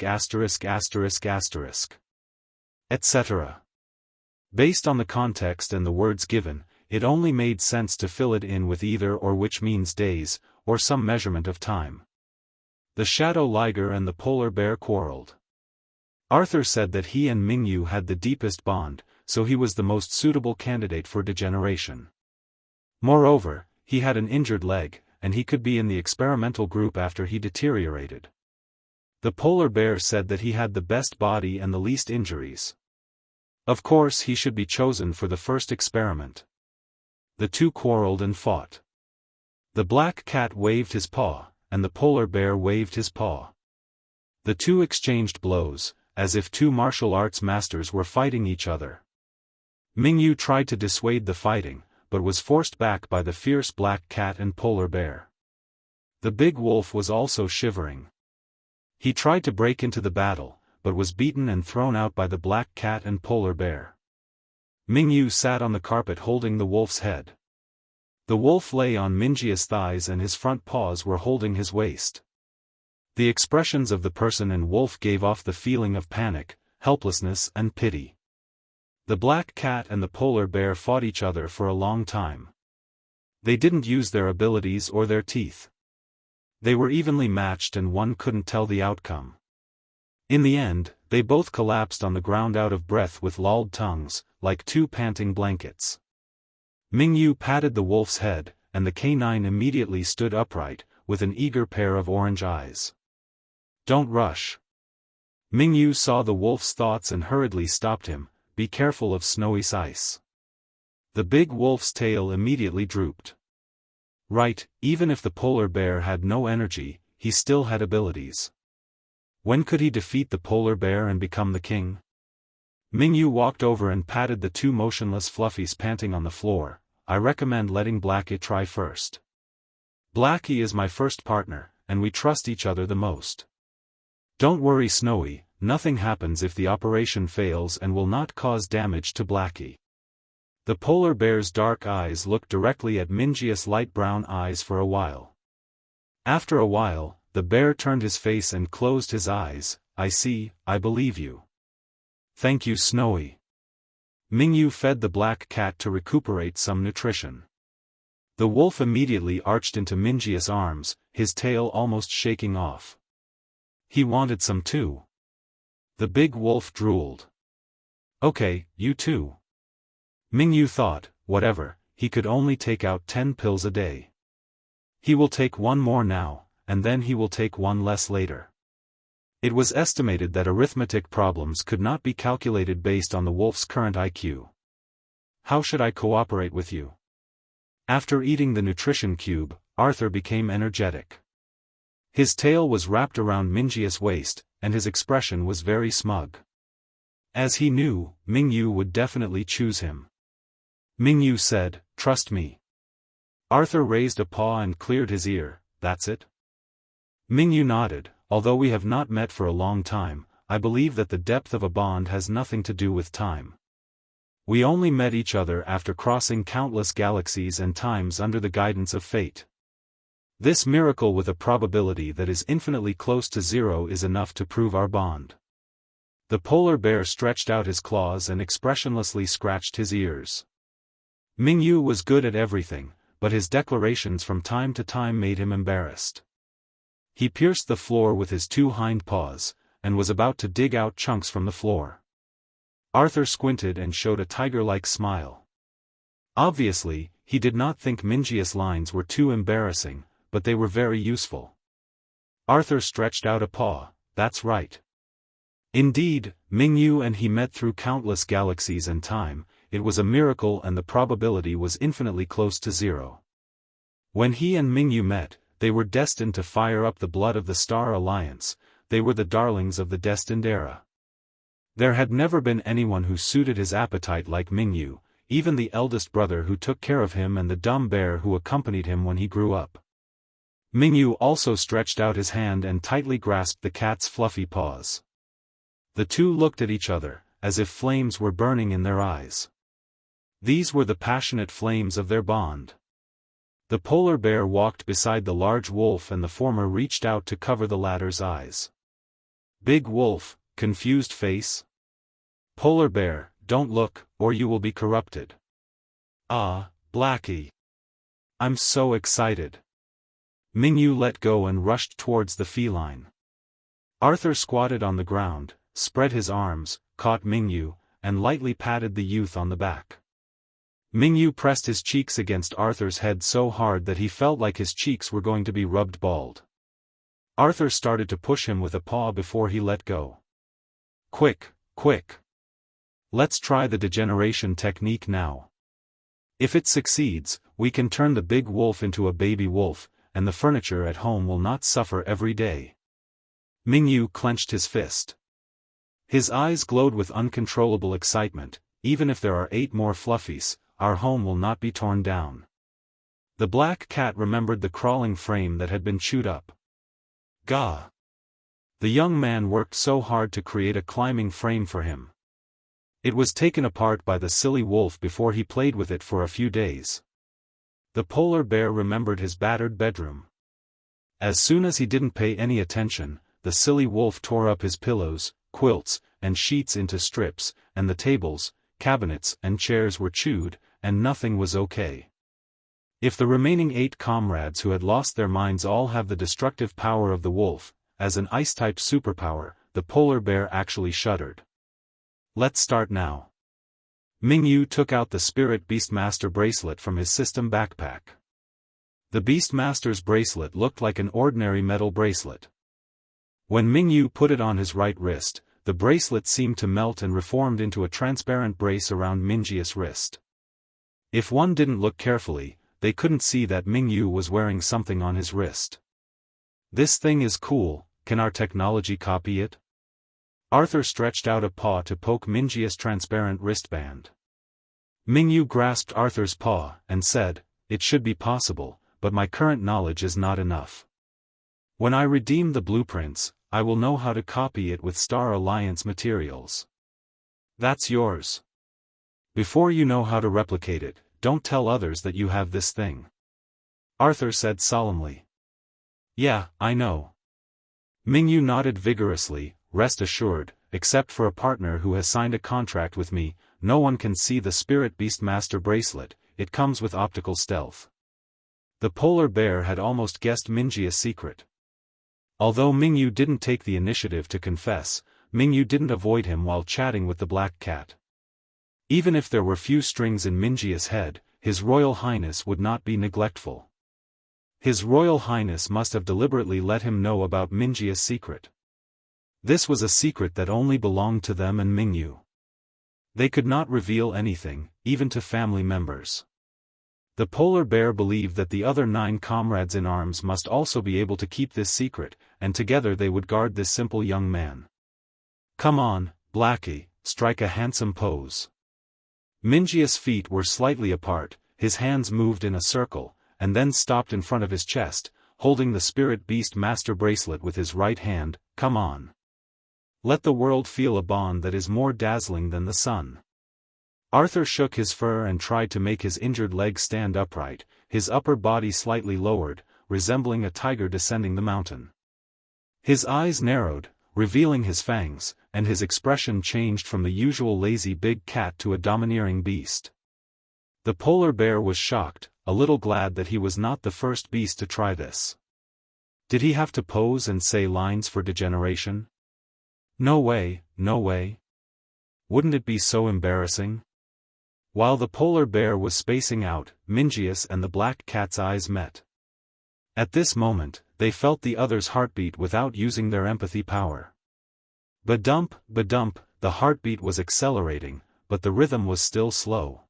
Based on the context and the words given, it only made sense to fill it in with either or, which means days, or some measurement of time. The shadow liger and the polar bear quarreled. Arthur said that he and Mingyu had the deepest bond, so he was the most suitable candidate for degeneration. Moreover, he had an injured leg, and he could be in the experimental group after he deteriorated. The polar bear said that he had the best body and the least injuries. Of course he should be chosen for the first experiment. The 2 quarreled and fought. The black cat waved his paw, and the polar bear waved his paw. The 2 exchanged blows, as if 2 martial arts masters were fighting each other. Mingyu tried to dissuade the fighting, but was forced back by the fierce black cat and polar bear. The big wolf was also shivering. He tried to break into the battle, but was beaten and thrown out by the black cat and polar bear. Mingyu sat on the carpet holding the wolf's head. The wolf lay on Mingyi's thighs and his front paws were holding his waist. The expressions of the person and wolf gave off the feeling of panic, helplessness and pity. The black cat and the polar bear fought each other for a long time. They didn't use their abilities or their teeth. They were evenly matched and one couldn't tell the outcome. In the end, they both collapsed on the ground out of breath with lolled tongues, like two panting blankets. Mingyu patted the wolf's head, and the canine immediately stood upright, with an eager pair of orange eyes. "Don't rush." Mingyu saw the wolf's thoughts and hurriedly stopped him. "Be careful of snowy ice." The big wolf's tail immediately drooped. Right, even if the polar bear had no energy, he still had abilities. When could he defeat the polar bear and become the king? Mingyu walked over and patted the two motionless fluffies panting on the floor. "I recommend letting Blackie try first. Blackie is my first partner, and we trust each other the most. Don't worry, Snowy, nothing happens if the operation fails and will not cause damage to Blackie." The polar bear's dark eyes looked directly at Minji's light brown eyes for a while. After a while, the bear turned his face and closed his eyes. "I see, I believe you. Thank you, Snowy." Mingyu fed the black cat to recuperate some nutrition. The wolf immediately arched into Minji's arms, his tail almost shaking off. He wanted some too. The big wolf drooled. "Okay, you too." Mingyu thought, whatever, he could only take out 10 pills a day. He will take one more now, and then he will take one less later. It was estimated that arithmetic problems could not be calculated based on the wolf's current IQ. "How should I cooperate with you?" After eating the nutrition cube, Arthur became energetic. His tail was wrapped around Minji's waist, and his expression was very smug. As he knew, Mingyu would definitely choose him. Mingyu said, "Trust me." Arthur raised a paw and cleared his ear. "That's it?" Mingyu nodded. "Although we have not met for a long time, I believe that the depth of a bond has nothing to do with time. We only met each other after crossing countless galaxies and times under the guidance of fate. This miracle with a probability that is infinitely close to zero is enough to prove our bond." The polar bear stretched out his claws and expressionlessly scratched his ears. Mingyu was good at everything, but his declarations from time to time made him embarrassed. He pierced the floor with his two hind paws, and was about to dig out chunks from the floor. Arthur squinted and showed a tiger-like smile. Obviously, he did not think Minji's lines were too embarrassing, but they were very useful. Arthur stretched out a paw. "That's right." Indeed, Mingyu and he met through countless galaxies and time. It was a miracle and the probability was infinitely close to zero. When he and Mingyu met, they were destined to fire up the blood of the Star Alliance. They were the darlings of the destined era. There had never been anyone who suited his appetite like Mingyu, even the eldest brother who took care of him and the dumb bear who accompanied him when he grew up. Mingyu also stretched out his hand and tightly grasped the cat's fluffy paws. The two looked at each other, as if flames were burning in their eyes. These were the passionate flames of their bond. The polar bear walked beside the large wolf and the former reached out to cover the latter's eyes. Big wolf, confused face. Polar bear, don't look, or you will be corrupted. Ah, Blackie. I'm so excited. Mingyu let go and rushed towards the feline. Arthur squatted on the ground, spread his arms, caught Mingyu, and lightly patted the youth on the back. Mingyu pressed his cheeks against Arthur's head so hard that he felt like his cheeks were going to be rubbed bald. Arthur started to push him with a paw before he let go. Quick, quick. Let's try the degeneration technique now. If it succeeds, we can turn the big wolf into a baby wolf, and the furniture at home will not suffer every day. Mingyu clenched his fist. His eyes glowed with uncontrollable excitement. Even if there are 8 more fluffies, our home will not be torn down. The black cat remembered the crawling frame that had been chewed up. Gah! The young man worked so hard to create a climbing frame for him. It was taken apart by the silly wolf before he played with it for a few days. The polar bear remembered his battered bedroom. As soon as he didn't pay any attention, the silly wolf tore up his pillows, quilts, and sheets into strips, and the tables, cabinets and chairs were chewed, and nothing was okay. If the remaining 8 comrades who had lost their minds all have the destructive power of the wolf, as an ice-type superpower, the polar bear actually shuddered. Let's start now. Mingyu took out the Spirit Beastmaster bracelet from his system backpack. The Beastmaster's bracelet looked like an ordinary metal bracelet. When Mingyu put it on his right wrist, the bracelet seemed to melt and reformed into a transparent brace around Mingyi's wrist. If one didn't look carefully, they couldn't see that Mingyu was wearing something on his wrist. This thing is cool, can our technology copy it? Arthur stretched out a paw to poke Mingyi's transparent wristband. Mingyu grasped Arthur's paw, and said, "It should be possible, but my current knowledge is not enough. When I redeem the blueprints, I will know how to copy it with Star Alliance materials. That's yours. Before you know how to replicate it, don't tell others that you have this thing," Arthur said solemnly. "Yeah, I know." Mingyu nodded vigorously. "Rest assured, except for a partner who has signed a contract with me, no one can see the Spirit Beastmaster bracelet, it comes with optical stealth." The polar bear had almost guessed Mingyi's secret. Although Mingyu didn't take the initiative to confess, Mingyu didn't avoid him while chatting with the black cat. Even if there were few strings in Mingyi's head, His Royal Highness would not be neglectful. His Royal Highness must have deliberately let him know about Mingyi's secret. This was a secret that only belonged to them and Mingyu. They could not reveal anything, even to family members. The polar bear believed that the other 9 comrades in arms must also be able to keep this secret, and together they would guard this simple young man. "Come on, Blackie, strike a handsome pose." Mingyi's feet were slightly apart, his hands moved in a circle, and then stopped in front of his chest, holding the Spirit Beast Master bracelet with his right hand. "Come on. Let the world feel a bond that is more dazzling than the sun." Arthur shook his fur and tried to make his injured leg stand upright, his upper body slightly lowered, resembling a tiger descending the mountain. His eyes narrowed, revealing his fangs, and his expression changed from the usual lazy big cat to a domineering beast. The polar bear was shocked, a little glad that he was not the first beast to try this. Did he have to pose and say lines for degeneration? No way, no way. Wouldn't it be so embarrassing? While the polar bear was spacing out, Mingyi's and the black cat's eyes met. At this moment, they felt the other's heartbeat without using their empathy power. Ba-dump, ba-dump, the heartbeat was accelerating, but the rhythm was still slow.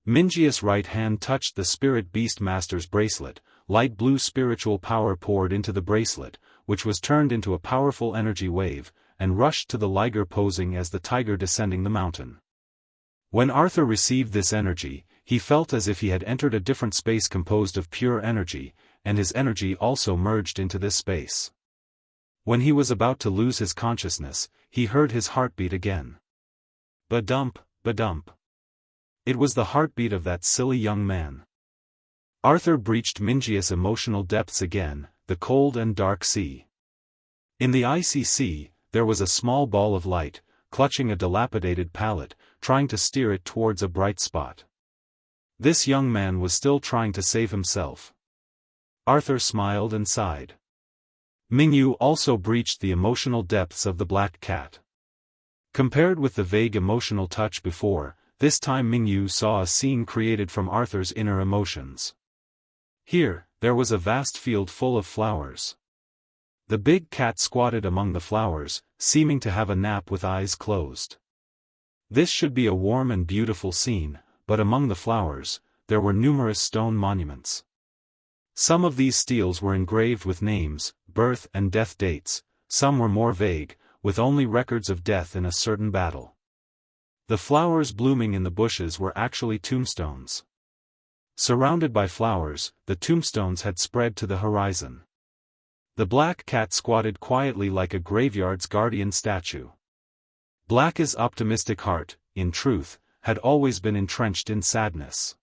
Mingyi's right hand touched the Spirit Beast Master's bracelet, light blue spiritual power poured into the bracelet, which was turned into a powerful energy wave, and rushed to the liger posing as the tiger descending the mountain. When Arthur received this energy, he felt as if he had entered a different space composed of pure energy, and his energy also merged into this space. When he was about to lose his consciousness, he heard his heartbeat again. Ba-dump, ba-dump. It was the heartbeat of that silly young man. Arthur breached Mingyi's emotional depths again, the cold and dark sea. In the icy sea, there was a small ball of light, clutching a dilapidated pallet, trying to steer it towards a bright spot. This young man was still trying to save himself. Arthur smiled and sighed. Mingyu also breached the emotional depths of the black cat. Compared with the vague emotional touch before, this time Mingyu saw a scene created from Arthur's inner emotions. Here, there was a vast field full of flowers. The big cat squatted among the flowers, seeming to have a nap with eyes closed. This should be a warm and beautiful scene, but among the flowers, there were numerous stone monuments. Some of these steles were engraved with names, birth and death dates, some were more vague, with only records of death in a certain battle. The flowers blooming in the bushes were actually tombstones. Surrounded by flowers, the tombstones had spread to the horizon. The black cat squatted quietly like a graveyard's guardian statue. Black's optimistic heart, in truth, had always been entrenched in sadness.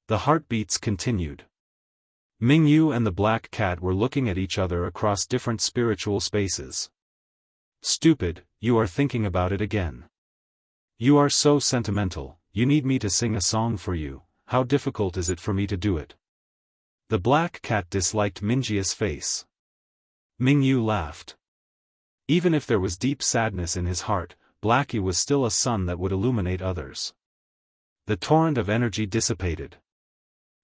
The heartbeats continued. Mingyu and the black cat were looking at each other across different spiritual spaces. Stupid, you are thinking about it again. You are so sentimental, you need me to sing a song for you, how difficult is it for me to do it? The black cat disliked Mingyi's face. Mingyu laughed. Even if there was deep sadness in his heart, Blackie was still a sun that would illuminate others. The torrent of energy dissipated.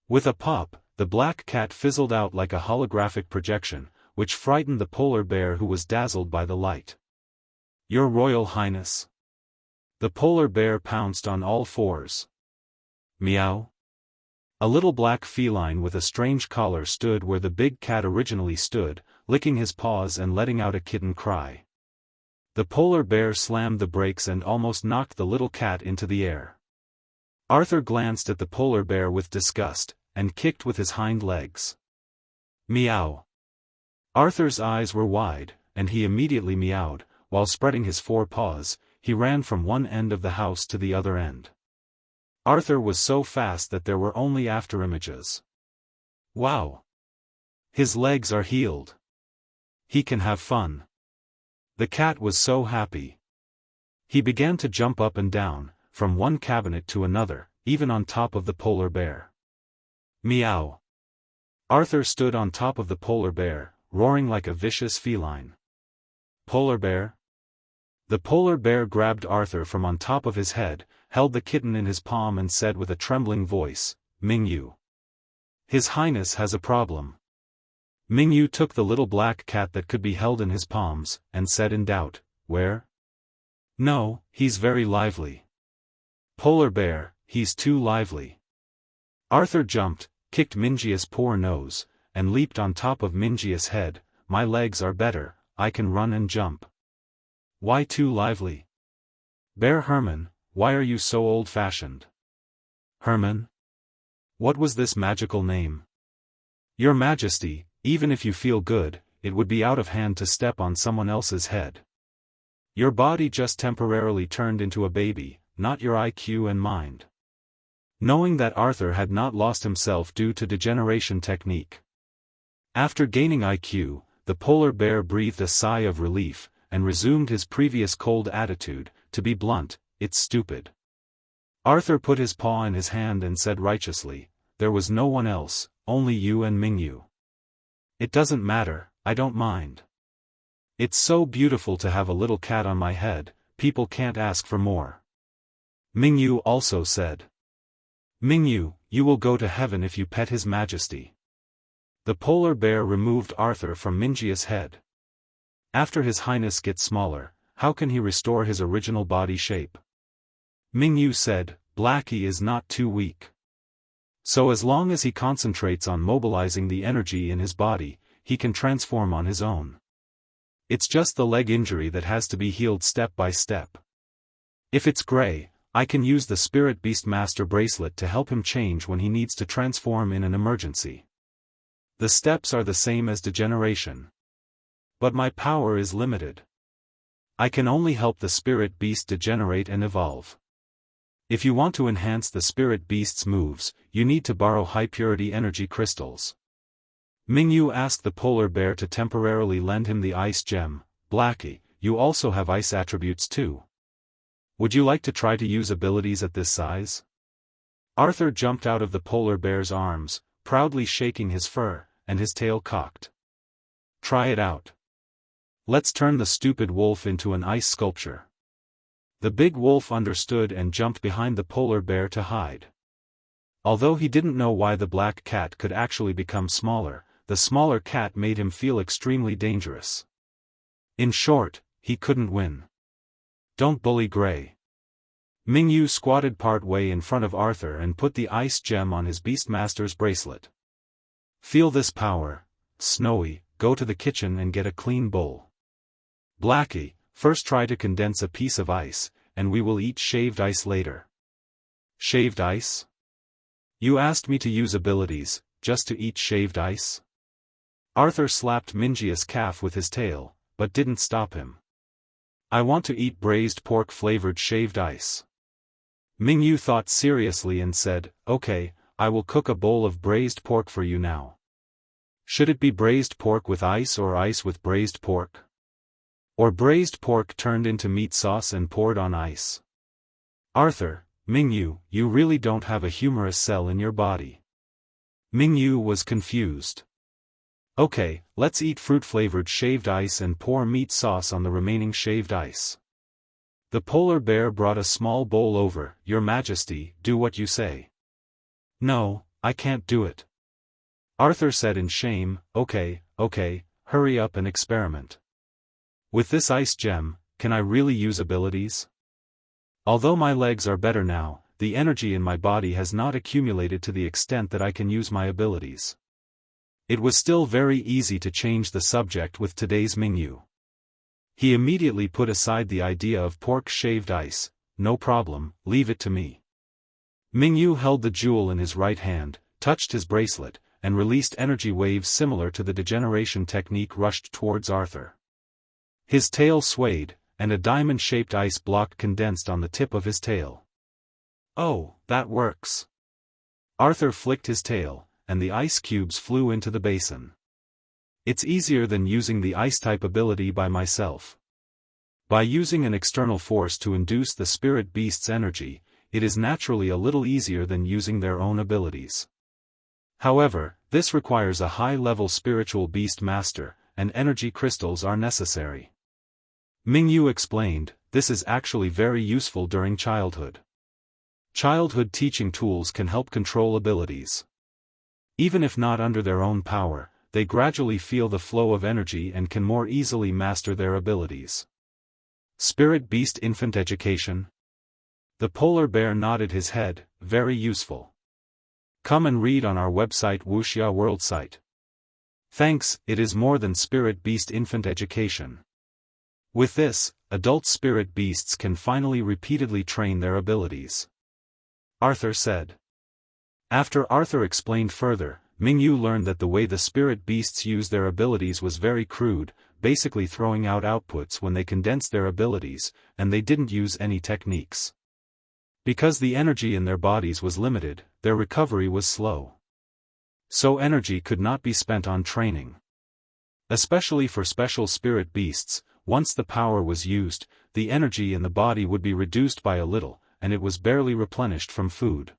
With a pop, the black cat fizzled out like a holographic projection, which frightened the polar bear who was dazzled by the light. Your Royal Highness. The polar bear pounced on all fours. Meow. A little black feline with a strange collar stood where the big cat originally stood, licking his paws and letting out a kitten cry. The polar bear slammed the brakes and almost knocked the little cat into the air. Arthur glanced at the polar bear with disgust, and kicked with his hind legs. Meow. Arthur's eyes were wide, and he immediately meowed, while spreading his four paws, he ran from one end of the house to the other end. Arthur was so fast that there were only afterimages. Wow! His legs are healed. He can have fun. The cat was so happy. He began to jump up and down, from one cabinet to another, even on top of the polar bear. Meow. Arthur stood on top of the polar bear, roaring like a vicious feline. Polar bear? The polar bear grabbed Arthur from on top of his head, held the kitten in his palm and said with a trembling voice, Mingyu. His Highness has a problem. Mingyu took the little black cat that could be held in his palms, and said in doubt, Where? No, he's very lively. Polar bear, he's too lively. Arthur jumped, kicked Mingyi's poor nose, and leaped on top of Mingyi's head. My legs are better, I can run and jump. Why too lively? Bear Herman, why are you so old-fashioned? Herman? What was this magical name? Your Majesty, even if you feel good, it would be out of hand to step on someone else's head. Your body just temporarily turned into a baby, not your IQ and mind. Knowing that Arthur had not lost himself due to degeneration technique. After gaining IQ, the polar bear breathed a sigh of relief, and resumed his previous cold attitude. To be blunt, it's stupid. Arthur put his paw in his hand and said righteously, there was no one else, only you and Mingyu. It doesn't matter, I don't mind. It's so beautiful to have a little cat on my head, people can't ask for more. Mingyu also said. Mingyu, you will go to heaven if you pet His Majesty. The polar bear removed Arthur from Mingyi's head. After His Highness gets smaller, how can he restore his original body shape? Mingyu said, Blackie is not too weak. So as long as he concentrates on mobilizing the energy in his body, he can transform on his own. It's just the leg injury that has to be healed step by step. If it's gray, I can use the Spirit Beast Master bracelet to help him change when he needs to transform in an emergency. The steps are the same as degeneration. But my power is limited. I can only help the Spirit Beast degenerate and evolve. If you want to enhance the Spirit Beast's moves, you need to borrow high-purity energy crystals. Mingyu asked the polar bear to temporarily lend him the ice gem. Blackie, you also have ice attributes too. Would you like to try to use abilities at this size? Arthur jumped out of the polar bear's arms, proudly shaking his fur, and his tail cocked. Try it out. Let's turn the stupid wolf into an ice sculpture. The big wolf understood and jumped behind the polar bear to hide. Although he didn't know why the black cat could actually become smaller, the smaller cat made him feel extremely dangerous. In short, he couldn't win. Don't bully Gray. Mingyu squatted part way in front of Arthur and put the ice gem on his Beastmaster's bracelet. Feel this power, Snowy, go to the kitchen and get a clean bowl. Blackie, first try to condense a piece of ice, and we will eat shaved ice later. Shaved ice? You asked me to use abilities, just to eat shaved ice? Arthur slapped Mingyi's calf with his tail, but didn't stop him. I want to eat braised pork-flavored shaved ice. Mingyu thought seriously and said, okay, I will cook a bowl of braised pork for you now. Should it be braised pork with ice or ice with braised pork? Or braised pork turned into meat sauce and poured on ice? Arthur, Mingyu, you really don't have a humorous cell in your body. Mingyu was confused. Okay, let's eat fruit-flavored shaved ice and pour meat sauce on the remaining shaved ice. The polar bear brought a small bowl over. Your Majesty, do what you say. No, I can't do it. Arthur said in shame. Okay, hurry up and experiment. With this ice gem, can I really use abilities? Although my legs are better now, the energy in my body has not accumulated to the extent that I can use my abilities. It was still very easy to change the subject with today's Mingyu. He immediately put aside the idea of pork shaved ice. No problem, leave it to me. Mingyu held the jewel in his right hand, touched his bracelet, and released energy waves similar to the degeneration technique rushed towards Arthur. His tail swayed, and a diamond-shaped ice block condensed on the tip of his tail. Oh, that works. Arthur flicked his tail, and the ice cubes flew into the basin. It's easier than using the ice-type ability by myself. By using an external force to induce the spirit beast's energy, it is naturally a little easier than using their own abilities. However, this requires a high-level spiritual beast master, and energy crystals are necessary. Mingyu explained, this is actually very useful during childhood. Childhood teaching tools can help control abilities. Even if not under their own power, they gradually feel the flow of energy and can more easily master their abilities. Spirit Beast Infant Education? The polar bear nodded his head. Very useful. Come and read on our website Wuxia World site. Thanks, it is more than Spirit Beast Infant Education. With this, adult spirit beasts can finally repeatedly train their abilities. Arthur said. After Arthur explained further, Mingyu learned that the way the spirit beasts use their abilities was very crude, basically throwing out outputs when they condensed their abilities, and they didn't use any techniques. Because the energy in their bodies was limited, their recovery was slow. So energy could not be spent on training. Especially for special spirit beasts, once the power was used, the energy in the body would be reduced by a little, and it was barely replenished from food.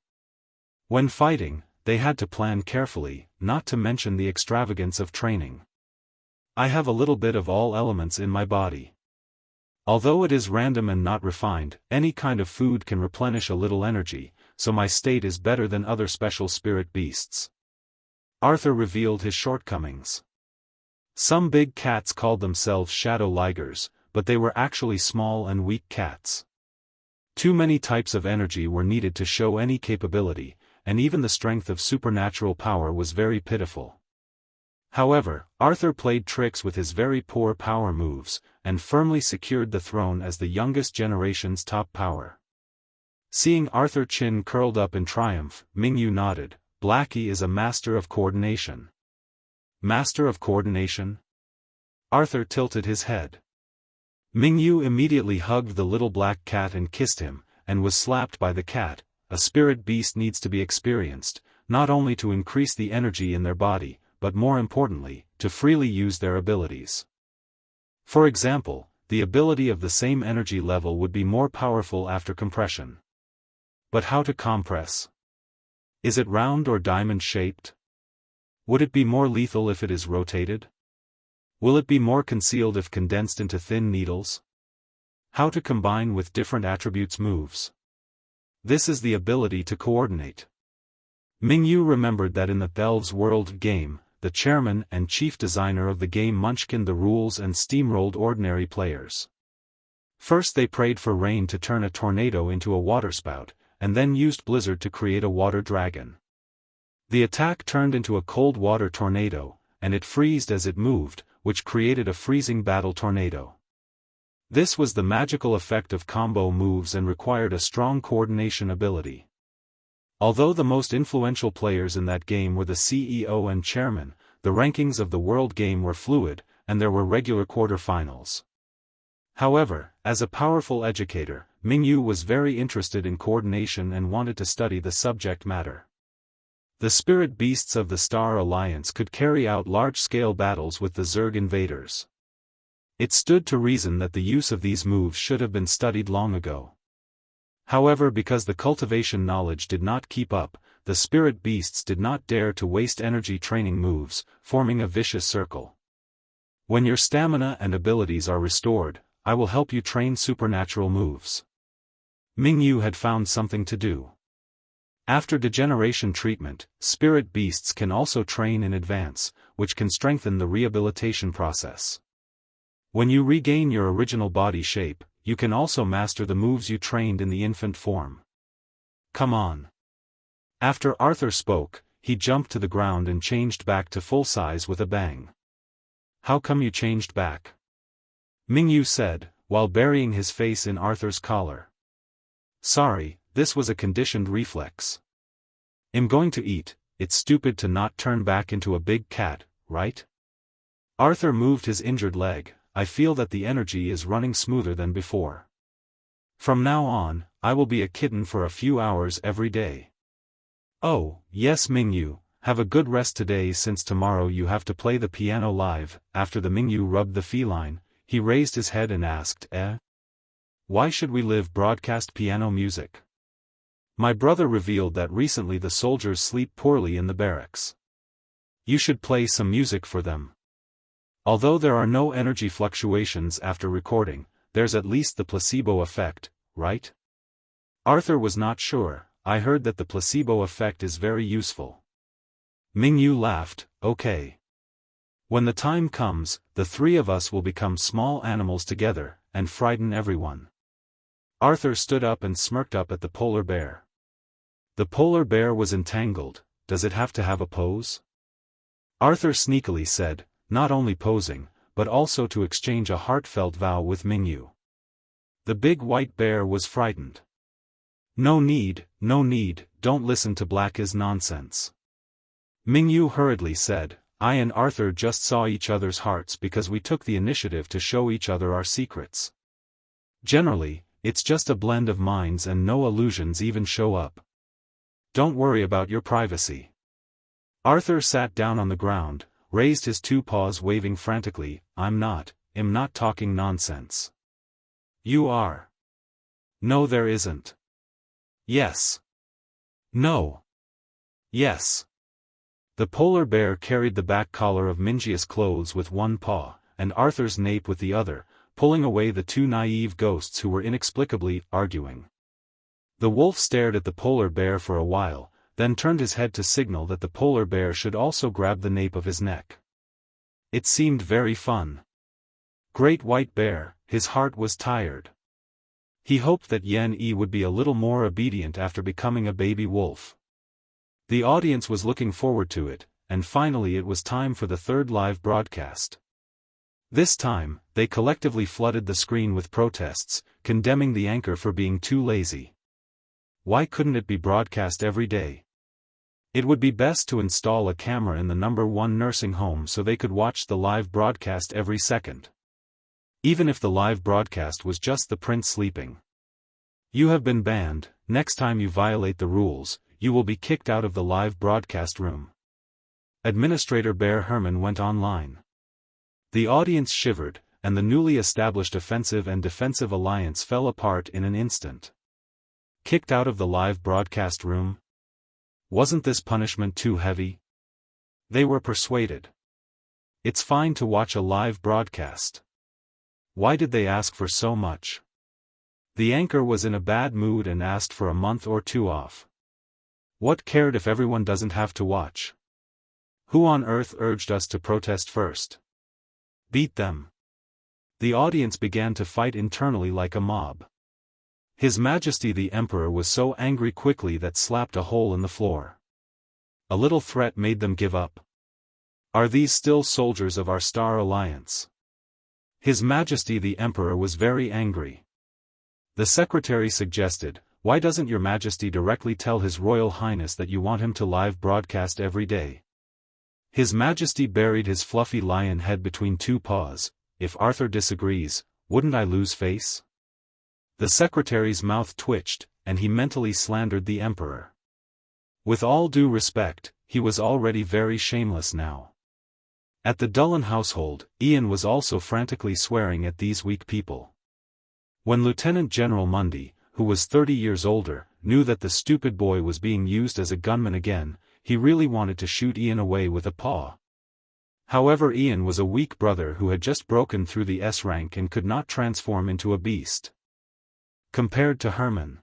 When fighting, they had to plan carefully, not to mention the extravagance of training. I have a little bit of all elements in my body. Although it is random and not refined, any kind of food can replenish a little energy, so my state is better than other special spirit beasts. Arthur revealed his shortcomings. Some big cats called themselves shadow ligers, but they were actually small and weak cats. Too many types of energy were needed to show any capability, and even the strength of supernatural power was very pitiful. However, Arthur played tricks with his very poor power moves, and firmly secured the throne as the youngest generation's top power. Seeing Arthur chin curled up in triumph, Mingyu nodded. Blackie is a master of coordination. Master of coordination? Arthur tilted his head. Mingyu immediately hugged the little black cat and kissed him, and was slapped by the cat. A spirit beast needs to be experienced, not only to increase the energy in their body, but more importantly, to freely use their abilities. For example, the ability of the same energy level would be more powerful after compression. But how to compress? Is it round or diamond-shaped? Would it be more lethal if it is rotated? Will it be more concealed if condensed into thin needles? How to combine with different attributes moves? This is the ability to coordinate. Mingyu remembered that in the Elves World game, the chairman and chief designer of the game munchkined the rules and steamrolled ordinary players. First they prayed for rain to turn a tornado into a waterspout, and then used blizzard to create a water dragon. The attack turned into a cold water tornado, and it freezed as it moved, which created a freezing battle tornado. This was the magical effect of combo moves and required a strong coordination ability. Although the most influential players in that game were the CEO and chairman, the rankings of the world game were fluid, and there were regular quarterfinals. However, as a powerful educator, Mingyu was very interested in coordination and wanted to study the subject matter. The spirit beasts of the Star Alliance could carry out large-scale battles with the Zerg invaders. It stood to reason that the use of these moves should have been studied long ago. However, because the cultivation knowledge did not keep up, the spirit beasts did not dare to waste energy training moves, forming a vicious circle. When your stamina and abilities are restored, I will help you train supernatural moves. Mingyu had found something to do. After degeneration treatment, spirit beasts can also train in advance, which can strengthen the rehabilitation process. When you regain your original body shape, you can also master the moves you trained in the infant form. Come on. After Arthur spoke, he jumped to the ground and changed back to full size with a bang. How come you changed back? Mingyu said, while burying his face in Arthur's collar. Sorry, this was a conditioned reflex. I'm going to eat. It's stupid to not turn back into a big cat, right? Arthur moved his injured leg. I feel that the energy is running smoother than before. From now on, I will be a kitten for a few hours every day. Oh, yes Mingyu, have a good rest today since tomorrow you have to play the piano live. After the Mingyu rubbed the feline, he raised his head and asked, Why should we live broadcast piano music? My brother revealed that recently the soldiers sleep poorly in the barracks. You should play some music for them. Although there are no energy fluctuations after recording, there's at least the placebo effect, right? Arthur was not sure. I heard that the placebo effect is very useful. Mingyu laughed, okay. When the time comes, the three of us will become small animals together, and frighten everyone. Arthur stood up and smirked up at the polar bear. The polar bear was entangled. Does it have to have a pose? Arthur sneakily said, not only posing, but also to exchange a heartfelt vow with Mingyu. The big white bear was frightened. No need, don't listen to Black's nonsense. Mingyu hurriedly said, I and Arthur just saw each other's hearts because we took the initiative to show each other our secrets. Generally, it's just a blend of minds and no illusions even show up. Don't worry about your privacy. Arthur sat down on the ground, raised his two paws waving frantically, I'm not talking nonsense. You are. No there isn't. Yes. No. Yes. The polar bear carried the back collar of Minji's clothes with one paw, and Arthur's nape with the other, pulling away the two naive ghosts who were inexplicably arguing. The wolf stared at the polar bear for a while, then turned his head to signal that the polar bear should also grab the nape of his neck. It seemed very fun. Great white bear, his heart was tired. He hoped that Yan Yi would be a little more obedient after becoming a baby wolf. The audience was looking forward to it, and finally it was time for the third live broadcast. This time, they collectively flooded the screen with protests, condemning the anchor for being too lazy. Why couldn't it be broadcast every day? It would be best to install a camera in the #1 nursing home so they could watch the live broadcast every second. Even if the live broadcast was just the prince sleeping. You have been banned. Next time you violate the rules, you will be kicked out of the live broadcast room. Administrator Bear Herman went online. The audience shivered, and the newly established offensive and defensive alliance fell apart in an instant. Kicked out of the live broadcast room? Wasn't this punishment too heavy? They were persuaded. It's fine to watch a live broadcast. Why did they ask for so much? The anchor was in a bad mood and asked for a month or two off. What cared if everyone doesn't have to watch? Who on earth urged us to protest first? Beat them. The audience began to fight internally like a mob. His Majesty the Emperor was so angry quickly that slapped a hole in the floor. A little threat made them give up. Are these still soldiers of our Star Alliance? His Majesty the Emperor was very angry. The secretary suggested, why doesn't your Majesty directly tell His Royal Highness that you want him to live broadcast every day? His Majesty buried his fluffy lion head between two paws. If Arthur disagrees, wouldn't I lose face? The secretary's mouth twitched, and he mentally slandered the Emperor. With all due respect, he was already very shameless now. At the Dullen household, Ian was also frantically swearing at these weak people. When Lieutenant General Mundy, who was 30 years older, knew that the stupid boy was being used as a gunman again, he really wanted to shoot Ian away with a paw. However, Ian was a weak brother who had just broken through the S rank and could not transform into a beast. Compared to Herman.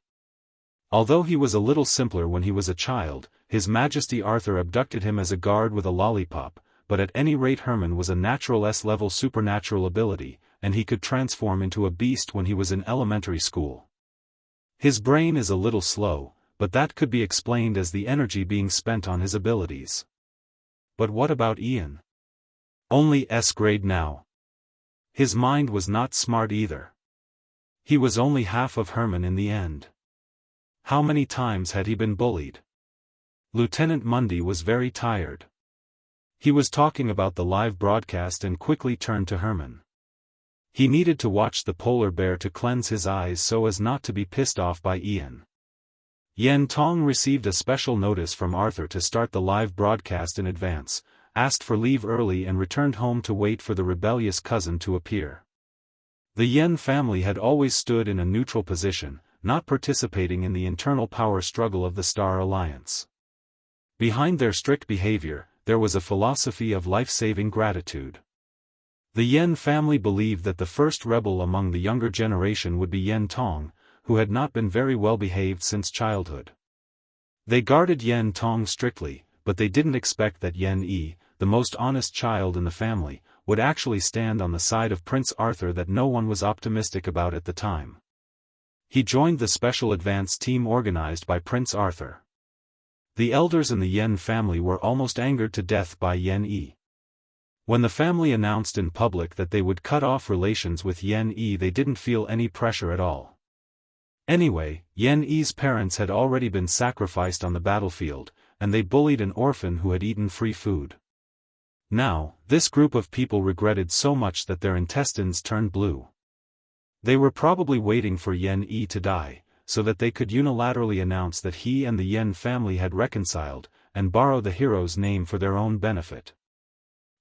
Although he was a little simpler when he was a child, His Majesty Arthur abducted him as a guard with a lollipop, but at any rate Herman was a natural S-level supernatural ability, and he could transform into a beast when he was in elementary school. His brain is a little slow, but that could be explained as the energy being spent on his abilities. But what about Ian? Only S grade now. His mind was not smart either. He was only half of Herman in the end. How many times had he been bullied? Lieutenant Mundy was very tired. He was talking about the live broadcast and quickly turned to Herman. He needed to watch the polar bear to cleanse his eyes so as not to be pissed off by Ian. Yen Tong received a special notice from Arthur to start the live broadcast in advance, asked for leave early and returned home to wait for the rebellious cousin to appear. The Yen family had always stood in a neutral position, not participating in the internal power struggle of the Star Alliance. Behind their strict behavior, there was a philosophy of life-saving gratitude. The Yen family believed that the first rebel among the younger generation would be Yen Tong, who had not been very well behaved since childhood. They guarded Yen Tong strictly, but they didn't expect that Yen Yi, the most honest child in the family, would actually stand on the side of Prince Arthur that no one was optimistic about at the time. He joined the special advance team organized by Prince Arthur. The elders in the Yen family were almost angered to death by Yen Yi. When the family announced in public that they would cut off relations with Yen Yi, they didn't feel any pressure at all. Anyway, Yen Yi's parents had already been sacrificed on the battlefield, and they bullied an orphan who had eaten free food. Now, this group of people regretted so much that their intestines turned blue. They were probably waiting for Yen Yi to die, so that they could unilaterally announce that he and the Yen family had reconciled, and borrow the hero's name for their own benefit.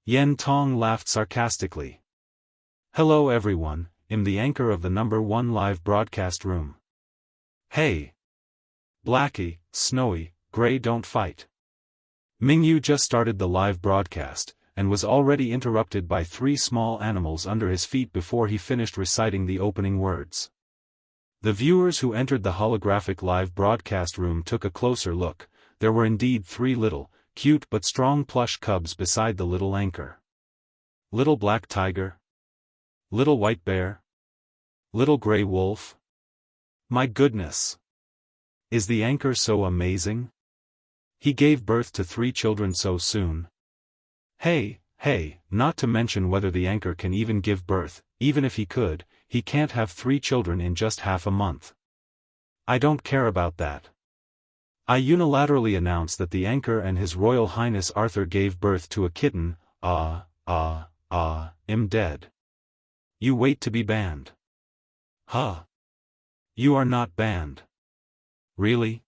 Yen Tong laughed sarcastically. "Hello everyone, I'm the anchor of the #1 live broadcast room. Hey! Blackie, Snowy, Gray, don't fight." Mingyu just started the live broadcast, and was already interrupted by 3 small animals under his feet before he finished reciting the opening words. The viewers who entered the holographic live broadcast room took a closer look. There were indeed 3 little, cute but strong plush cubs beside the little anchor. Little black tiger? Little white bear? Little gray wolf? My goodness! Is the anchor so amazing? He gave birth to 3 children so soon. Hey, not to mention whether the anchor can even give birth. Even if he could, he can't have 3 children in just half a month. I don't care about that. I unilaterally announce that the anchor and His Royal Highness Arthur gave birth to a kitten. I'm dead. You wait to be banned. Huh? You are not banned. Really?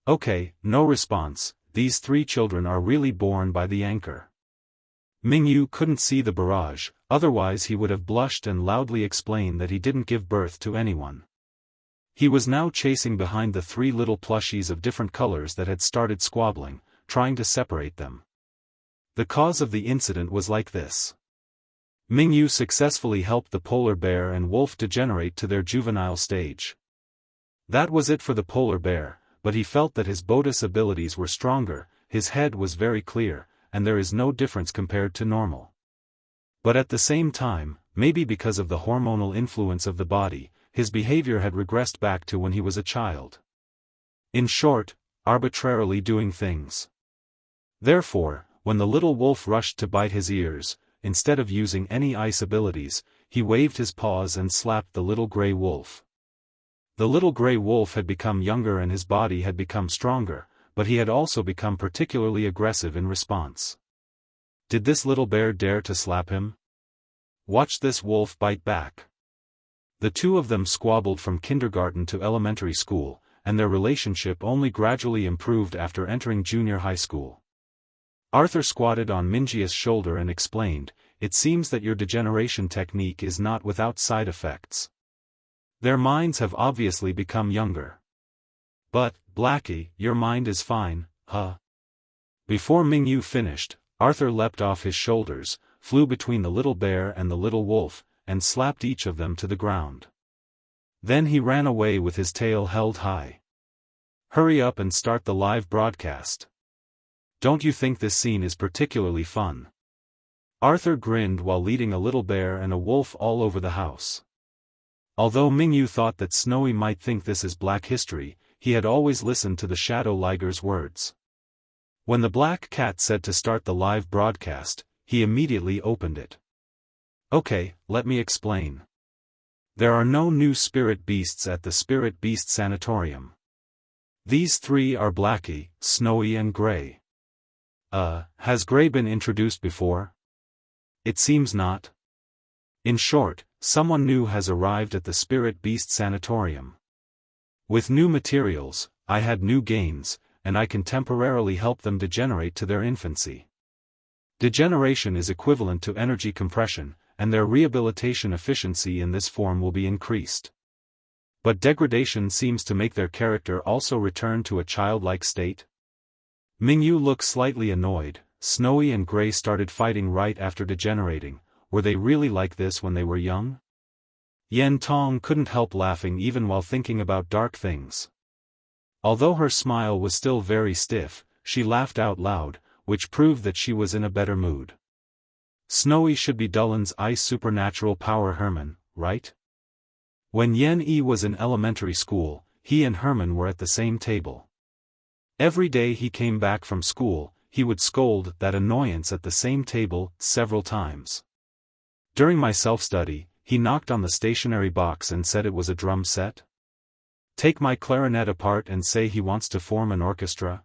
Okay, no response. These 3 children are really born by the anchor. Mingyu couldn't see the barrage, otherwise he would have blushed and loudly explained that he didn't give birth to anyone. He was now chasing behind the 3 little plushies of different colors that had started squabbling, trying to separate them. The cause of the incident was like this. Mingyu successfully helped the polar bear and wolf degenerate to their juvenile stage. That was it for the polar bear, but he felt that his Bodis abilities were stronger, his head was very clear, and there is no difference compared to normal. But at the same time, maybe because of the hormonal influence of the body, his behavior had regressed back to when he was a child. In short, arbitrarily doing things. Therefore, when the little wolf rushed to bite his ears, instead of using any ice abilities, he waved his paws and slapped the little gray wolf. The little gray wolf had become younger and his body had become stronger, but he had also become particularly aggressive in response. Did this little bear dare to slap him? Watch this wolf bite back. The 2 of them squabbled from kindergarten to elementary school, and their relationship only gradually improved after entering junior high school. Arthur squatted on Minjia's shoulder and explained, "It seems that your degeneration technique is not without side effects. Their minds have obviously become younger. But, Blackie, your mind is fine, huh?" Before Mingyu finished, Arthur leapt off his shoulders, flew between the little bear and the little wolf, and slapped each of them to the ground. Then he ran away with his tail held high. "Hurry up and start the live broadcast. Don't you think this scene is particularly fun?" Arthur grinned while leading a little bear and a wolf all over the house. Although Mingyu thought that Snowy might think this is Black history, he had always listened to the Shadow Liger's words. When the black cat said to start the live broadcast, he immediately opened it. "Okay, let me explain. There are no new spirit beasts at the Spirit Beast Sanatorium. These three are Blackie, Snowy and Gray." Has Gray been introduced before?" "It seems not. In short, someone new has arrived at the Spirit Beast Sanatorium. With new materials, I had new gains, and I can temporarily help them degenerate to their infancy. Degeneration is equivalent to energy compression, and their rehabilitation efficiency in this form will be increased. But degradation seems to make their character also return to a childlike state." Mingyu looked slightly annoyed. Snowy and Gray started fighting right after degenerating. Were they really like this when they were young? Yen Tong couldn't help laughing even while thinking about dark things. Although her smile was still very stiff, she laughed out loud, which proved that she was in a better mood. Snowy should be Dullen's ice supernatural power Herman, right? When Yen Yi was in elementary school, he and Herman were at the same table. Every day he came back from school, he would scold that annoyance at the same table several times. During my self-study, he knocked on the stationery box and said it was a drum set. Take my clarinet apart and say he wants to form an orchestra.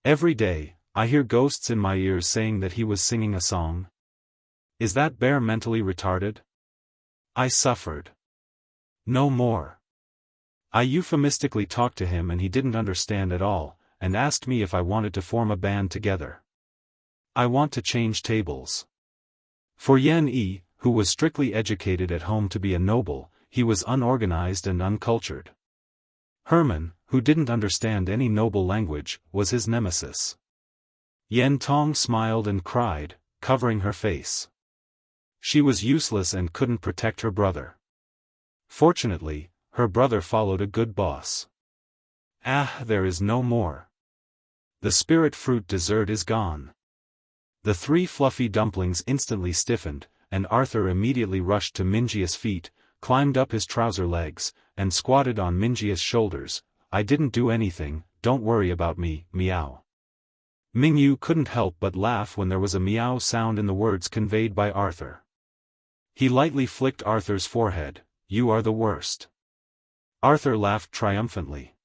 Every day, I hear ghosts in my ears saying that he was singing a song. Is that bear mentally retarded? I suffered. No more. I euphemistically talked to him and he didn't understand at all, and asked me if I wanted to form a band together. I want to change tables. For Yen Yi, who was strictly educated at home to be a noble, he was unorganized and uncultured. Herman, who didn't understand any noble language, was his nemesis. Yen Tong smiled and cried, covering her face. She was useless and couldn't protect her brother. Fortunately, her brother followed a good boss. There is no more. The spirit fruit dessert is gone. The three fluffy dumplings instantly stiffened, and Arthur immediately rushed to Minjia's feet, climbed up his trouser legs, and squatted on Minjia's shoulders. I didn't do anything, don't worry about me, meow. Mingyu couldn't help but laugh when there was a meow sound in the words conveyed by Arthur. He lightly flicked Arthur's forehead. You are the worst. Arthur laughed triumphantly.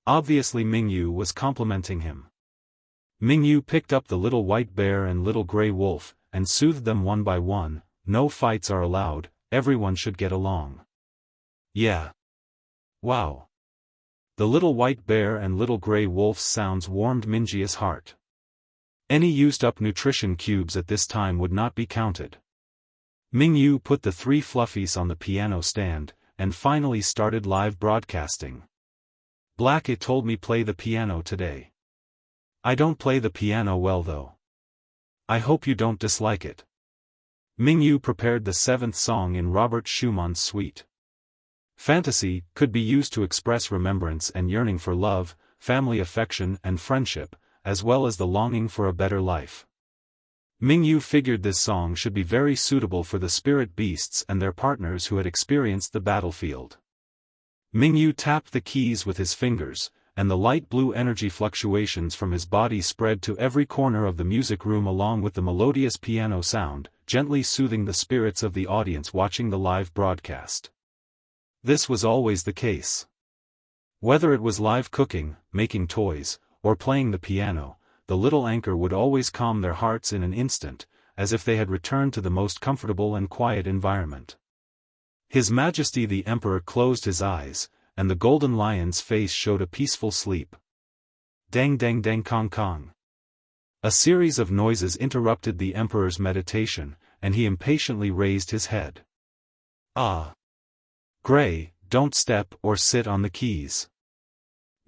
Obviously Mingyu was complimenting him. Mingyu picked up the little white bear and little gray wolf, and soothed them one by one. No fights are allowed, everyone should get along. Yeah. Wow. The little white bear and little gray wolf's sounds warmed Minjia's heart. Any used-up nutrition cubes at this time would not be counted. Mingyu put the three fluffies on the piano stand, and finally started live broadcasting. Blackie told me play the piano today. I don't play the piano well though. I hope you don't dislike it. Mingyu prepared the seventh song in Robert Schumann's suite. Fantasy could be used to express remembrance and yearning for love, family affection and friendship, as well as the longing for a better life. Mingyu figured this song should be very suitable for the spirit beasts and their partners who had experienced the battlefield. Mingyu tapped the keys with his fingers, and the light blue energy fluctuations from his body spread to every corner of the music room along with the melodious piano sound, gently soothing the spirits of the audience watching the live broadcast. This was always the case. Whether it was live cooking, making toys, or playing the piano, the little anchor would always calm their hearts in an instant, as if they had returned to the most comfortable and quiet environment. His Majesty the Emperor closed his eyes, and the golden lion's face showed a peaceful sleep. Dang dang dang kong kong. A series of noises interrupted the emperor's meditation, and he impatiently raised his head. Ah! Gray, don't step or sit on the keys.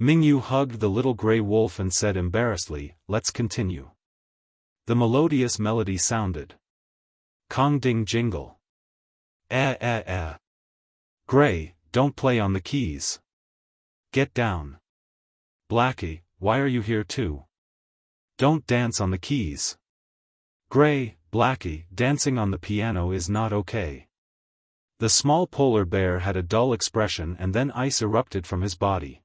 Mingyu hugged the little gray wolf and said embarrassedly, let's continue. The melodious melody sounded. Kong ding jingle. Gray, don't play on the keys. Get down. Blackie, why are you here too? Don't dance on the keys. Gray, Blackie, dancing on the piano is not okay. The small polar bear had a dull expression and then ice erupted from his body.